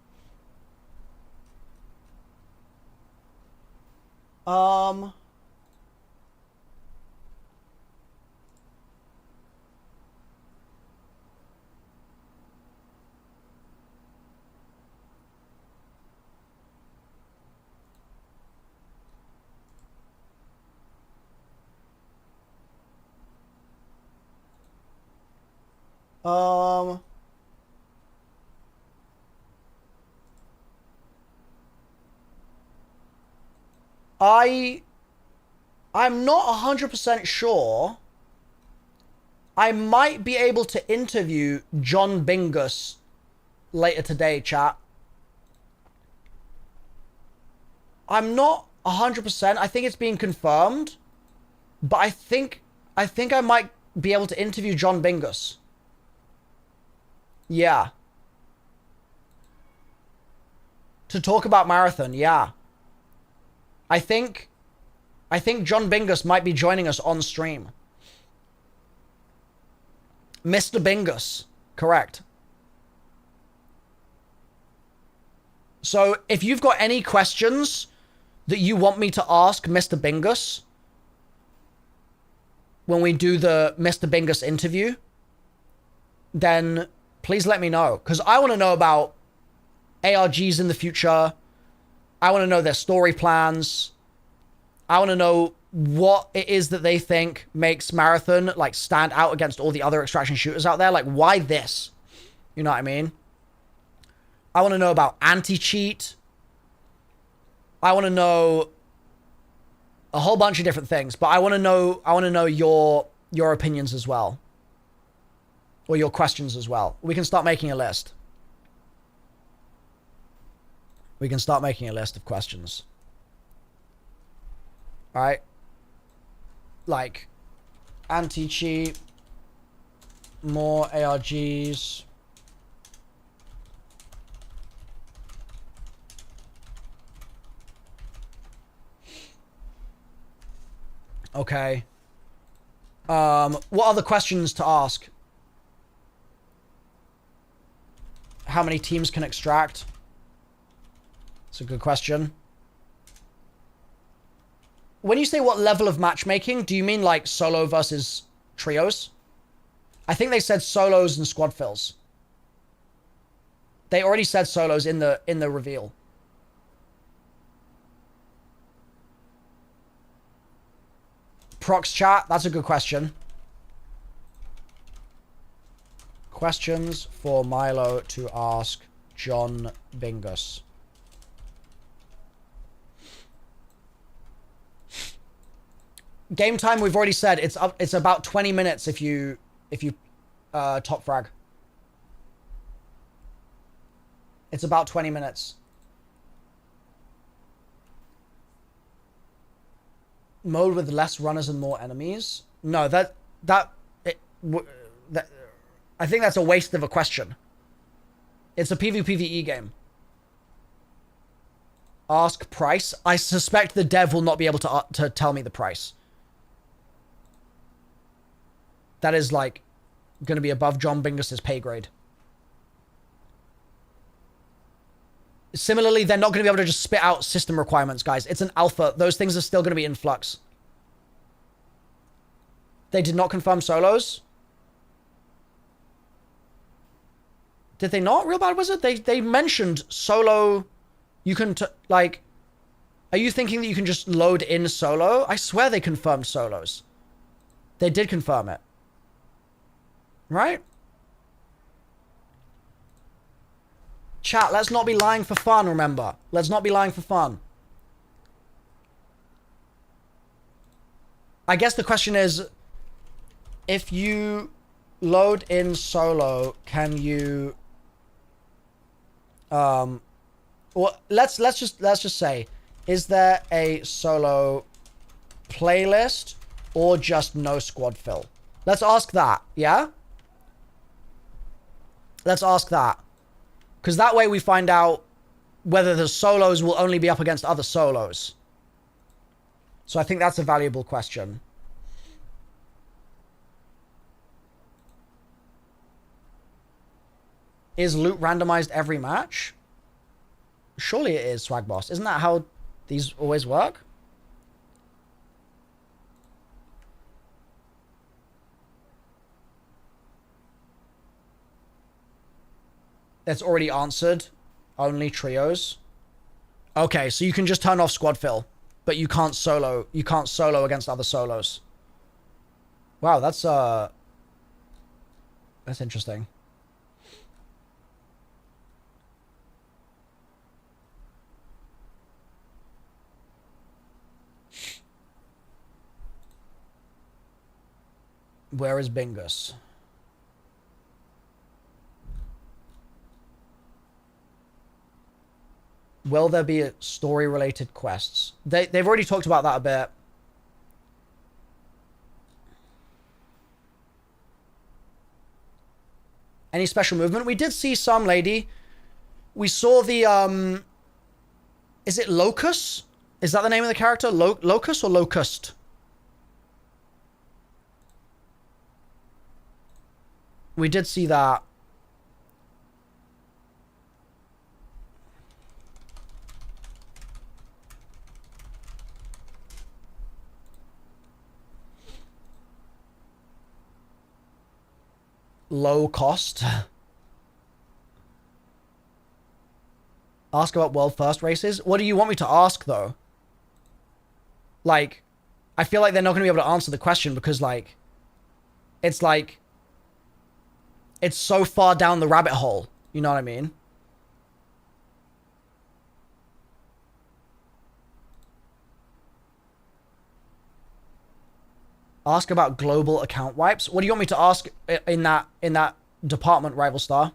I'm not 100% sure. I might be able to interview John Bingus later today, chat. I'm not 100%. I think it's being confirmed. But I think I might be able to interview John Bingus. Yeah. To talk about Marathon, yeah. I think John Bingus might be joining us on stream. Mr. Bingus, correct. So if you've got any questions that you want me to ask Mr. Bingus when we do the Mr. Bingus interview, then please let me know. Because I want to know about ARGs in the future. I want to know their story plans. I want to know what it is that they think makes Marathon like stand out against all the other extraction shooters out there. Like, why this? You know what I mean? I want to know about anti-cheat. I want to know a whole bunch of different things, but I want to know your opinions as well. Or your questions as well. We can start making a list. We can start making a list of questions. All right? Like, anti-cheat, more ARGs. Okay. What other questions to ask? How many teams can extract? It's a good question. When you say what level of matchmaking, do you mean like solo versus trios? I think they said solos and squad fills. They already said solos in the reveal. Prox chat, that's a good question. Questions for Milo to ask John Bingus. Game time, we've already said it's about 20 minutes if you top frag. It's about 20 minutes. Mode with less runners and more enemies? No, I think that's a waste of a question. It's a PvPvE game. Ask price. I suspect the dev will not be able to tell me the price. That is like going to be above John Bingus's pay grade. Similarly, they're not going to be able to just spit out system requirements, guys. It's an alpha. Those things are still going to be in flux. They did not confirm solos. Did they not, Real Bad Wizard? They mentioned solo. You can, like... Are you thinking that you can just load in solo? I swear they confirmed solos. They did confirm it. Right? Chat, let's not be lying for fun, remember. Let's not be lying for fun. I guess the question is, if you load in solo, can you... well, let's just say, is there a solo playlist or just no squad fill? Let's ask that, yeah? Let's ask that. Because that way we find out whether the solos will only be up against other solos. So I think that's a valuable question. Is loot randomized every match? Surely it is, Swag Boss. Isn't that how these always work? That's already answered. Only trios. Okay, so you can just turn off squad fill, but you can't solo. You can't solo against other solos. Wow, that's interesting. Where is Bingus? Will there be story-related quests? They've already talked about that a bit. Any special movement? We did see some lady. We saw the, is it Locus? Is that the name of the character? Locus or Locust? We did see that. Low cost. Ask about world first races. What do you want me to ask though? Like, I feel like they're not going to be able to answer the question because like, it's so far down the rabbit hole. You know what I mean? Ask about global account wipes. What do you want me to ask in that department, Rival Star?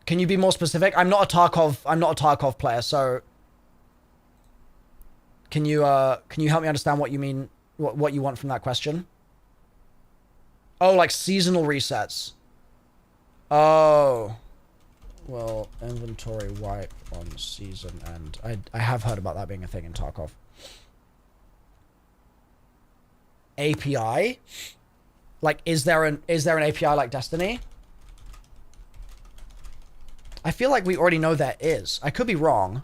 Can you be more specific? I'm not a Tarkov player, so can you help me understand what you mean, what you want from that question? Oh, like seasonal resets. Oh. will inventory wipe on season end? I have heard about that being a thing in Tarkov. API? Like, is there an API like Destiny? I feel like we already know there is. I could be wrong.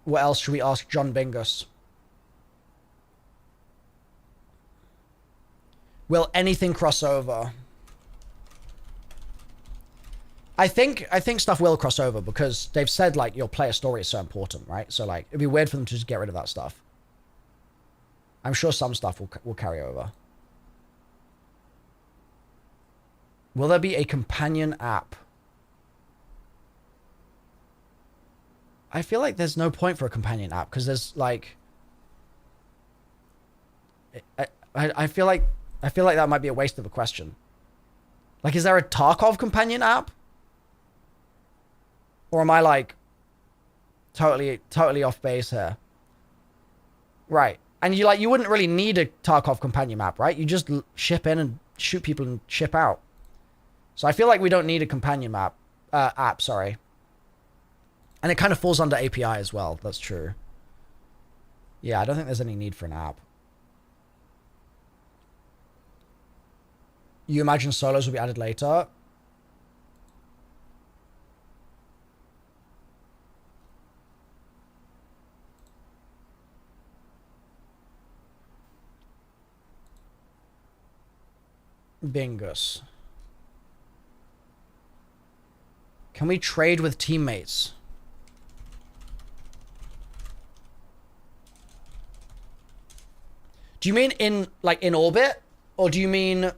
What else should we ask John Bingus? Will anything cross over? I think stuff will cross over because they've said like your player story is so important, right? So like it'd be weird for them to just get rid of that stuff. I'm sure some stuff will carry over. Will there be a companion app? I feel like there's no point for a companion app because there's like I feel like that might be a waste of a question. Like, is there a Tarkov companion app? Or am I like totally off base here? Right. And you wouldn't really need a Tarkov companion map, right? You just ship in and shoot people and ship out. So I feel like we don't need a companion map app, sorry. And it kind of falls under API as well. That's true. Yeah, I don't think there's any need for an app. You imagine solos will be added later? Bingus. Can we trade with teammates? Do you mean in orbit? Or do you mean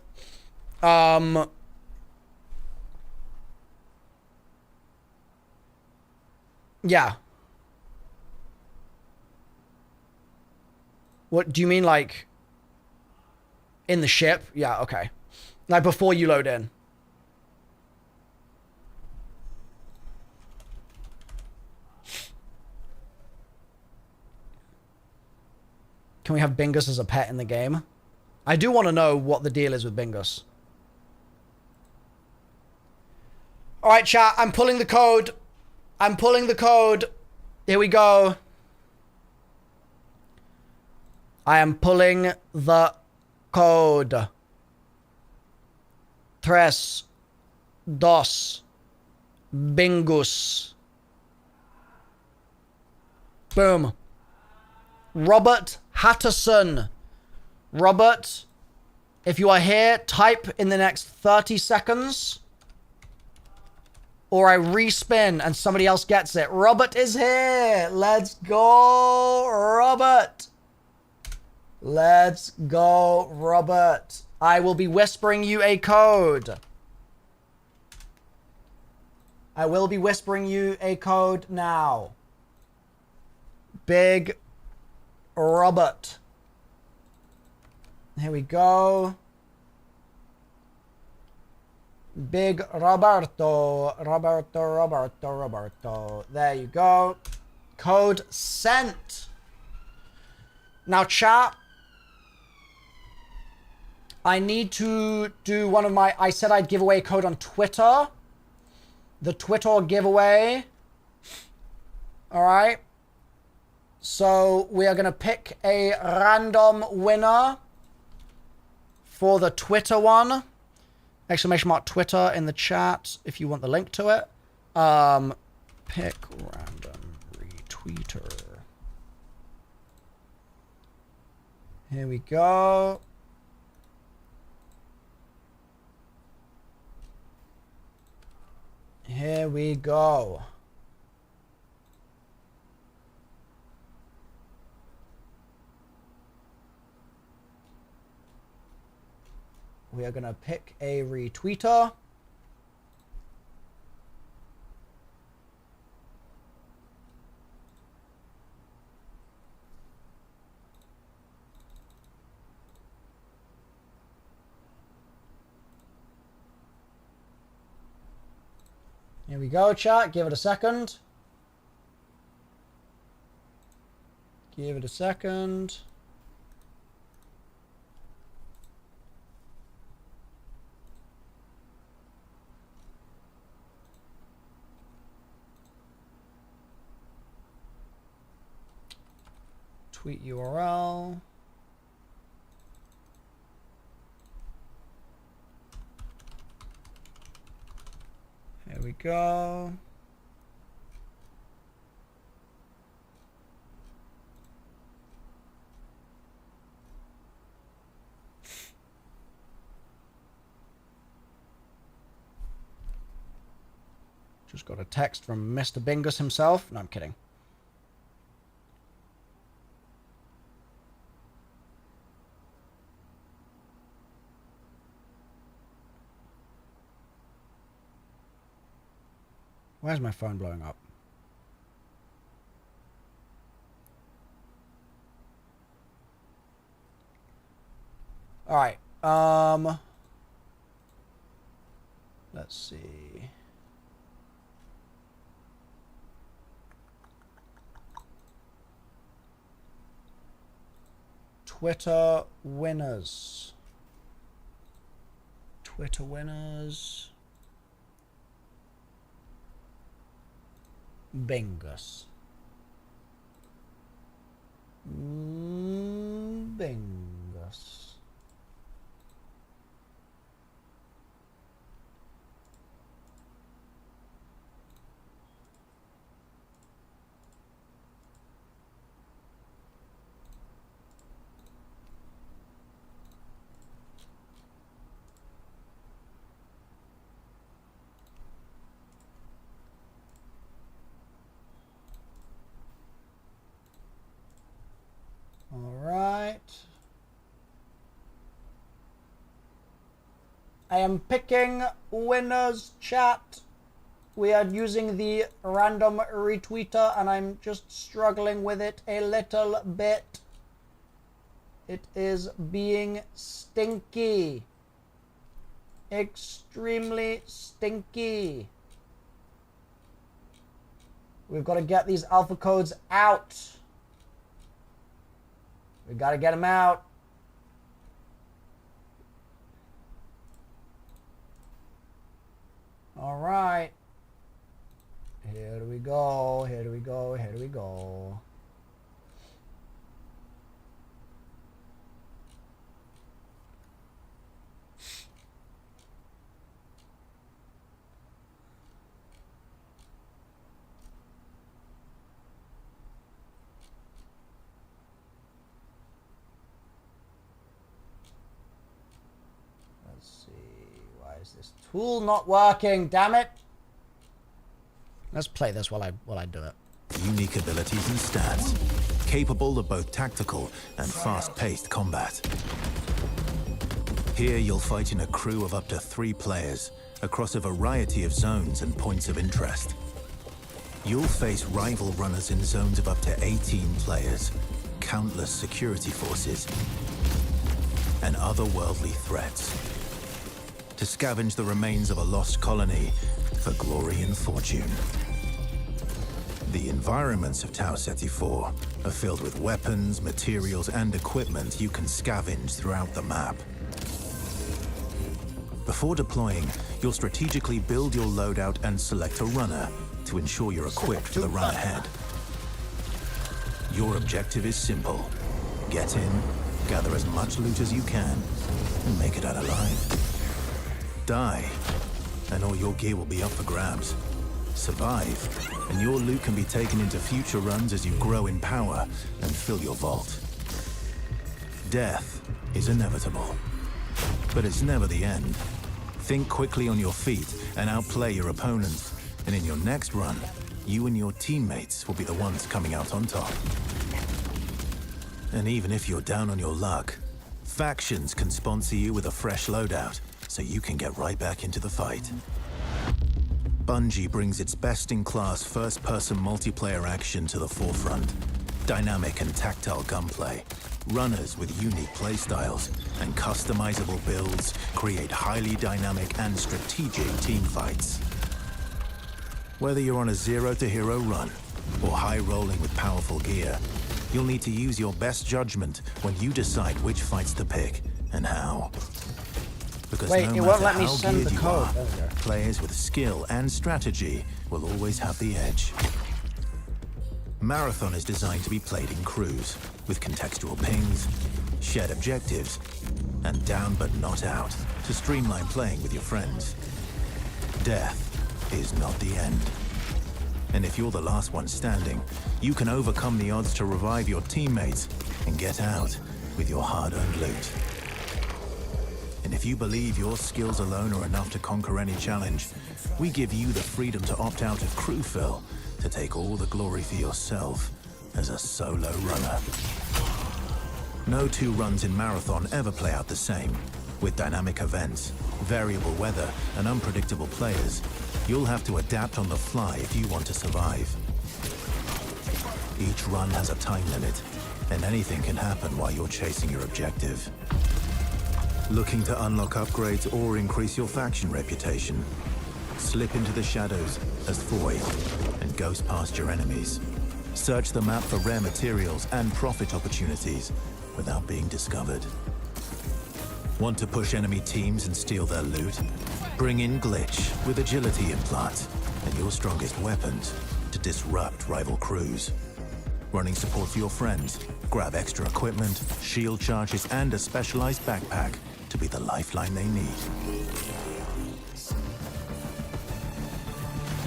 yeah. What do you mean, like in the ship? Yeah, okay. Like before you load in. Can we have Bingus as a pet in the game? I do want to know what the deal is with Bingus. All right, chat. I'm pulling the code. I'm pulling the code. Here we go. I am pulling the code. 3, 2, Bingus. Boom. Robert Hatterson. Robert, if you are here, type in the next 30 seconds. Or I respin and somebody else gets it. Robert is here. Let's go, Robert. Let's go, Robert. I will be whispering you a code. I will be whispering you a code now. Big Robert. Here we go. Big Roberto. Roberto. There you go. Code sent. Now, chat. I need to do one of my... I said I'd give away a code on Twitter. The Twitter giveaway. Alright. So, we are going to pick a random winner for the Twitter one. Exclamation mark Twitter in the chat if you want the link to it. Pick random retweeter. Here we go. Here we go. We are going to pick a retweeter. Here we go, chat. Give it a second. Give it a second. Tweet URL. Here we go. Just got a text from Mr. Bingus himself. No, I'm kidding. Where's my phone blowing up? All right. Let's see. Twitter winners. Twitter winners. Bingus. Bingus. All right. I am picking winners, chat. We are using the random retweeter and I'm just struggling with it a little bit. It is being stinky. Extremely stinky. We've got to get these alpha codes out. We gotta get him out. All right. Here we go. Here we go. Here we go. Is this tool not working? Damn it! Let's play this while I do it. Unique abilities and stats, capable of both tactical and fast-paced combat. Here you'll fight in a crew of up to 3 players across a variety of zones and points of interest. You'll face rival runners in zones of up to 18 players, countless security forces, and otherworldly threats. To scavenge the remains of a lost colony for glory and fortune. The environments of Tau Ceti 4 are filled with weapons, materials, and equipment you can scavenge throughout the map. Before deploying, you'll strategically build your loadout and select a runner to ensure you're equipped for the run ahead. Your objective is simple. Get in, gather as much loot as you can, and make it out alive. Die, and all your gear will be up for grabs. Survive, and your loot can be taken into future runs as you grow in power and fill your vault. Death is inevitable, but it's never the end. Think quickly on your feet and outplay your opponents, and in your next run, you and your teammates will be the ones coming out on top. And even if you're down on your luck, factions can sponsor you with a fresh loadout, so you can get right back into the fight. Bungie brings its best-in-class first-person multiplayer action to the forefront. Dynamic and tactile gunplay, runners with unique playstyles, and customizable builds create highly dynamic and strategic teamfights. Whether you're on a zero-to-hero run or high-rolling with powerful gear, You'll need to use your best judgment when you decide which fights to pick and how. Because Wait, no it matter won't let me how send geared the you code. are, There we go. players with skill and strategy will always have the edge. Marathon is designed to be played in crews, with contextual pings, shared objectives, and down but not out, to streamline playing with your friends. Death is not the end. And if you're the last one standing, you can overcome the odds to revive your teammates and get out with your hard-earned loot. And if you believe your skills alone are enough to conquer any challenge, we give you the freedom to opt out of crew fill to take all the glory for yourself as a solo runner. No two runs in Marathon ever play out the same. With dynamic events, variable weather, and unpredictable players, you'll have to adapt on the fly if you want to survive. Each run has a time limit, and anything can happen while you're chasing your objective. Looking to unlock upgrades or increase your faction reputation? Slip into the shadows as Void and ghost past your enemies. Search the map for rare materials and profit opportunities without being discovered. Want to push enemy teams and steal their loot? Bring in Glitch with agility implants and your strongest weapons to disrupt rival crews. Running support for your friends? Grab extra equipment, shield charges, and a specialized backpack to be the lifeline they need.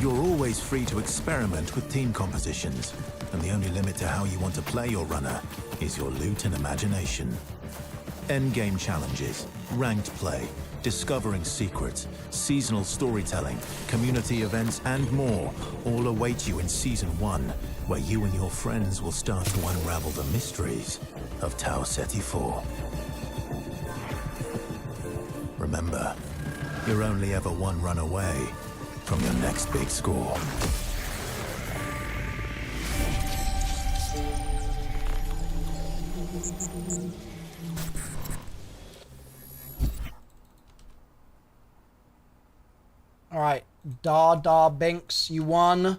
You're always free to experiment with team compositions, and the only limit to how you want to play your runner is your loot and imagination. Endgame challenges, ranked play, discovering secrets, seasonal storytelling, community events, and more all await you in Season 1, where you and your friends will start to unravel the mysteries of Tau Ceti 4. Remember, you're only ever one run away from your next big score. All right, Binks, you won.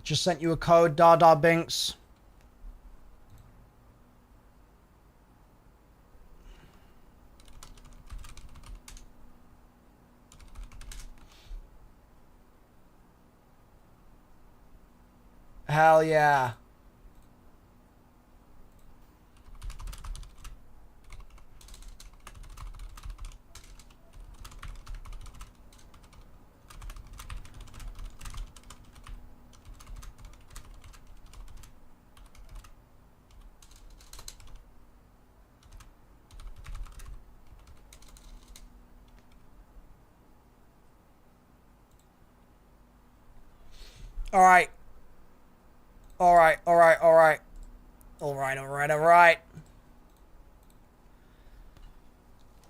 Just sent you a code, Binks. Hell yeah. All right. All right.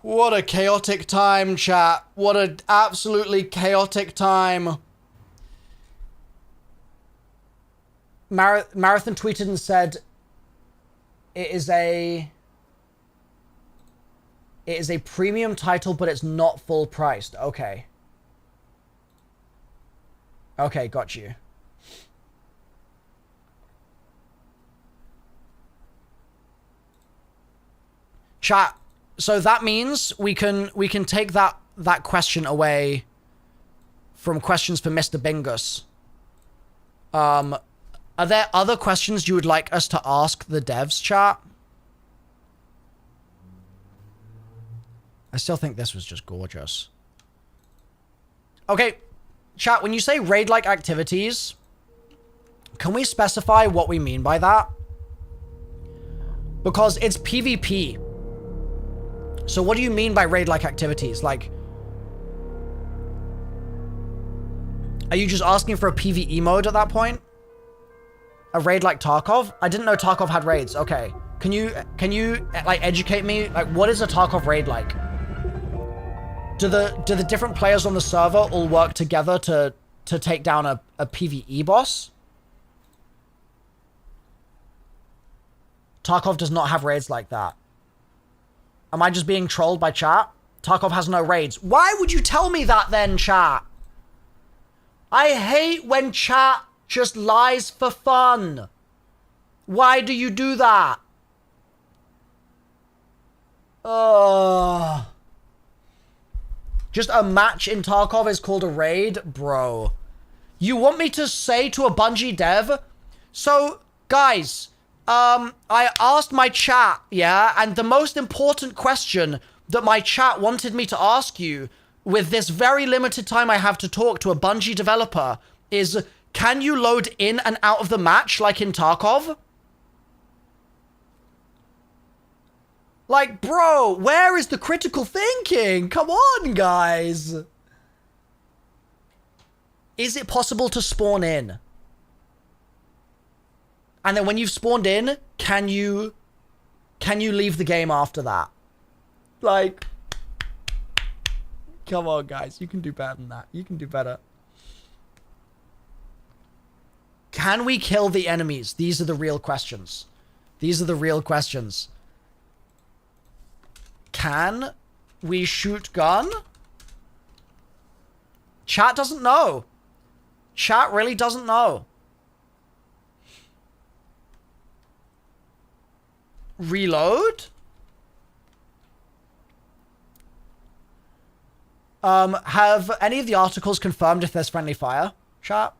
What a chaotic time, chat. What an absolutely chaotic time. Marathon tweeted and said, it is a premium title, but it's not full priced. Okay. Okay, got you. Chat. So that means we can take that question away from questions for Mr. Bingus. Are there other questions you would like us to ask the devs, chat? I still think this was just gorgeous. Okay, chat, when you say raid-like activities, can we specify what we mean by that? Because it's PvP. So what do you mean by raid-like activities? Like, are you just asking for a PvE mode at that point? A raid like Tarkov? I didn't know Tarkov had raids. Okay. Can you like educate me? Like, what is a Tarkov raid like? Do the different players on the server all work together to take down a PvE boss? Tarkov does not have raids like that. Am I just being trolled by chat? Tarkov has no raids. Why would you tell me that then, chat? I hate when chat just lies for fun. Why do you do that? Just a match in Tarkov is called a raid? Bro. You want me to say to a Bungie dev? So, guys, I asked my chat, yeah? And the most important question that my chat wanted me to ask you with this very limited time I have to talk to a Bungie developer is, can you load in and out of the match like in Tarkov? Like, bro, where is the critical thinking? Come on, guys. Is it possible to spawn in? And then when you've spawned in, can you leave the game after that? Like, come on, guys. You can do better than that. You can do better. Can we kill the enemies? These are the real questions. These are the real questions. Can we shoot gun? Chat doesn't know. Chat really doesn't know. Reload? Have any of the articles confirmed if there's friendly fire? Chat?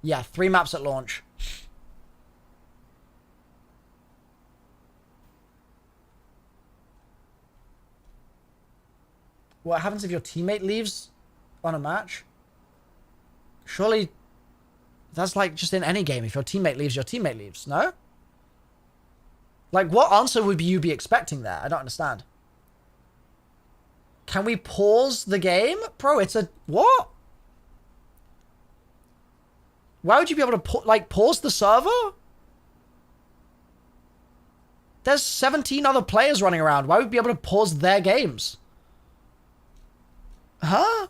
Yeah, 3 maps at launch. What happens if your teammate leaves on a match? Surely that's like just in any game. If your teammate leaves, no? Like, what answer would you be expecting there? I don't understand. Can we pause the game? Bro, it's a... What? Why would you be able to, pause the server? There's 17 other players running around. Why would we be able to pause their games? Huh?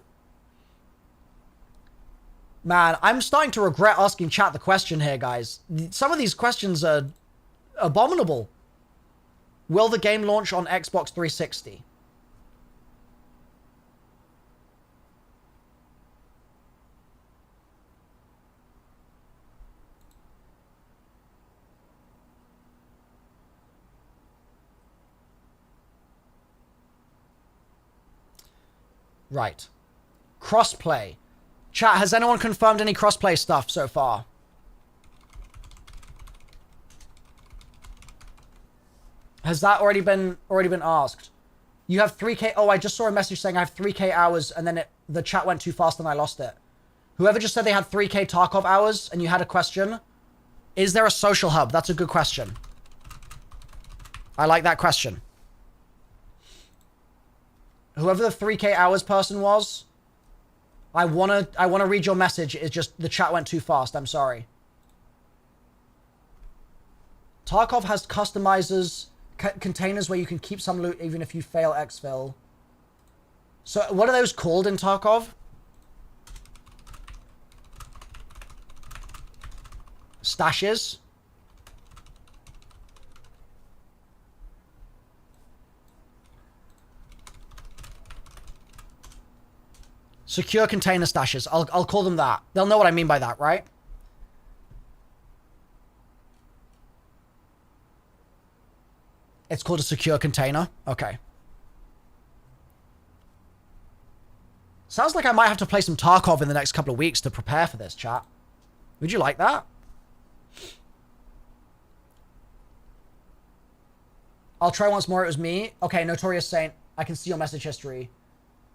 Man, I'm starting to regret asking chat the question here, guys. Some of these questions are abominable. Will the game launch on Xbox 360? Right. Crossplay. Chat, has anyone confirmed any crossplay stuff so far? Has that already been asked? You have 3K. Oh, I just saw a message saying I have 3K hours and then the chat went too fast and I lost it. Whoever just said they had 3K Tarkov hours and you had a question. Is there a social hub? That's a good question. I like that question. Whoever the 3K hours person was, I wanna read your message. It's just the chat went too fast. I'm sorry. Tarkov has customizers, containers where you can keep some loot even if you fail exfil. So what are those called in Tarkov? Stashes? Secure container stashes. I'll call them that. They'll know what I mean by that, right? It's called a secure container. Okay. Sounds like I might have to play some Tarkov in the next couple of weeks to prepare for this, chat. Would you like that? I'll try once more. It was me. Okay, Notorious Saint. I can see your message history.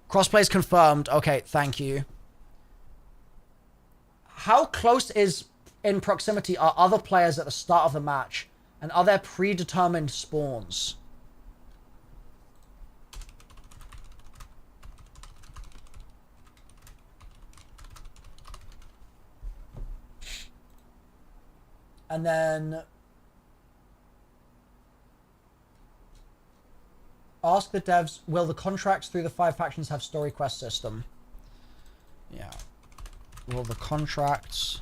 Crossplay's confirmed. Okay, thank you. How close in proximity are other players at the start of the match? And are there predetermined spawns? And then... Ask the devs, will the contracts through the 5 factions have story quest system? Yeah. Will the contracts...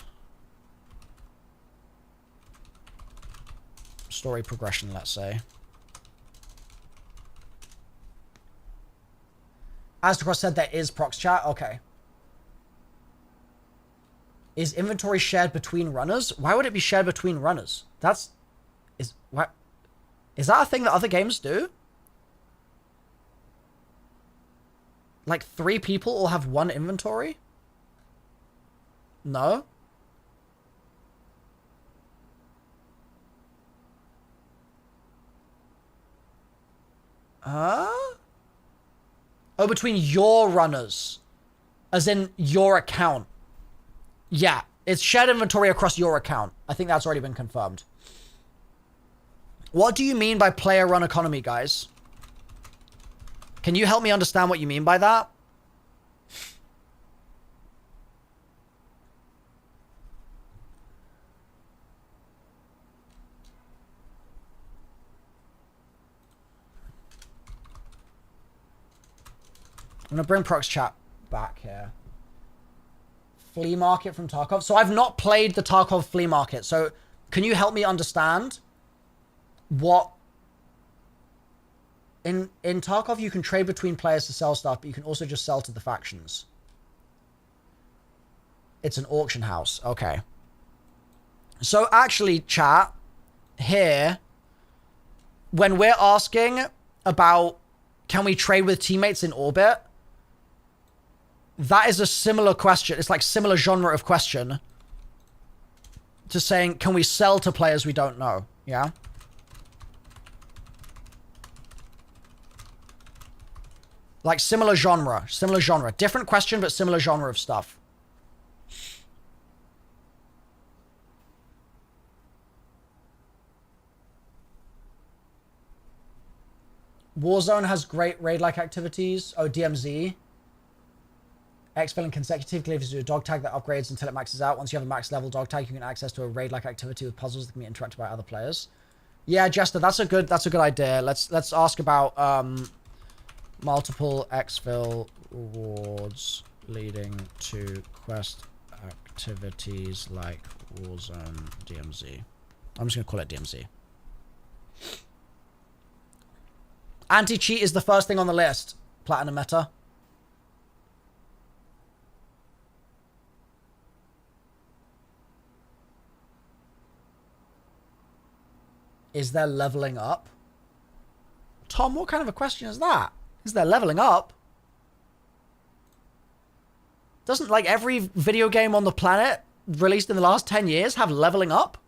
Story progression, let's say. Astrocross said there is prox chat. Okay. Is inventory shared between runners? Why would it be shared between runners? Is that a thing that other games do? Like 3 people all have one inventory? No? Oh, between your runners. As in your account. Yeah, it's shared inventory across your account. I think that's already been confirmed. What do you mean by player run economy, guys? Can you help me understand what you mean by that? I'm going to bring Prox Chat back here. Flea Market from Tarkov. So I've not played the Tarkov Flea Market. So can you help me understand what... In Tarkov, you can trade between players to sell stuff, but you can also just sell to the factions. It's an auction house. Okay. So actually, chat, here, when we're asking about can we trade with teammates in orbit, that is a similar question. It's like similar genre of question to saying, can we sell to players we don't know? Yeah? Like similar genre. Different question, but similar genre of stuff. Warzone has great raid-like activities. Oh, DMZ. Exfil and consecutive gives you a dog tag that upgrades until it maxes out. Once you have a max level dog tag, you can access to a raid-like activity with puzzles that can be interacted by other players. Yeah, Jester, that's a good idea. Let's ask about multiple exfil rewards leading to quest activities like Warzone DMZ. I'm just gonna call it DMZ. Anti-cheat is the first thing on the list. Platinum meta. Is there leveling up? Tom, what kind of a question is that? Is there leveling up? Doesn't like every video game on the planet released in the last 10 years have leveling up?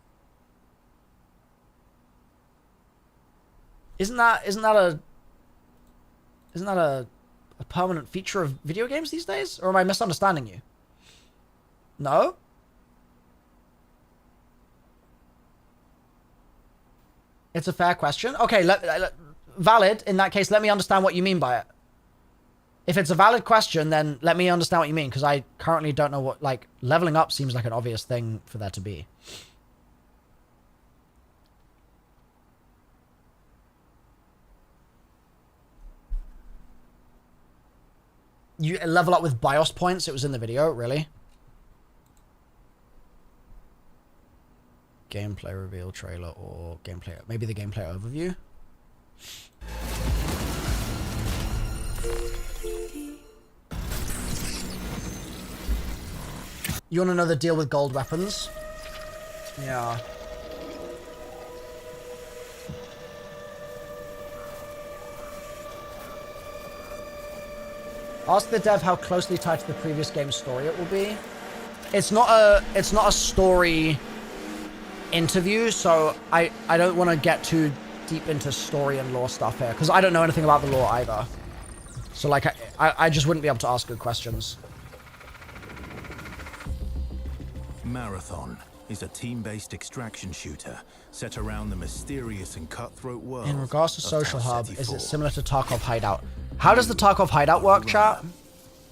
Isn't that a permanent feature of video games these days? Or am I misunderstanding you? No? It's a fair question. Okay, valid. In that case, let me understand what you mean by it. If it's a valid question, then let me understand what you mean, because I currently don't know what, like, leveling up seems like an obvious thing for there to be. You level up with BIOS points? It was in the video, really? Gameplay reveal trailer or gameplay, maybe the gameplay overview. You want to know the deal with gold weapons? Yeah. Ask the dev how closely tied to the previous game's story it will be. It's not a story interview, so I don't want to get too deep into story and lore stuff here, because I don't know anything about the lore either. So like I just wouldn't be able to ask good questions. Marathon is a team-based extraction shooter set around the mysterious and cutthroat world. In regards to Social Hub, is it similar to Tarkov Hideout? How does the Tarkov Hideout work, chat?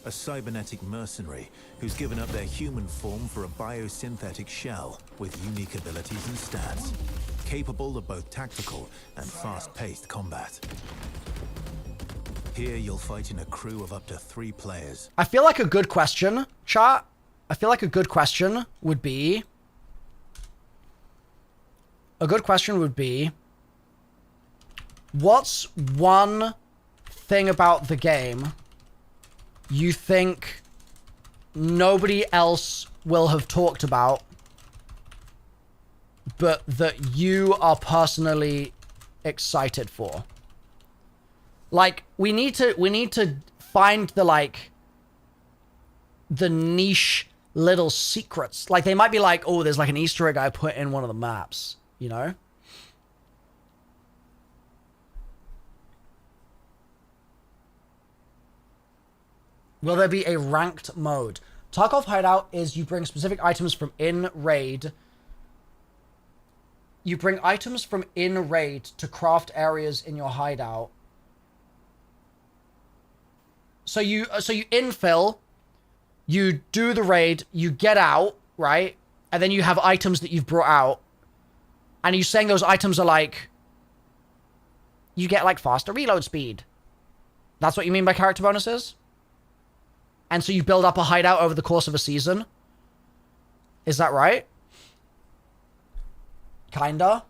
A cybernetic mercenary who's given up their human form for a biosynthetic shell with unique abilities and stats, capable of both tactical and fast-paced combat. Here you'll fight in a crew of up to 3 players. I feel like a good question, chat. I feel like a good question would be... What's one thing about the game you think nobody else will have talked about, but that you are personally excited for? Like, we need to find the, like, the niche little secrets. Like, they might be like, oh, there's like an Easter egg I put in one of the maps, you know? Will there be a ranked mode? Tarkov Hideout is you bring specific items from in raid. You bring items from in raid to craft areas in your hideout. So you infill, you do the raid, you get out, right? And then you have items that you've brought out. And you're saying those items are like, you get like faster reload speed. That's what you mean by character bonuses? And so you build up a hideout over the course of a season? Is that right? Kinda.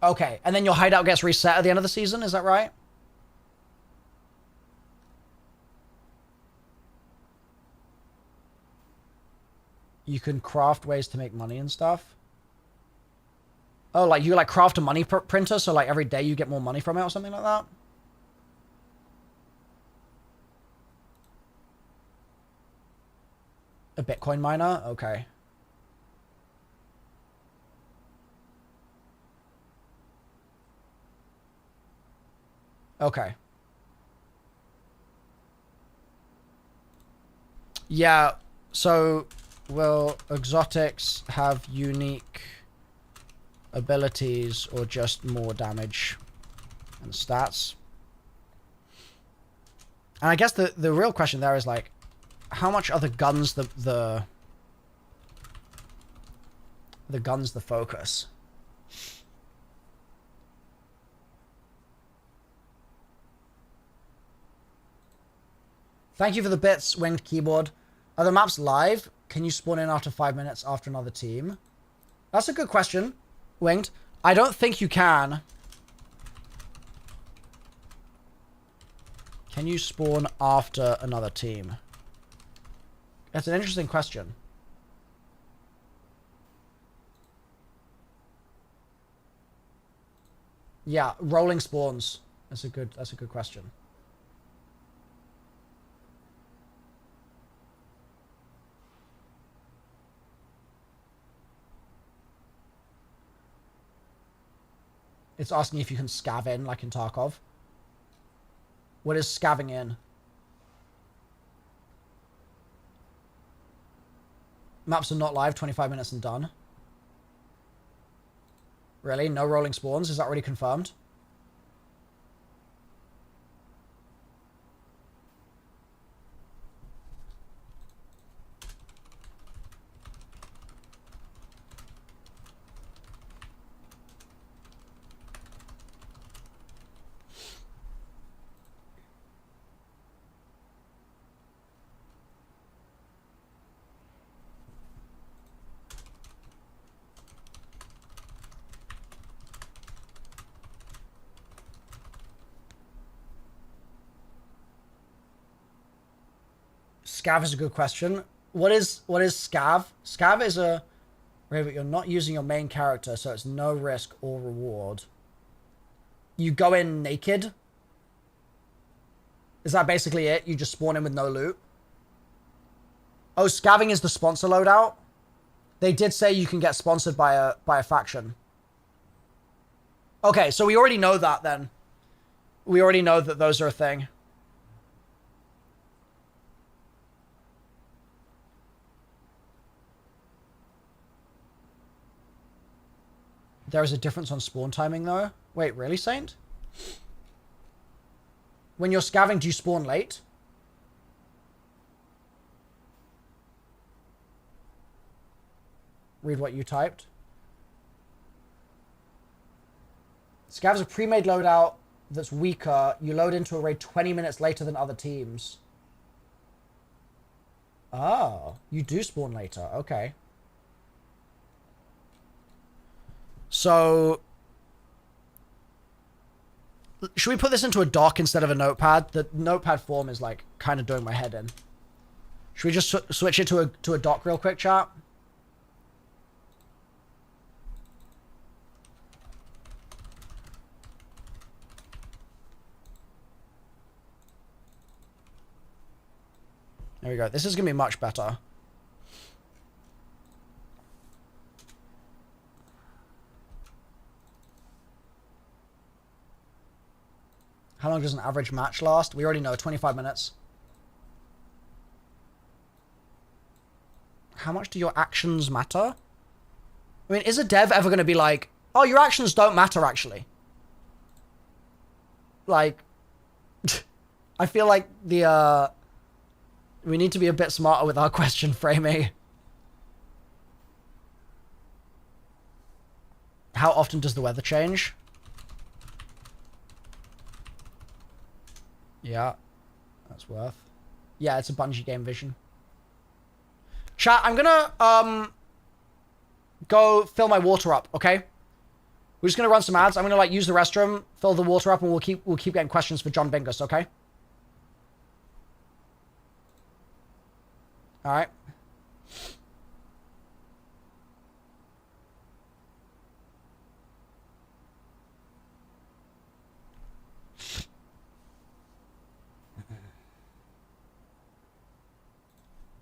Okay, and then your hideout gets reset at the end of the season, is that right? You can craft ways to make money and stuff. Oh, like you like craft a money printer, so like every day you get more money from it or something like that? A Bitcoin miner? Okay. Okay. Yeah, so will exotics have unique abilities or just more damage and stats? And I guess the real question there is like, how much are the guns the guns the focus? Thank you for the bits, Winged Keyboard. Are the maps live? Can you spawn in after 5 minutes after another team? That's a good question, Winged. I don't think you can. Can you spawn after another team? That's an interesting question. Yeah, rolling spawns. That's a good question. It's asking if you can scav in, like in Tarkov. What is scavving in? Maps are not live, 25 minutes and done. Really? No rolling spawns? Is that already confirmed? Scav is a good question. What is scav? Scav is a right, but you're not using your main character, so it's no risk or reward. You go in naked. Is that basically it? You just spawn in with no loot? Oh, scavving is the sponsor loadout? They did say you can get sponsored by a faction. Okay, so we already know that then. We already know that those are a thing. There is a difference on spawn timing, though. Wait, really, Saint? When you're scavving, do you spawn late? Read what you typed. Scav's a pre-made loadout that's weaker. You load into a raid 20 minutes later than other teams. Oh, you do spawn later. Okay. So, should we put this into a doc instead of a notepad? The notepad form is like kind of doing my head in. Should we just switch it to a doc real quick, chat? There we go. This is gonna be much better. How long does an average match last? We already know, 25 minutes. How much do your actions matter? I mean, is a dev ever going to be like, oh, your actions don't matter, actually? Like, I feel like the, we need to be a bit smarter with our question framing. How often does the weather change? Yeah, that's worth. Yeah, it's a Bungie game vision. Chat, I'm gonna go fill my water up, okay? We're just gonna run some ads. I'm gonna like use the restroom, fill the water up, and we'll keep getting questions for John Bingus, okay? All right.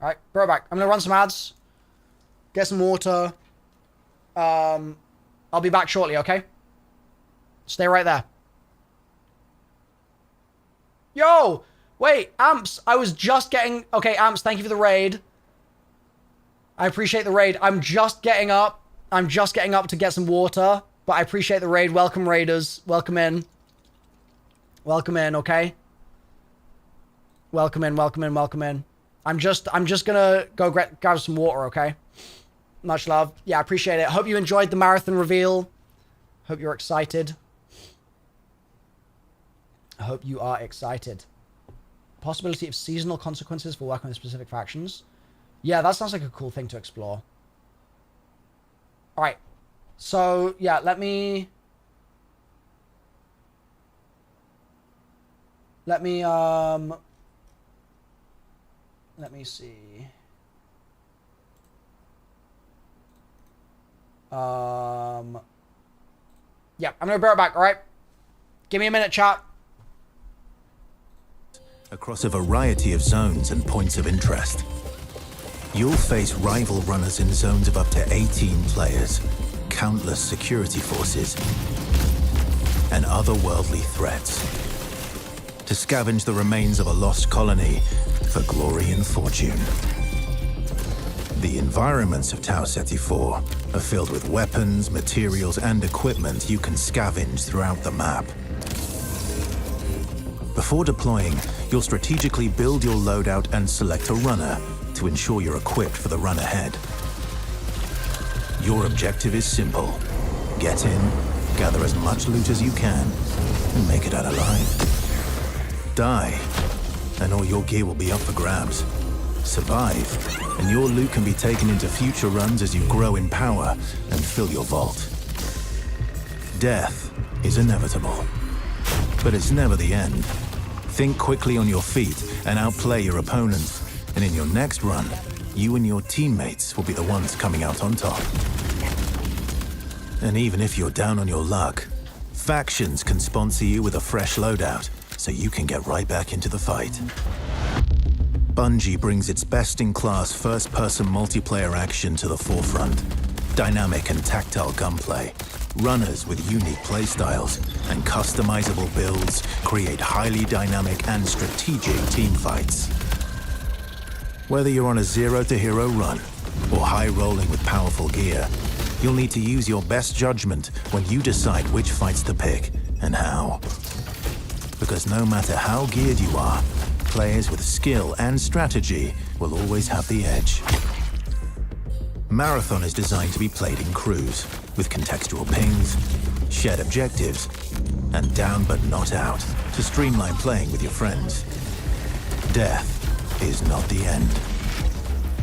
All right, bro, back. I'm gonna run some ads, get some water. I'll be back shortly, okay? Stay right there. Yo, wait, Amps. I was just getting. Okay, Amps. Thank you for the raid. I appreciate the raid. I'm just getting up. I'm just getting up to get some water, but I appreciate the raid. Welcome, raiders. Welcome in. Welcome in. Okay. Welcome in. Welcome in. Welcome in. I'm just gonna go grab some water, okay? Much love. Yeah, I appreciate it. Hope you enjoyed the marathon reveal. Hope you're excited. I hope you are excited. Possibility of seasonal consequences for working with specific factions. Yeah, that sounds like a cool thing to explore. All right. So, yeah, let me see. Yeah, I'm gonna bear it back, all right? Give me a minute, chat. Across a variety of zones and points of interest. You'll face rival runners in zones of up to 18 players, countless security forces, and otherworldly threats. To scavenge the remains of a lost colony for glory and fortune. The environments of Tau Ceti 4 are filled with weapons, materials, and equipment you can scavenge throughout the map. Before deploying, you'll strategically build your loadout and select a runner to ensure you're equipped for the run ahead. Your objective is simple. Get in, gather as much loot as you can, and make it out alive. Die, and all your gear will be up for grabs. Survive, and your loot can be taken into future runs as you grow in power and fill your vault. Death is inevitable, but it's never the end. Think quickly on your feet and outplay your opponents, and in your next run, you and your teammates will be the ones coming out on top. And even if you're down on your luck, factions can sponsor you with a fresh loadout, so you can get right back into the fight. Bungie brings its best-in-class first-person multiplayer action to the forefront. Dynamic and tactile gunplay, runners with unique playstyles, and customizable builds create highly dynamic and strategic teamfights. Whether you're on a zero-to-hero run or high-rolling with powerful gear, you'll need to use your best judgment when you decide which fights to pick and how. Because no matter how geared you are, players with skill and strategy will always have the edge. Marathon is designed to be played in crews, with contextual pings, shared objectives, and down but not out, to streamline playing with your friends. Death is not the end.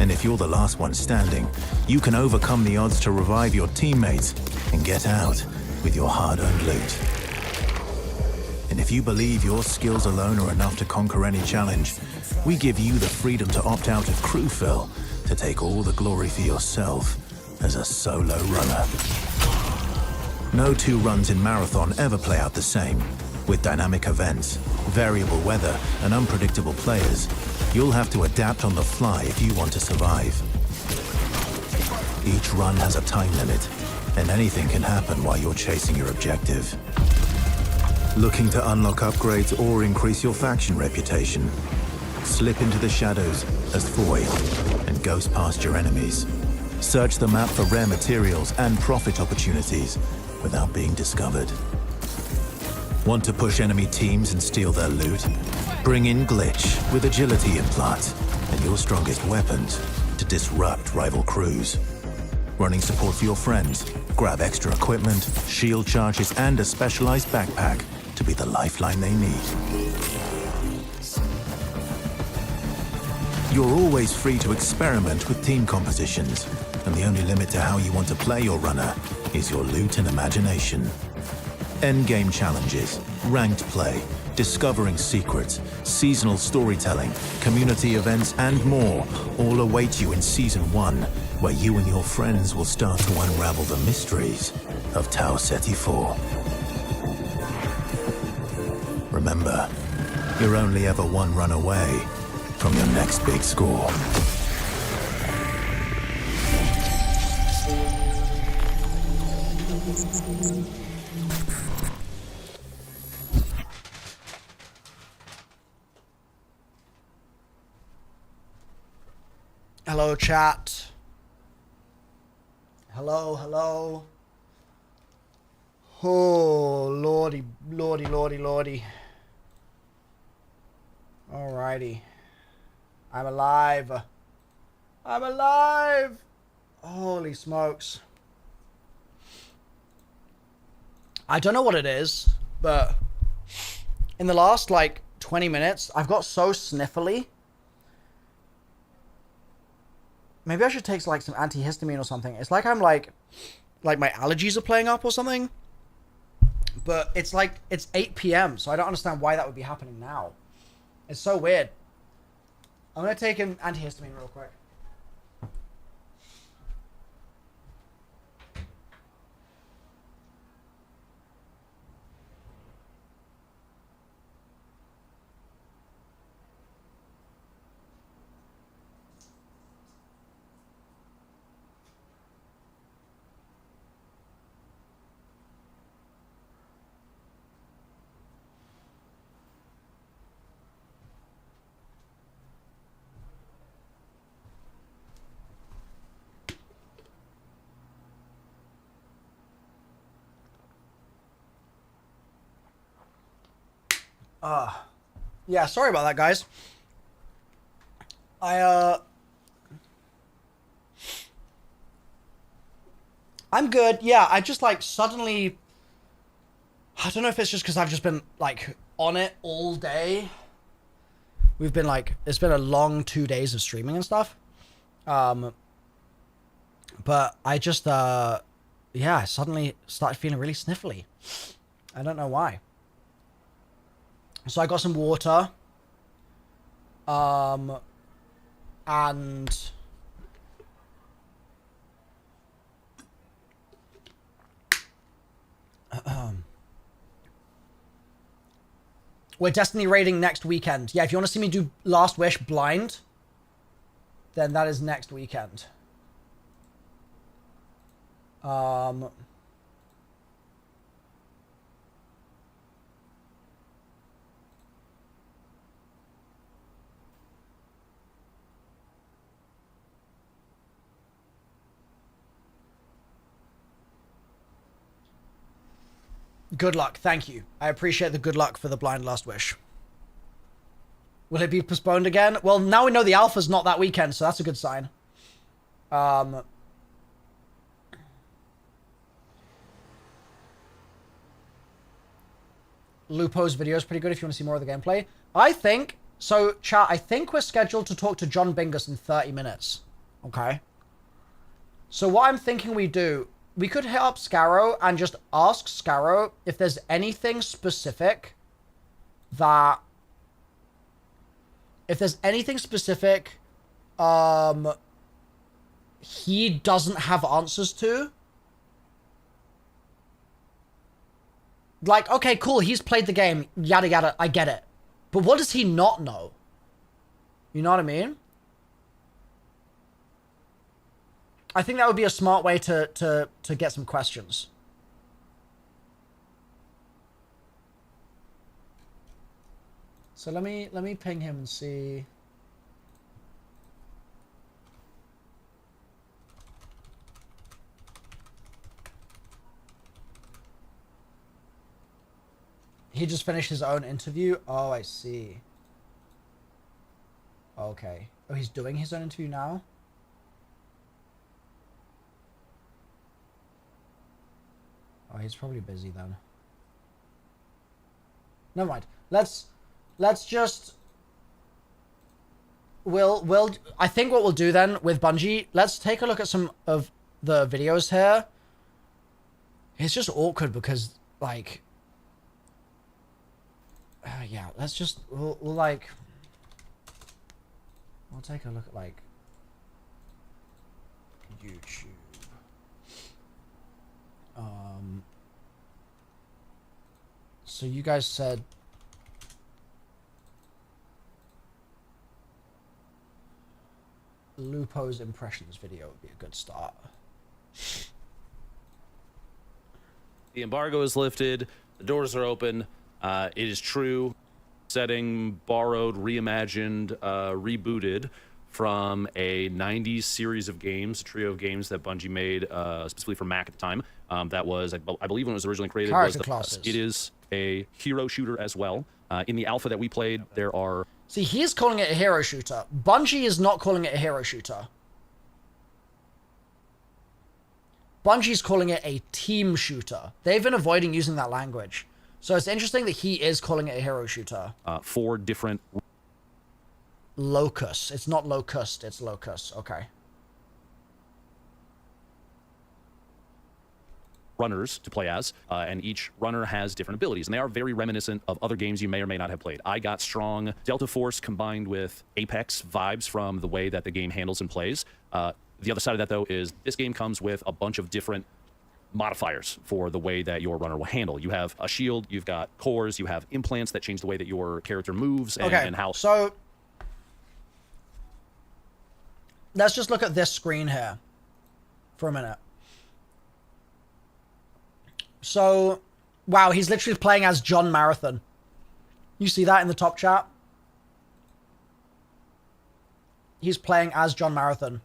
And if you're the last one standing, you can overcome the odds to revive your teammates and get out with your hard-earned loot. And if you believe your skills alone are enough to conquer any challenge, we give you the freedom to opt out of crew fill to take all the glory for yourself as a solo runner. No two runs in Marathon ever play out the same. With dynamic events, variable weather, and unpredictable players, you'll have to adapt on the fly if you want to survive. Each run has a time limit, and anything can happen while you're chasing your objective. Looking to unlock upgrades or increase your faction reputation? Slip into the shadows as Foy and ghost past your enemies. Search the map for rare materials and profit opportunities without being discovered. Want to push enemy teams and steal their loot? Bring in Glitch with agility implants and your strongest weapons to disrupt rival crews. Running support for your friends? Grab extra equipment, shield charges, and a specialized backpack to be the lifeline they need. You're always free to experiment with team compositions, and the only limit to how you want to play your runner is your loot and imagination. Endgame challenges, ranked play, discovering secrets, seasonal storytelling, community events, and more all await you in Season 1, where you and your friends will start to unravel the mysteries of Tau Ceti 4. Remember, you're only ever one run away from your next big score. Hello, chat. Hello, hello. Oh, lordy, lordy, lordy, lordy. Alrighty. I'm alive. I'm alive! Holy smokes. I don't know what it is, but in the last, like, 20 minutes, I've got so sniffly. Maybe I should take, like, some antihistamine or something. It's like I'm, like my allergies are playing up or something. But it's, like, it's 8 p.m., so I don't understand why that would be happening now. It's so weird. I'm going to take an antihistamine real quick. Yeah, sorry about that, guys. I'm good. Yeah, I just, like, suddenly... I don't know if it's just because I've just been, like, on it all day. We've been, like... It's been a long 2 days of streaming and stuff. But I just, yeah, I suddenly started feeling really sniffly. I don't know why. So I got some water. And... We're Destiny raiding next weekend. Yeah, if you want to see me do Last Wish blind, then that is next weekend. Good luck. Thank you. I appreciate the good luck for the blind Last Wish. Will it be postponed again? Well, now we know the alpha's not that weekend, so that's a good sign. Lupo's video is pretty good if you want to see more of the gameplay. I think... So, chat, I think we're scheduled to talk to John Bingus in 30 minutes. Okay? So what I'm thinking we do... We could hit up Scarrow and just ask Scarrow if there's anything specific that if there's anything specific he doesn't have answers to. Like, okay, cool, he's played the game, yada yada, I get it. But what does he not know? You know what I mean? I think that would be a smart way to get some questions. So let me ping him and see. He just finished his own interview? Oh, I see. Okay. Oh, he's doing his own interview now? Oh, he's probably busy then. Never mind. Let's just... I think what we'll do then with Bungie, let's take a look at some of the videos here. It's just awkward because, like... yeah, let's just, we'll take a look at, like, YouTube. So you guys said Lupo's impressions video would be a good start. The embargo is lifted. The doors are open. It is true. Setting borrowed, reimagined, rebooted from a 90s series of games, a trio of games that Bungie made specifically for Mac at the time. That was, I believe when it was originally created, was the classes. It is a hero shooter as well. In the alpha that we played, there are... See, he's calling it a hero shooter. Bungie is not calling it a hero shooter. Bungie's calling it a team shooter. They've been avoiding using that language. So it's interesting that he is calling it a hero shooter. 4 different... Locus. It's not locust, it's locus. Okay. Runners to play as, and each runner has different abilities, and they are very reminiscent of other games you may or may not have played. I got strong Delta Force combined with Apex vibes from the way that the game handles and plays. The other side of that, though, is this game comes with a bunch of different modifiers for the way that your runner will handle. You have a shield, you've got cores, you have implants that change the way that your character moves and how... So, let's just look at this screen here for a minute. So, wow, he's literally playing as John Marathon. You see that in the top chat? He's playing as John Marathon.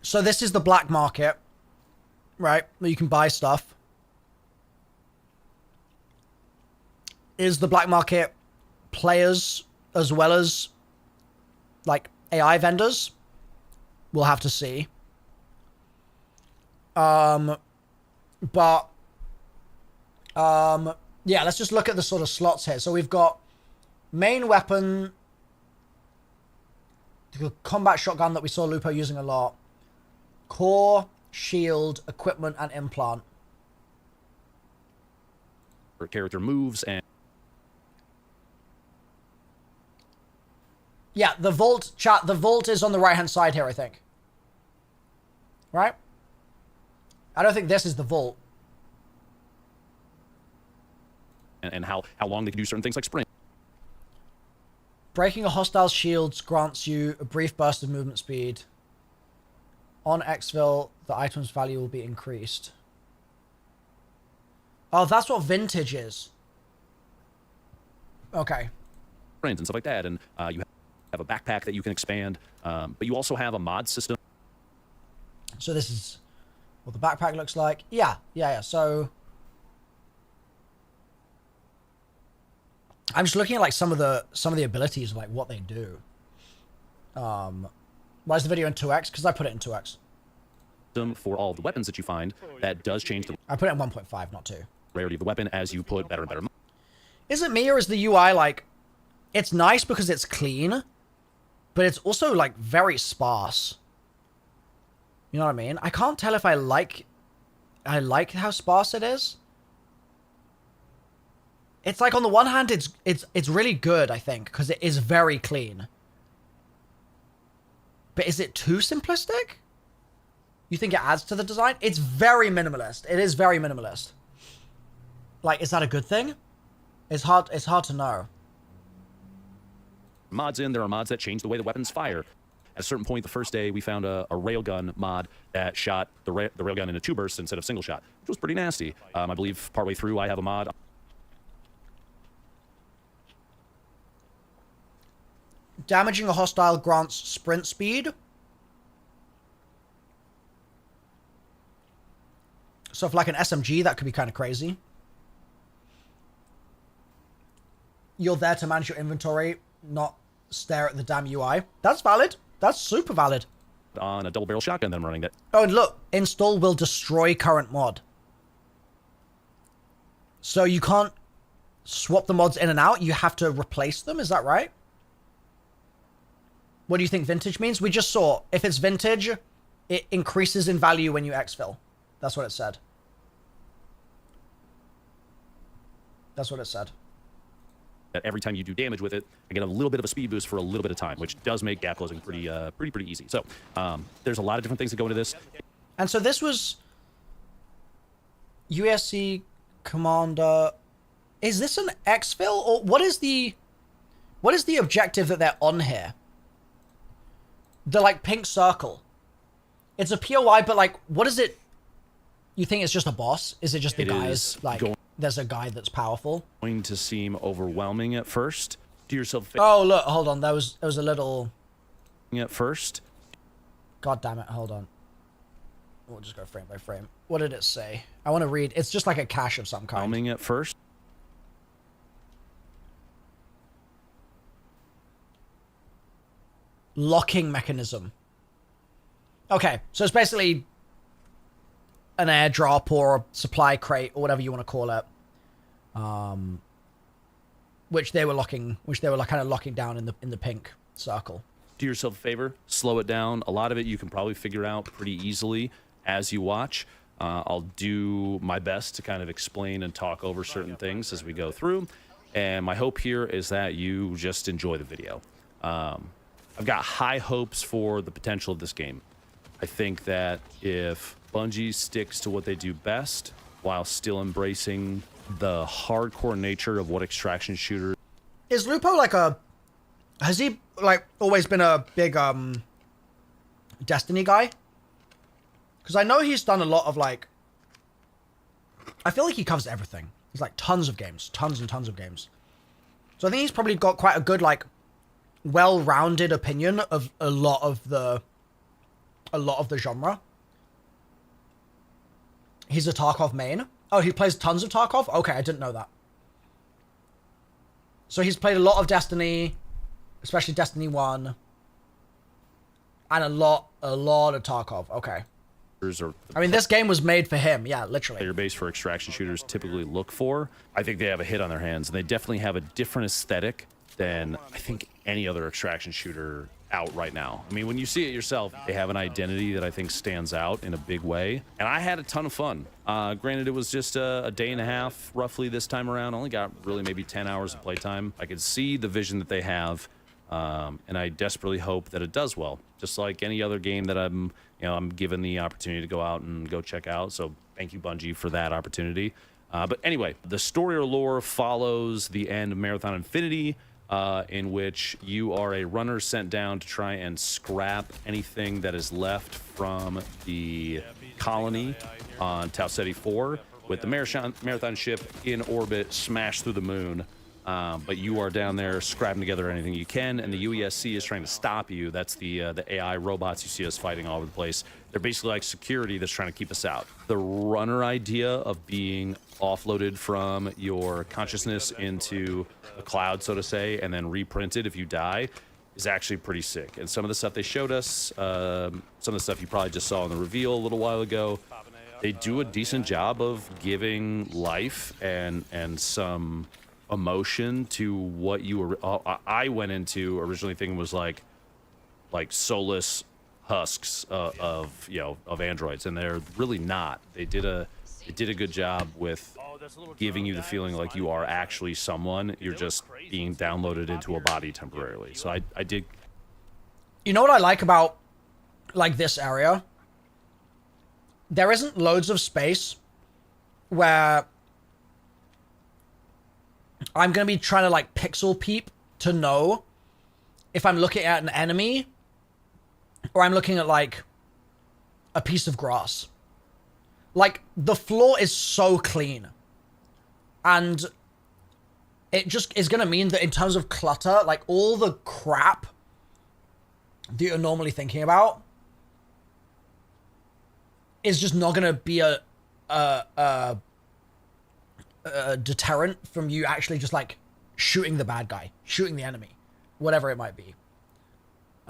So this is the black market, right? Where you can buy stuff. Is the black market players as well as, like, AI vendors? We'll have to see. Yeah, let's just look at the sort of slots here. So we've got main weapon, the combat shotgun that we saw Lupo using a lot, core, shield, equipment, and implant. Your character moves and... Yeah, the vault, chat, the vault is on the right-hand side here, I think. Right? I don't think this is the vault. And how long they can do certain things like sprint. Breaking a hostile's shields grants you a brief burst of movement speed. On exfil, the item's value will be increased. Oh, that's what vintage is. Okay. And stuff like that, and you have a backpack that you can expand, but you also have a mod system. So this is what the backpack looks like. Yeah. So I'm just looking at like some of the abilities of like what they do. Why is the video in 2x? Because I put it in 2x. For all the weapons that you find, that does change the... I put it in 1.5, not 2. Rarity of the weapon as you put better and better... Is it me or is the UI like... It's nice because it's clean, but it's also like very sparse. You know what I mean? I can't tell if I like how sparse it is. It's like on the one hand, it's really good, I think, because it is very clean. But is it too simplistic? You think it adds to the design? It's very minimalist. It is very minimalist. Like, is that a good thing? It's hard to know. Mods in, there are mods that change the way the weapons fire. At a certain point, the first day, we found a railgun mod that shot the railgun into 2 bursts instead of single shot, which was pretty nasty. I believe partway through, I have a mod. Damaging a hostile grants sprint speed. So for like an SMG, that could be kind of crazy. You're there to manage your inventory, not stare at the damn UI. That's valid. That's super valid. On a double barrel shotgun that I'm running that. Oh, and look, install will destroy current mod. So you can't swap the mods in and out. You have to replace them. Is that right? What do you think vintage means? We just saw, if it's vintage, it increases in value when you exfil. That's what it said. That's what it said. Every time you do damage with it, I get a little bit of a speed boost for a little bit of time, which does make gap closing pretty easy. So there's a lot of different things that go into this. And so this was USC Commander. Is this an exfil, or what is the objective that they're on here? The like pink circle. It's a POI, but like, what is it? You think it's just a boss? Is it just the guys like? There's a guy that's powerful. Going to seem overwhelming at first. Do yourself. Oh look, hold on. There was a little. At first. God damn it! Hold on. We'll just go frame by frame. What did it say? I want to read. It's just like a cache of some kind. Overwhelming at first. Locking mechanism. Okay, so it's basically an airdrop or a supply crate or whatever you want to call it, which they were kind of locking down in the pink circle. Do yourself a favor, slow it down. A lot of it you can probably figure out pretty easily as you watch. I'll do my best to kind of explain and talk over certain things as we go through, and my hope here is that you just enjoy the video. I've got high hopes for the potential of this game. I think that if Bungie sticks to what they do best while still embracing the hardcore nature of what extraction shooters. Is Lupo like has he like always been a big Destiny guy? Because I know he's done a lot of like, I feel like he covers everything. He's like tons of games, tons and tons of games. So I think he's probably got quite a good like well-rounded opinion of a lot of the genre. He's a Tarkov main. Oh, he plays tons of Tarkov? Okay, I didn't know that. So he's played a lot of Destiny, especially Destiny 1. And a lot of Tarkov. Okay. I mean, this game was made for him. Yeah, literally. Player base for extraction shooters typically look for. I think they have a hit on their hands, and they definitely have a different aesthetic than I think any other extraction shooter out right now. I mean, when you see it yourself, they have an identity that I think stands out in a big way. And I had a ton of fun. Granted, it was just a day and a half roughly this time around. Only got really maybe 10 hours of playtime. I could see the vision that they have, and I desperately hope that it does well. Just like any other game that I'm given the opportunity to go out and go check out. So thank you, Bungie, for that opportunity. But anyway, the story or lore follows the end of Marathon Infinity, in which you are a runner sent down to try and scrap anything that is left from the colony on Tau Ceti 4 with the Marathon ship in orbit smashed through the moon. But you are down there scrapping together anything you can, and the UESC is trying to stop you. That's the AI robots you see us fighting all over the place. They're basically like security that's trying to keep us out. The runner idea of being offloaded from your consciousness into a cloud, so to say, and then reprinted if you die is actually pretty sick. And some of the stuff they showed us, some of the stuff you probably just saw in the reveal a little while ago, they do a decent job of giving life and some emotion to what you were. I went into originally thinking was like soulless husks of androids, and they're really not. They did a good job with giving you the feeling like you are actually someone. You're just being downloaded into a body temporarily. So I did. You know what I like about like this area? There isn't loads of space where I'm going to be trying to like pixel peep to know if I'm looking at an enemy or I'm looking at like a piece of grass. Like the floor is so clean and it just is going to mean that in terms of clutter, like all the crap that you're normally thinking about is just not going to be a deterrent from you actually just like shooting the bad guy, shooting the enemy, whatever it might be.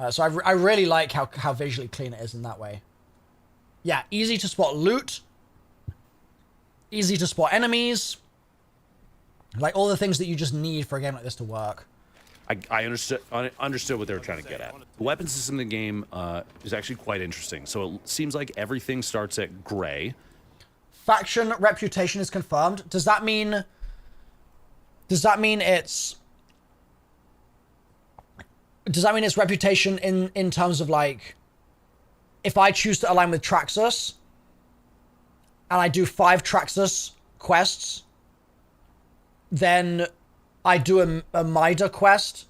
So I really like how visually clean it is in that way. Yeah, easy to spot loot, easy to spot enemies, like all the things that you just need for a game like this to work. I understood what they were trying to get at. The weapon system in the game is actually quite interesting. So it seems like everything starts at gray. Faction reputation is confirmed. Does that mean it's reputation in terms of like if I choose to align with Traxxas and I do 5 Traxxas quests, then I do a Mida quest,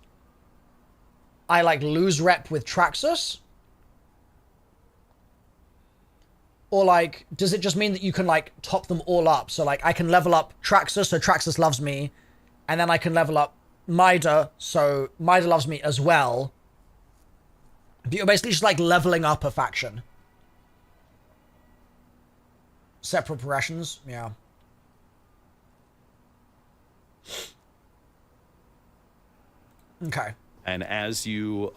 I like lose rep with Traxxas? Or like, does it just mean that you can like top them all up? So like I can level up Traxxas, so Traxxas loves me, and then I can level up Mida, so Mida loves me as well. But you're basically just like leveling up a faction. Separate progressions, yeah. Okay. And as you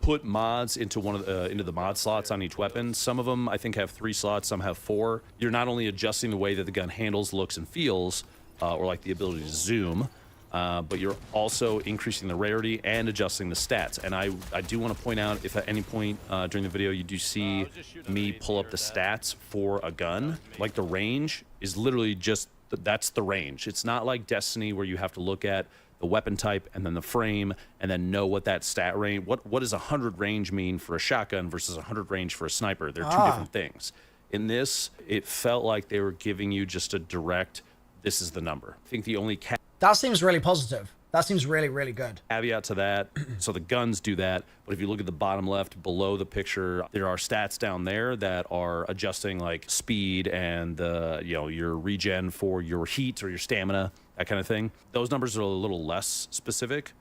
put mods into into the mod slots on each weapon, some of them I think have 3 slots, some have 4. You're not only adjusting the way that the gun handles, looks, and feels, or like the ability to zoom, but you're also increasing the rarity and adjusting the stats. And I do want to point out, if at any point during the video you do see me pull up the stats for a gun, like the range is literally just, that's the range. It's not like Destiny where you have to look at the weapon type and then the frame and then know what that stat range, what does 100 range mean for a shotgun versus 100 range for a sniper. They're 2 different things. In this, it felt like they were giving you just a direct, this is the number. I think the only that seems really positive. That seems really, really good. Caveat to that, so the guns do that, but if you look at the bottom left below the picture, there are stats down there that are adjusting like speed and your regen for your heat or your stamina, that kind of thing. Those numbers are a little less specific.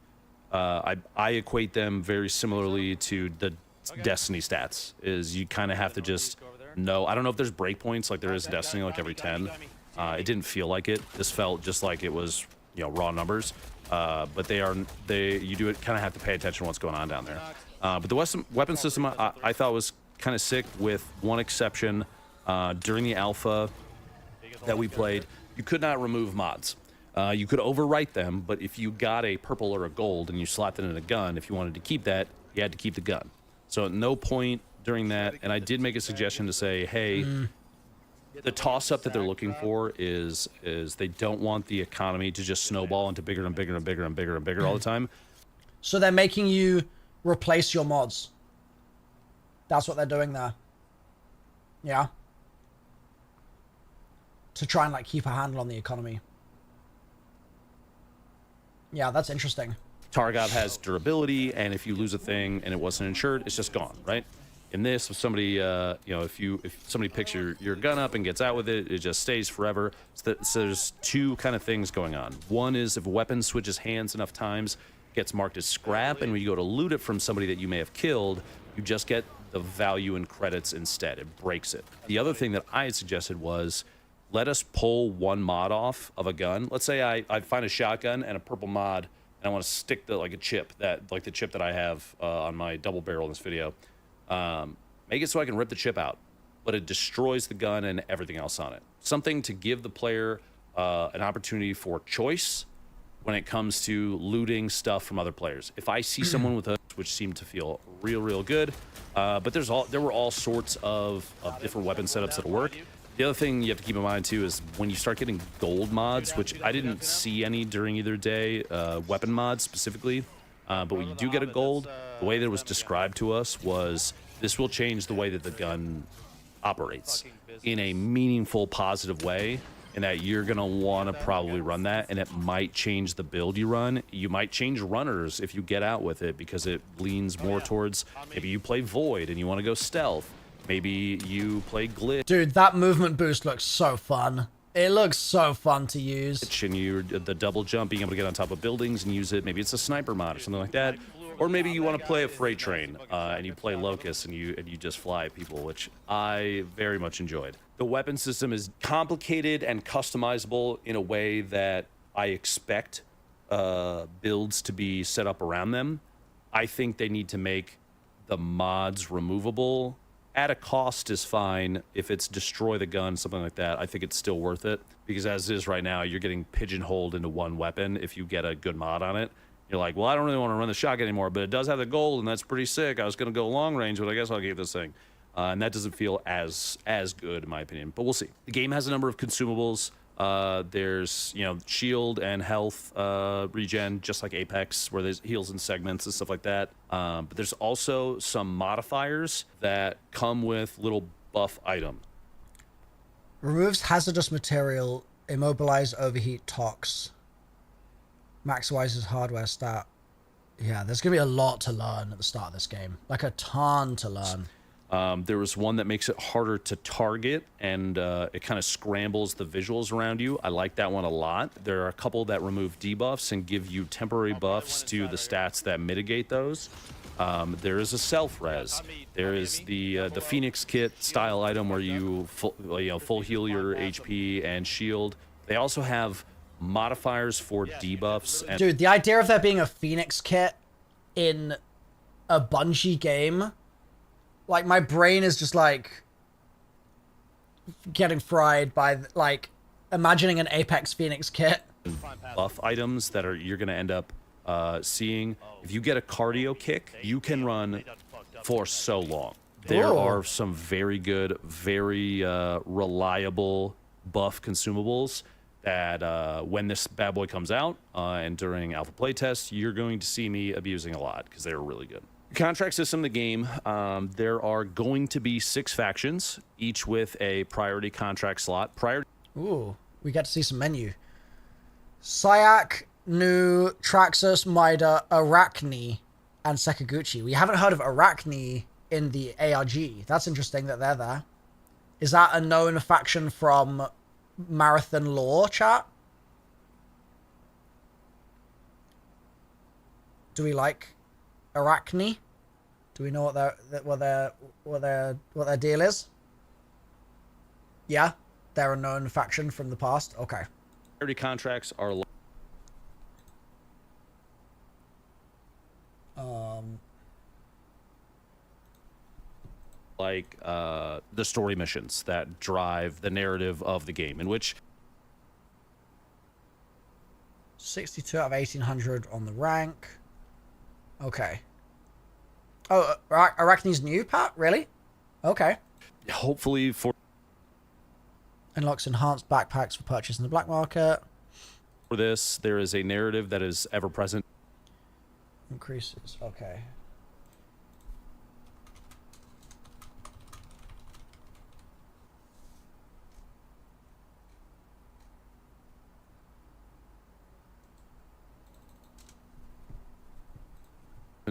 I equate them very similarly to the Destiny stats, is you kind of have to just know. I don't know if there's breakpoints like there is in Destiny, like every 10. It didn't feel like it. This felt just like it was, raw numbers. But you do kind of have to pay attention to what's going on down there. But the weapon system I thought was kind of sick, with one exception. During the alpha that we played, you could not remove mods. You could overwrite them, but if you got a purple or a gold and you slapped it in a gun, if you wanted to keep that, you had to keep the gun. So at no point during that, and I did make a suggestion to say, hey, the toss-up that they're looking for is they don't want the economy to just snowball into bigger and bigger and bigger and bigger and bigger all the time. So they're making you replace your mods. That's what they're doing there. Yeah. To try and like keep a handle on the economy. Yeah, that's interesting. Targot has durability, and if you lose a thing and it wasn't insured, it's just gone, right? In this, if somebody, if somebody picks your gun up and gets out with it, it just stays forever. So there's 2 kind of things going on. One is if a weapon switches hands enough times, it gets marked as scrap, and when you go to loot it from somebody that you may have killed, you just get the value in credits instead. It breaks it. The other thing that I had suggested was, let us pull one mod off of a gun. Let's say I find a shotgun and a purple mod, and I want to stick the chip that I have on my double barrel in this video. Make it so I can rip the chip out, but it destroys the gun and everything else on it. Something to give the player an opportunity for choice when it comes to looting stuff from other players. If I see someone with a, which seemed to feel real good, but there were all sorts of different weapon setups that work. The other thing you have to keep in mind too is when you start getting gold mods, which I didn't see any during either day, weapon mods specifically, but when you do get a gold, the way that it was described to us was this will change the way that the gun operates in a meaningful, positive way, and that you're gonna want to probably run that, and it might change the build you run. You might change runners if you get out with it because it leans more towards maybe you play Void and you want to go stealth. Maybe you play glitch. Dude, that movement boost looks so fun. It looks so fun to use. And you the double jump, being able to get on top of buildings and use it. Maybe it's a sniper mod or something like that. Or maybe you want to play a freight train and you play Locust and you just fly people, which I very much enjoyed. The weapon system is complicated and customizable in a way that I expect builds to be set up around them. I think they need to make the mods removable. At a cost is fine. If it's destroy the gun, something like that, I think it's still worth it. Because as it is right now, you're getting pigeonholed into one weapon if you get a good mod on it. You're like, well, I don't really want to run the shotgun anymore, but it does have the gold, and that's pretty sick. I was going to go long range, but I guess I'll get this thing. And that doesn't feel as good, in my opinion. But we'll see. The game has a number of consumables. There's, shield and health regen, just like Apex, where there's heals and segments and stuff like that. But there's also some modifiers that come with little buff items. Removes hazardous material, immobilize overheat tox, maximizes hardware stat. Yeah, there's gonna be a lot to learn at the start of this game, like a ton to learn. There was one that makes it harder to target, and it kind of scrambles the visuals around you. I like that one a lot. There are a couple that remove debuffs and give you temporary buffs to the stats that mitigate those. There is a self-res. There is the Phoenix Kit style item where you full heal your HP and shield. They also have modifiers for debuffs. And dude, the idea of there being a Phoenix Kit in a Bungie game, like, my brain is just like getting fried by like imagining an Apex Phoenix Kit. Buff items that you're gonna end up seeing. If you get a cardio kick, you can run for so long. There are some very good, very reliable buff consumables that when this bad boy comes out and during alpha playtest, you're going to see me abusing a lot because they're really good. Contract system of the game, there are going to be 6 factions, each with a priority contract slot. Ooh, we get to see some menu. Syak, Nu, Traxxas, Mida, Arachne, and Sekaguchi. We haven't heard of Arachne in the ARG. That's interesting that they're there. Is that a known faction from Marathon Lore, chat? Do we like Arachne? Do we know what their deal is? Yeah, they're a known faction from the past. Okay. Priority contracts are like the story missions that drive the narrative of the game, in which 62 out of 1800 on the rank. Okay. Oh, Arachne's new, Pat? Really? Okay. Hopefully for unlocks enhanced backpacks for purchase in the black market. For this, there is a narrative that is ever present. Increases. Okay.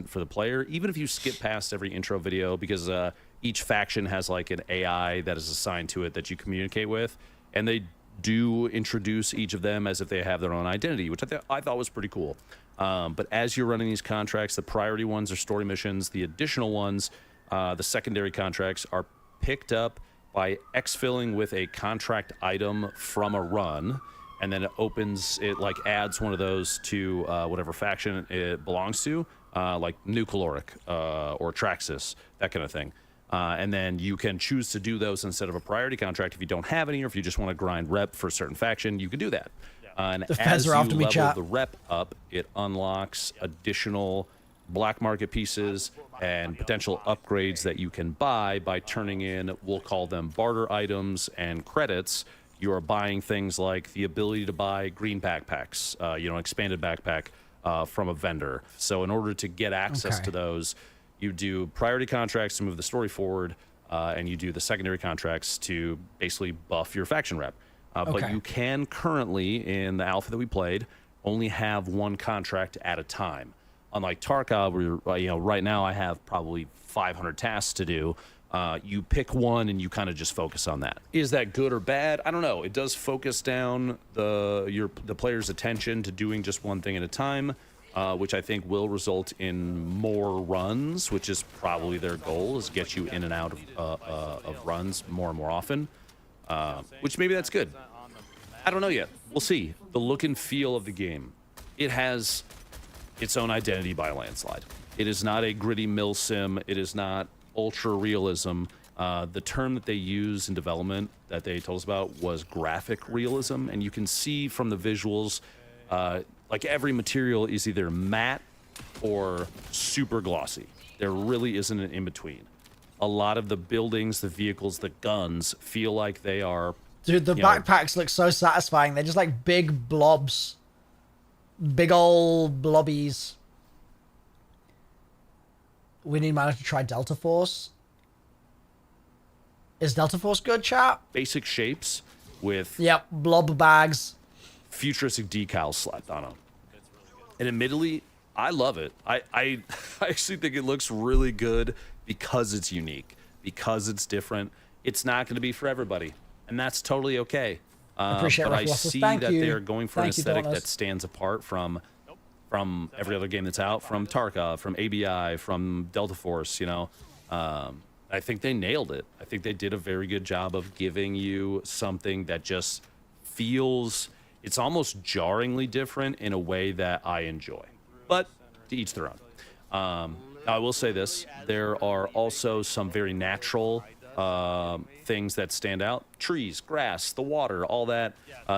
For the player, even if you skip past every intro video, because each faction has like an AI that is assigned to it that you communicate with, and they do introduce each of them as if they have their own identity, which I thought was pretty cool. But as you're running these contracts, the priority ones are story missions. The additional ones, the secondary contracts, are picked up by exfilling with a contract item from a run, and then it like adds one of those to whatever faction it belongs to. Like New Caloric or Traxxas, that kind of thing. And then you can choose to do those instead of a priority contract if you don't have any, or if you just want to grind rep for a certain faction, you can do that. And the feds are after me, chat. The rep up, it unlocks additional black market pieces and potential upgrades that you can buy by turning in, we'll call them barter items and credits. You are buying things like the ability to buy green backpacks, expanded backpack from a vendor. So in order to get access to those, you do priority contracts to move the story forward, and you do the secondary contracts to basically buff your faction rep. But you can currently, in the alpha that we played, only have one contract at a time. Unlike Tarkov, where right now I have probably 500 tasks to do. You pick one and you kind of just focus on that. Is that good or bad? I don't know. It does focus down the player's attention to doing just one thing at a time, which I think will result in more runs, which is probably their goal, is get you in and out of runs more and more often, which maybe that's good. I don't know yet. We'll see. The look and feel of the game, it has its own identity by a landslide. It is not a gritty mill sim. It is not ultra realism. The term that they use in development that they told us about was graphic realism, and you can see from the visuals, like every material is either matte or super glossy. There really isn't an in-between. A lot of the buildings, the vehicles, the guns feel like they are... Dude, the backpacks look so satisfying. They're just like big blobs. Big old blobbies. We need managed to try Delta Force. Is Delta Force good, chat? Basic shapes with... Yep, blob bags. Futuristic decals slapped on them. And admittedly, I love it. I actually think it looks really good because it's unique, because it's different. It's not going to be for everybody, and that's totally okay. Appreciate but I Ruffles. see Thank that you. they're going for an Thank you, aesthetic Donuts. that stands apart from every other game that's out, from Tarkov, from ABI, from Delta Force, I think they nailed it. I think they did a very good job of giving you something that just feels, it's almost jarringly different in a way that I enjoy. But to each their own. I will say this, there are also some very natural things that stand out. Trees, grass, the water, all that.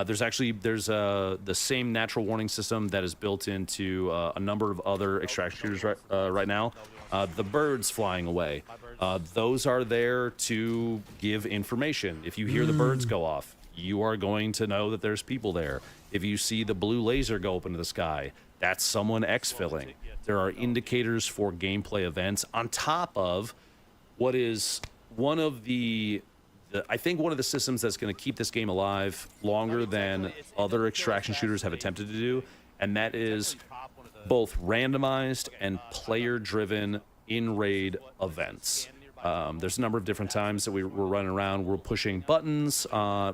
There's the same natural warning system that is built into a number of other extraction shooters right now. The birds flying away. Those are there to give information. If you hear the birds go off, you are going to know that there's people there. If you see the blue laser go up into the sky, that's someone exfilling. There are indicators for gameplay events on top of what is one of I think one of the systems that's going to keep this game alive longer than other extraction shooters have attempted to do, and that is both randomized and player-driven in-raid events. There's a number of different times that we're running around, we're pushing buttons.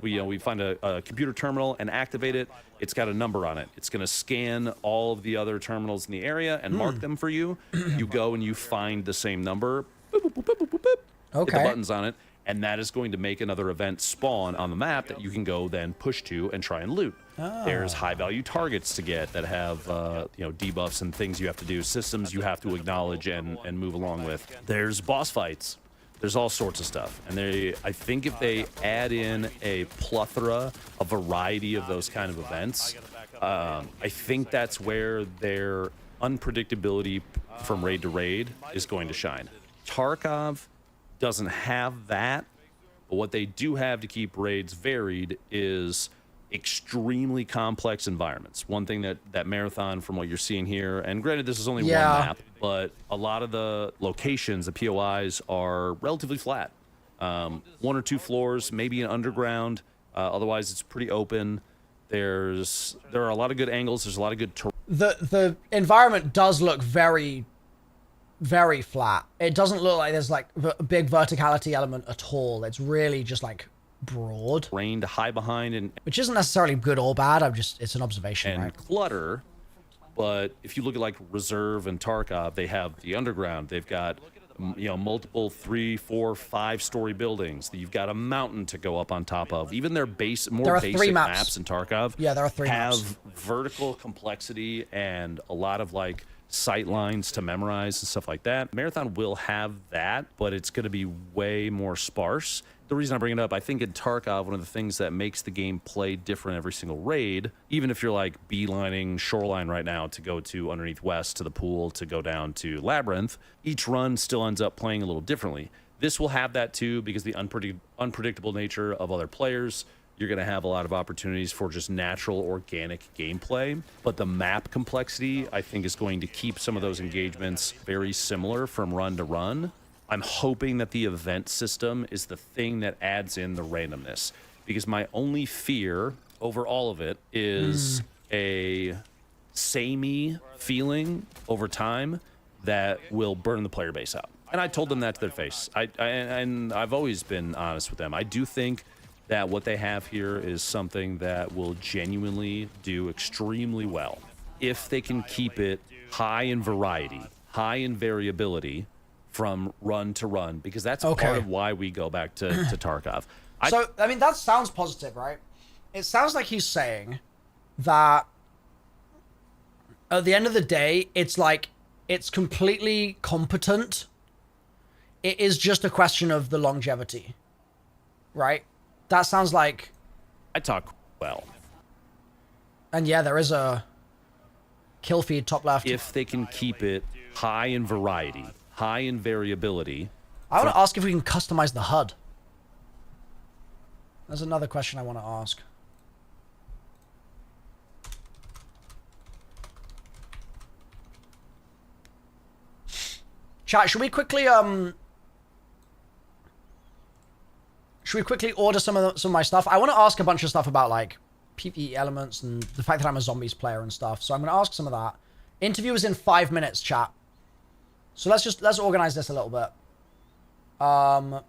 We find a computer terminal and activate it. It's got a number on it. It's going to scan all of the other terminals in the area and mark them for you. You go and you find the same number. Boop, boop, boop, boop, boop, boop. Okay. Hit the buttons on it, and that is going to make another event spawn on the map that you can go then push to and try and loot. There's high-value targets to get that have debuffs and things you have to do, systems you have to acknowledge and move along with. There's boss fights. There's all sorts of stuff. And I think if they add in a plethora, a variety of those kind of events, I think that's where their unpredictability from raid to raid is going to shine. Tarkov doesn't have that, but what they do have to keep raids varied is extremely complex environments. One thing that Marathon, from what you're seeing here, and granted this is only one map, but a lot of the locations, the POIs, are relatively flat. One or two floors, maybe an underground. Otherwise, it's pretty open. There are a lot of good angles. There's a lot of good terrain. The environment does look very, very flat. It doesn't look like there's like a big verticality element at all. It's really just like broad. Rain to hide behind, and which isn't necessarily good or bad. it's an observation. And right? clutter. But if you look at like Reserve and Tarkov, they have the underground. They've got multiple 3, 4, 5-story buildings. You've got a mountain to go up on top of. Even their basic maps in Tarkov there are 3 have maps. vertical complexity and a lot of like sight lines to memorize and stuff like that. Marathon will have that, but it's going to be way more sparse. The reason I bring it up, I think in Tarkov, one of the things that makes the game play different every single raid, even if you're like beelining Shoreline right now to go to underneath West to the pool to go down to Labyrinth, each run still ends up playing a little differently. This will have that too, because the unpredictable nature of other players. You're going to have a lot of opportunities for just natural, organic gameplay. But the map complexity, I think, is going to keep some of those engagements very similar from run to run. I'm hoping that the event system is the thing that adds in the randomness. Because my only fear over all of it is a samey feeling over time that will burn the player base out. And I told them that to their face. And I've always been honest with them. I do think that what they have here is something that will genuinely do extremely well if they can keep it high in variety, high in variability from run to run, because that's part of why we go back to Tarkov. So, I mean, that sounds positive, right? It sounds like he's saying that at the end of the day, it's like, it's completely competent. It is just a question of the longevity, right? That sounds like... I talk well. And yeah, there is a kill feed top left. If they can keep it high in variety, high in variability. I want to ask if we can customize the HUD. There's another question I want to ask. Chat, should we quickly order some of my stuff? I want to ask a bunch of stuff about like PvE elements and the fact that I'm a zombies player and stuff. So I'm going to ask some of that. Interview is in 5 minutes, chat. So let's organize this a little bit. Okay.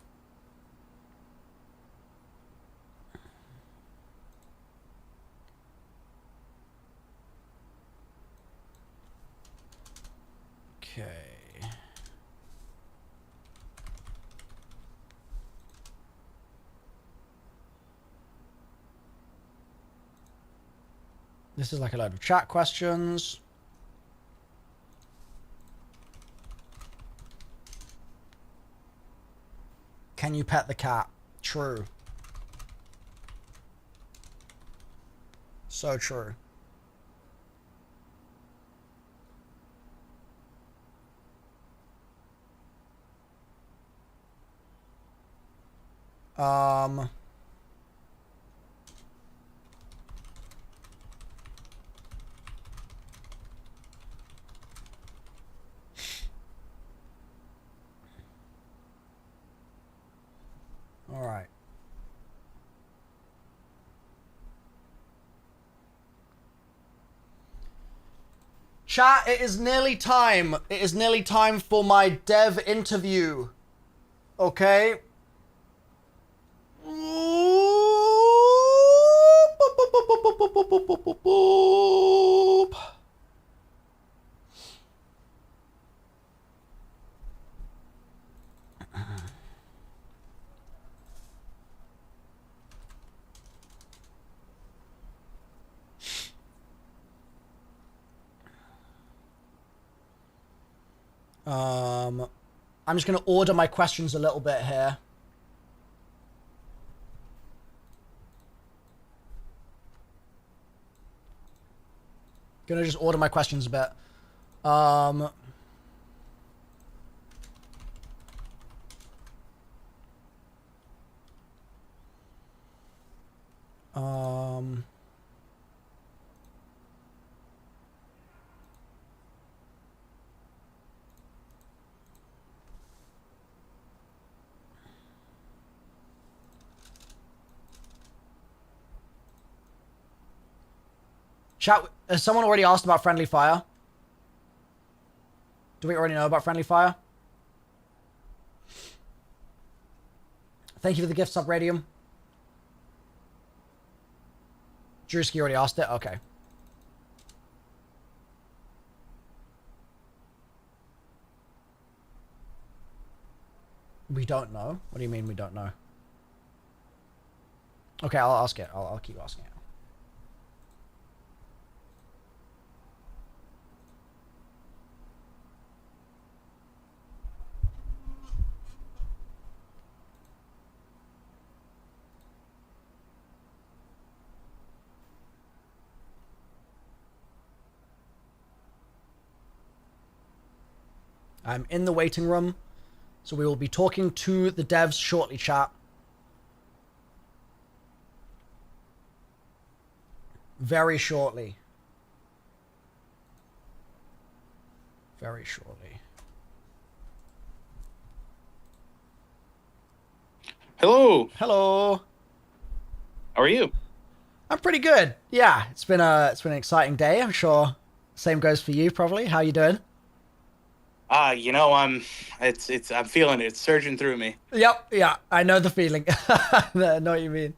This is like a load of chat questions. Can you pet the cat? True. So true. All right. Chat, it is nearly time. It is nearly time for my dev interview. Okay? I'm just going to order my questions a little bit here. Gonna just order my questions a bit. Chat, has someone already asked about friendly fire? Do we already know about friendly fire? Thank you for the gift sub, Radium. Drewski already asked it? Okay. We don't know? What do you mean we don't know? Okay, I'll ask it. I'll keep asking it. I'm in the waiting room, so we will be talking to the devs shortly, chat. Very shortly. Very shortly. Hello. Hello. How are you? I'm pretty good. Yeah, it's been an exciting day. I'm sure. Same goes for you, probably. How you doing? You know, I'm feeling it. It's surging through me. Yep. Yeah, I know the feeling. I know what you mean.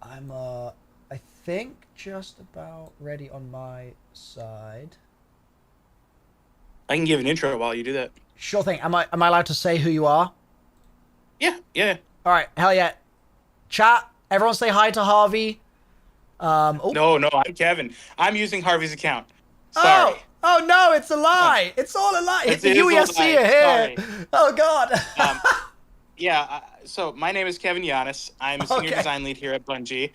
I'm I think just about ready on my side. I can give an intro while you do that. Sure thing. Am I allowed to say who you are? Yeah. All right. Hell yeah. Chat. Everyone say hi to Harvey. No, I'm Kevin. I'm using Harvey's account. Sorry. Oh no, it's a lie. It's all a lie. It The is a UESC lie. are here. Sorry. Oh god. So my name is Kevin Giannis. I'm a senior design lead here at Bungie.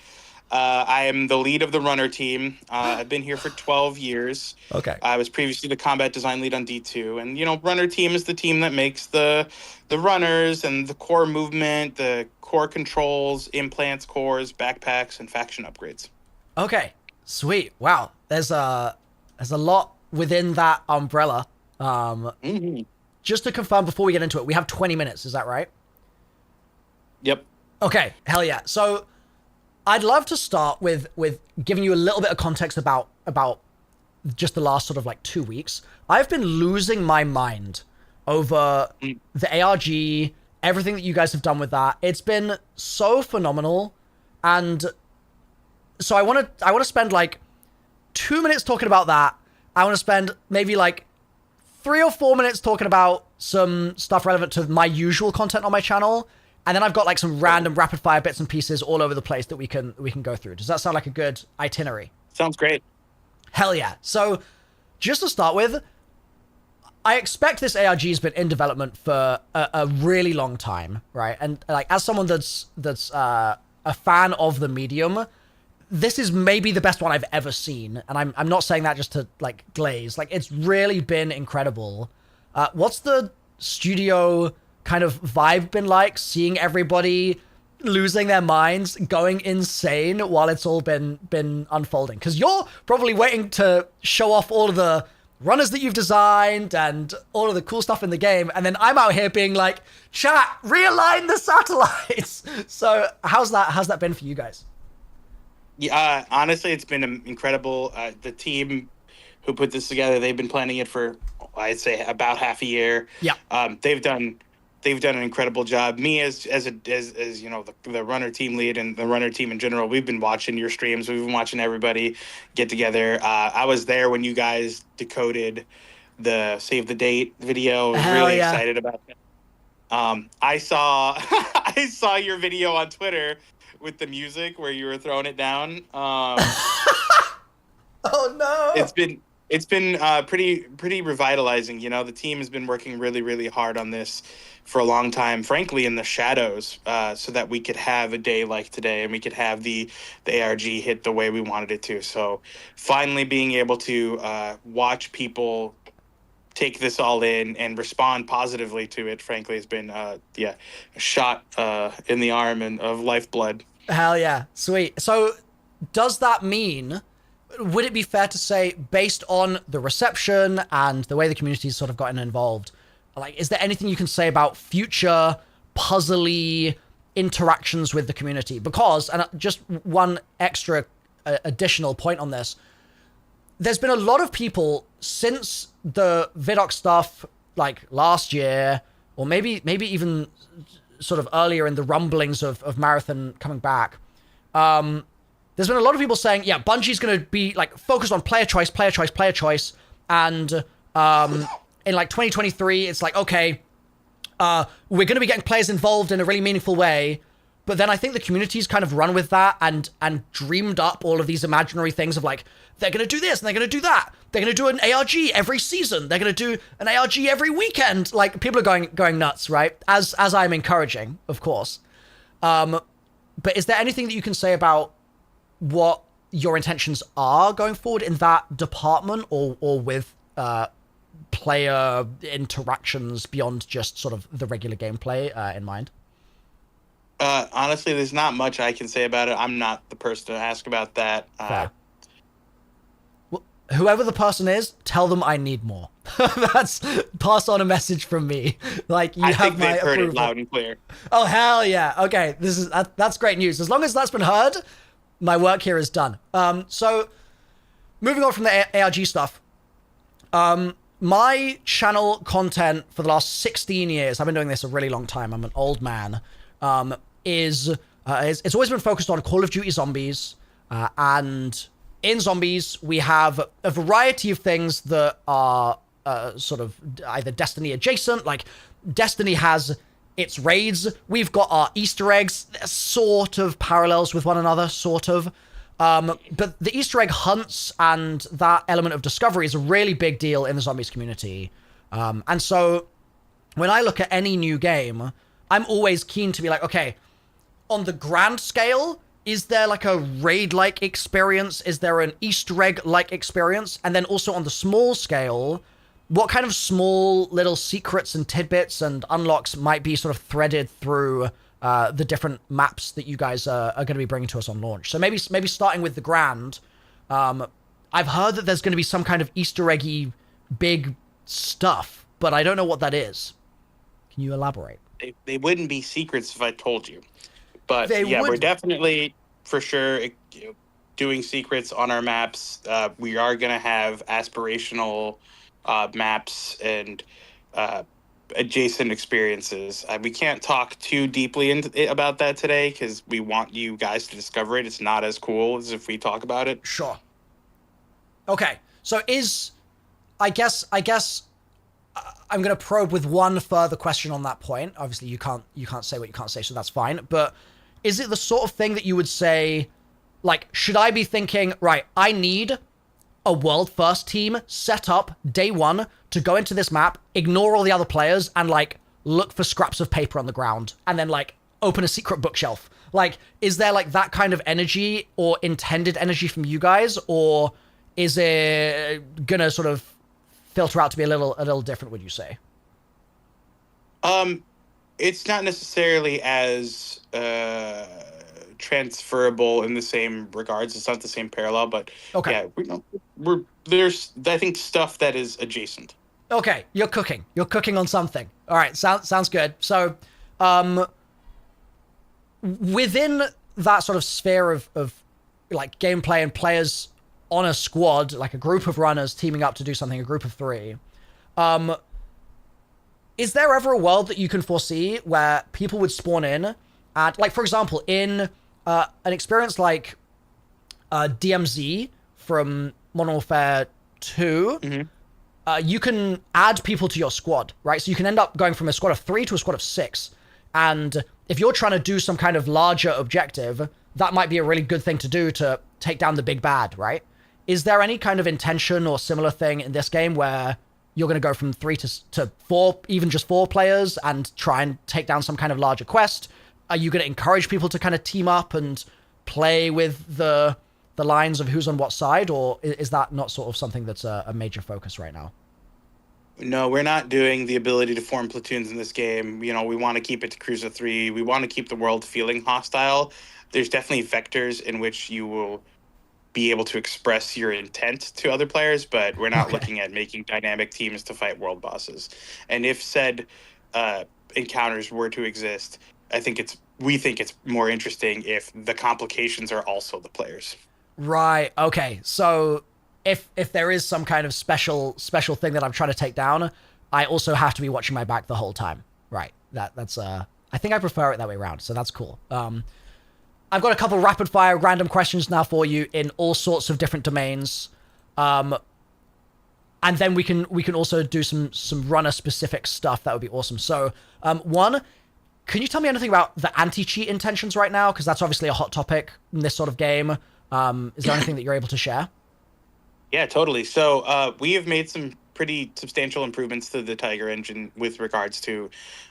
I am the lead of the runner team. I've been here for 12 years. Okay. I was previously the combat design lead on D2. And, you know, runner team is the team that makes the runners and the core movement, the core controls, implants, cores, backpacks, and faction upgrades. Okay. Sweet. Wow. There's a lot within that umbrella. Just to confirm before we get into it, we have 20 minutes. Is that right? Yep. Okay. Hell yeah. So I'd love to start with giving you a little bit of context about just the last sort of like 2 weeks. I've been losing my mind over the ARG, everything that you guys have done with that. It's been so phenomenal. And so I want to spend like 2 minutes talking about that. I want to spend maybe like 3 or 4 minutes talking about some stuff relevant to my usual content on my channel. And then I've got like some random rapid fire bits and pieces all over the place that we can go through. Does that sound like a good itinerary? Sounds great. Hell yeah. So just to start with, I expect this ARG has been in development for a really long time, right? And like as someone that's a fan of the medium, this is maybe the best one I've ever seen. And I'm not saying that just to like glaze. Like it's really been incredible. What's the studio kind of vibe been like, seeing everybody losing their minds, going insane while it's all been unfolding? Because you're probably waiting to show off all of the runners that you've designed and all of the cool stuff in the game, and then I'm out here being like, chat, realign the satellites. So how's that been for you guys? Yeah, honestly, it's been incredible. The team who put this together, they've been planning it for, I'd say, about half a year. Yeah. They've done an incredible job. Me as you know, the runner team lead and the runner team in general, we've been watching your streams. We've been watching everybody get together. I was there when you guys decoded the Save the Date video. I was really excited about that. I saw your video on Twitter with the music where you were throwing it down. Oh no! It's been pretty revitalizing. You know, the team has been working really, really hard on this for a long time, frankly, in the shadows, so that we could have a day like today and we could have the ARG hit the way we wanted it to. So finally being able to watch people take this all in and respond positively to it, frankly, has been a shot in the arm and of lifeblood. Hell yeah. Sweet. So does that mean, would it be fair to say, based on the reception and the way the community's sort of gotten involved, like, is there anything you can say about future puzzly interactions with the community? Because, and just one extra additional point on this, there's been a lot of people since the Vidoc stuff, like last year, or maybe even sort of earlier in the rumblings of Marathon coming back. There's been a lot of people saying, yeah, Bungie's going to be like focused on player choice. And in like 2023, it's like, okay, we're going to be getting players involved in a really meaningful way. But then I think the community's kind of run with that and dreamed up all of these imaginary things of like, they're going to do this and they're going to do that. They're going to do an ARG every season. They're going to do an ARG every weekend. Like, people are going nuts, right? As I'm encouraging, of course. But is there anything that you can say about what your intentions are going forward in that department, or with player interactions beyond just sort of the regular gameplay in mind? Honestly, there's not much I can say about it. I'm not the person to ask about that. Well, whoever the person is, tell them I need more. That's pass on a message from me. Like, you have my approval. I think they've heard it loud and clear. Oh, hell yeah. Okay, that's great news. As long as that's been heard, my work here is done. So moving on from the ARG stuff, my channel content for the last 16 years, I've been doing this a really long time, I'm an old man, it's always been focused on Call of Duty Zombies, and in Zombies, we have a variety of things that are sort of either Destiny adjacent, like Destiny has its raids, we've got our Easter eggs, sort of parallels with one another, sort of. But the Easter egg hunts and that element of discovery is a really big deal in the Zombies community. And so when I look at any new game, I'm always keen to be like, okay, on the grand scale, is there like a raid-like experience? Is there an Easter egg-like experience? And then also on the small scale, what kind of small little secrets and tidbits and unlocks might be sort of threaded through the different maps that you guys are going to be bringing to us on launch? So maybe starting with the grand, I've heard that there's going to be some kind of Easter eggy big stuff, but I don't know what that is. Can you elaborate? They wouldn't be secrets if I told you. But we're definitely, for sure, doing secrets on our maps. We are going to have aspirational maps and adjacent experiences. We can't talk too deeply about that today because we want you guys to discover it. It's not as cool as if we talk about it. Sure. Okay. So I guess I'm going to probe with one further question on that point. Obviously, you can't say what you can't say, so that's fine. But is it the sort of thing that you would say, like, should I be thinking, right, I need a world first team set up day one to go into this map, ignore all the other players, and, like, look for scraps of paper on the ground, and then, like, open a secret bookshelf? Like, is there, like, that kind of energy or intended energy from you guys, or is it gonna sort of filter out to be a little different, would you say? It's not necessarily as transferable in the same regards. It's not the same parallel, but okay. Yeah, there's, I think, stuff that is adjacent. Okay, you're cooking on something. All right, sounds good. So, within that sort of sphere of like gameplay and players on a squad, like a group of runners teaming up to do something, a group of 3, is there ever a world that you can foresee where people would spawn in and, like, for example, in an experience like DMZ from Modern Warfare 2, you can add people to your squad, right? So you can end up going from a squad of 3 to a squad of 6. And if you're trying to do some kind of larger objective, that might be a really good thing to do to take down the big bad, right? Is there any kind of intention or similar thing in this game where you're going to go from 3 to 4, even just 4 players, and try and take down some kind of larger quest? Are you going to encourage people to kind of team up and play with the lines of who's on what side, or is that not sort of something that's a major focus right now? No, we're not doing the ability to form platoons in this game. We want to keep it to Cruiser 3. We want to keep the world feeling hostile. There's definitely vectors in which you will be able to express your intent to other players, but we're not looking at making dynamic teams to fight world bosses. And if said encounters were to exist, we think it's more interesting if the complications are also the players. Right. Okay. So if there is some kind of special thing that I'm trying to take down, I also have to be watching my back the whole time. Right. That's I think I prefer it that way around. So that's cool. I've got a couple rapid fire random questions now for you in all sorts of different domains. And then we can also do some runner specific stuff. That would be awesome. So, one, can you tell me anything about the anti-cheat intentions right now? Because that's obviously a hot topic in this sort of game. Is there anything that you're able to share? Yeah, totally. So we have made some pretty substantial improvements to the Tiger engine with regards to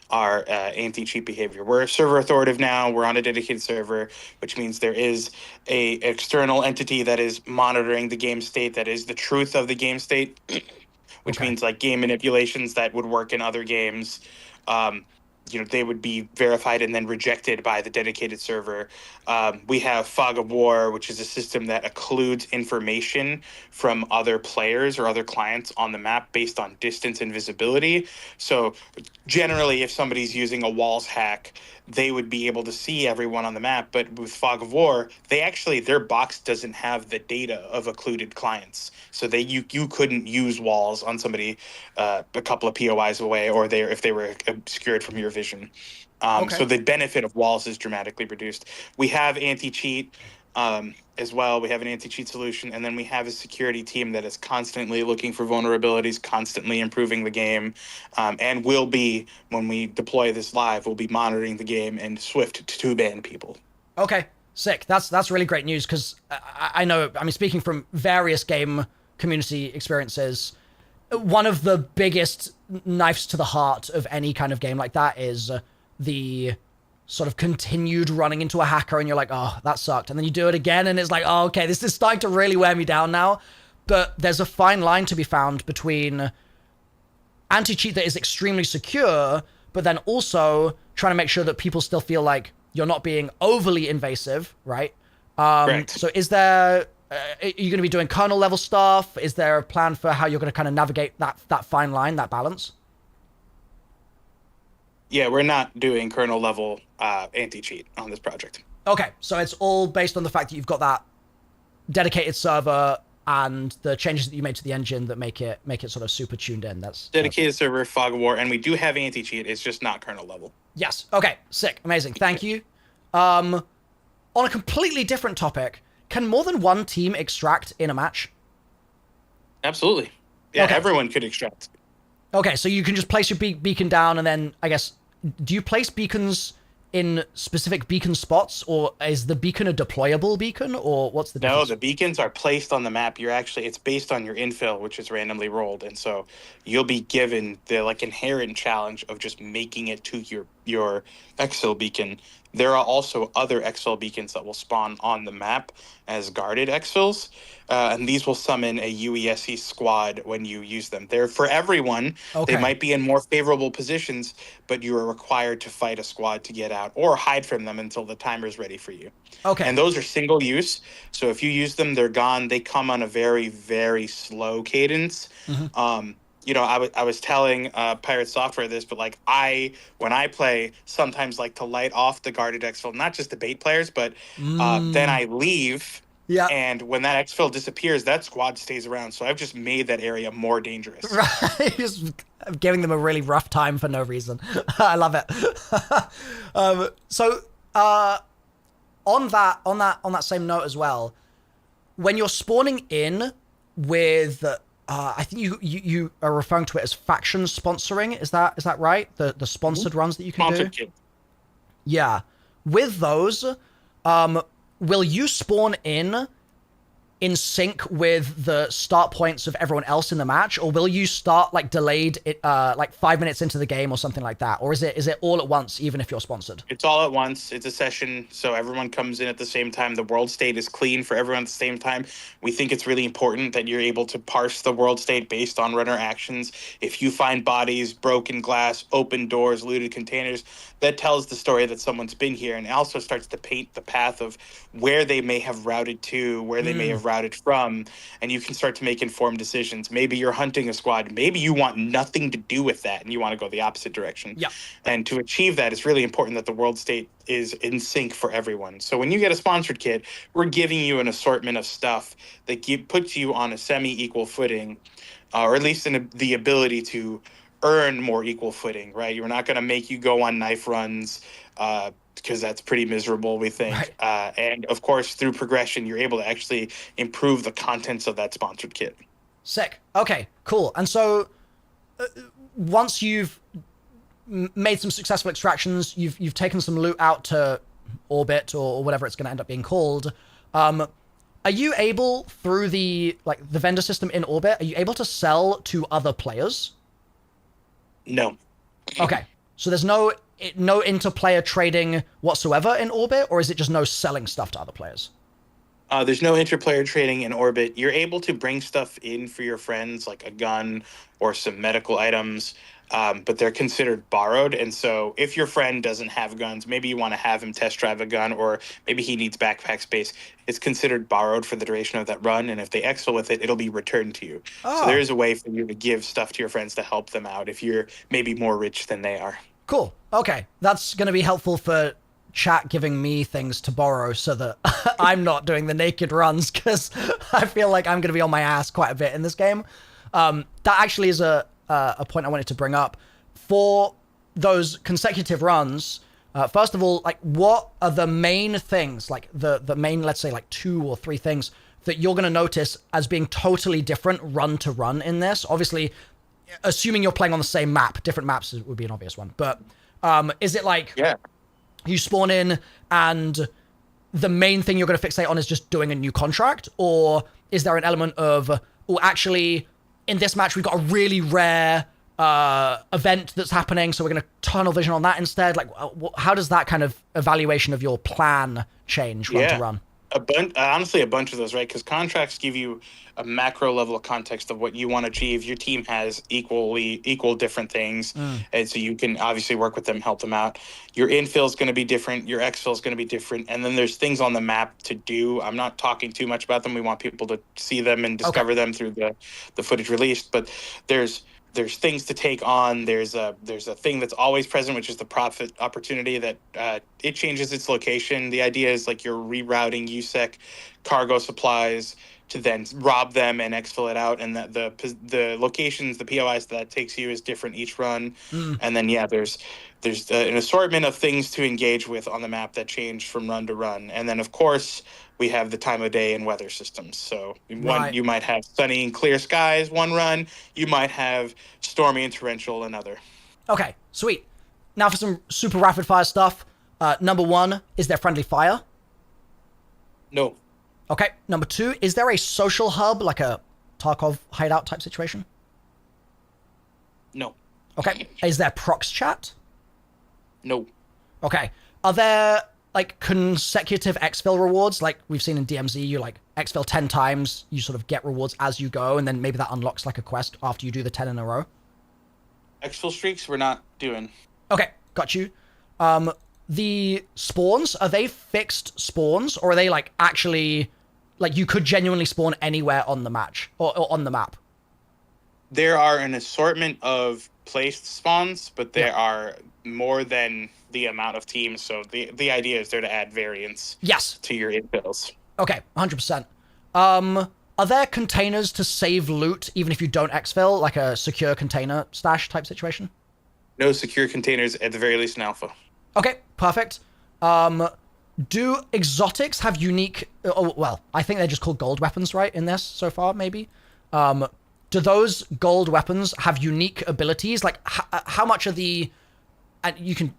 our anti-cheat behavior. We're server authoritative now. We're on a dedicated server, which means there is a external entity that is monitoring the game state, that is the truth of the game state, which means like game manipulations that would work in other games. They would be verified and then rejected by the dedicated server. We have Fog of War, which is a system that occludes information from other players or other clients on the map based on distance and visibility. So generally, if somebody's using a walls hack, they would be able to see everyone on the map. But with Fog of War, their box doesn't have the data of occluded clients. So you couldn't use walls on somebody a couple of POIs away, or if they were obscured from your vision. So the benefit of walls is dramatically reduced. We have anti-cheat as well. We have an anti-cheat solution, and then we have a security team that is constantly looking for vulnerabilities, constantly improving the game, and will be, when we deploy this live, we'll be monitoring the game and swift to ban people. Okay, sick. That's really great news, because I know, speaking from various game community experiences, one of the biggest knives to the heart of any kind of game like that is the sort of continued running into a hacker, and you're like, oh, that sucked. And then you do it again, and it's like, oh, okay, this is starting to really wear me down now. But there's a fine line to be found between anti-cheat that is extremely secure, but then also trying to make sure that people still feel like you're not being overly invasive, right? Correct. So is there... are you going to be doing kernel level stuff? Is there a plan for how you're going to kind of navigate that fine line, that balance? Yeah, we're not doing kernel level anti-cheat on this project. Okay, so it's all based on the fact that you've got that dedicated server and the changes that you made to the engine that make it sort of super tuned in. That's dedicated server, Fog of War, and we do have anti-cheat. It's just not kernel level. Yes. Okay. Sick. Amazing. Thank you. On a completely different topic, can more than one team extract in a match? Absolutely. Yeah, okay. Everyone could extract. Okay, so you can just place your beacon down, and then, I guess, do you place beacons in specific beacon spots, or is the beacon a deployable beacon, or what's the difference? No, the beacons are placed on the map. It's based on your infill, which is randomly rolled, and so you'll be given the inherent challenge of just making it to your exfil beacon. There are also other exfil beacons that will spawn on the map as guarded exfils, and these will summon a UESC squad when you use them. They're for everyone. Okay. They might be in more favorable positions, but you are required to fight a squad to get out or hide from them until the timer is ready for you. Okay. And those are single use, so if you use them, they're gone. They come on a very, very slow cadence. Mm-hmm. I was telling Pirate Software this, but when I play, sometimes like to light off the guarded exfil, not just the bait players, but then I leave. Yeah. And when that exfil disappears, that squad stays around. So I've just made that area more dangerous. Right. Just giving them a really rough time for no reason. I love it. On that same note as well, when you're spawning in with I think you are referring to it as faction sponsoring. Is that right? The sponsored runs that you can Sponsored do? kit. Yeah. With those, will you spawn in sync with the start points of everyone else in the match, or will you start delayed 5 minutes into the game or something like that? Or is it all at once, even if you're sponsored? It's all at once. It's a session, so everyone comes in at the same time. The world state is clean for everyone at the same time. We think it's really important that you're able to parse the world state based on runner actions. If you find bodies, broken glass, open doors, looted containers, that tells the story that someone's been here, and it also starts to paint the path of where they may have routed to, where they may have routed from, and you can start to make informed decisions. Maybe you're hunting a squad. Maybe you want nothing to do with that, and you want to go the opposite direction. Yeah. And to achieve that, it's really important that the world state is in sync for everyone. So when you get a sponsored kit, we're giving you an assortment of stuff that puts you on a semi-equal footing, or at least in the ability to earn more equal footing, right? We're not going to make you go on knife runs, because that's pretty miserable, we think. Right. And of course, through progression, you're able to actually improve the contents of that sponsored kit. Sick. Okay, cool. And so once you've made some successful extractions, you've taken some loot out to orbit or whatever it's going to end up being called, Are you able, through the vendor system in orbit, are you able to sell to other players? No. Okay. So there's no interplayer trading whatsoever in orbit, or is it just no selling stuff to other players? There's no interplayer trading in orbit. You're able to bring stuff in for your friends, like a gun or some medical items, but they're considered borrowed. And so if your friend doesn't have guns, maybe you want to have him test drive a gun, or maybe he needs backpack space, it's considered borrowed for the duration of that run. And if they exfil with it, it'll be returned to you. Oh. So there is a way for you to give stuff to your friends to help them out if you're maybe more rich than they are. Cool. Okay. That's going to be helpful for chat giving me things to borrow so that I'm not doing the naked runs, because I feel like I'm going to be on my ass quite a bit in this game. That actually is a point I wanted to bring up. For those consecutive runs, first of all, like, what are the main things, like the main, let's say, like 2 or 3 things that you're going to notice as being totally different run to run in this? Obviously, assuming you're playing on the same map, different maps would be an obvious one. But is it like you spawn in and the main thing you're going to fixate on is just doing a new contract? Or is there an element of, oh, actually, in this match, we've got a really rare event that's happening, so we're going to tunnel vision on that instead? Like, how does that kind of evaluation of your plan change run to run? Honestly, a bunch of those, right? Because contracts give you a macro level of context of what you want to achieve. Your team has equal different things, and so you can obviously work with them, help them out. Your infill is going to be different. Your exfil is going to be different, and then there's things on the map to do. I'm not talking too much about them. We want people to see them and discover them through the footage released. But there's things to take on. There's a thing that's always present, which is the profit opportunity that it changes its location. The idea is like you're rerouting USEC cargo supplies to then rob them and exfil it out, and that the locations, the POIs that takes you is different each run. And then there's an assortment of things to engage with on the map that change from run to run. And then of course we have the time of day and weather systems. So you might have sunny and clear skies one run, you might have stormy and torrential another. Okay, sweet. Now for some super rapid fire stuff. Number 1, is there friendly fire? No. Okay, number 2, is there a social hub, like a Tarkov hideout type situation? No. Okay, is there prox chat? No. Okay, are there like consecutive exfil rewards like we've seen in DMZ? You like exfil 10 times, you sort of get rewards as you go, and then maybe that unlocks like a quest after you do the 10 in a row? Exfil streaks we're not doing. Okay, got you. The spawns, are they fixed spawns, or are they like actually, like you could genuinely spawn anywhere on the match or on the map? There are an assortment of placed spawns, but there are more than the amount of teams. So the idea is there to add variance to your infills. Okay, 100%. Are there containers to save loot even if you don't exfil, like a secure container stash type situation? No secure containers, at the very least in alpha. Okay, perfect. Do exotics have unique... well, I think they're just called gold weapons, right, in this so far, maybe? Do those gold weapons have unique abilities? Like, how much of the... And you can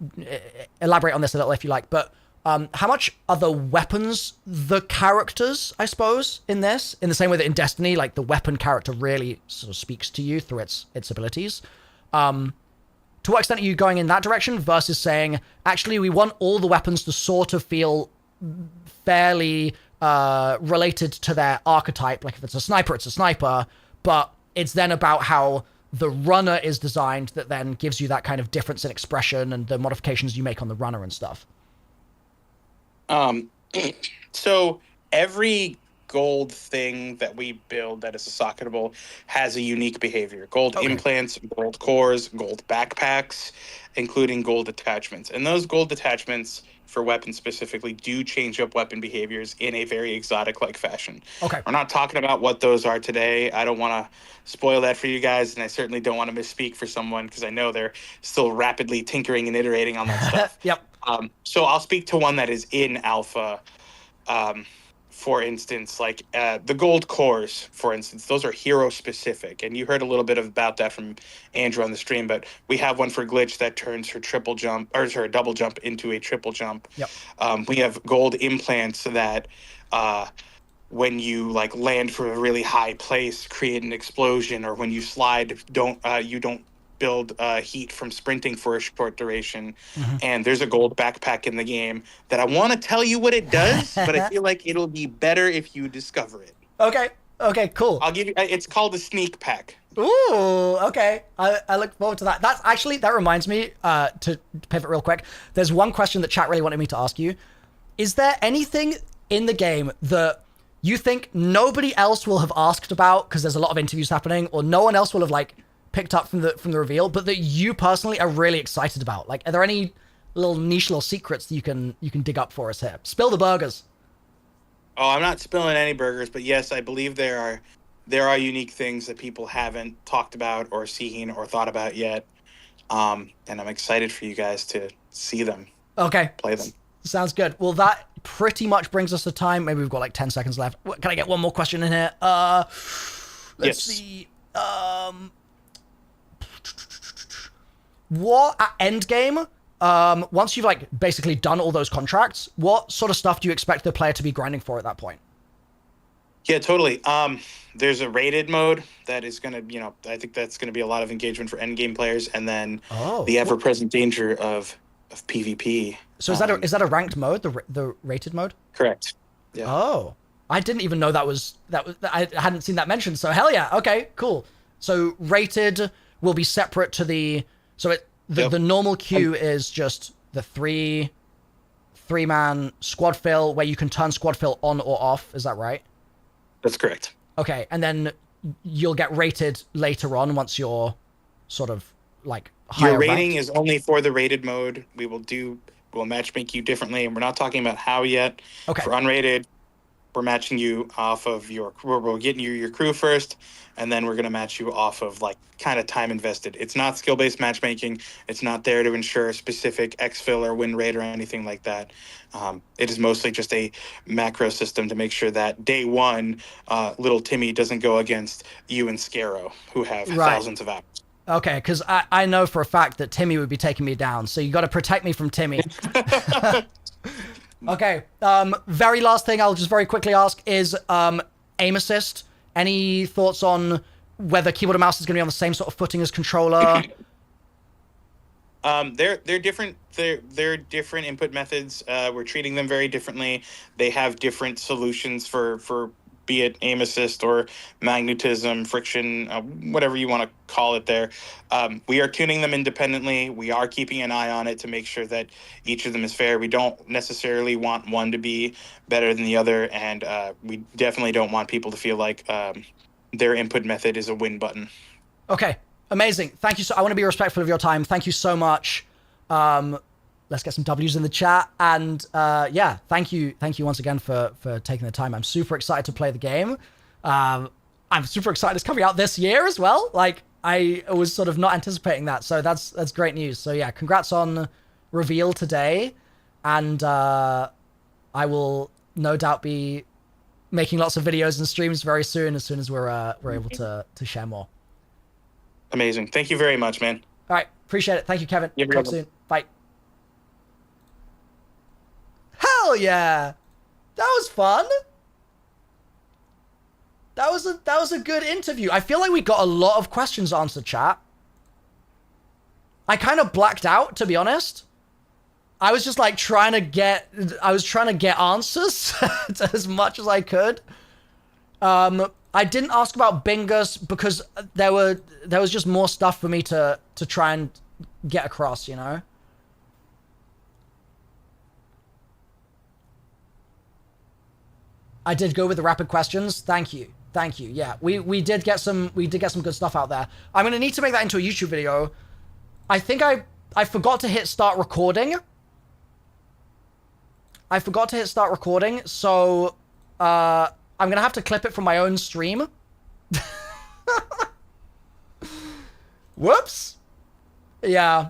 elaborate on this a little if you like, but how much are the weapons the characters, I suppose, in this? In the same way that in Destiny, like, the weapon character really sort of speaks to you through its abilities. To what extent are you going in that direction versus saying, actually, we want all the weapons to sort of feel fairly related to their archetype? Like, if it's a sniper, it's a sniper, but it's then about how the runner is designed that then gives you that kind of difference in expression and the modifications you make on the runner and stuff. So every gold thing that we build that is a socketable has a unique behavior. Gold implants, gold cores, gold backpacks, including gold attachments. And those gold attachments for weapons specifically do change up weapon behaviors in a very exotic-like fashion. Okay. We're not talking about what those are today. I don't want to spoil that for you guys, and I certainly don't want to misspeak for someone because I know they're still rapidly tinkering and iterating on that stuff. Yep. So I'll speak to one that is in alpha. For instance, like the gold cores, for instance, those are hero specific. And you heard a little bit about that from Andrew on the stream, but we have one for Glitch that turns her double jump into a triple jump. Yep. We have gold implants that when you like land from a really high place, create an explosion, or when you slide, you don't build heat from sprinting for a short duration. And there's a gold backpack in the game that I want to tell you what it does, but I feel like it'll be better if you discover it. Okay, cool. I'll give you. It's called a sneak pack. Ooh, okay. I look forward to that. That reminds me, to pivot real quick. There's one question that chat really wanted me to ask you. Is there anything in the game that you think nobody else will have asked about because there's a lot of interviews happening, or no one else will have like picked up from the reveal, but that you personally are really excited about? Like, are there any little niche little secrets that you can dig up for us here? Spill the burgers. Oh, I'm not spilling any burgers, but yes, I believe there are unique things that people haven't talked about or seen or thought about yet. And I'm excited for you guys to see them. Okay. Play them. Sounds good. Well, that pretty much brings us to time. Maybe we've got like 10 seconds left. Can I get one more question in here? Let's see. What at endgame? Once you've like basically done all those contracts, what sort of stuff do you expect the player to be grinding for at that point? Yeah, totally. There's a rated mode that is going to, I think that's going to be a lot of engagement for endgame players, and then the ever-present danger of PvP. So is that a ranked mode, the rated mode? Correct. Yeah. Oh, I didn't even know that was I hadn't seen that mentioned. So hell yeah. Okay, cool. So rated will be separate to the the normal queue is just the three-man squad fill where you can turn squad fill on or off. Is that right? That's correct. Okay, and then you'll get rated later on once you're sort of like higher Your rating ranked. is only for the rated mode. We'll matchmake you differently, and we're not talking about how yet. Okay. For unrated, we're matching you off of we're getting you your crew first, and then we're going to match you off of like kind of time invested. It's not skill-based matchmaking. It's not there to ensure a specific exfil or win rate or anything like that. It is mostly just a macro system to make sure that day one, little Timmy doesn't go against you and Scarrow, who have thousands of hours. Okay, because I know for a fact that Timmy would be taking me down, so you got to protect me from Timmy. Okay, very last thing I'll just very quickly ask is aim assist. Any thoughts on whether keyboard and mouse is going to be on the same sort of footing as controller? They're different. They're different input methods. We're treating them very differently. They have different solutions for be it aim assist or magnetism, friction, whatever you want to call it there. We are tuning them independently. We are keeping an eye on it to make sure that each of them is fair. We don't necessarily want one to be better than the other, and we definitely don't want people to feel like their input method is a win button. Okay, amazing. Thank you. I want to be respectful of your time. Thank you so much. Let's get some W's in the chat. And yeah, thank you once again for taking the time. I'm super excited to play the game. I'm super excited it's coming out this year as well. Like, I was sort of not anticipating that. So that's great news. So yeah, congrats on reveal today. And I will no doubt be making lots of videos and streams very soon as we're able to share more. Amazing. Thank you very much, man. All right. Appreciate it. Thank you, Kevin. Talk soon. Bye. Hell yeah. That was fun. That was a good interview. I feel like we got a lot of questions answered, chat. I kind of blacked out, to be honest. I was just like trying to get answers as much as I could. I didn't ask about bingus because there was just more stuff for me to try and get across, you know? I did go with the rapid questions. Thank you. Yeah, we did get some good stuff out there. I'm gonna need to make that into a YouTube video. I think I forgot to hit start recording. So I'm gonna have to clip it from my own stream. Whoops. Yeah.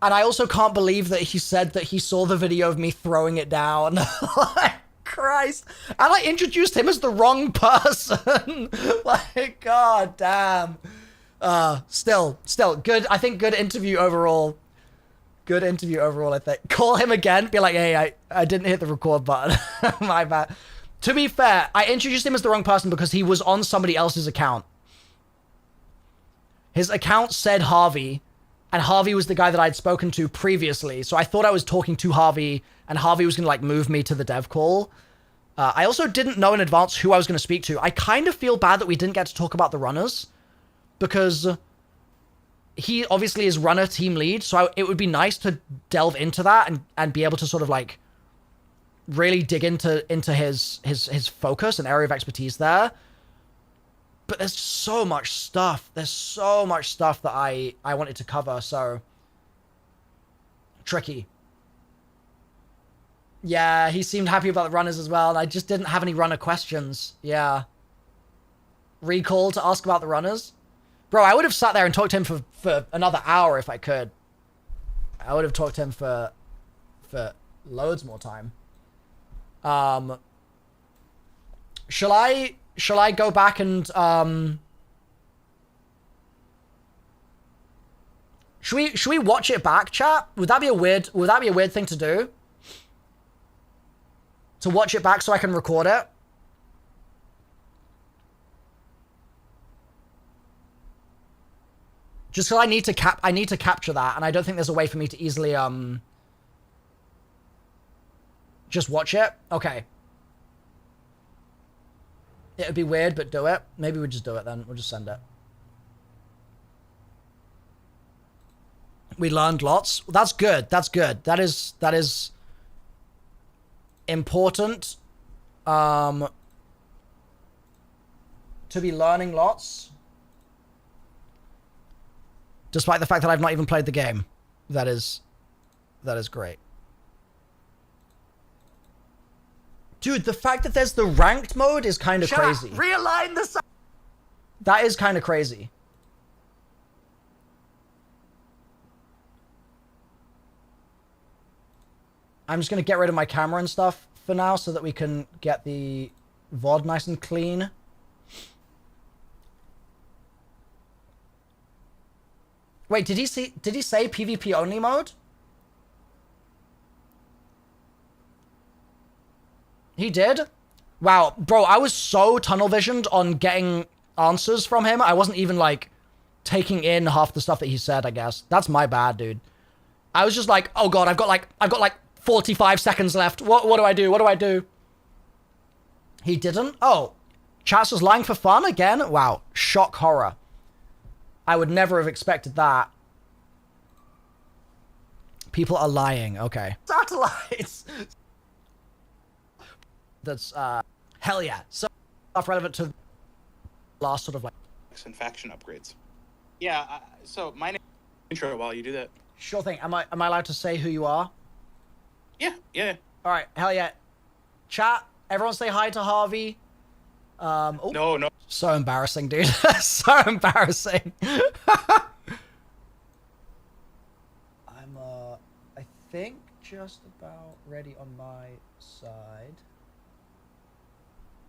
And I also can't believe that he said that he saw the video of me throwing it down. Like, Christ. And I introduced him as the wrong person. Like, god damn. Still good. I think good interview overall. Good interview overall, I think. Call him again. Be like, hey, I didn't hit the record button. My bad. To be fair, I introduced him as the wrong person because he was on somebody else's account. His account said Harvey, and Harvey was the guy that I'd spoken to previously. So I thought I was talking to Harvey, and Harvey was going to, like, move me to the dev call. I also didn't know in advance who I was going to speak to. I kind of feel bad that we didn't get to talk about the runners, because he obviously is runner team lead, so it would be nice to delve into that and be able to sort of like really dig into his focus and area of expertise there. But there's so much stuff. There's so much stuff that I wanted to cover, so tricky. Yeah, he seemed happy about the runners as well, and I just didn't have any runner questions. Yeah. Recall to ask about the runners? Bro, I would have sat there and talked to him for another hour if I could. I would have talked to him for loads more time. Shall I go back and should we watch it back, chat? Would that be a weird thing to do? To watch it back so I can record it? Just because I need to capture that, and I don't think there's a way for me to easily just watch it. Okay. It would be weird, but do it. Maybe we just do it then. We'll just send it. We learned lots. That's good. That's good. That is important. To be learning lots. Despite the fact that I've not even played the game. That is great. Dude, the fact that there's the ranked mode is kind of crazy. Realign the... That is kind of crazy. I'm just going to get rid of my camera and stuff for now so that we can get the VOD nice and clean. Wait, did he say PvP only mode? He did? Wow, bro, I was so tunnel visioned on getting answers from him. I wasn't even like taking in half the stuff that he said, I guess. That's my bad, dude. I was just like, oh god, I've got like 45 seconds left. What do I do? What do I do? He didn't? Oh, Chats was lying for fun again? Wow, shock horror. I would never have expected that. People are lying. Okay. Satellites. That's hell yeah. So relevant to last sort of like and faction upgrades. Yeah. So my name intro while you do that. Sure thing. Am I allowed to say who you are? Yeah. Yeah. All right. Hell yeah. Chat. Everyone say hi to Harvey. Oh, no. So embarrassing, dude. So embarrassing. I'm I think just about ready on my side.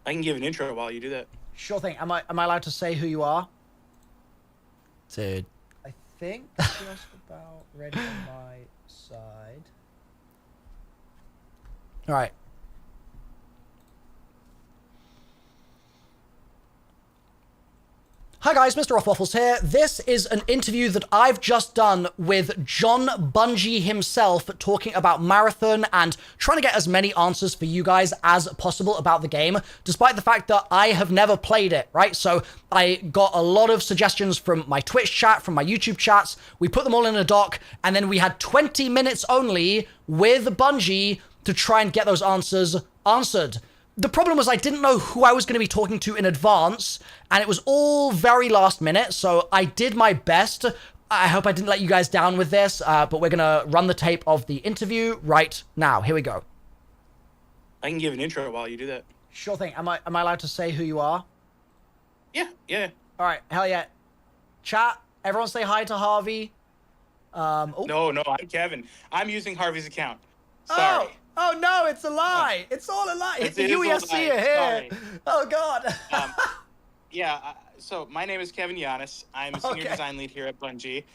I can give an intro while you do that. Sure thing. Am I allowed to say who you are? Dude. I think just about ready on my side. All right. Hi guys, MrRoflWaffles here. This is an interview that I've just done with John Bungie himself, talking about Marathon and trying to get as many answers for you guys as possible about the game, despite the fact that I have never played it, right? So I got a lot of suggestions from my Twitch chat, from my YouTube chats. We put them all in a doc, and then we had 20 minutes only with Bungie to try and get those answers answered. The problem was I didn't know who I was going to be talking to in advance, and it was all very last minute, so I did my best. I hope I didn't let you guys down with this, but we're going to run the tape of the interview right now. Here we go. I can give an intro while you do that. Sure thing. Am I allowed to say who you are? Yeah. All right, hell yeah. Chat, everyone say hi to Harvey. No, I'm Kevin. I'm using Harvey's account. Sorry. Oh no, it's a lie. It's all a lie. It's the UESC here. Sorry. Oh god. So my name is Kevin Yanis. I'm a senior design lead here at Bungie.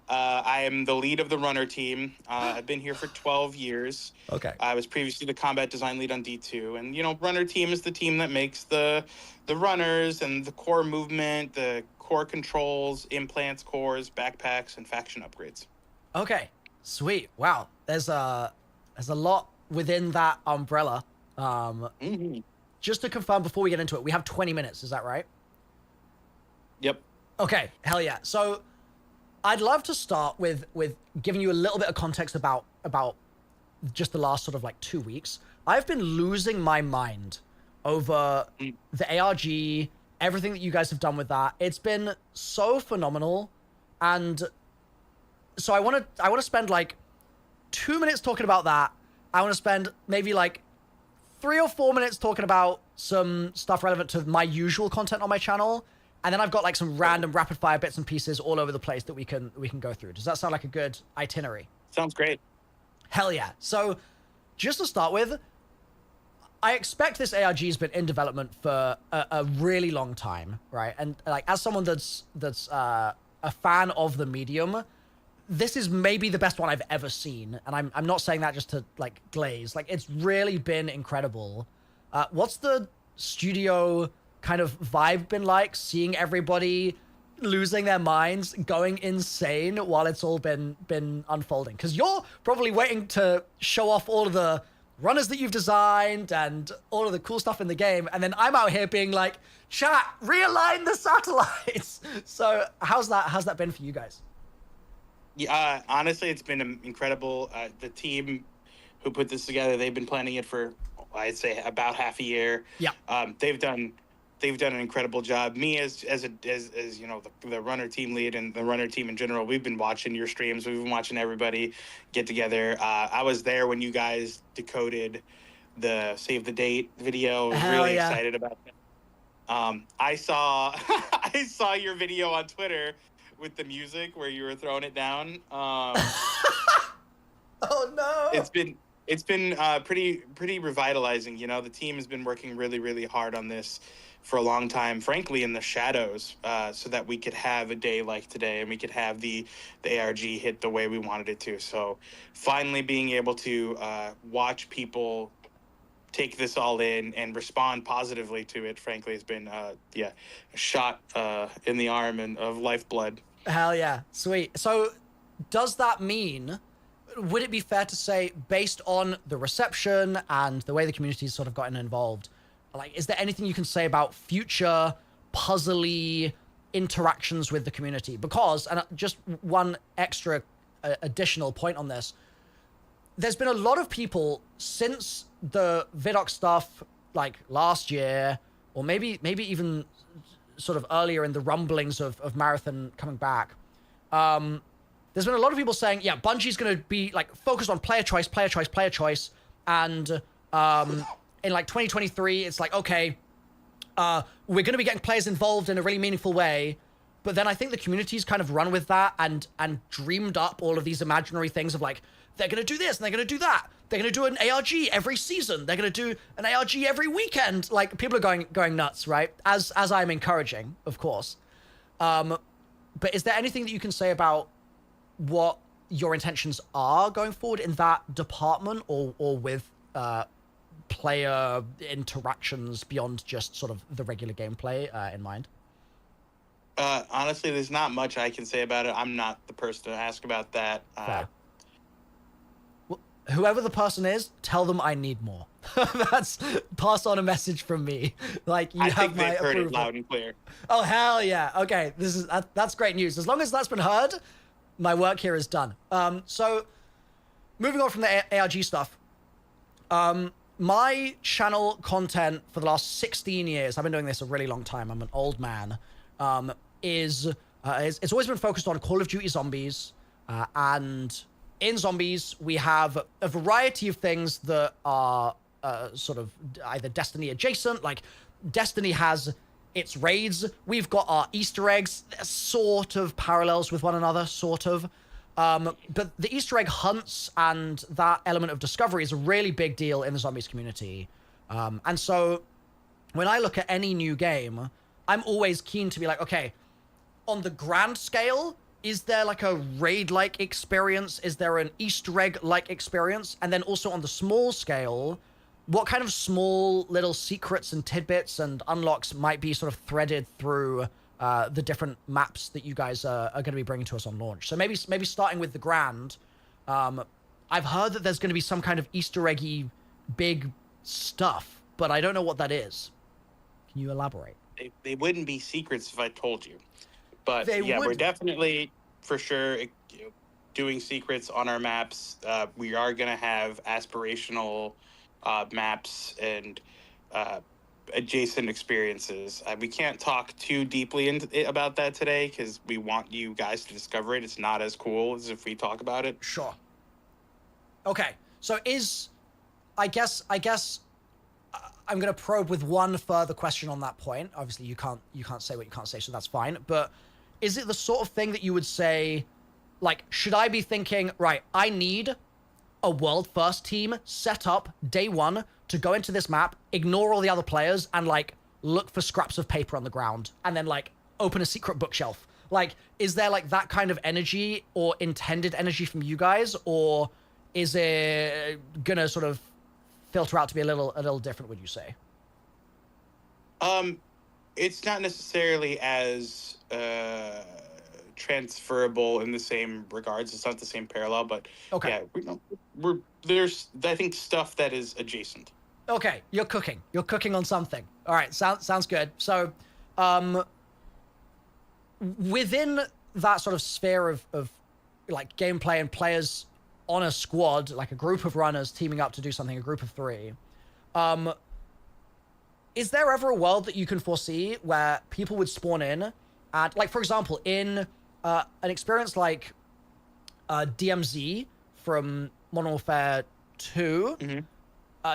I am the lead of the runner team. I've been here for 12 years. Okay. I was previously the combat design lead on D2. And, you know, runner team is the team that makes the runners and the core movement, the core controls, implants, cores, backpacks, and faction upgrades. Okay. Sweet. Wow. There's a lot within that umbrella. Just to confirm before we get into it, we have 20 minutes. Is that right? Yep. Okay. Hell yeah. So I'd love to start with giving you a little bit of context about just the last sort of like 2 weeks. I've been losing my mind over the ARG, everything that you guys have done with that. It's been so phenomenal. And so I want to spend like 2 minutes talking about that. I want to spend maybe like 3 or 4 minutes talking about some stuff relevant to my usual content on my channel. And then I've got like some random rapid fire bits and pieces all over the place that we can go through. Does that sound like a good itinerary? Sounds great. Hell yeah. So just to start with, I expect this ARG has been in development for a really long time, right? And like as someone that's a fan of the medium, this is maybe the best one I've ever seen. And I'm not saying that just to like glaze. Like it's really been incredible. What's the studio kind of vibe been like, seeing everybody losing their minds, going insane while it's all been unfolding? Because you're probably waiting to show off all of the runners that you've designed and all of the cool stuff in the game, and then I'm out here being like, chat, realign the satellites. So how's that been for you guys? Yeah, honestly, it's been incredible. The team who put this together, they've been planning it for, I'd say, about half a year. Yeah. They've done an incredible job. Me as you know, the runner team lead and the runner team in general, we've been watching your streams. We've been watching everybody get together. I was there when you guys decoded the Save the Date video. I was really excited about that. I saw I saw your video on Twitter with the music where you were throwing it down. Oh no! It's been pretty revitalizing. You know, the team has been working really hard on this for a long time, frankly, in the shadows, so that we could have a day like today and we could have the ARG hit the way we wanted it to. So finally being able to watch people take this all in and respond positively to it, frankly, has been a shot in the arm and of lifeblood. Hell yeah. Sweet. So does that mean, would it be fair to say, based on the reception and the way the community's sort of gotten involved, like, is there anything you can say about future puzzly interactions with the community? Because, and just one extra additional point on this, there's been a lot of people since the Vidoc stuff, like last year, or maybe even sort of earlier in the rumblings of Marathon coming back. There's been a lot of people saying, yeah, Bungie's going to be like focused on player choice. And in like 2023, it's like, okay, we're going to be getting players involved in a really meaningful way. But then I think the community's kind of run with that and dreamed up all of these imaginary things of like, they're going to do this and they're going to do that. They're going to do an ARG every season. They're going to do an ARG every weekend. Like, people are going nuts, right? As I'm encouraging, of course. But is there anything that you can say about what your intentions are going forward in that department, or with player interactions beyond just sort of the regular gameplay in mind? Honestly, there's not much I can say about it. I'm not the person to ask about that. Well, whoever the person is, tell them I need more. That's pass on a message from me. Like, you have my approval. I think they've heard it loud and clear. Oh hell yeah! Okay, that's great news. As long as that's been heard, my work here is done. So moving on from the ARG stuff, my channel content for the last 16 years, I've been doing this a really long time, I'm an old man, it's always been focused on Call of Duty Zombies, and in Zombies, we have a variety of things that are sort of either Destiny adjacent, like Destiny has its raids, we've got our Easter eggs, sort of parallels with one another, sort of. But the Easter egg hunts and that element of discovery is a really big deal in the Zombies community. And so when I look at any new game, I'm always keen to be like, okay, on the grand scale, is there like a raid-like experience? Is there an Easter egg-like experience? And then also on the small scale, what kind of small little secrets and tidbits and unlocks might be sort of threaded through the different maps that you guys are going to be bringing to us on launch? So maybe starting with the Grand, I've heard that there's going to be some kind of Easter eggy big stuff, but I don't know what that is. Can you elaborate? They wouldn't be secrets if I told you. But They we're definitely, for sure, doing secrets on our maps. We are going to have aspirational maps and adjacent experiences. We can't talk too deeply about that today because we want you guys to discover it. It's not as cool as if we talk about it. Sure. Okay, so I guess I'm going to probe with one further question on that point. Obviously, you can't say what you can't say, so that's fine. But is it the sort of thing that you would say, like, should I be thinking, right, I need a world-first team set up day one to go into this map, ignore all the other players, and, like, look for scraps of paper on the ground, and then, like, open a secret bookshelf? Like, is there, like, that kind of energy or intended energy from you guys, or is it gonna sort of filter out to be a little different, would you say? It's not necessarily as transferable in the same regards. It's not the same parallel, but okay. Yeah, there's I think stuff that is adjacent. Okay, you're cooking on something. All right, sounds good. So, within that sort of sphere of like gameplay and players on a squad, like a group of runners teaming up to do something, a group of 3, is there ever a world that you can foresee where people would spawn in and, like, for example, in an experience like DMZ from Modern Warfare 2,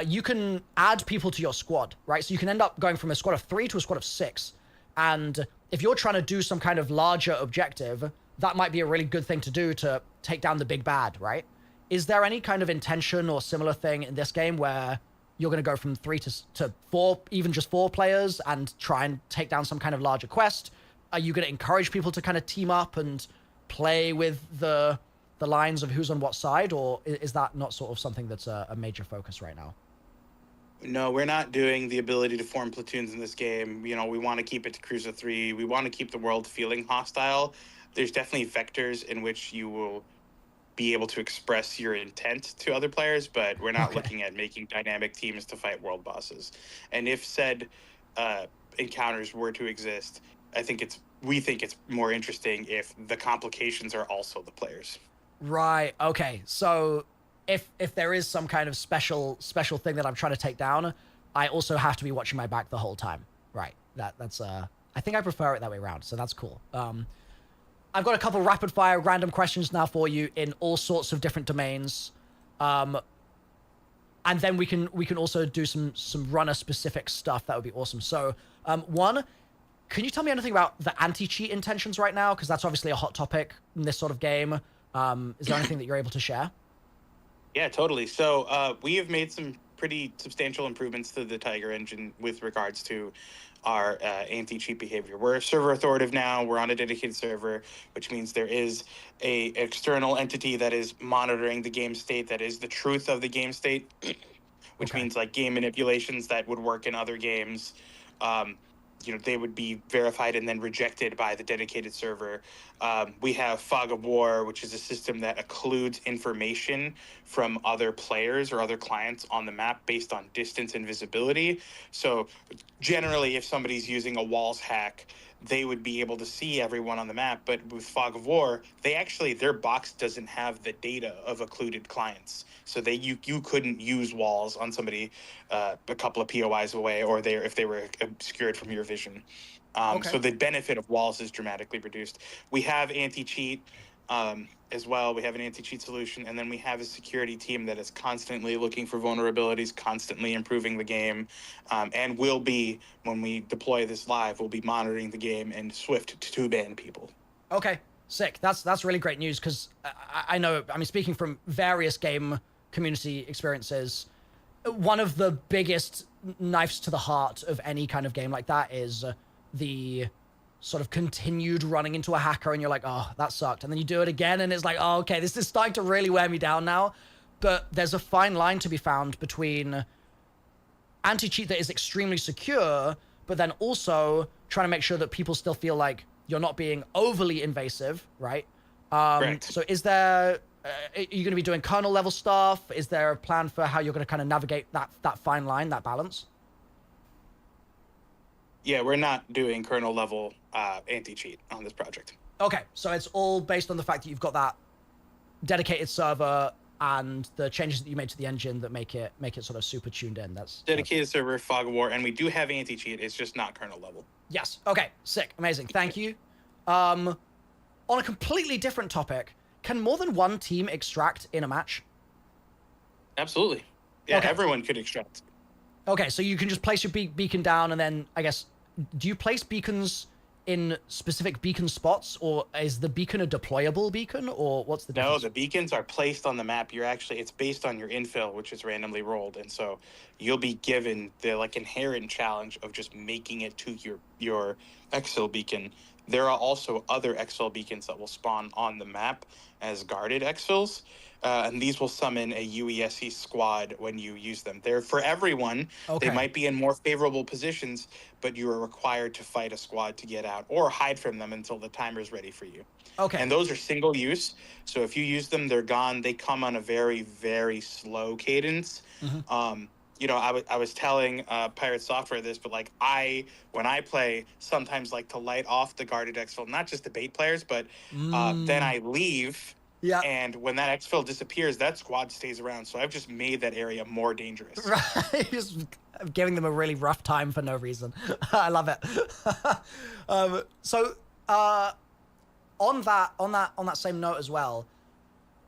you can add people to your squad, right? So you can end up going from a squad of 3 to a squad of 6. And if you're trying to do some kind of larger objective, that might be a really good thing to do to take down the big bad, right? Is there any kind of intention or similar thing in this game where you're going to go from 3 to 4, even just 4 players, and try and take down some kind of larger quest? Are you going to encourage people to kind of team up and play with the lines of who's on what side, or is that not sort of something that's a major focus right now? No, we're not doing the ability to form platoons in this game. You know, we want to keep it to Cruiser 3. We want to keep the world feeling hostile. There's definitely vectors in which you will be able to express your intent to other players, but we're not looking at making dynamic teams to fight world bosses. And if said encounters were to exist, we think it's more interesting if the complications are also the players. Right. Okay. So if there is some kind of special thing that I'm trying to take down, I also have to be watching my back the whole time. Right. That's I think I prefer it that way around. So that's cool. I've got a couple rapid fire random questions now for you in all sorts of different domains. And then we can also do some runner specific stuff. That would be awesome. So, one, can you tell me anything about the anti-cheat intentions right now? Because that's obviously a hot topic in this sort of game. Is there anything that you're able to share? Yeah, totally. So we have made some pretty substantial improvements to the Tiger engine with regards to our anti-cheat behavior. We're server authoritative now. We're on a dedicated server, which means there is a external entity that is monitoring the game state, that is the truth of the game state, which means like game manipulations that would work in other games. They would be verified and then rejected by the dedicated server. We have Fog of War, which is a system that occludes information from other players or other clients on the map based on distance and visibility. So generally, if somebody's using a walls hack, they would be able to see everyone on the map. But with Fog of War, their box doesn't have the data of occluded clients. So you couldn't use walls on somebody a couple of POIs away, or if they were obscured from your vision. So the benefit of walls is dramatically reduced. We have anti-cheat as well. We have an anti-cheat solution, and then we have a security team that is constantly looking for vulnerabilities, constantly improving the game, and will be, when we deploy this live, we'll be monitoring the game and swift to ban people. Okay, sick. That's really great news, because I know, speaking from various game community experiences, one of the biggest knives to the heart of any kind of game like that is the sort of continued running into a hacker and you're like, oh, that sucked. And then you do it again and it's like, oh, okay, this is starting to really wear me down now. But there's a fine line to be found between anti-cheat that is extremely secure, but then also trying to make sure that people still feel like you're not being overly invasive, right? Correct. So is there, are you going to be doing kernel level stuff? Is there a plan for how you're going to kind of navigate that fine line, that balance? Yeah, we're not doing kernel level anti-cheat on this project. Okay, so it's all based on the fact that you've got that dedicated server and the changes that you made to the engine that make it sort of super tuned in. That's dedicated server, fog of war, and we do have anti-cheat. It's just not kernel level. Yes. Okay. Sick. Amazing. Thank you. On a completely different topic, can more than one team extract in a match? Absolutely. Yeah, okay. Everyone could extract. Okay, so you can just place your beacon down and then, I guess, do you place beacons in specific beacon spots, or is the beacon a deployable beacon, or what's the difference? No, the beacons are placed on the map. It's based on your infill, which is randomly rolled, and so you'll be given the inherent challenge of just making it to your exfil beacon. There are also other exfil beacons that will spawn on the map as guarded exfils, and these will summon a UESC squad when you use them. They're for everyone. Okay. They might be in more favorable positions, but you are required to fight a squad to get out or hide from them until the timer is ready for you. Okay. And those are single use. So if you use them, they're gone. They come on a very, very slow cadence. Mm-hmm. I was telling Pirate Software this, but when I play, sometimes like to light off the guarded exfil, not just the bait players, but then I leave. Yeah. And when that exfil disappears, that squad stays around. So I've just made that area more dangerous. Right. Just giving them a really rough time for no reason. I love it. On that same note as well,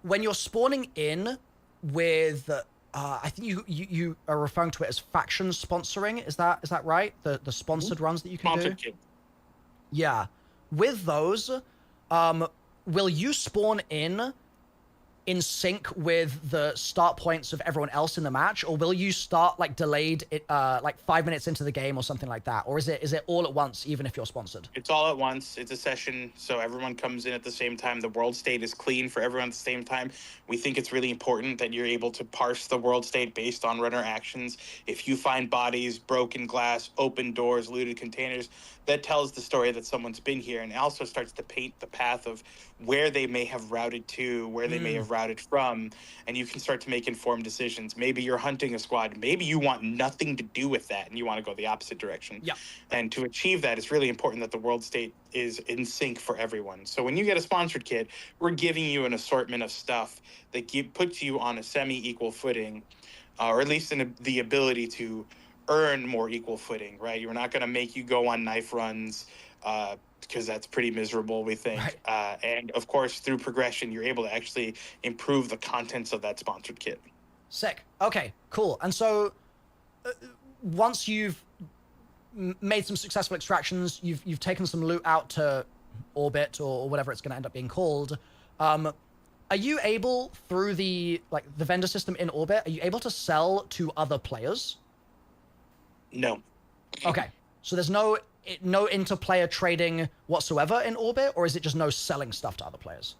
when you're spawning in with I think you are referring to it as faction sponsoring. Is that right? The sponsored runs that you can do? Kid. Yeah. With those, will you spawn in sync with the start points of everyone else in the match, or will you start delayed 5 minutes into the game or something like that? Or is it all at once, even if you're sponsored? It's all at once. It's a session, so everyone comes in at the same time. The world state is clean for everyone at the same time. We think it's really important that you're able to parse the world state based on runner actions. If you find bodies, broken glass, open doors, looted containers, that tells the story that someone's been here, and also starts to paint the path of where they may have routed to, where they may have routed from, and you can start to make informed decisions. Maybe you're hunting a squad. Maybe you want nothing to do with that, and you want to go the opposite direction. Yeah. And to achieve that, it's really important that the world state is in sync for everyone. So when you get a sponsored kit, we're giving you an assortment of stuff that puts you on a semi-equal footing, or at least the ability to earn more equal footing, right? We're not going to make you go on knife runs because that's pretty miserable, we think. Right. And of course, through progression, you're able to actually improve the contents of that sponsored kit. Sick. Okay, cool. And so once you've made some successful extractions, you've taken some loot out to orbit or whatever it's going to end up being called. Are you able, through the vendor system in orbit, are you able to sell to other players? No. Okay. So there's no interplayer trading whatsoever in orbit, or is it just no selling stuff to other players?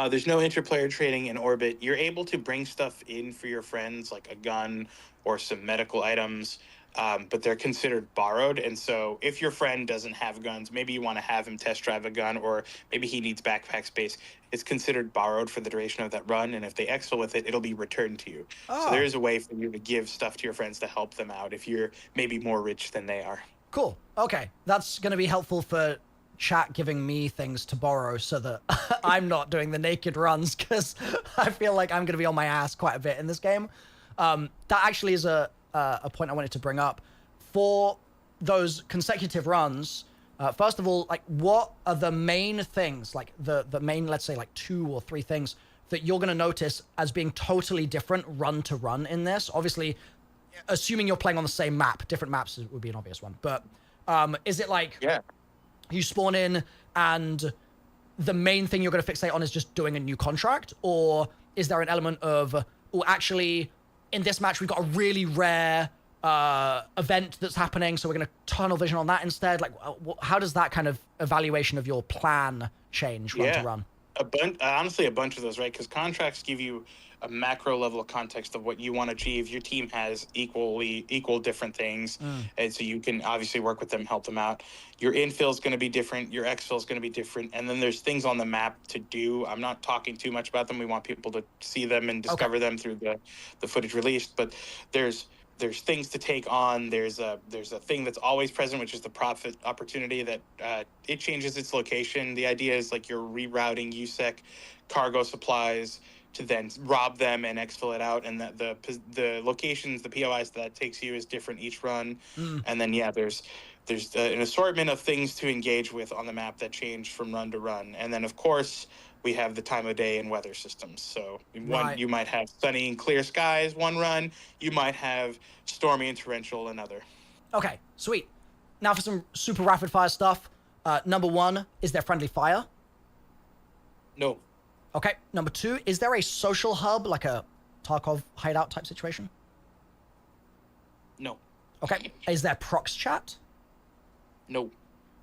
There's no interplayer trading in orbit. You're able to bring stuff in for your friends, like a gun or some medical items, but they're considered borrowed. And so if your friend doesn't have guns, maybe you want to have him test drive a gun, or maybe he needs backpack space, it's considered borrowed for the duration of that run. And if they exfil with it, it'll be returned to you. Oh. So there is a way for you to give stuff to your friends to help them out if you're maybe more rich than they are. Cool. Okay. That's going to be helpful for chat giving me things to borrow so that I'm not doing the naked runs, because I feel like I'm going to be on my ass quite a bit in this game. That actually is a point I wanted to bring up. For those consecutive runs, first of all, what are the main things, the main, let's say 2 or 3 things that you're going to notice as being totally different run to run in this? Obviously, assuming you're playing on the same map, different maps would be an obvious one. But is it you spawn in and the main thing you're going to fixate on is just doing a new contract? Or is there an element of, actually, in this match, we've got a really rare event that's happening, so we're going to tunnel vision on that instead? Like, how does that kind of evaluation of your plan change run to run? Honestly, a bunch of those, right? Because contracts give you a macro level of context of what you want to achieve. Your team has equal different things, and so you can obviously work with them, help them out. Your infill is going to be different. Your exfil is going to be different, and then there's things on the map to do. I'm not talking too much about them. We want people to see them and discover them through the footage released. But there's things to take on. There's a thing that's always present, which is the profit opportunity that it changes its location. The idea is like you're rerouting USEC cargo supplies to then rob them and exfil it out, and the locations, the POIs that takes you is different each run. And then there's an assortment of things to engage with on the map that change from run to run. And then of course we have the time of day and weather systems. So you might have sunny and clear skies one run, you might have stormy and torrential another. Okay, sweet. Now for some super rapid fire stuff. Number 1, is there friendly fire? No. Okay, number 2, is there a social hub, like a Tarkov hideout type situation? No. Okay, is there prox chat? No.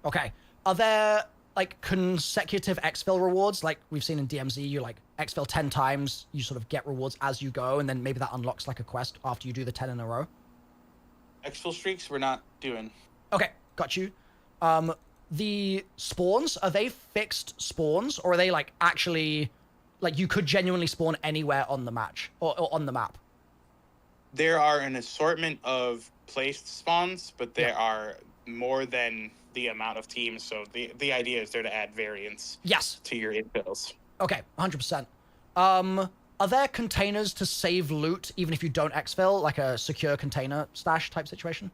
Okay, are there like consecutive exfil rewards like we've seen in DMZ? You like exfil 10 times, you sort of get rewards as you go, and then maybe that unlocks like a quest after you do the 10 in a row? Exfil streaks we're not doing. Okay, got you. The spawns, are they fixed spawns, or are they like actually, like you could genuinely spawn anywhere on the match or on the map? There are an assortment of placed spawns, but there are more than the amount of teams, so the idea is there to add variance to your infills. Okay, 100%. Are there containers to save loot even if you don't exfil, like a secure container stash type situation?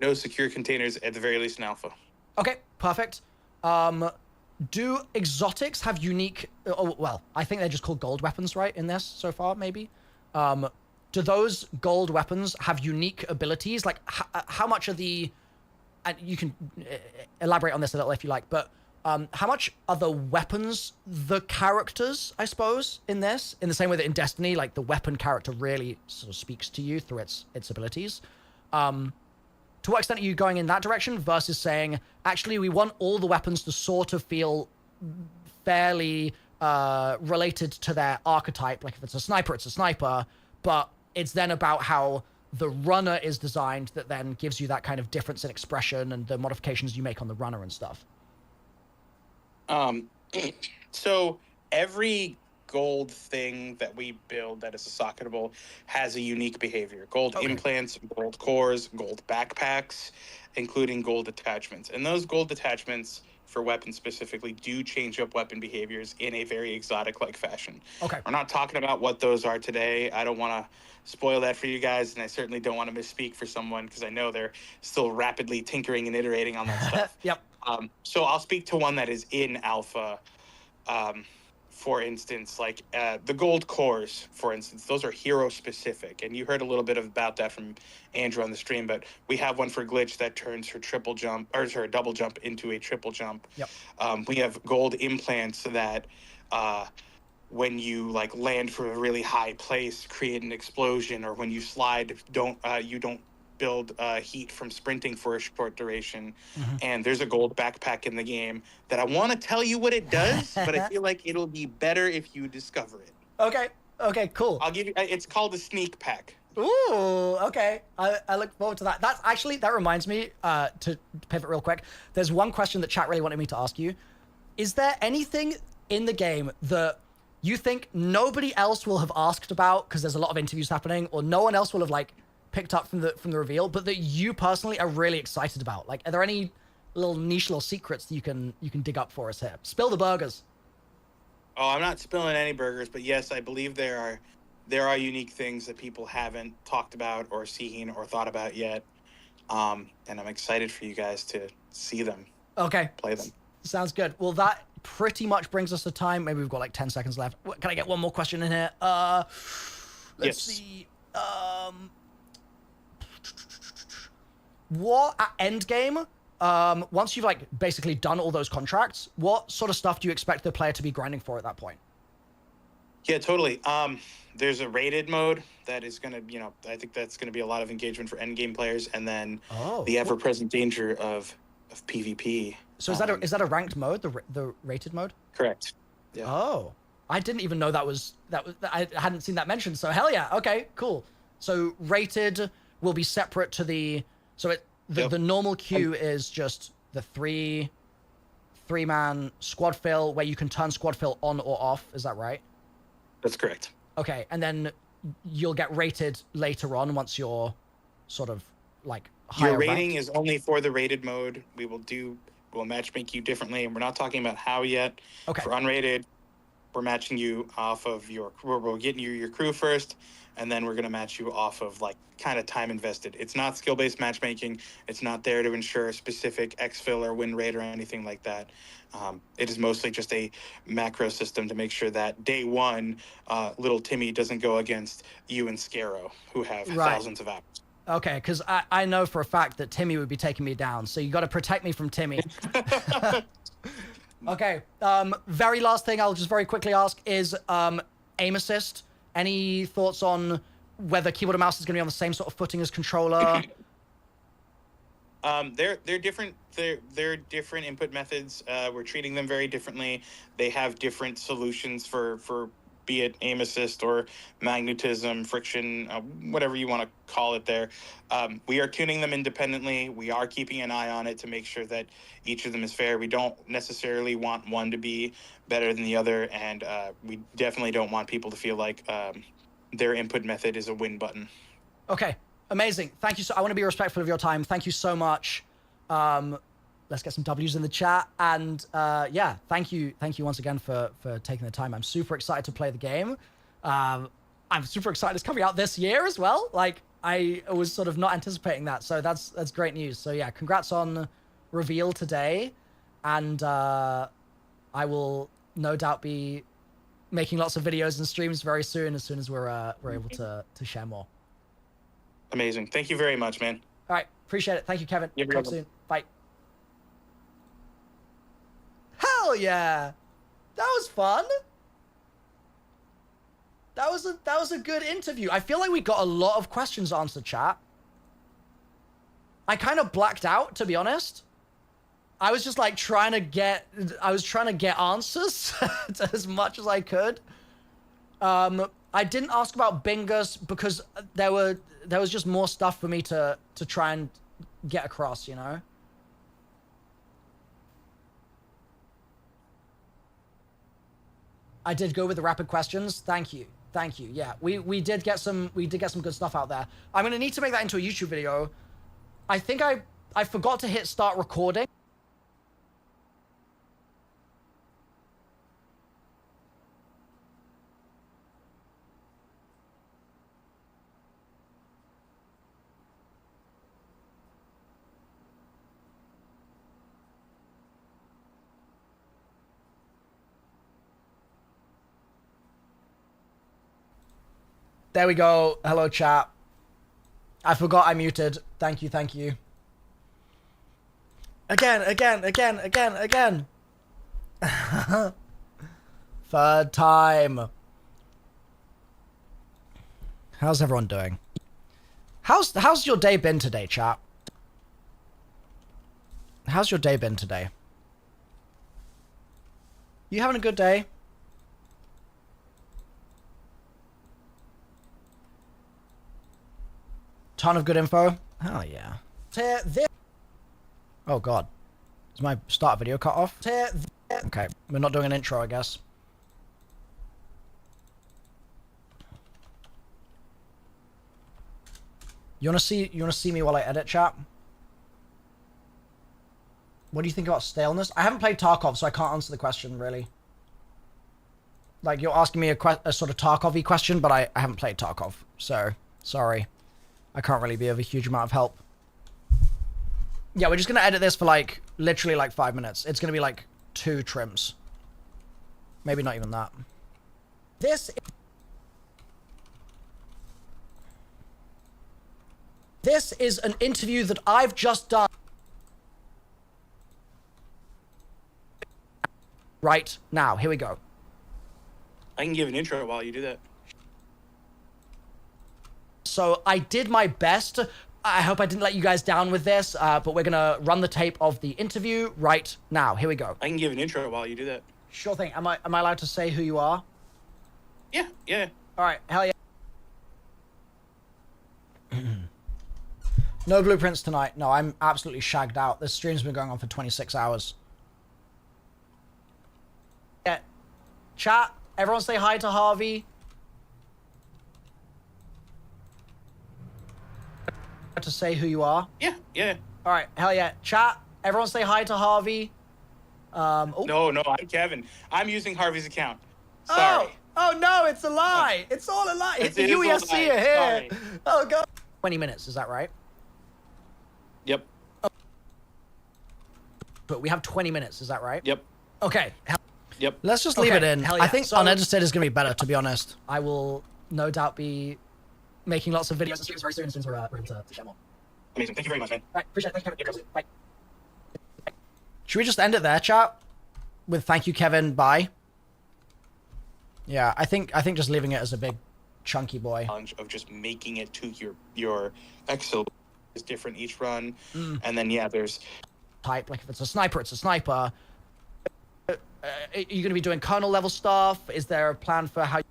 No secure containers, at the very least in alpha. Okay, perfect. Do exotics have unique... well, I think they're just called gold weapons, right, in this so far, maybe? Do those gold weapons have unique abilities? Like, how much of the... And you can elaborate on this a little if you like, but how much are the weapons the characters, I suppose, in this? In the same way that in Destiny, like, the weapon character really sort of speaks to you through its abilities. To what extent are you going in that direction versus saying, actually, we want all the weapons to sort of feel fairly related to their archetype? Like, if it's a sniper, it's a sniper, but it's then about how the runner is designed that then gives you that kind of difference in expression and the modifications you make on the runner and stuff. So every gold thing that we build that is a socketable has a unique behavior. Gold implants, gold cores, gold backpacks, including gold attachments. And those gold attachments for weapons specifically do change up weapon behaviors in a very exotic-like fashion. Okay. We're not talking about what those are today. I don't want to spoil that for you guys, and I certainly don't want to misspeak for someone because I know they're still rapidly tinkering and iterating on that stuff. Yep. So I'll speak to one that is in alpha. For instance, like the gold cores, for instance, those are hero specific. And you heard a little bit about that from Andrew on the stream, but we have one for Glitch that turns her triple jump, or her double jump into a triple jump. Yep. We have gold implants that when you like land from a really high place, create an explosion, or when you slide, you don't build heat from sprinting for a short duration. And there's a gold backpack in the game that I want to tell you what it does, but I feel like it'll be better if you discover it. Okay, cool. I'll give you, it's called a sneak pack. Ooh, okay. I look forward to that. That reminds me, to pivot real quick, there's one question that chat really wanted me to ask you. Is there anything in the game that you think nobody else will have asked about because there's a lot of interviews happening, or no one else will have like picked up from the reveal, but that you personally are really excited about? Like, are there any little niche little secrets that you can dig up for us here? Spill the burgers. Oh, I'm not spilling any burgers, but yes, I believe there are unique things that people haven't talked about or seen or thought about yet. And I'm excited for you guys to see them. Okay. Play them. Sounds good. Well, that pretty much brings us to time. Maybe we've got like 10 seconds left. Can I get one more question in here? Let's see. What at endgame, once you've like basically done all those contracts, what sort of stuff do you expect the player to be grinding for at that point? Yeah, totally. There's a rated mode that is going to, I think that's going to be a lot of engagement for endgame players, and then the ever-present danger of PvP. So is that a ranked mode, the rated mode? Correct. Yeah. Oh, I didn't even know that was I hadn't seen that mentioned. So hell yeah. Okay, cool. So rated will be separate to the the normal queue is just the three-man squad fill where you can turn squad fill on or off. Is that right? That's correct. Okay, and then you'll get rated later on once you're sort of like higher Your rating ranked. is only for the rated mode. We'll matchmake you differently, and we're not talking about how yet. Okay. For unrated, we're matching you off of we're getting you your crew first, and then we're going to match you off of like kind of time invested. It's not skill-based matchmaking. It's not there to ensure a specific exfil or win rate or anything like that. It is mostly just a macro system to make sure that day one, little Timmy doesn't go against you and Scarrow, who have thousands of hours. Okay, because I know for a fact that Timmy would be taking me down, so you got to protect me from Timmy. Okay, very last thing I'll just very quickly ask is aim assist. Any thoughts on whether keyboard and mouse is going to be on the same sort of footing as controller? They're different. They're different input methods. We're treating them very differently. They have different solutions for be it aim assist or magnetism, friction, whatever you want to call it there. We are tuning them independently. We are keeping an eye on it to make sure that each of them is fair. We don't necessarily want one to be better than the other, and we definitely don't want people to feel like their input method is a win button. Okay, amazing. Thank you. I want to be respectful of your time. Thank you so much. Let's get some W's in the chat. And yeah, thank you once again for taking the time. I'm super excited to play the game. I'm super excited it's coming out this year as well. Like, I was sort of not anticipating that. So that's great news. So yeah, congrats on reveal today. And I will no doubt be making lots of videos and streams very soon as we're able to share more. Amazing. Thank you very much, man. All right. Appreciate it. Thank you, Kevin. Talk soon. Bye. Hell yeah. That was fun. That was a good interview. I feel like we got a lot of questions answered, chat. I kind of blacked out, to be honest. I was just like trying to get answers as much as I could. I didn't ask about bingus because there was just more stuff for me to try and get across, you know? I did go with the rapid questions. Thank you. Yeah, we did get some good stuff out there. I'm gonna need to make that into a YouTube video. I think I forgot to hit start recording. There we go. Hello, chat. I forgot I muted. Thank you. Again. Third time. How's everyone doing? How's your day been today, chat? How's your day been today? You having a good day? Ton of good info. Oh yeah. Oh god. Is my start video cut off? Okay, we're not doing an intro, I guess. You wanna see me while I edit, chat? What do you think about staleness? I haven't played Tarkov, so I can't answer the question really. Like, you're asking me a sort of Tarkov-y question, but I haven't played Tarkov, so sorry. I can't really be of a huge amount of help. Yeah, we're just gonna edit this for like, literally like 5 minutes. It's gonna be like 2 trims. Maybe not even that. This is an interview that I've just done. Right now, here we go. I can give an intro while you do that. So I did my best. I hope I didn't let you guys down with this, but we're gonna run the tape of the interview right now. Here we go. I can give an intro while you do that. Sure thing. Am I allowed to say who you are? Yeah, yeah. All right, hell yeah. No blueprints tonight. No, I'm absolutely shagged out. This stream's been going on for 26 hours. Yeah. Chat, everyone say hi to Harvey. To say who you are. Yeah, yeah. All right, hell yeah. Chat, everyone say hi to Harvey. No, I'm Kevin. I'm using Harvey's account. Sorry. Oh no, it's a lie. It's all a lie. It The is a UESC lie. are here. Sorry. Oh god. 20 minutes, is that right? Yep. But we have 20 minutes, is that right? Yep. Okay. Yep. Let's just leave it in. Hell yeah. I think So- unedited is going to be better, to be honest. I will no doubt be making lots of videos and streams very soon as we're into share more. Amazing. Thank you very much, man. Right, appreciate it. Thank you, Kevin. Bye. Should we just end it there, chat? With thank you, Kevin. Bye. Yeah, I think just leaving it as a big chunky boy. Challenge of just making it to your Excel is different each run, and then yeah, there's type. Like if it's a sniper, it's a sniper. Are you going to be doing kernel level stuff? Is there a plan for how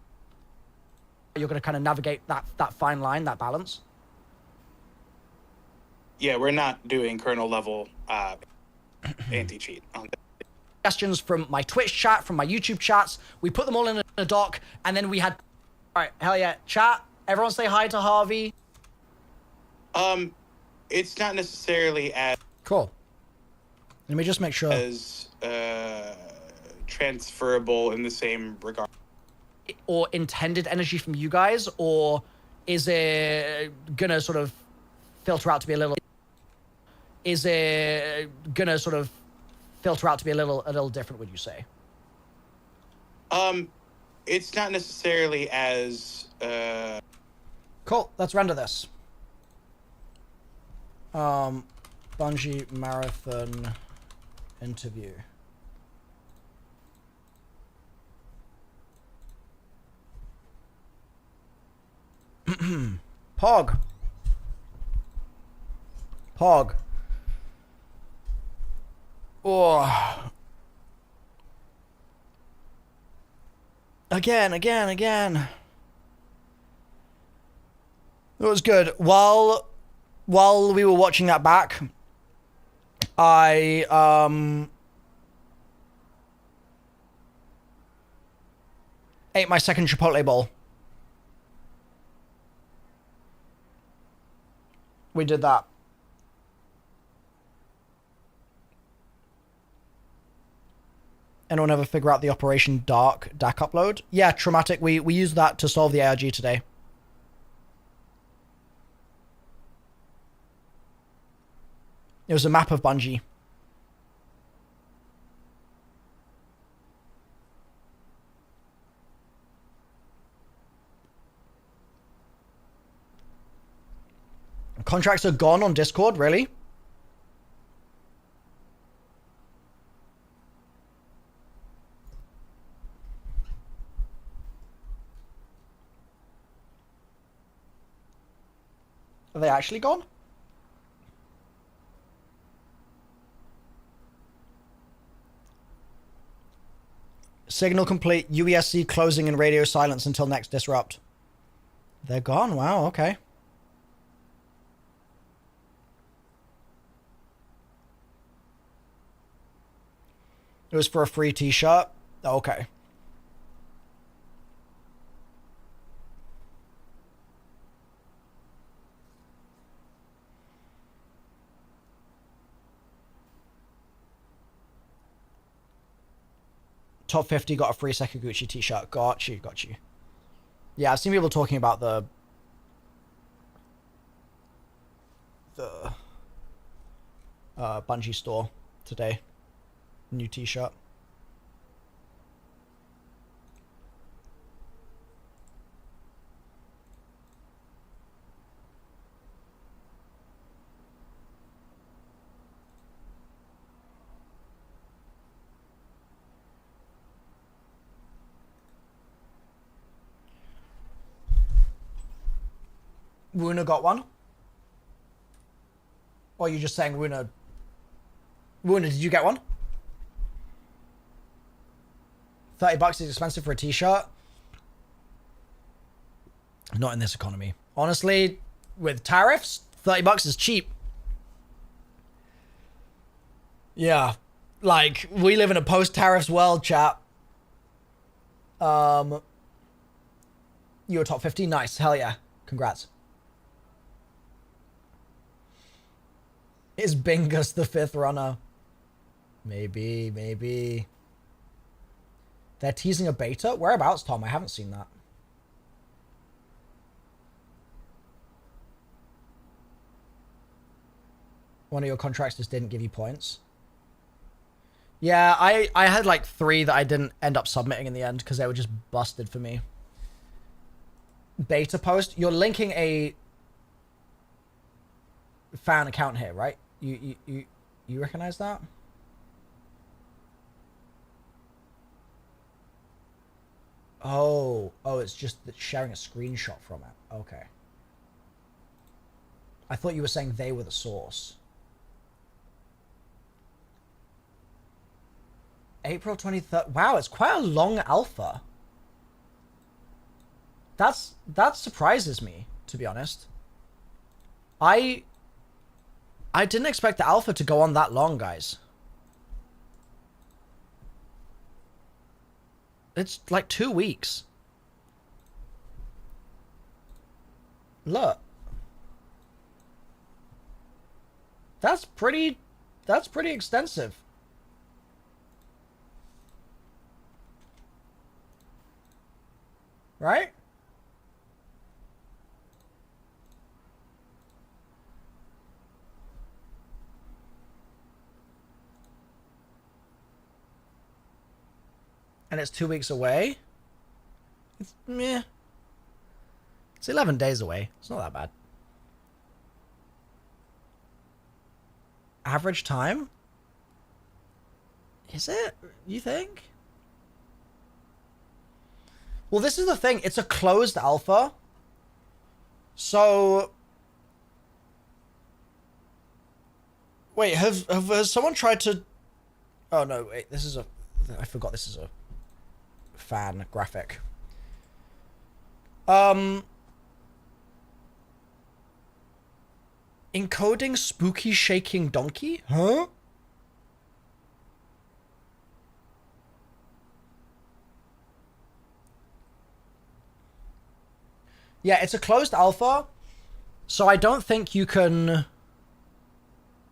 you're going to kind of navigate that fine line, that balance? Yeah, we're not doing kernel level anti-cheat. Suggestions from my Twitch chat, from my YouTube chats. We put them all in a doc, and then we had. All right, hell yeah, chat. Everyone say hi to Harvey. It's not necessarily as cool. Let me just make sure. As transferable in the same regard. Or intended energy from you guys, or is it gonna sort of filter out to be a little? Is it gonna sort of filter out to be a little different? Would you say? It's not necessarily as Cool. Let's render this. Bungie marathon interview. Pog. Oh. Again. It was good. While we were watching that back, I ate my second Chipotle bowl. We did that. Anyone ever figure out the Operation Dark DAC upload? Yeah, Traumatic. We used that to solve the ARG today. It was a map of Bungie. Contracts are gone on Discord, really? Are they actually gone? Signal complete, UESC closing and radio silence until next disrupt. They're gone, wow, okay. It was for a free t-shirt? Okay. Top 50 got a free Sakaguchi t-shirt. Got you. Yeah, I've seen people talking about the Bungie store today. New t-shirt. Runa got one? Or are you just saying Runa... Runa, did you get one? $30 is expensive for a t-shirt. Not in this economy. Honestly, with tariffs, $30 is cheap. Yeah. Like, we live in a post-tariffs world, chat. You were top 50? Nice. Hell yeah. Congrats. Is Bingus the 5th runner? Maybe, maybe. They're teasing a beta? Whereabouts, Tom? I haven't seen that. One of your contracts just didn't give you points. Yeah, I had like 3 that I didn't end up submitting in the end because they were just busted for me. Beta post? You're linking a fan account here, right? You recognize that? Oh, it's just sharing a screenshot from it. Okay. I thought you were saying they were the source. April 23rd. Wow, it's quite a long alpha. That surprises me, to be honest. I didn't expect the alpha to go on that long, guys. It's like 2 weeks. Look. That's pretty extensive. Right? And it's 2 weeks away. It's meh. It's 11 days away. It's not that bad. Average time? Is it? You think? Well, this is the thing. It's a closed alpha. So... Wait, has someone tried to... Oh, no, wait. This is a... I forgot this is a fan graphic. Encoding spooky shaking donkey? Huh? Yeah, it's a closed alpha, so I don't think you can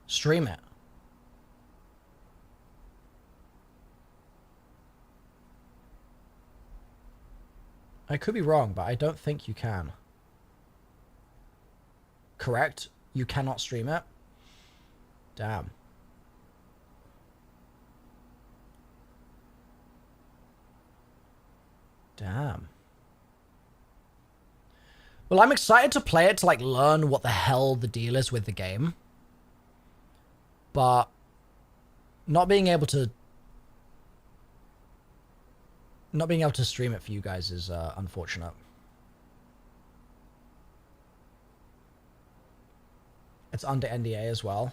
stream it. I could be wrong, but I don't think you can. Correct? You cannot stream it? Damn. Damn. Well, I'm excited to play it to, like, learn what the hell the deal is with the game. But not being able to stream it for you guys is unfortunate. It's under NDA as well.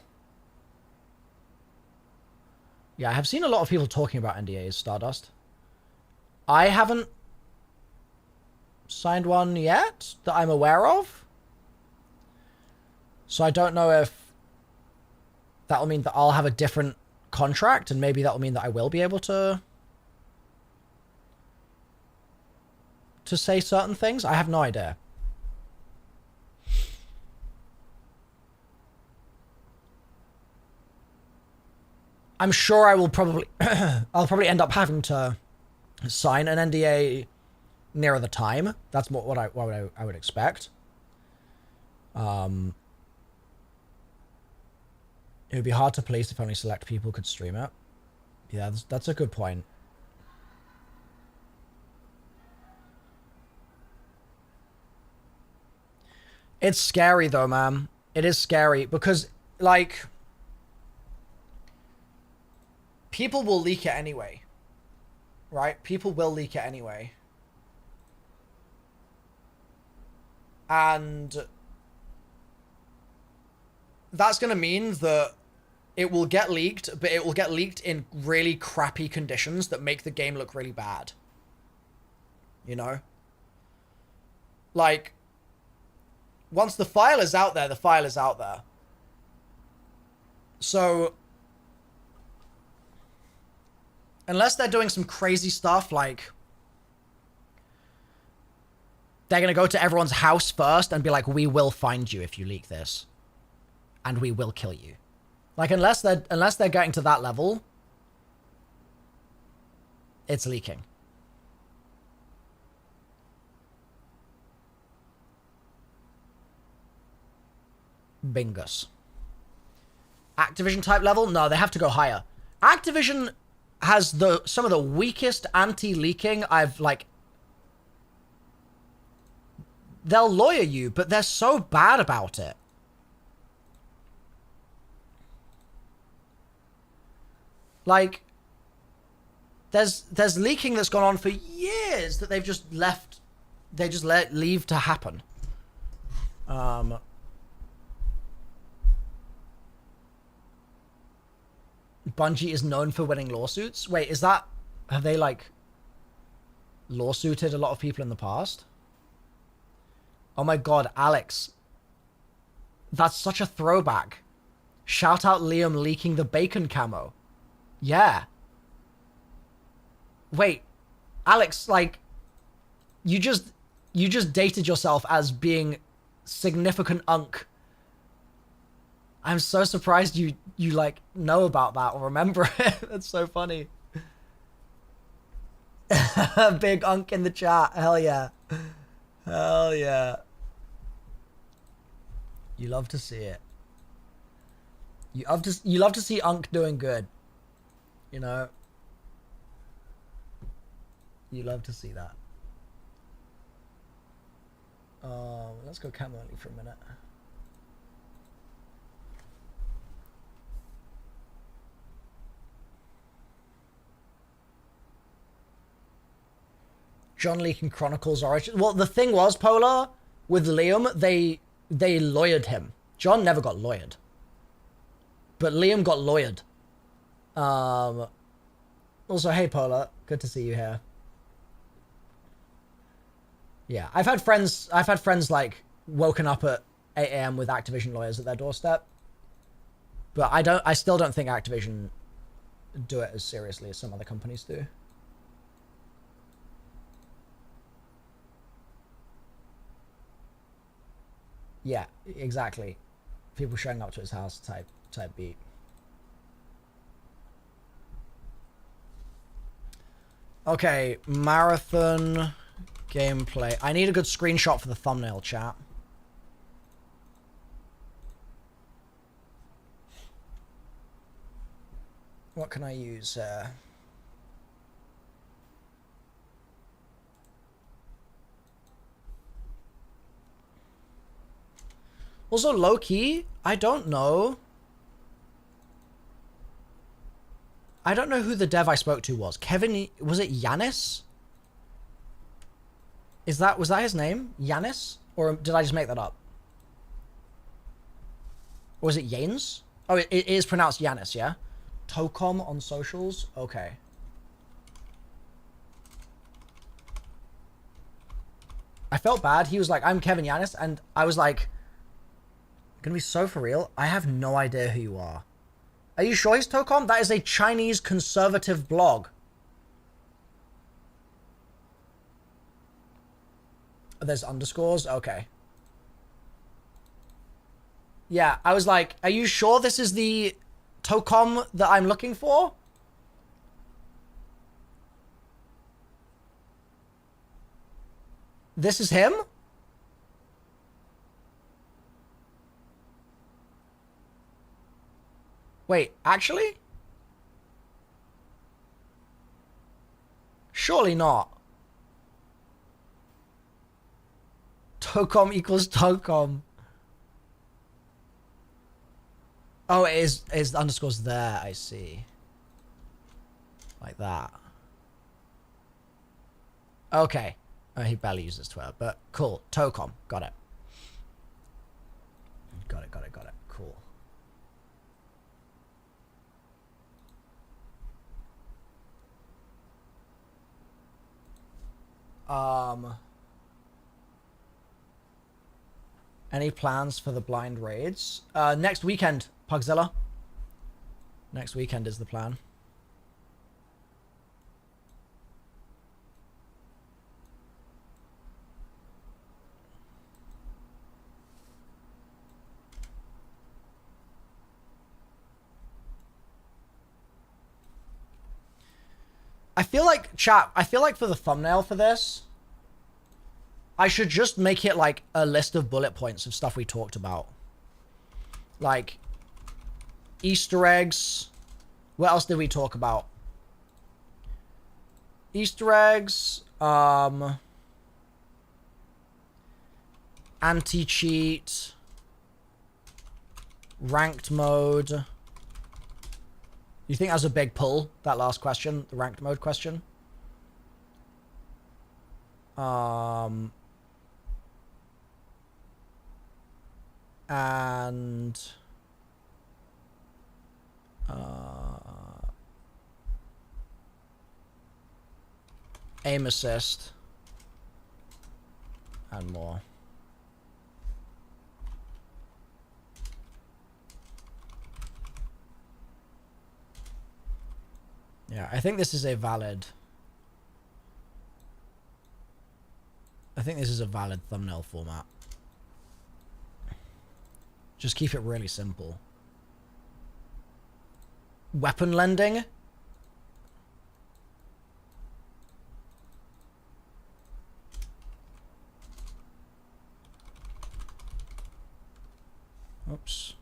Yeah, I have seen a lot of people talking about NDAs, Stardust. I haven't signed one yet that I'm aware of. So I don't know if that will mean that I'll have a different contract, and maybe that will mean that I will be able to say certain things. I have no idea. I'm sure I will probably I'll probably end up having to sign an NDA nearer the time. That's what I would expect. It would be hard to police if only select people could stream it. Yeah, that's a good point. It's scary though, man. It is scary because, like, people will leak it anyway. Right? People will leak it anyway. And that's gonna mean that it will get leaked, but it will get leaked in really crappy conditions that make the game look really bad. You know? Like, once the file is out there, the file is out there. So, unless they're doing some crazy stuff like they're going to go to everyone's house first and be like, we will find you if you leak this. And we will kill you. Like, unless they're getting to that level, it's leaking. Bingus. Activision type level? No, they have to go higher. Activision has some of the weakest anti-leaking I've, like... They'll lawyer you, but they're so bad about it. Like, there's leaking that's gone on for years that they've just left, they just leave to happen. Bungie is known for winning lawsuits. Wait, is that, have they like lawsuited a lot of people in the past? Oh my god, Alex. That's such a throwback. Shout out Liam leaking the bacon camo. Yeah. Wait, Alex, like, you just dated yourself as being significant unk. I'm so surprised you like know about that or remember it. That's so funny. Big unk in the chat. Hell yeah. Hell yeah. You love to see it. You love to see unk doing good. You know? You love to see that. Let's go camo only for a minute. John leaking Chronicles Origin. Well, the thing was, Polar, with Liam, they lawyered him. John never got lawyered. But Liam got lawyered. Also, hey, Polar. Good to see you here. Yeah, I've had friends like woken up at 8 AM with Activision lawyers at their doorstep. But I still don't think Activision do it as seriously as some other companies do. Yeah, exactly. People showing up to his house type beat. Okay, marathon gameplay. I need a good screenshot for the thumbnail, chat. What can I use? Also, low-key, I don't know. I don't know who the dev I spoke to was. Kevin, was it Yanis? Was that his name? Yanis? Or did I just make that up? Or was it Yanes? Oh, it is pronounced Yanis, yeah? Tocom on socials? Okay. I felt bad. He was like, I'm Kevin Yanis. And I was like, gonna be so for real? I have no idea who you are. Are you sure he's Tocom? That is a Chinese conservative blog. There's underscores? Okay. Yeah, I was like, are you sure this is the Tocom that I'm looking for? This is him? Wait, actually? Surely not. Tocom equals Tocom. Oh, it is the underscores there, I see. Like that. Okay. Oh, he barely uses Twitter, but cool. Tocom. Got it. Got it. Cool. Any plans for the blind raids? Next weekend, Pugzilla. Next weekend is the plan. I feel like, chat, I feel like for the thumbnail for this, I should just make it like a list of bullet points of stuff we talked about. Like, Easter eggs. What else did we talk about? Easter eggs, anti-cheat, ranked mode. You think that's a big pull, that last question, the ranked mode question? And aim assist and more. Yeah, I think this is a valid... I think this is a valid thumbnail format. Just keep it really simple. Weapon lending? Oops.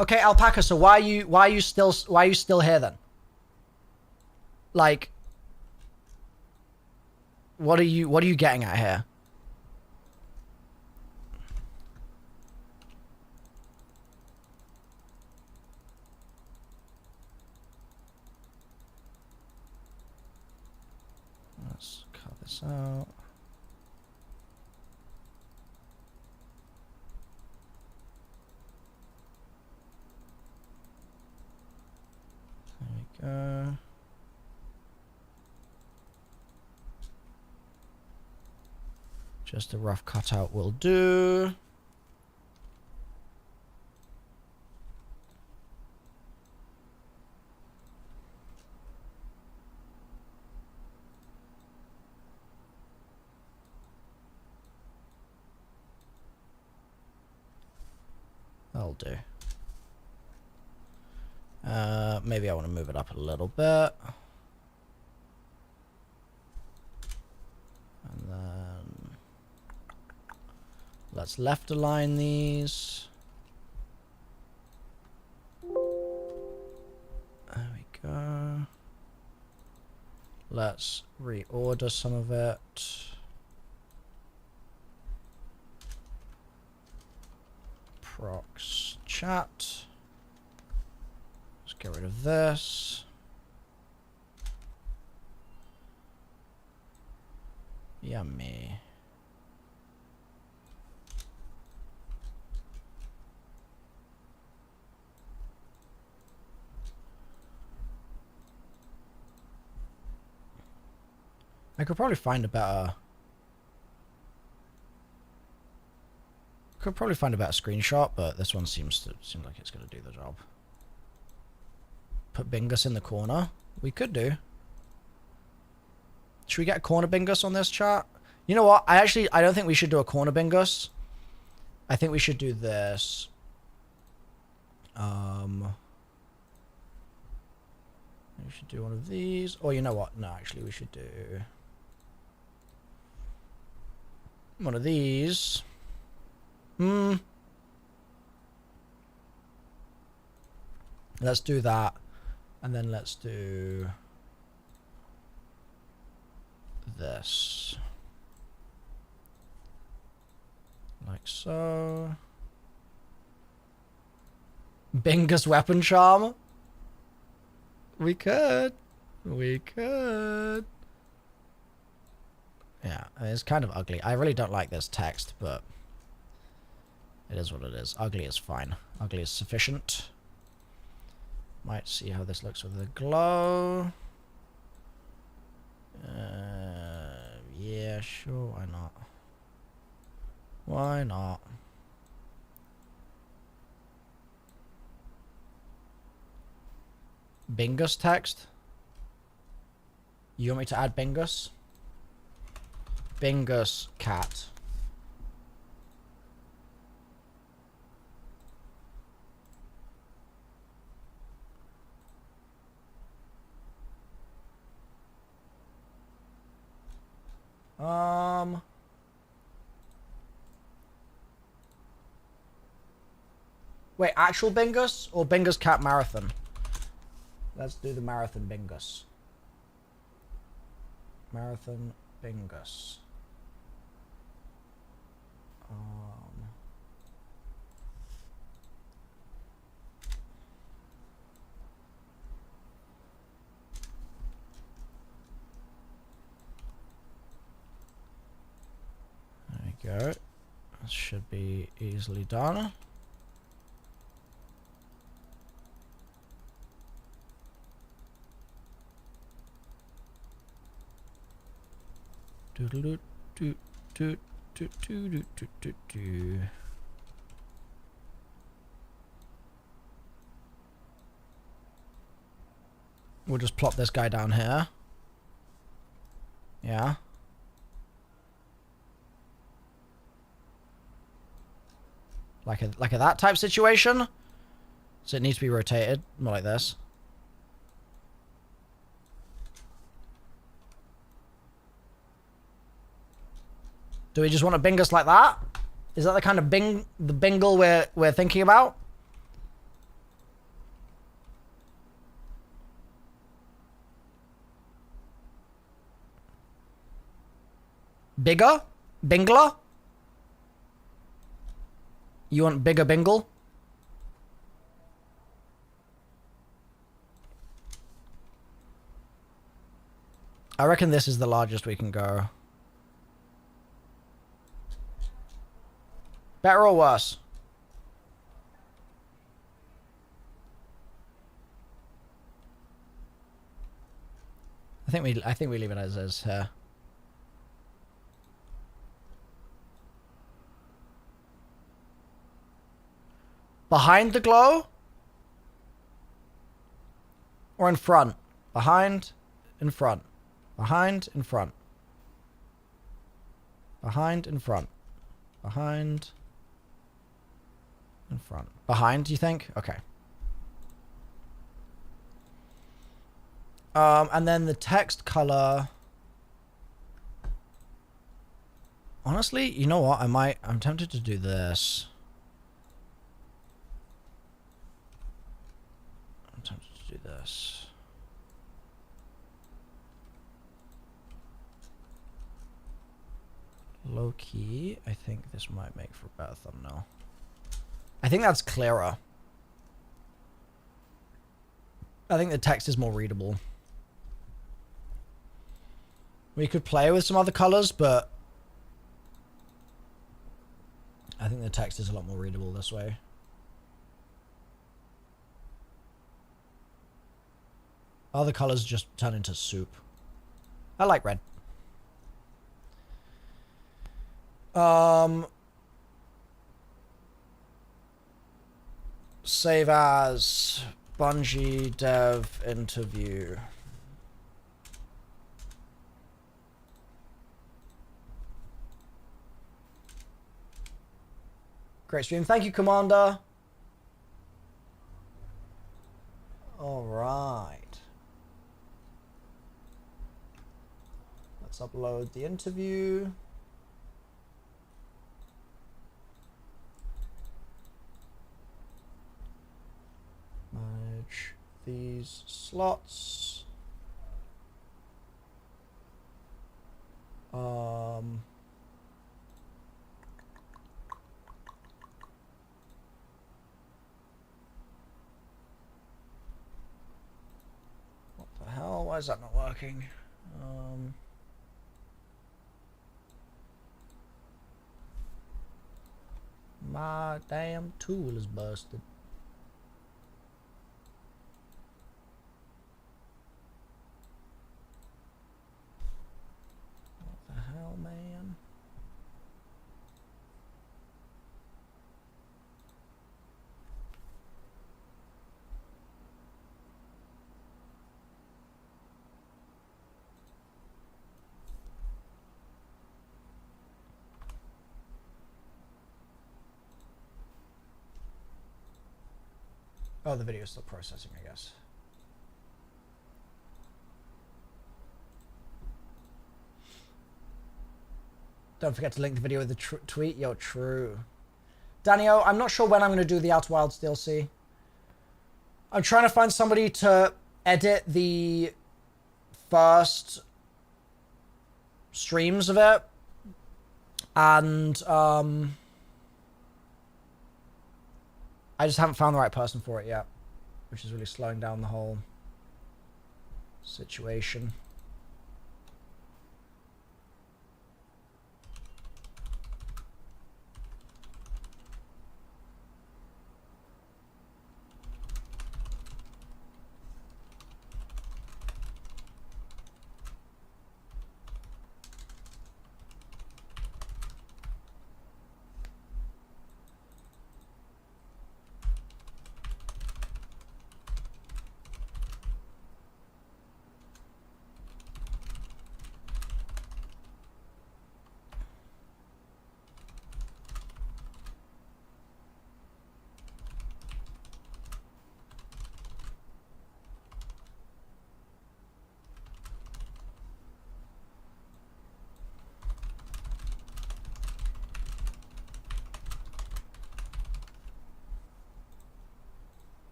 Okay, Alpaca, so why are you still here then? Like, what are you getting at here? Let's cut this out. Just a rough cutout will do. That'll do. Maybe I want to move it up a little bit. And then let's left align these. There we go. Let's reorder some of it. Prox chat. Let's get rid of this. Yummy. I could probably find a better... Could probably find a better screenshot, but this one seems like it's going to do the job. Put Bingus in the corner. We could do. Should we get a corner Bingus on this chart? You know what? I don't think we should do a corner Bingus. I think we should do this. We should do one of these. Or you know what? No, actually we should do one of these. Let's do that. And then let's do this. Like so. Bingus weapon charm. We could. We could. Yeah, it's kind of ugly. I really don't like this text, but It is what it is. Ugly is fine. Ugly is sufficient. Might see how this looks with the glow. Yeah, sure, why not? Why not? Bingus text? You want me to add Bingus? Bingus cat. Wait, actual Bingus or Bingus Cat Marathon? Let's do the Marathon Bingus. Marathon Bingus. There we go. This should be easily done. We'll just plop this guy down here. Yeah. Like a that type situation. So it needs to be rotated, more like this. Do we just want a Bingus like that? Is that the kind of the bingle we're thinking about? Bigger? Bingler? You want bigger bingle? I reckon this is the largest we can go. Better or worse? I think we leave it as is here. Behind the glow? Or in front? Behind, in front. Behind, in front. Behind, in front. Behind, in front. Behind, you think? Okay. And then the text color. Honestly, you know what? I'm tempted to do this. I'm tempted to do this. Low key, I think this might make for a better thumbnail. I think that's clearer. I think the text is more readable. We could play with some other colors, but I think the text is a lot more readable this way. Other colors just turn into soup. I like red. Save as Bungie dev interview. Great stream. Thank you, Commander. All right. Let's upload the interview. Manage these slots. What the hell? Why is that not working? My damn tool is busted. What the hell, man? Oh, the video is still processing, I guess. Don't forget to link the video with the tweet. Yo, true. Danio, I'm not sure when I'm going to do the Outer Wilds DLC. I'm trying to find somebody to edit the first streams of it. And, I just haven't found the right person for it yet, which is really slowing down the whole situation.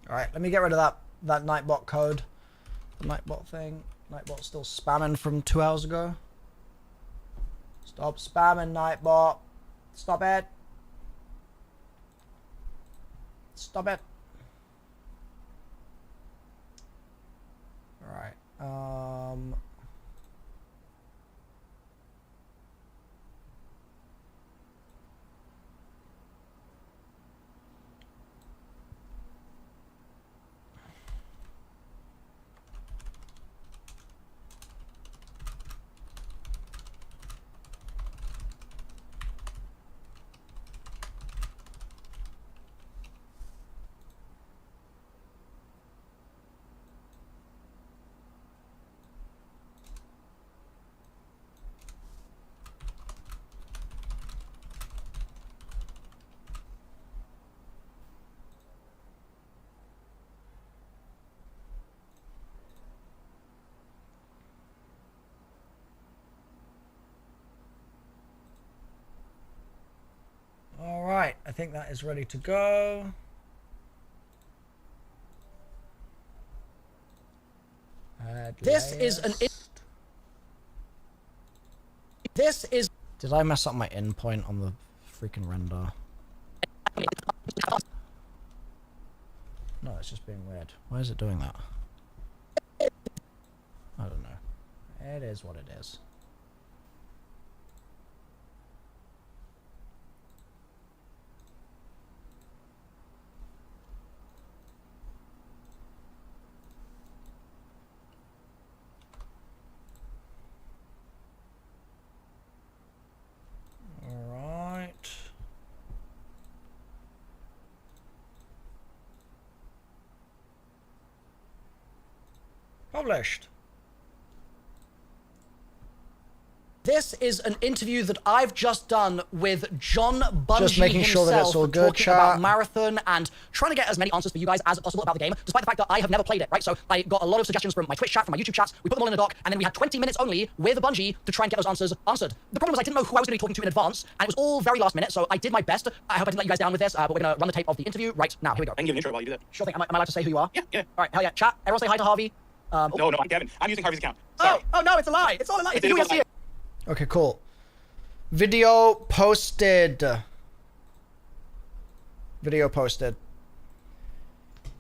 Alright, let me get rid of that Nightbot code. The Nightbot thing. Nightbot's still spamming from 2 hours ago. Stop spamming, Nightbot. Stop it. Stop it. Alright, Alright, I think that is ready to go. This is an... This is... Did I mess up my endpoint on the freaking render? No, it's just being weird. Why is it doing that? I don't know. It is what it is. Published. This is an interview that I've just done with John Bungie just making himself, sure that it's all good, talking about Marathon and trying to get as many answers for you guys as possible about the game, despite the fact that I have never played it, right? So I got a lot of suggestions from my Twitch chat, from my YouTube chats. We put them all in a doc, and then we had 20 minutes only with Bungie to try and get those answers answered. The problem was I didn't know who I was going to be talking to in advance, and it was all very last minute, so I did my best. I hope I didn't let you guys down with this, but we're going to run the tape of the interview right now. Here we go. I can give an intro while you do that. Sure thing. Am I allowed to say who you are? Yeah, yeah. All right, hell yeah. Chat, everyone say hi to Harvey. No, I'm Kevin. I'm using Harvey's account. Sorry. Oh no, it's a lie. It's all a lie. It's you see it. Okay, cool. Video posted. Video posted.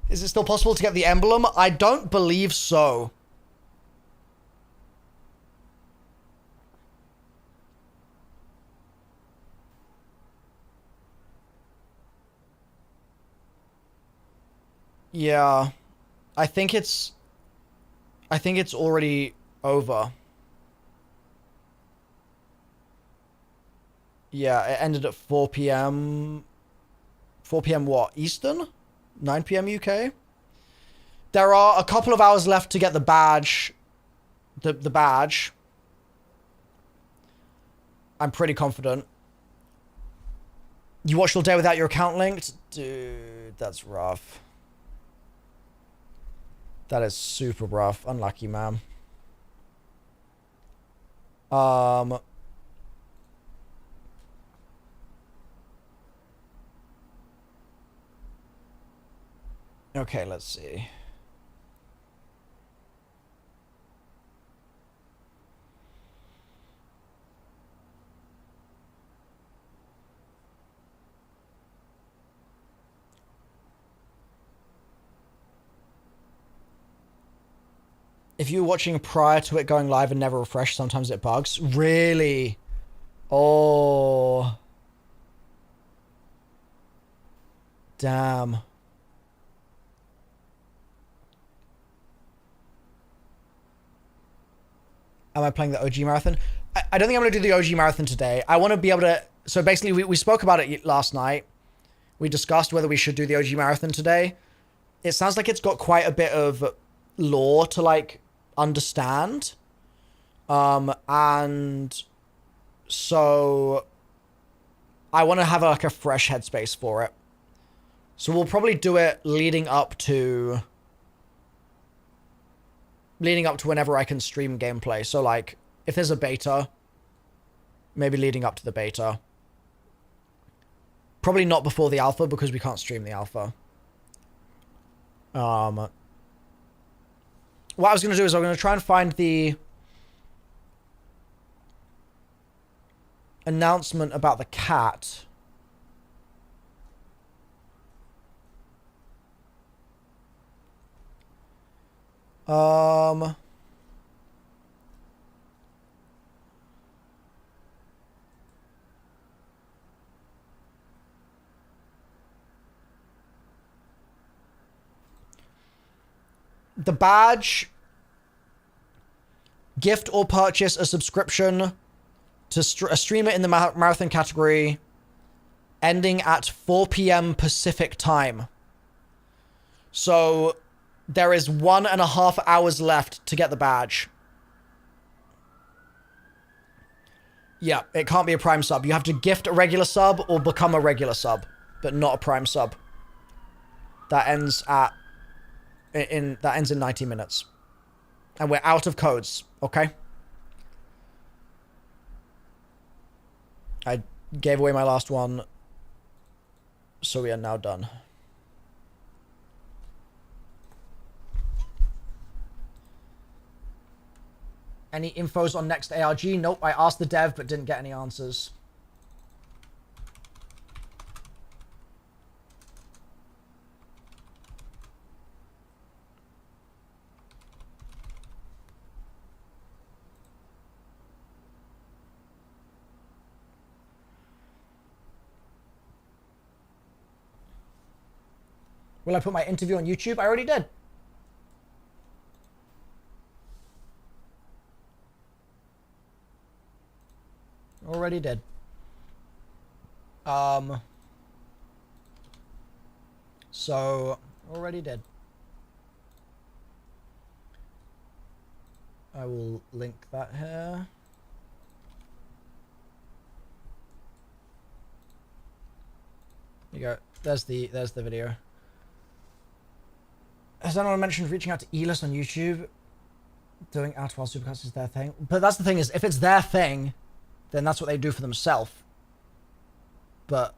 Is it still possible to get the emblem? I don't believe so. Yeah. I think it's already over. Yeah, it ended at 4 p.m. 4 p.m. what? Eastern? 9 p.m. UK? There are a couple of hours left to get the badge. The badge. I'm pretty confident. You watched all day without your account linked? Dude, that's rough. That is super rough. Unlucky, man. Okay, let's see. If you were watching prior to it going live and never refresh, sometimes it bugs. Really? Oh. Damn. Am I playing the OG marathon? I don't think I'm going to do the OG marathon today. I want to be able to... So basically, we spoke about it last night. We discussed whether we should do the OG marathon today. It sounds like it's got quite a bit of lore to, like, understand. And so I want to have, like, a fresh headspace for it. So we'll probably do it leading up to whenever I can stream gameplay. So, like, if there's a beta, maybe leading up to the beta. Probably not before the alpha, because we can't stream the alpha. What I was going to do is I'm going to try and find the announcement about the cat. The badge, gift or purchase a subscription to a streamer in the marathon category, ending at 4 p.m. Pacific time. So there is 1.5 hours left to get the badge. Yeah, it can't be a Prime sub. You have to gift a regular sub or become a regular sub, but not a Prime sub. That ends at in 90 minutes. And we're out of codes, okay? I gave away my last one, so we are now done. Any infos on next ARG? Nope, I asked the dev but didn't get any answers. Will I put my interview on YouTube? I already did. Already did. So, already did. I will link that here. There you go. There's the video. Has anyone mentioned reaching out to Elis on YouTube? Doing out while Supercast is their thing. But that's the thing is, if it's their thing, then that's what they do for themselves. But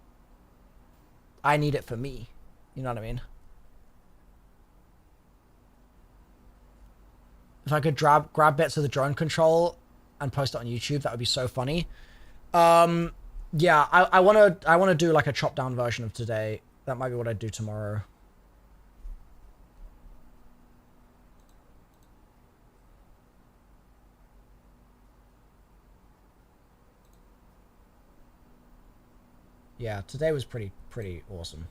I need it for me. You know what I mean? If I could grab bits of the drone control and post it on YouTube, that would be so funny. Yeah, I wanna do like a chopped down version of today. That might be what I do tomorrow. Yeah, today was pretty awesome.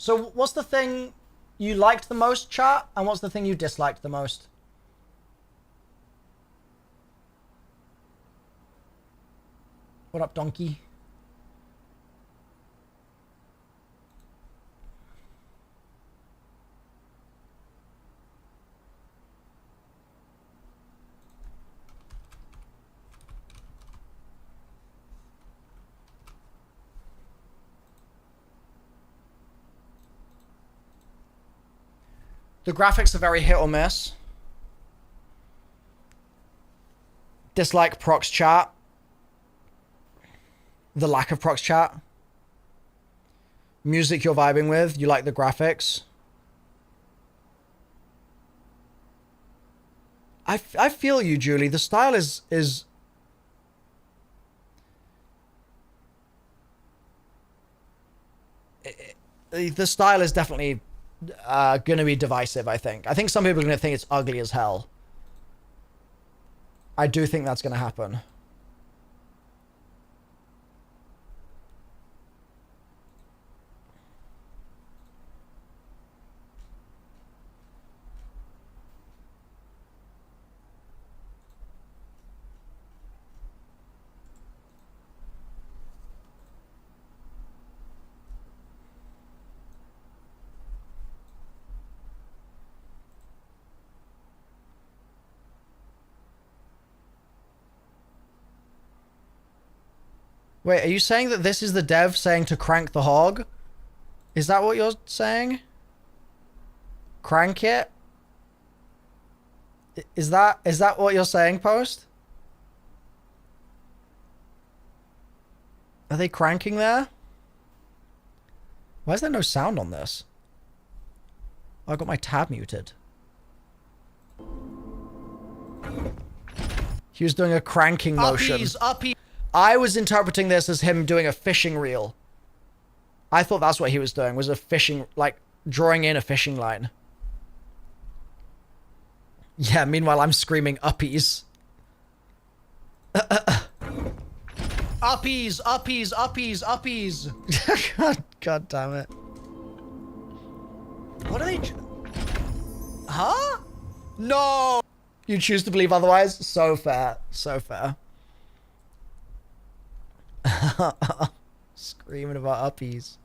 So what's the thing you liked the most, chat? And what's the thing you disliked the most? What up, donkey? The graphics are very hit or miss. Dislike prox chat. The lack of prox chat. Music you're vibing with. You like the graphics. I feel you, Julie. The style is the style is definitely gonna be divisive, I think. I think some people are gonna think it's ugly as hell. I do think that's gonna happen. Wait, are you saying that this is the dev saying to crank the hog? Is that what you're saying? Crank it? Is that what you're saying, Post? Are they cranking there? Why is there no sound on this? Oh, I got my tab muted. He was doing a cranking motion. Uppies. I was interpreting this as him doing a fishing reel. I thought that's what he was doing, was a fishing, like, drawing in a fishing line. Yeah, meanwhile, I'm screaming uppies. Uppies, uppies, uppies, uppies. God damn it. What are they... Huh? No! You choose to believe otherwise? So fair. So fair. Screaming about uppies.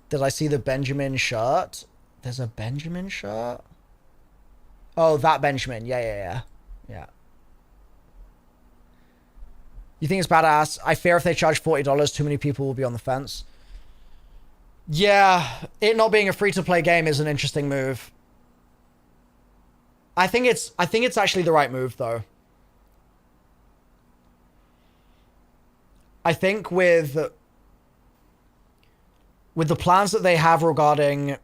Did I see the Benjamin shirt? There's a Benjamin shirt? Oh, that Benjamin. Yeah. You think it's badass? I fear if they charge $40, too many people will be on the fence. Yeah, it not being a free-to-play game is an interesting move. I think it's actually the right move, though. I think with the plans that they have regarding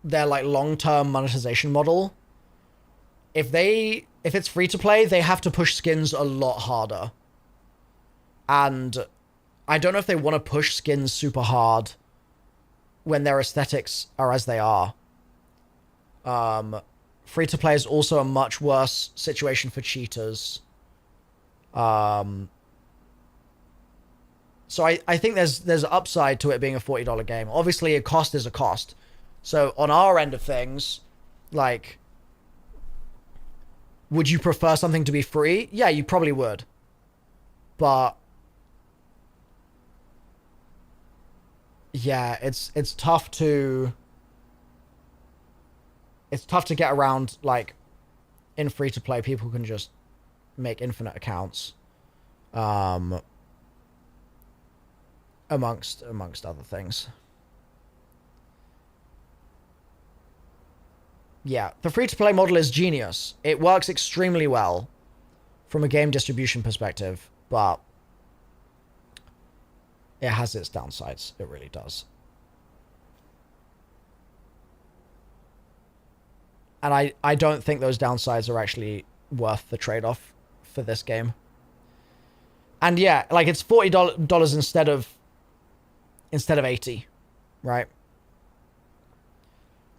their like long-term monetization model, if it's free to play, they have to push skins a lot harder. And I don't know if they want to push skins super hard when their aesthetics are as they are. Free to play is also a much worse situation for cheaters. So I think there's upside to it being a $40 game. Obviously, a cost is a cost. So on our end of things, like, would you prefer something to be free? Yeah, you probably would. But yeah, it's tough to get around, like, in free to play people can just make infinite accounts. Amongst other things. Yeah, the free-to-play model is genius. It works extremely well from a game distribution perspective, but it has its downsides. It really does. And I don't think those downsides are actually worth the trade-off for this game. And yeah, like, it's $40 instead of 80, right?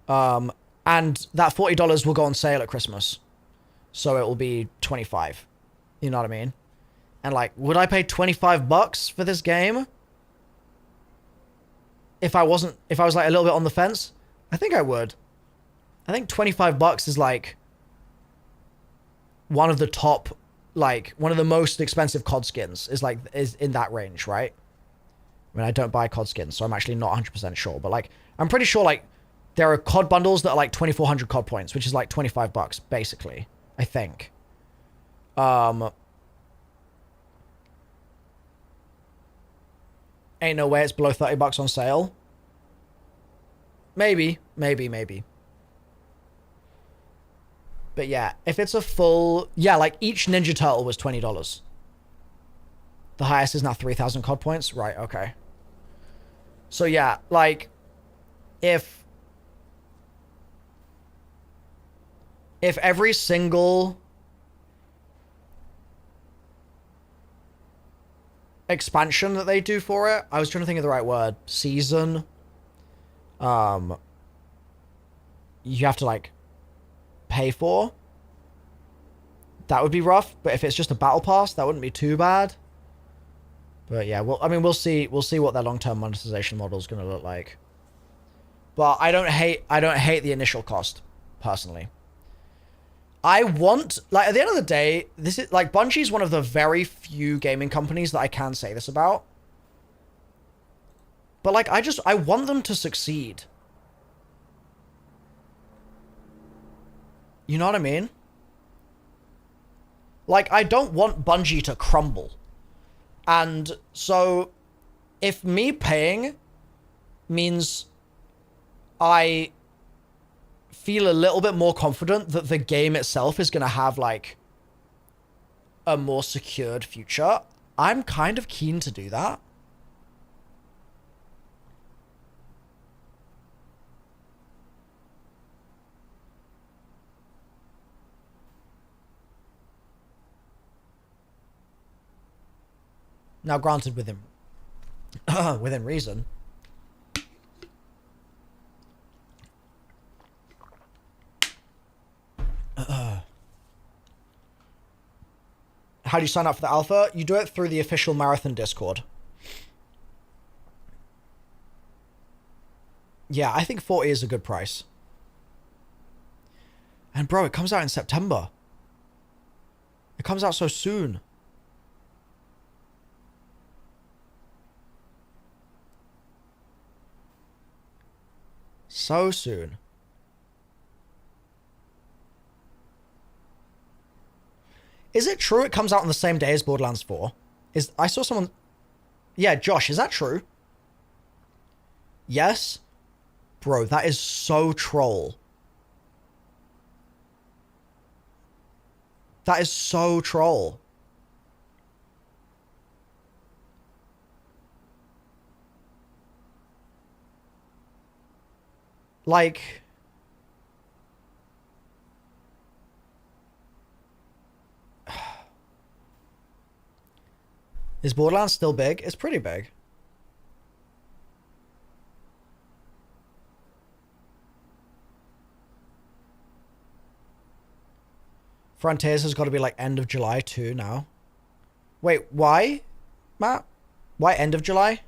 And that $40 will go on sale at Christmas. So it will be 25. You know what I mean? And like, would I pay $25 for this game? if I was like a little bit on the fence, I think I would. I think $25 is like one of the top, like one of the most expensive COD skins is in that range, right? I mean, I don't buy COD skins, so I'm actually not 100% sure, but like, I'm pretty sure like there are COD bundles that are like 2,400 COD points, which is like $25 basically, I think. Ain't no way it's below $30 on sale. Maybe. But yeah, if it's a full... Yeah, like each Ninja Turtle was $20. The highest is now 3,000 COD points. Right, okay. So yeah, like, if every single expansion that they do for it, I was trying to think of the right word, season, you have to like pay for, that would be rough. But if it's just a battle pass, that wouldn't be too bad. But yeah, well, I mean, we'll see what their long-term monetization model is going to look like. But I don't hate the initial cost, personally. I want, like, at the end of the day, this is, like, Bungie's one of the very few gaming companies that I can say this about. But, like, I want them to succeed. You know what I mean? Like, I don't want Bungie to crumble. And so, if me paying means I feel a little bit more confident that the game itself is going to have, like, a more secured future, I'm kind of keen to do that. Now, granted, within reason. How do you sign up for the alpha? You do it through the official Marathon Discord. Yeah, I think 40 is a good price. And bro, it comes out in September. It comes out so soon. So soon. Is it true it comes out on the same day as Borderlands 4? I saw someone... Yeah, Josh, is that true? Yes? Bro, that is so troll. That is so troll. Like... Is Borderlands still big? It's pretty big. Frontiers has got to be like end of July too now. Wait, why, Matt? Why end of July?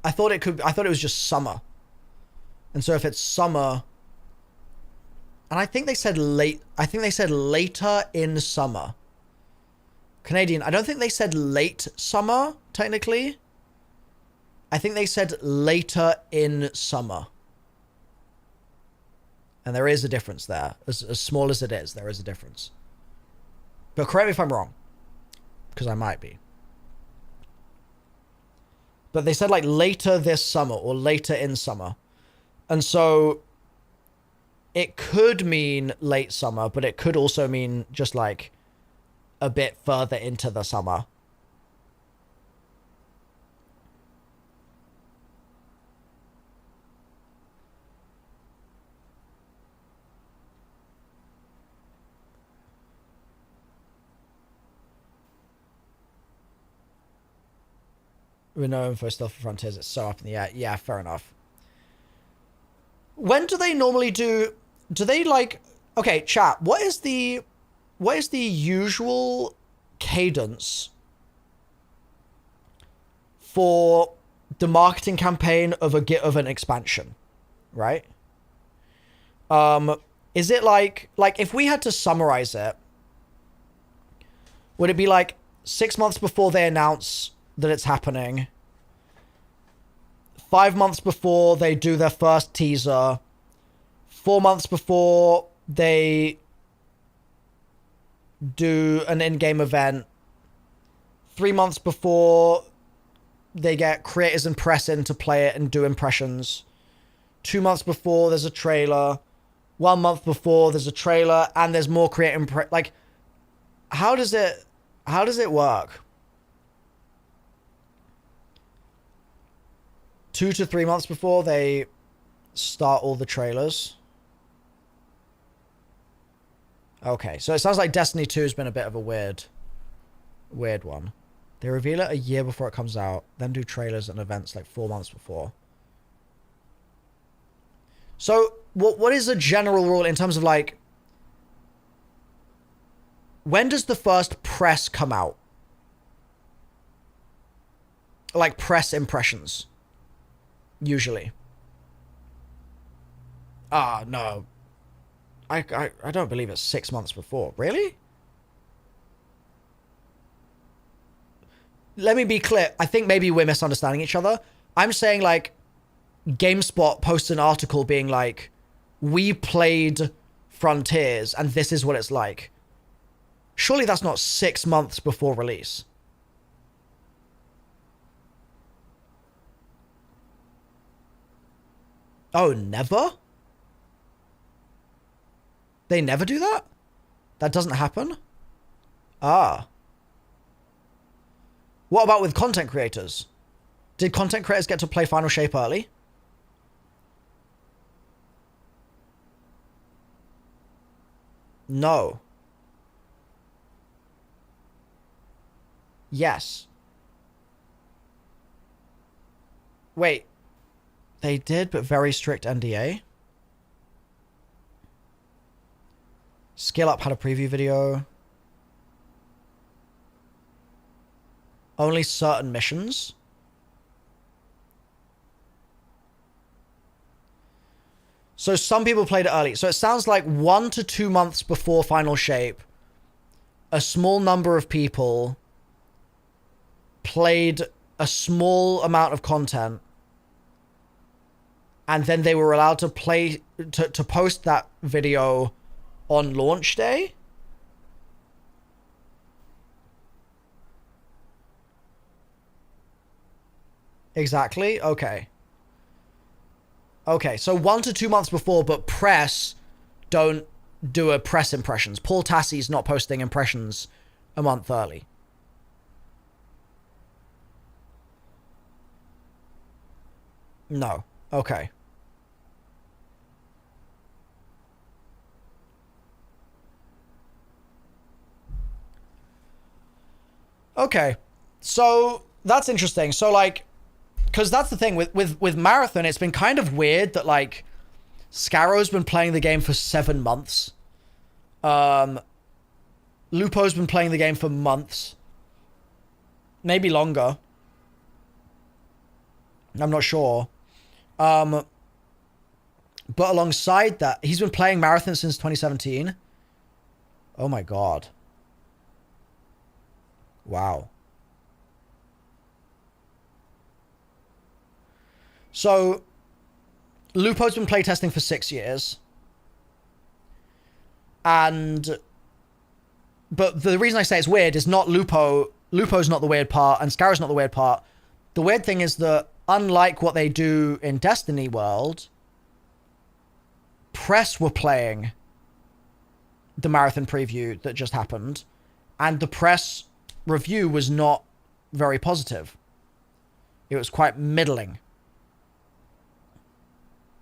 I thought it was just summer. And so if it's summer, and I think they said later in summer. Canadian, I don't think they said late summer, technically. I think they said later in summer. And there is a difference there. As small as it is, there is a difference. But correct me if I'm wrong. Because I might be. But they said like later this summer or later in summer. And so it could mean late summer, but it could also mean just like a bit further into the summer. With no info still for Frontiers, it's so up in the air. Yeah, fair enough. When do they normally do they like... Okay, chat, what is the usual cadence for the marketing campaign of an expansion, right? Is it like if we had to summarize it, would it be like 6 months before they announce that it's happening, 5 months before they do their first teaser, 4 months before they do an in-game event, 3 months before they get creators and press in to play it and do impressions, 2 months before there's a trailer, 1 month before there's a trailer and there's more creator like, how does it work? 2 to 3 months before they start all the trailers. Okay, so it sounds like Destiny 2 has been a bit of a weird one. They reveal it a year before it comes out, then do trailers and events like 4 months before. So, what is a general rule in terms of like, when does the first press come out? Like press impressions. Usually. No. I don't believe it's 6 months before. Really? Let me be clear. I think maybe we're misunderstanding each other. I'm saying like GameSpot posts an article being like, we played Frontiers and this is what it's like. Surely that's not 6 months before release. Oh, never? They never do that? That doesn't happen? Ah. What about with content creators? Did content creators get to play Final Shape early? No. Yes. Wait. They did, but very strict NDA. Scale Up had a preview video. Only certain missions. So some people played it early. So it sounds like 1 to 2 months before Final Shape, a small number of people played a small amount of content, and then they were allowed to play to post that video on launch day. Exactly. Okay. Okay, so 1 to 2 months before, but press don't do a press impressions. Paul Tassie's not posting impressions a month early. No. Okay. Okay. So that's interesting. So like, because that's the thing with Marathon, it's been kind of weird that like Scarrow's been playing the game for 7 months. Lupo's been playing the game for months. Maybe longer. I'm not sure. But alongside that, he's been playing Marathon since 2017. Oh my god. Wow. So, Lupo's been playtesting for 6 years. But the reason I say it's weird is not Lupo's not the weird part, and Scarrow's not the weird part. The weird thing is that, unlike what they do in Destiny World, press were playing the Marathon preview that just happened, and the press review was not very positive. It was quite middling.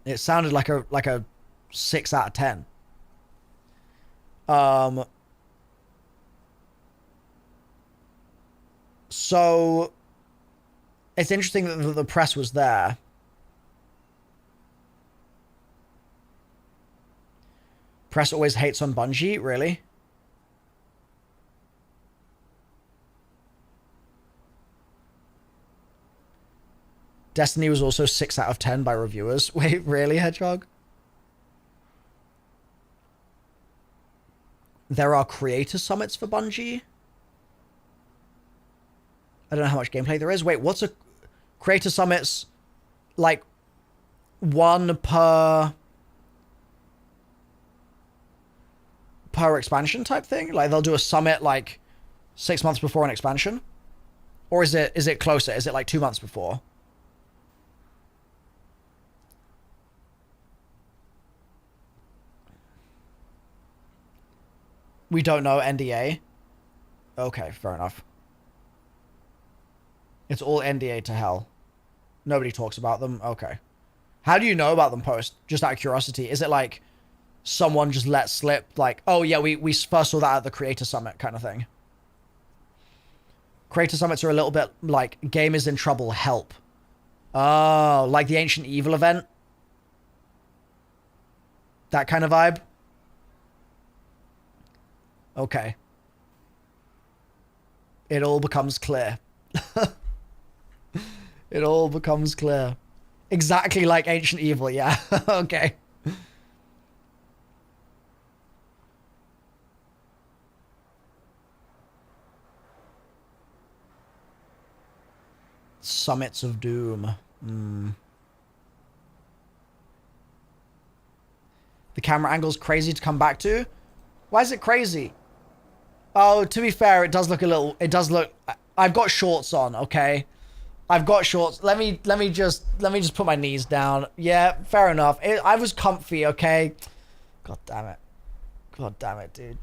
It sounded like a 6 out of 10. So it's interesting that the press was there. Press always hates on Bungie, really? Destiny was also 6 out of 10 by reviewers. Wait, really, Hedgehog? There are creator summits for Bungie? I don't know how much gameplay there is. Wait, what's a creator summits? Like, one per expansion type thing? Like, they'll do a summit, like, 6 months before an expansion? Or is it closer? Is it, like, 2 months before? We don't know, NDA. Okay, fair enough. It's all NDA to hell. Nobody talks about them. Okay. How do you know about them post? Just out of curiosity. Is it like someone just let slip like, oh yeah, we first saw that at the Creator Summit kind of thing? Creator Summits are a little bit like game is in trouble, help. Oh, like the Ancient Evil event? That kind of vibe? Okay. It all becomes clear. It all becomes clear. Exactly like Ancient Evil, yeah. Okay. Summits of Doom. The camera angle's crazy to come back to. Why is it crazy? Oh, to be fair, it does look a little... It does look... I've got shorts on, okay? I've got shorts. Let me just put my knees down. Yeah, fair enough. I was comfy, okay? God damn it. God damn it, dude.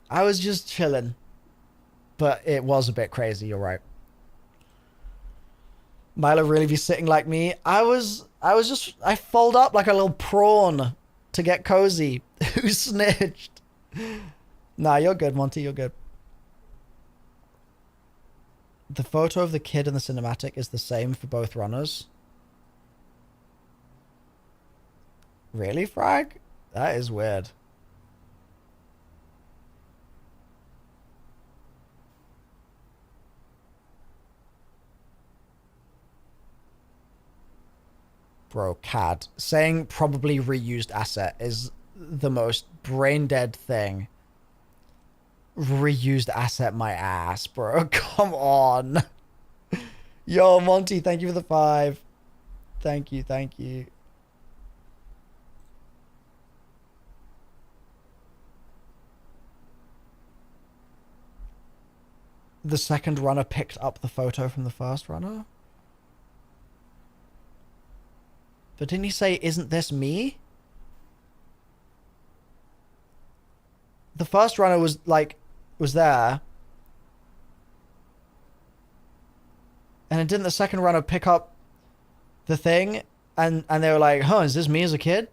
I was just chilling. But it was a bit crazy, you're right. Milo really be sitting like me. I fold up like a little prawn to get cozy. Who snitched? Nah, you're good, Monty, you're good. The photo of the kid in the cinematic is the same for both runners. Really, Frag? That is weird. Bro, CAD. Saying probably reused asset is the most brain-dead thing. Reused asset my ass, bro. Come on. Yo, Monty, thank you for the 5. Thank you, thank you. The second runner picked up the photo from the first runner? But didn't he say, isn't this me? The first runner was like, was there. And then didn't the second runner pick up the thing? And they were like, huh, is this me as a kid?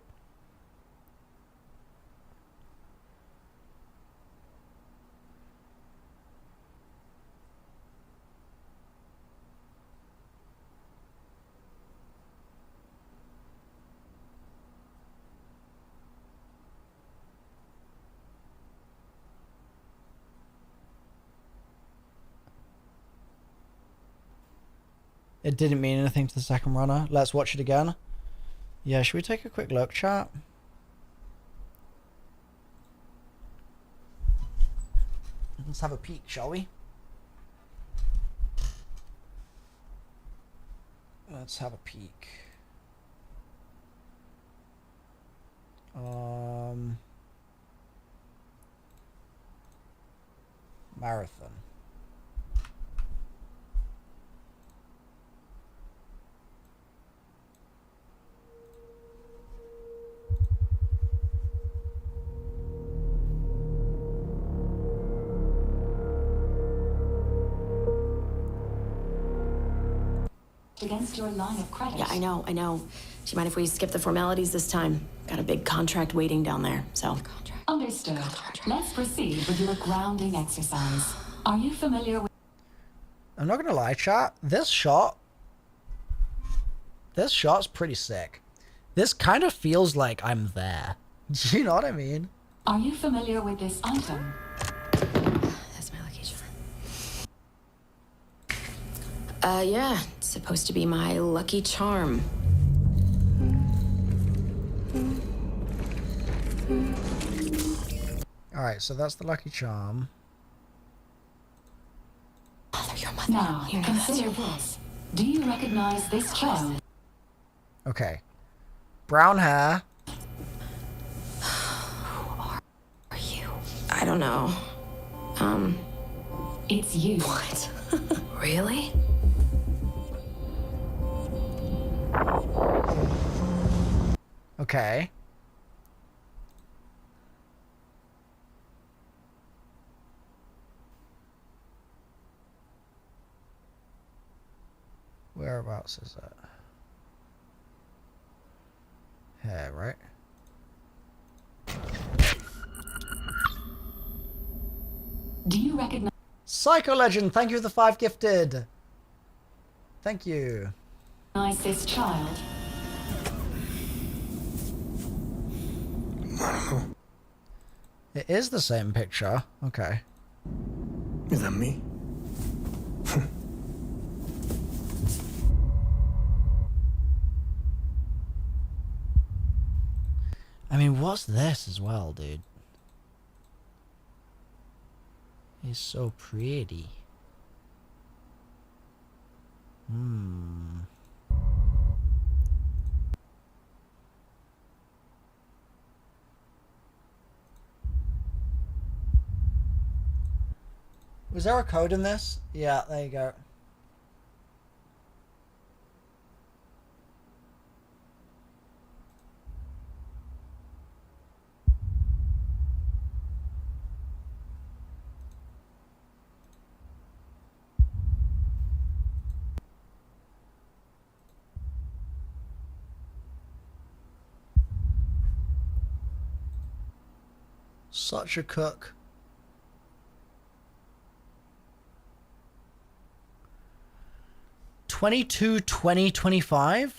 It didn't mean anything to the second runner. Let's watch it again. Yeah, should we take a quick look, chat? Let's have a peek, shall we? Let's have a peek. Marathon. Against your line of credit. Yeah, I know. Do you mind if we skip the formalities this time? Got a big contract waiting down there, so. Understood. Let's proceed with your grounding exercise. Are you familiar with... I'm not gonna lie, chat. This shot's pretty sick. This kind of feels like I'm there. Do you know what I mean? Are you familiar with this item? That's my location. Yeah, it's supposed to be my lucky charm. Alright, so that's the lucky charm. Now, consider this. Do you recognize this child? Okay. Brown hair. I don't know. It's you. What? Really? Okay. Whereabouts is that? Hair, right? Do you recognize Psycho Legend, thank you for the 5 gifted. Thank you. this child? It is the same picture. Okay. Is that me? I mean, what's this as well, dude? He's so pretty. Was there a code in this? Yeah, there you go. Such a cook. $22, $20, $25?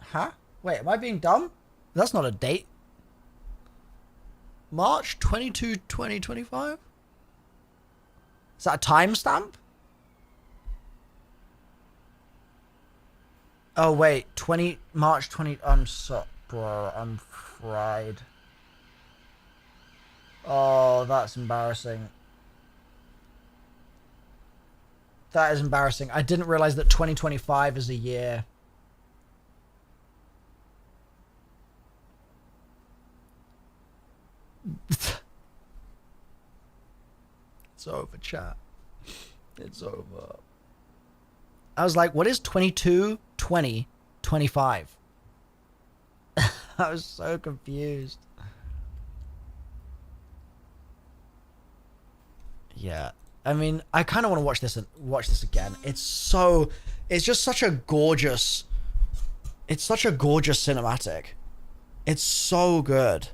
Huh? Wait, am I being dumb? That's not a date. March 22, 2025? Is that a timestamp? Oh wait, March 20. I'm so, bro. I'm fried. Oh, that's embarrassing. That is embarrassing. I didn't realize that 2025 is a year. It's over, chat. It's over. I was like, what is 22, 20, 25? I was so confused. Yeah. I mean, I kind of want to watch this again. It's just such a gorgeous, it's such a gorgeous cinematic. It's so good.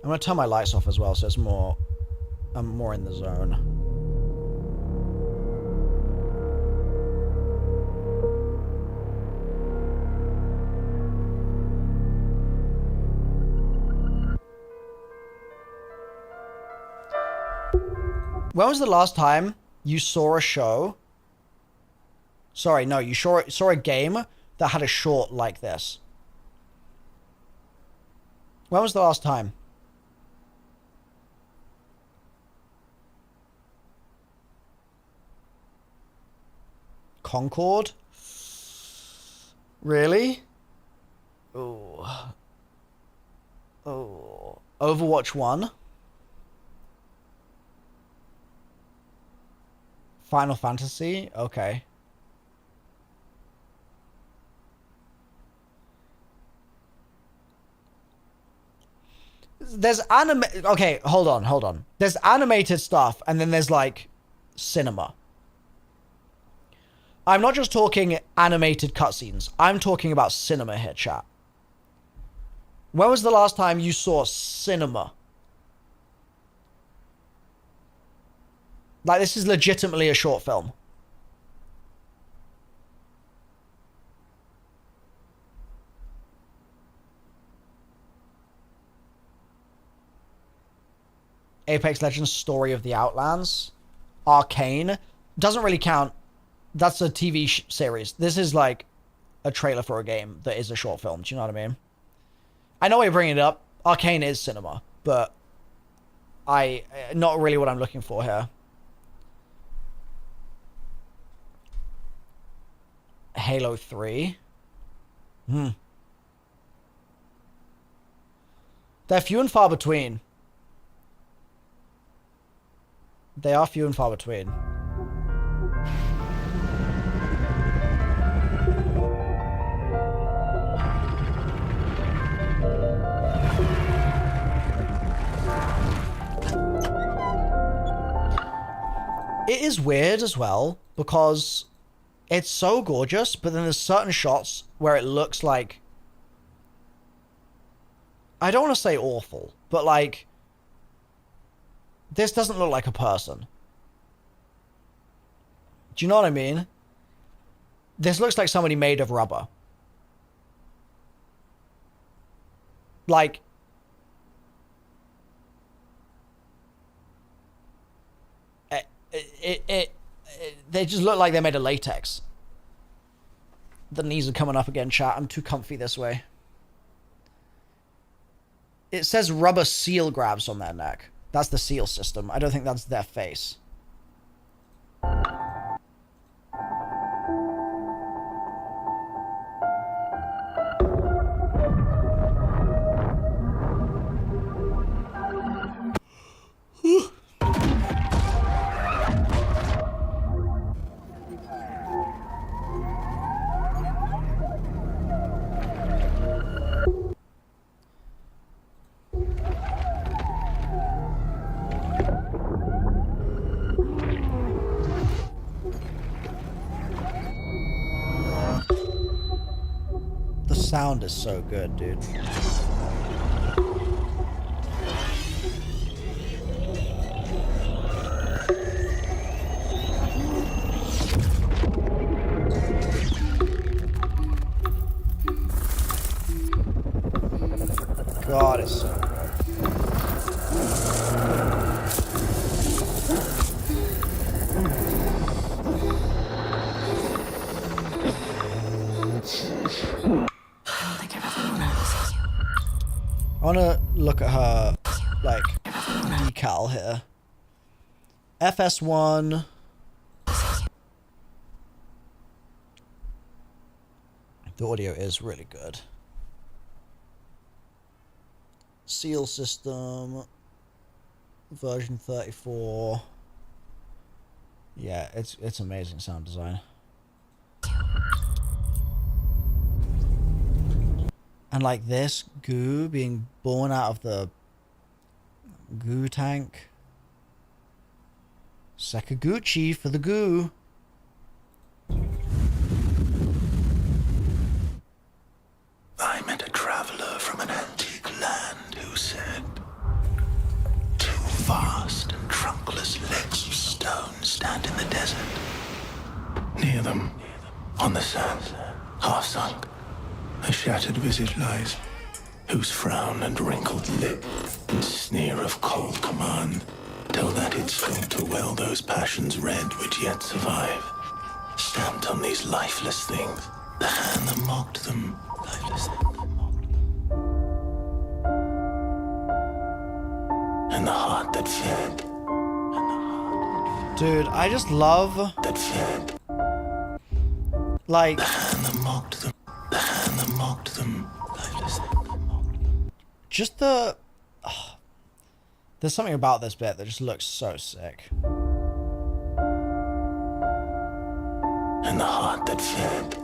I'm gonna turn my lights off as well, so it's more, I'm more in the zone. When was the last time you saw a show? Sorry, no, you saw a game that had a short like this. When was the last time? Concord? Really? Oh. Oh. Overwatch 1? Final Fantasy? Okay. There's anime. Okay, hold on. There's animated stuff, and then there's like cinema. I'm not just talking animated cutscenes. I'm talking about cinema here, chat. When was the last time you saw cinema? Like, this is legitimately a short film. Apex Legends Story of the Outlands. Arcane. Doesn't really count. That's a TV series. This is like a trailer for a game that is a short film. Do you know what I mean? I know you're bringing it up. Arcane is cinema, but not really what I'm looking for here. Halo 3. They're few and far between. They are few and far between. It is weird as well, because it's so gorgeous, but then there's certain shots where it looks like... I don't want to say awful, but like... This doesn't look like a person. Do you know what I mean? This looks like somebody made of rubber. Like... They just look like they're made of latex. The knees are coming up again, chat. I'm too comfy this way. It says rubber seal grabs on their neck. That's the seal system. I don't think that's their face. Sound is so good, dude. God, it's so good. I want to look at her, like, decal here. FS1. The audio is really good. Seal system. Version 34. Yeah, it's amazing sound design. And like this goo being born out of the goo tank. Sakaguchi for the goo. I met a traveler from an antique land who said, two vast and trunkless legs of stone stand in the desert. Near them, on the sand, half sunk, a shattered visage lies, whose frown and wrinkled lip and sneer of cold command tell that it sought to well those passions red which yet survive. Stamped on these lifeless things, the hand that mocked them, lifeless things. And the heart that fed. Dude, I just love... That fed. Like... The hand that mocked them. The hand that mocked them. Lifeless things. Just the... Oh, there's something about this bit that just looks so sick. And the heart that fed.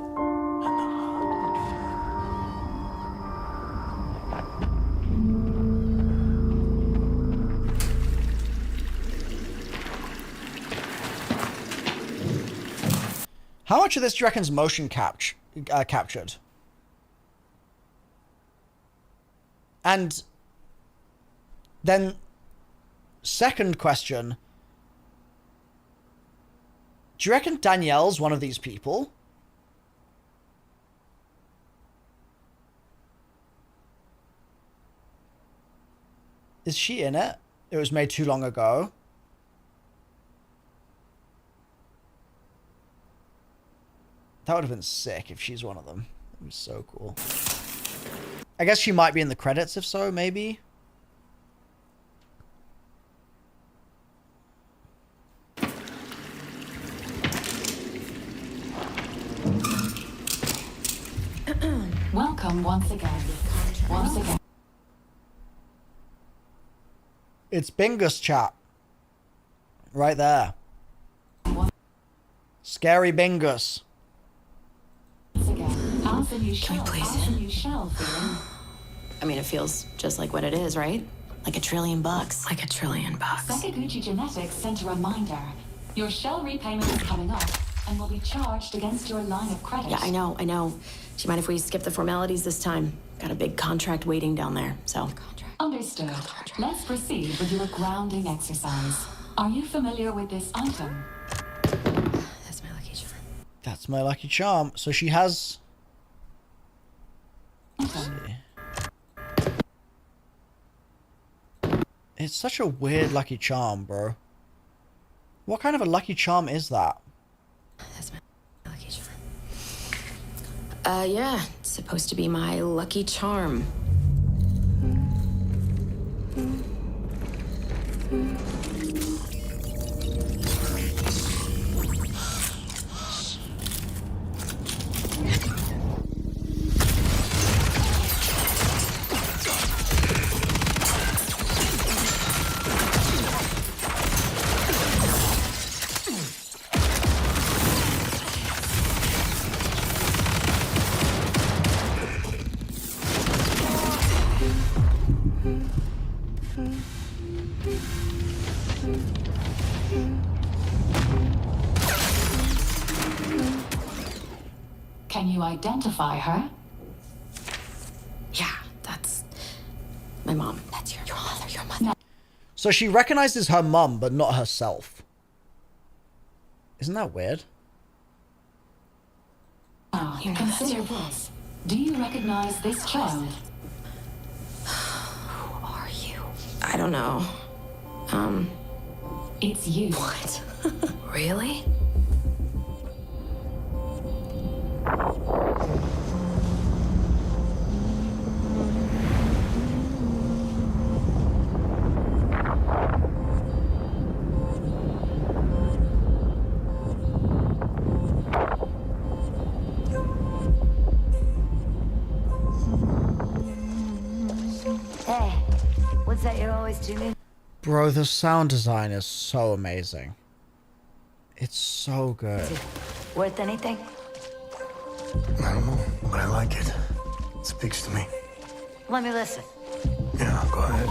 How much of this do you reckon's motion captured? And then, second question, do you reckon Danielle's one of these people? Is she in it? It was made too long ago. That would have been sick if she's one of them. It was so cool. I guess she might be in the credits if so, maybe. Welcome once again. Once again. It's Bingus chat. Right there. Scary Bingus. I mean, it feels just like what it is, right? Like $1 trillion. Like $1 trillion. Sakaguchi Genetics sent a reminder. Your shell repayment is coming up and will be charged against your line of credit. Yeah, I know. Do you mind if we skip the formalities this time? Got a big contract waiting down there, so. Understood. Let's proceed with your grounding exercise. Are you familiar with this item? That's my lucky charm. That's my lucky charm. So she has... Let's see. It's such a weird lucky charm, bro. What kind of a lucky charm is that? That's my lucky charm. Yeah. It's supposed to be my lucky charm. Can you identify her? Yeah, that's my mom. That's your mother. Your mother. So she recognizes her mum, but not herself. Isn't that weird? Now, consider this. Do you recognize this child? Who are you? I don't know. It's you. What? Really? Hey, what's that you're always tuning? Bro, the sound design is so amazing. It's so good. Worth anything? I don't know, but I like it. It speaks to me. Let me listen. Yeah, go ahead.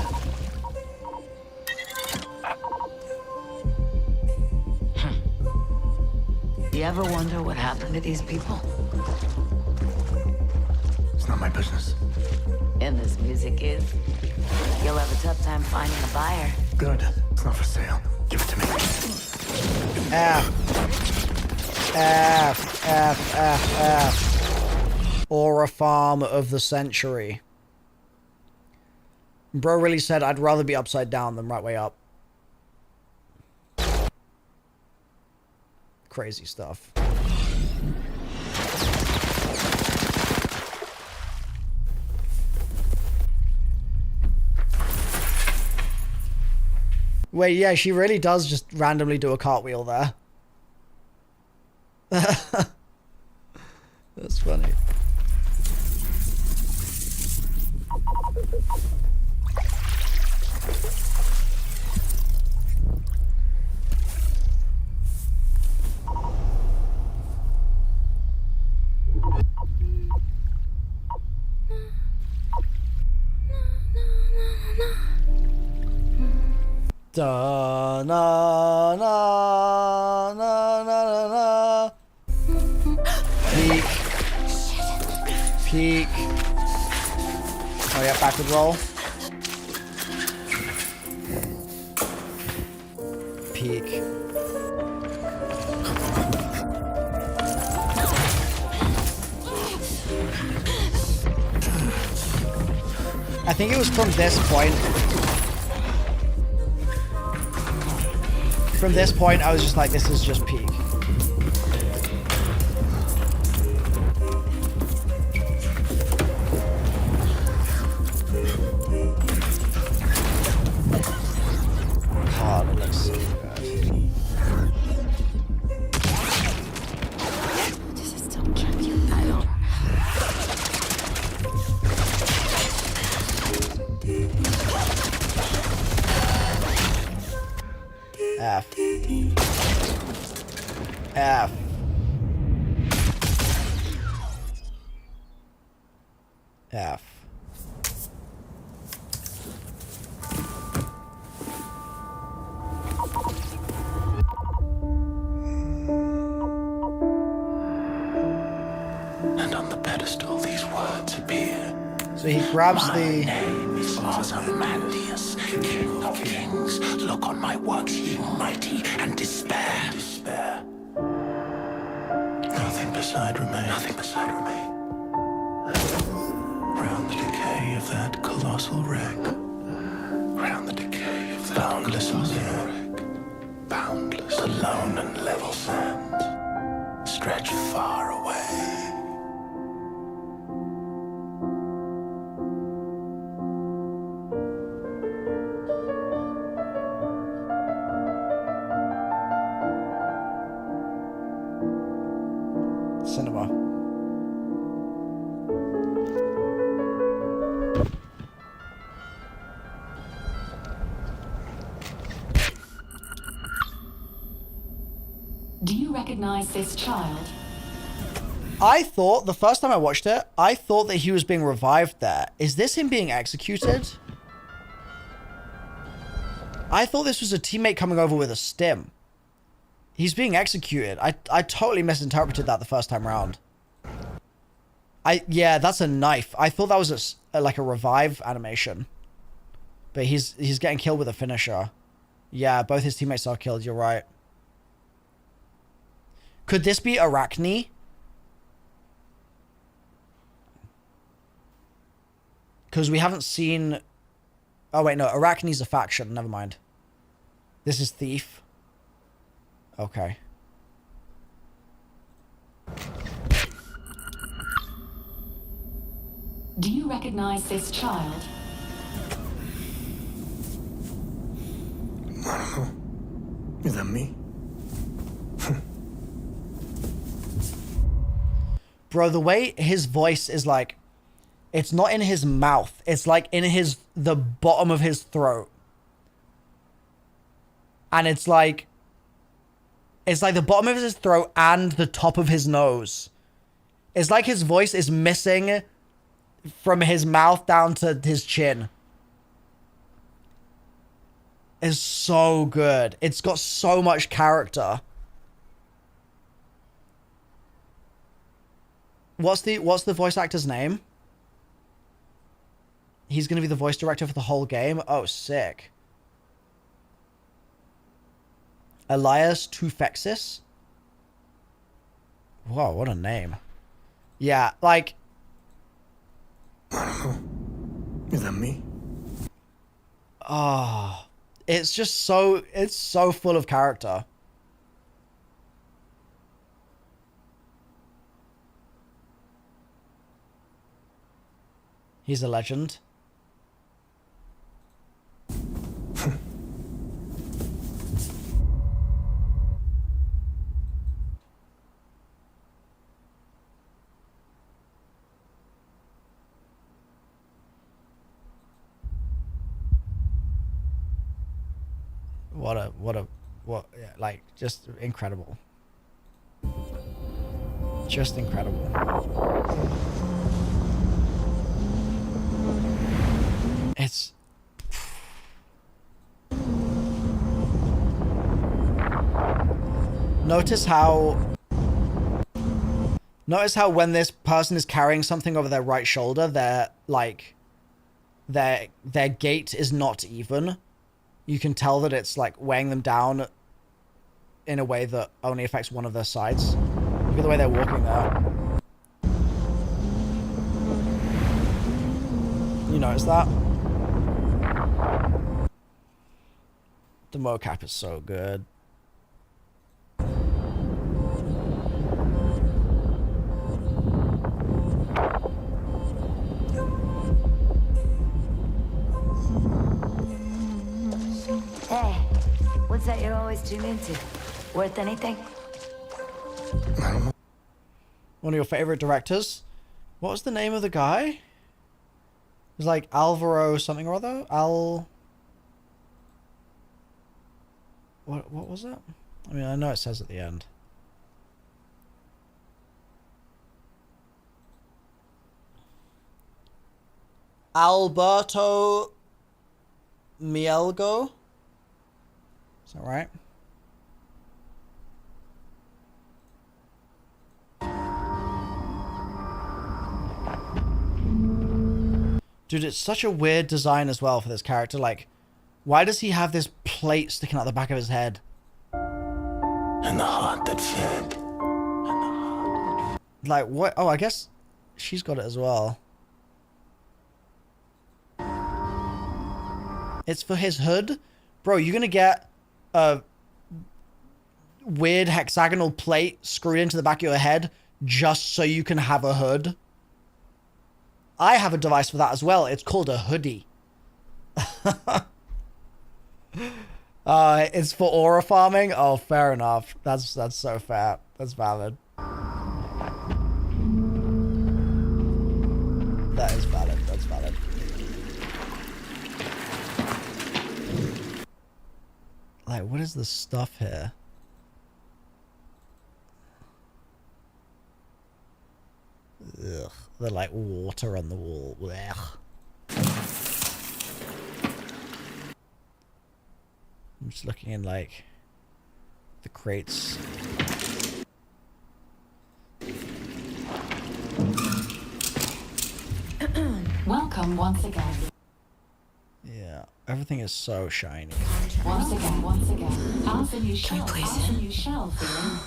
You ever wonder what happened to these people? It's not my business. And this music is. You'll have a tough time finding a buyer. Good. It's not for sale. Give it to me. F. Aura farm of the century. Bro really said I'd rather be upside down than right way up. Crazy stuff. Wait, yeah, she really does just randomly do a cartwheel there. That's funny. Da na na na na na. Peek. Peek. Oh yeah, backward roll. Peek. I think it was from this point From this point, I was just like, this is just peak. Oh, that looks so good. Does it still keep you? I don't. F. F. F. And on the pedestal, these words appear. So he grabs My the. name is Ozymandias, King of Kings. Look on my works, ye mighty, and despair. Despair. Nothing beside remain. Nothing beside remain. Round the decay of that colossal wreck. Round the decay of that boundless wreck. Boundless, alone and level sands stretch far away. Cinema. Do you recognize this child? I thought, the first time I watched it, I thought that he was being revived there. Is this him being executed? I thought this was a teammate coming over with a stim. He's being executed. I totally misinterpreted that the first time around. Yeah, that's a knife. I thought that was like a revive animation. But he's getting killed with a finisher. Yeah, both his teammates are killed, you're right. Could this be Arachne? Because we haven't seen... Oh, wait, no. Arachne's a faction. Never mind. This is Thief. Okay. Do you recognize this child? I don't know. Is that me? Bro, the way his voice is like... It's not in his mouth. It's like in the bottom of his throat. And it's like the bottom of his throat and the top of his nose. It's like his voice is missing from his mouth down to his chin. It's so good. It's got so much character. What's the voice actor's name? He's going to be the voice director for the whole game? Oh, sick. Elias Tufexis? Whoa, what a name. Yeah, like... I don't know. Is that me? Oh, it's just so... It's so full of character. He's a legend. Yeah, like, just incredible. Just incredible. It's... Notice how when this person is carrying something over their right shoulder, their gait is not even. You can tell that it's like weighing them down in a way that only affects one of their sides. Look at the way they're walking there. You notice that? The mocap is so good. always tune into? Worth anything? One of your favorite directors? What was the name of the guy? It was like Alvaro something or other? What was it? I mean, I know it says at the end. Alberto Mielgo? Is that right? Dude, it's such a weird design as well for this character. Like, why does he have this plate sticking out the back of his head? And the heart that fed. Like, what? Oh, I guess she's got it as well. It's for his hood? Bro, you're gonna get a weird hexagonal plate screwed into the back of your head just so you can have a hood? I have a device for that as well. It's called a hoodie. It's for aura farming? Oh, fair enough. That's so fair. That's valid. That is valid. That's valid. Like, what is the stuff here? Ugh. They're like water on the wall. Ugh. I'm just looking in like the crates. Welcome once again. Yeah, everything is so shiny. Once again. How's the new shell? How's the new shell feeling?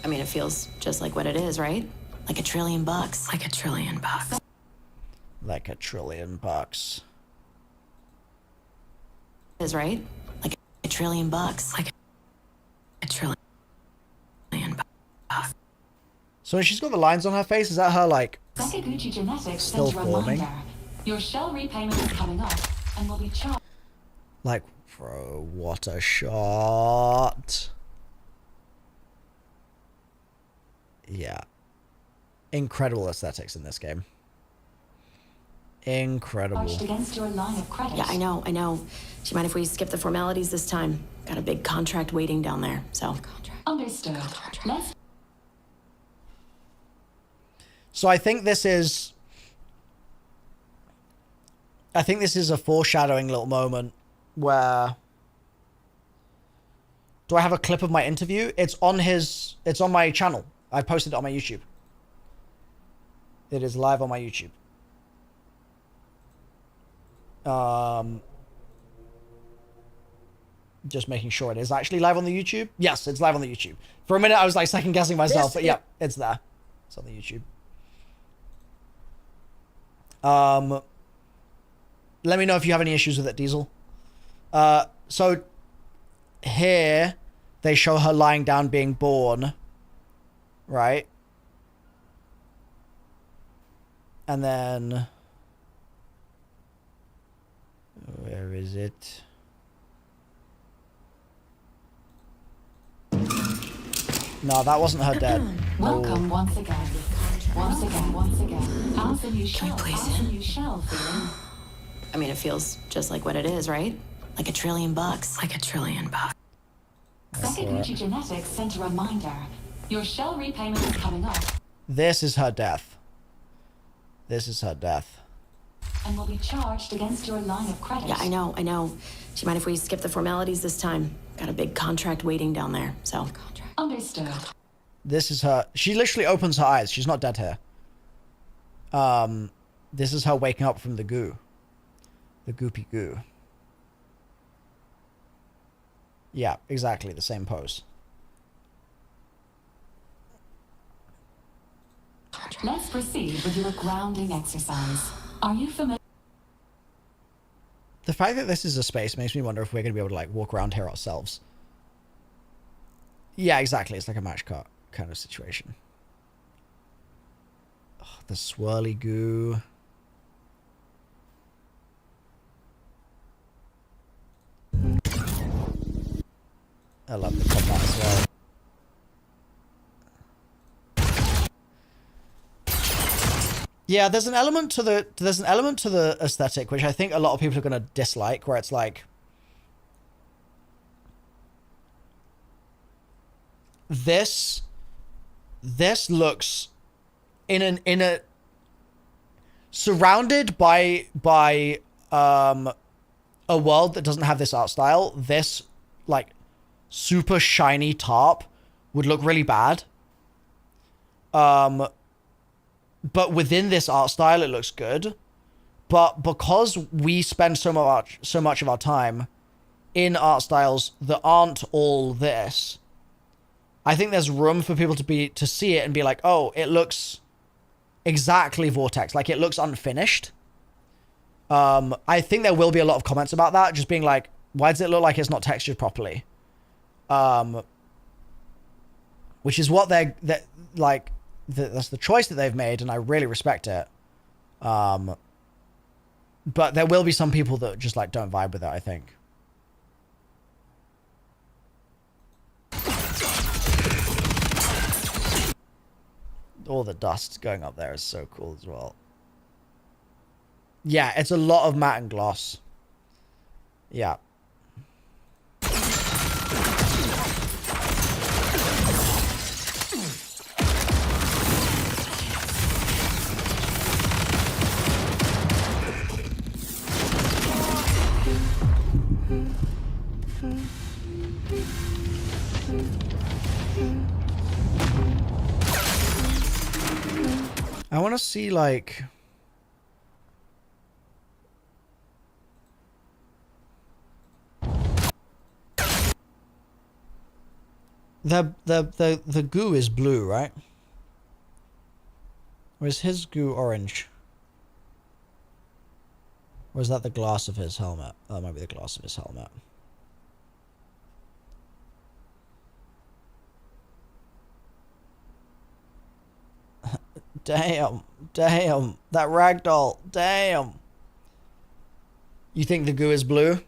I mean, it feels just like what it is, right? Like $1 trillion. Like $1 trillion. Like $1 trillion. Is right? Like $1 trillion. Like $1 trillion. So when she's got the lines on her face, is that her like Sakaguchi Genetics still sends a forming? reminder. Your shell repayment is coming up and will be charged. Like, bro, what a shot. Yeah. Incredible aesthetics in this game. Incredible. Against your line of credit. Yeah, I know. Do you mind if we skip the formalities this time? Got a big contract waiting down there, so. Understood. Let's. So I think this is a foreshadowing little moment where. Do I have a clip of my interview? It's on my channel. I posted it on my YouTube. It is live on my YouTube. Just making sure it is actually live on the YouTube. Yes, it's live on the YouTube. For a minute, I was like second guessing myself, but yeah, it's there. It's on the YouTube. Let me know if you have any issues with it, Diesel. So here they show her lying down being born, right? And then where is it? No, that wasn't her dead. Welcome once again. Once again. How's the new shell? How's the new shell feeling? I mean, it feels just like what it is, right? Like $1 trillion. Like $1 trillion. Sakaguchi Genetics sent a reminder. Your shell repayment is coming up. This is her death. This is her death. And will be charged against your line of credit. Yeah, I know. Do you mind if we skip the formalities this time? Got a big contract waiting down there, so. Understood. This is her. She literally opens her eyes. She's not dead here. This is her waking up from the goo. The goopy goo. Yeah, exactly the same pose. Let's proceed with your grounding exercise. Are you familiar? The fact that this is a space makes me wonder if we're going to be able to like walk around here ourselves. Yeah, exactly. It's like a match cut kind of situation. Oh, the swirly goo. I love the combat as well. Yeah, there's an element to the aesthetic which I think a lot of people are going to dislike, where it's like this looks in a surrounded by a world that doesn't have this art style. This like super shiny tarp would look really bad. But within this art style, it looks good. But because we spend so much of our time in art styles that aren't all this, I think there's room for people to see it and be like, oh, it looks exactly Vortex. Like, it looks unfinished. I think there will be a lot of comments about that, just being like, why does it look like it's not textured properly? Which is what that's the choice that they've made, and I really respect it. But there will be some people that just like don't vibe with it, I think. All the dust going up there is so cool as well. Yeah, it's a lot of matte and gloss. Yeah. I want to see, like... The goo is blue, right? Or is his goo orange? Or is that the glass of his helmet? Oh, that might be the glass of his helmet. Damn. Damn. That ragdoll. Damn. You think the goo is blue?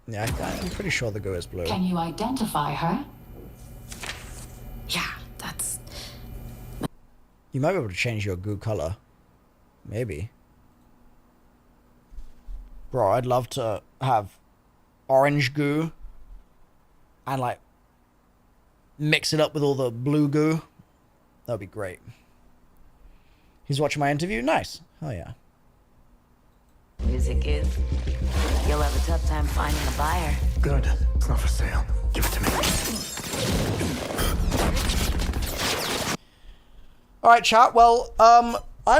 Yeah, I'm pretty sure the goo is blue. Can you identify her? Yeah, that's... You might be able to change your goo color. Maybe. Bro, I'd love to have orange goo and, like, mix it up with all the blue goo. That would be great. He's watching my interview? Nice. Oh, yeah. Music is. You'll have a tough time finding a buyer. Good. It's not for sale. Give it to me. Alright, chat. Well, I'm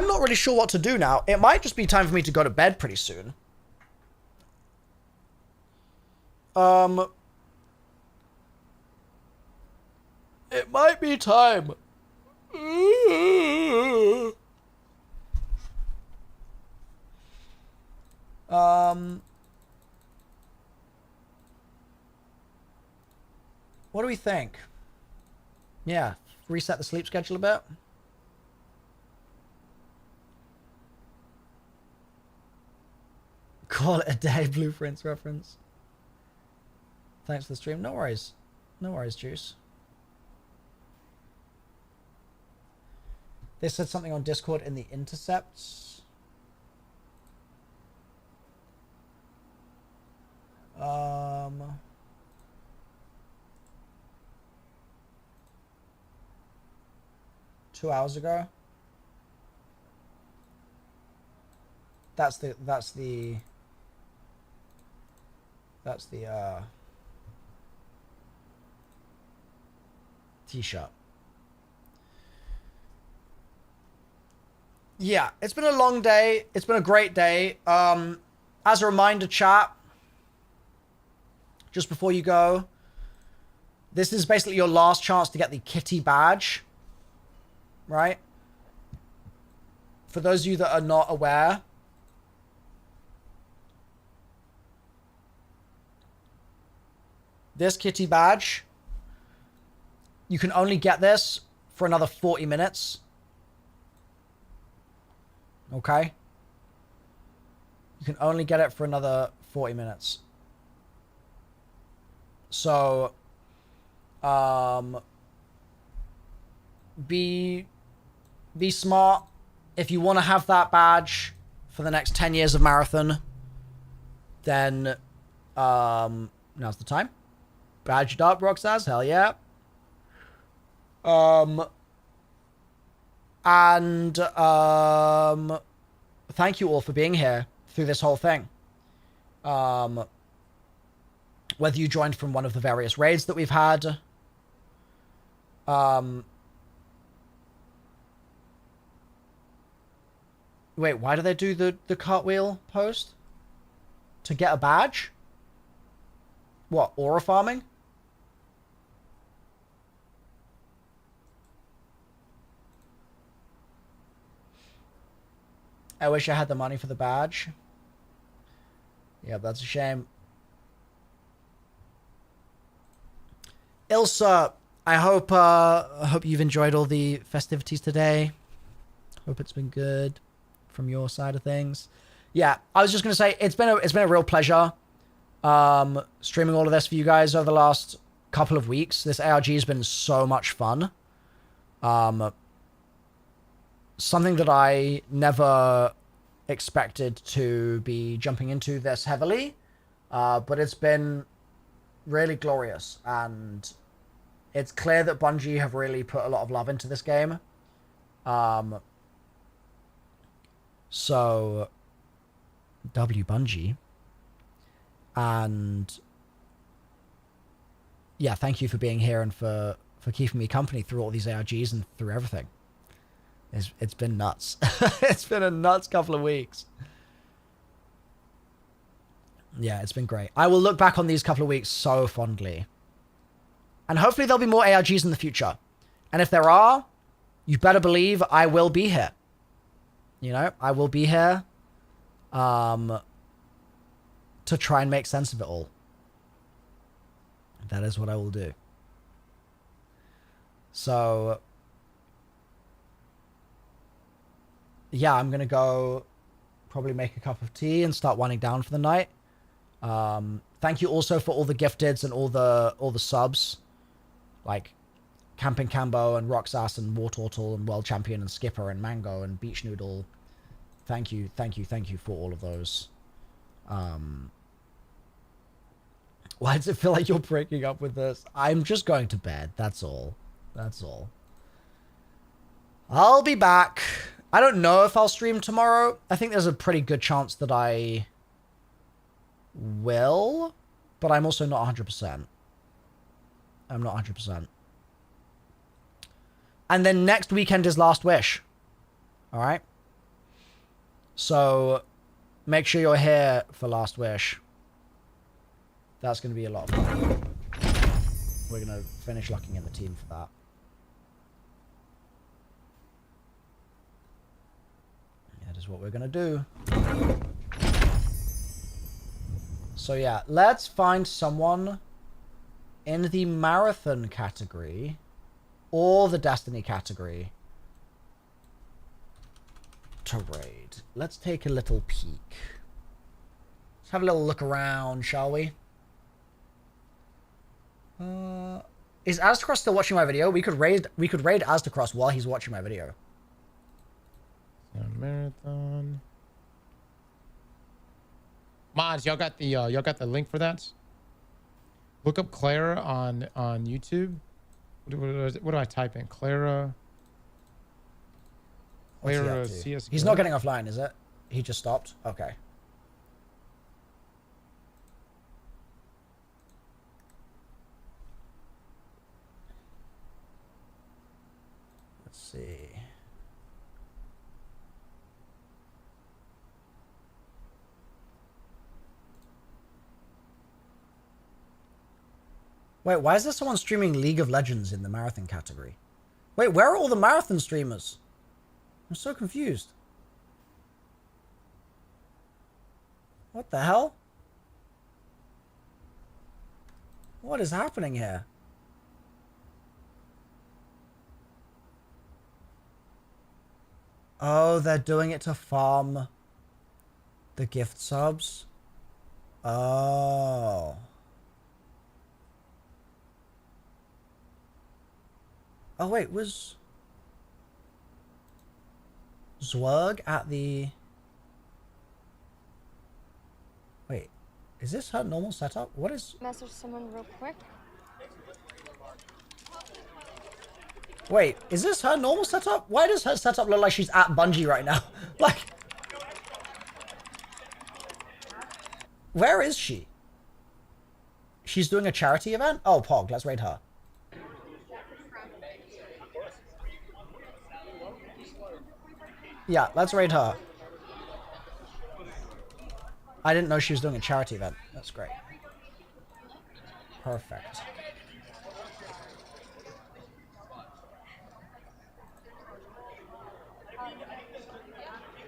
not really sure what to do now. It might just be time for me to go to bed pretty soon. It might be time. What do we think? Yeah, reset the sleep schedule a bit. Call it a day, Blueprints reference. Thanks for the stream. No worries. No worries, Juice. They said something on Discord in the intercepts. 2 hours ago. That's the t-shirt. Yeah, it's been a long day. It's been a great day. As a reminder, chat, just before you go, this is basically your last chance to get the kitty badge, right? For those of you that are not aware, this kitty badge, you can only get this for another 40 minutes. Okay? You can only get it for another 40 minutes. So, Be smart. If you want to have that badge for the next 10 years of Marathon, then now's the time. Badged up, Roxas, hell yeah. Thank you all for being here through this whole thing. Whether you joined from one of the various raids that we've had, wait, why do they do the cartwheel post? To get a badge? What, aura farming? I wish I had the money for the badge. Yeah, that's a shame. Ilsa, I hope you've enjoyed all the festivities today. Hope it's been good from your side of things. Yeah, I was just gonna say it's been a real pleasure streaming all of this for you guys over the last couple of weeks. This ARG has been so much fun. Something that I never expected to be jumping into this heavily, but it's been really glorious, and it's clear that Bungie have really put a lot of love into this game. So, W Bungie. And yeah, thank you for being here and for keeping me company through all these ARGs and through everything. It's been nuts. It's been a nuts couple of weeks. Yeah, it's been great. I will look back on these couple of weeks so fondly. And hopefully there'll be more ARGs in the future. And if there are, you better believe I will be here. You know, I will be here to try and make sense of it all. That is what I will do. So yeah, I'm gonna go probably make a cup of tea and start winding down for the night. Thank you also for all the gifteds and all the subs, like Camping Cambo and Roxas and War Turtle and World Champion and Skipper and Mango and Beach Noodle. Thank you for all of those. Why does it feel like you're breaking up with this? I'm just going to bed. That's all. That's all. I'll be back. I don't know if I'll stream tomorrow. I think there's a pretty good chance that I will, but I'm also not 100%. I'm not 100%. And then next weekend is Last Wish. All right? So make sure you're here for Last Wish. That's going to be a lot of fun. We're going to finish locking in the team for that. That is what we're going to do. So yeah, let's find someone in the Marathon category or the Destiny category to raid. Let's take a little peek. Let's have a little look around, shall we? Is Aztecross still watching my video? We could raid Aztecross while he's watching my video. Marathon. Mods, y'all got the link for that? Look up Clara on YouTube. What do I type in? Clara CS. He's not getting offline, is it? He just stopped? Okay. Let's see. Wait, why is there someone streaming League of Legends in the Marathon category? Wait, where are all the Marathon streamers? I'm so confused. What the hell? What is happening here? Oh, they're doing it to farm the gift subs? Oh. Oh wait, was Zwerg at the... Wait, is this her normal setup? What is... Message someone real quick. Wait, is this her normal setup? Why does her setup look like she's at Bungie right now? Like... Where is she? She's doing a charity event? Oh, Pog, let's raid her. Yeah, let's raid her. I didn't know she was doing a charity event. That's great. Perfect.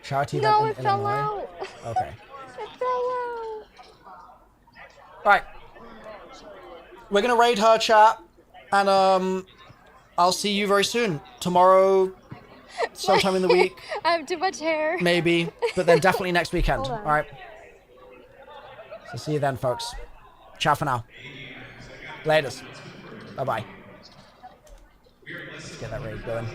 Charity event No, in it fell Illinois? out. Okay. It fell out. Right. We're gonna raid her, chat, and I'll see you very soon. Tomorrow, sometime in the week. I have too much hair. Maybe, but then definitely next weekend. Hold All on. right. So see you then, folks. Ciao for now. Laters. Bye bye. Let's get that raid going.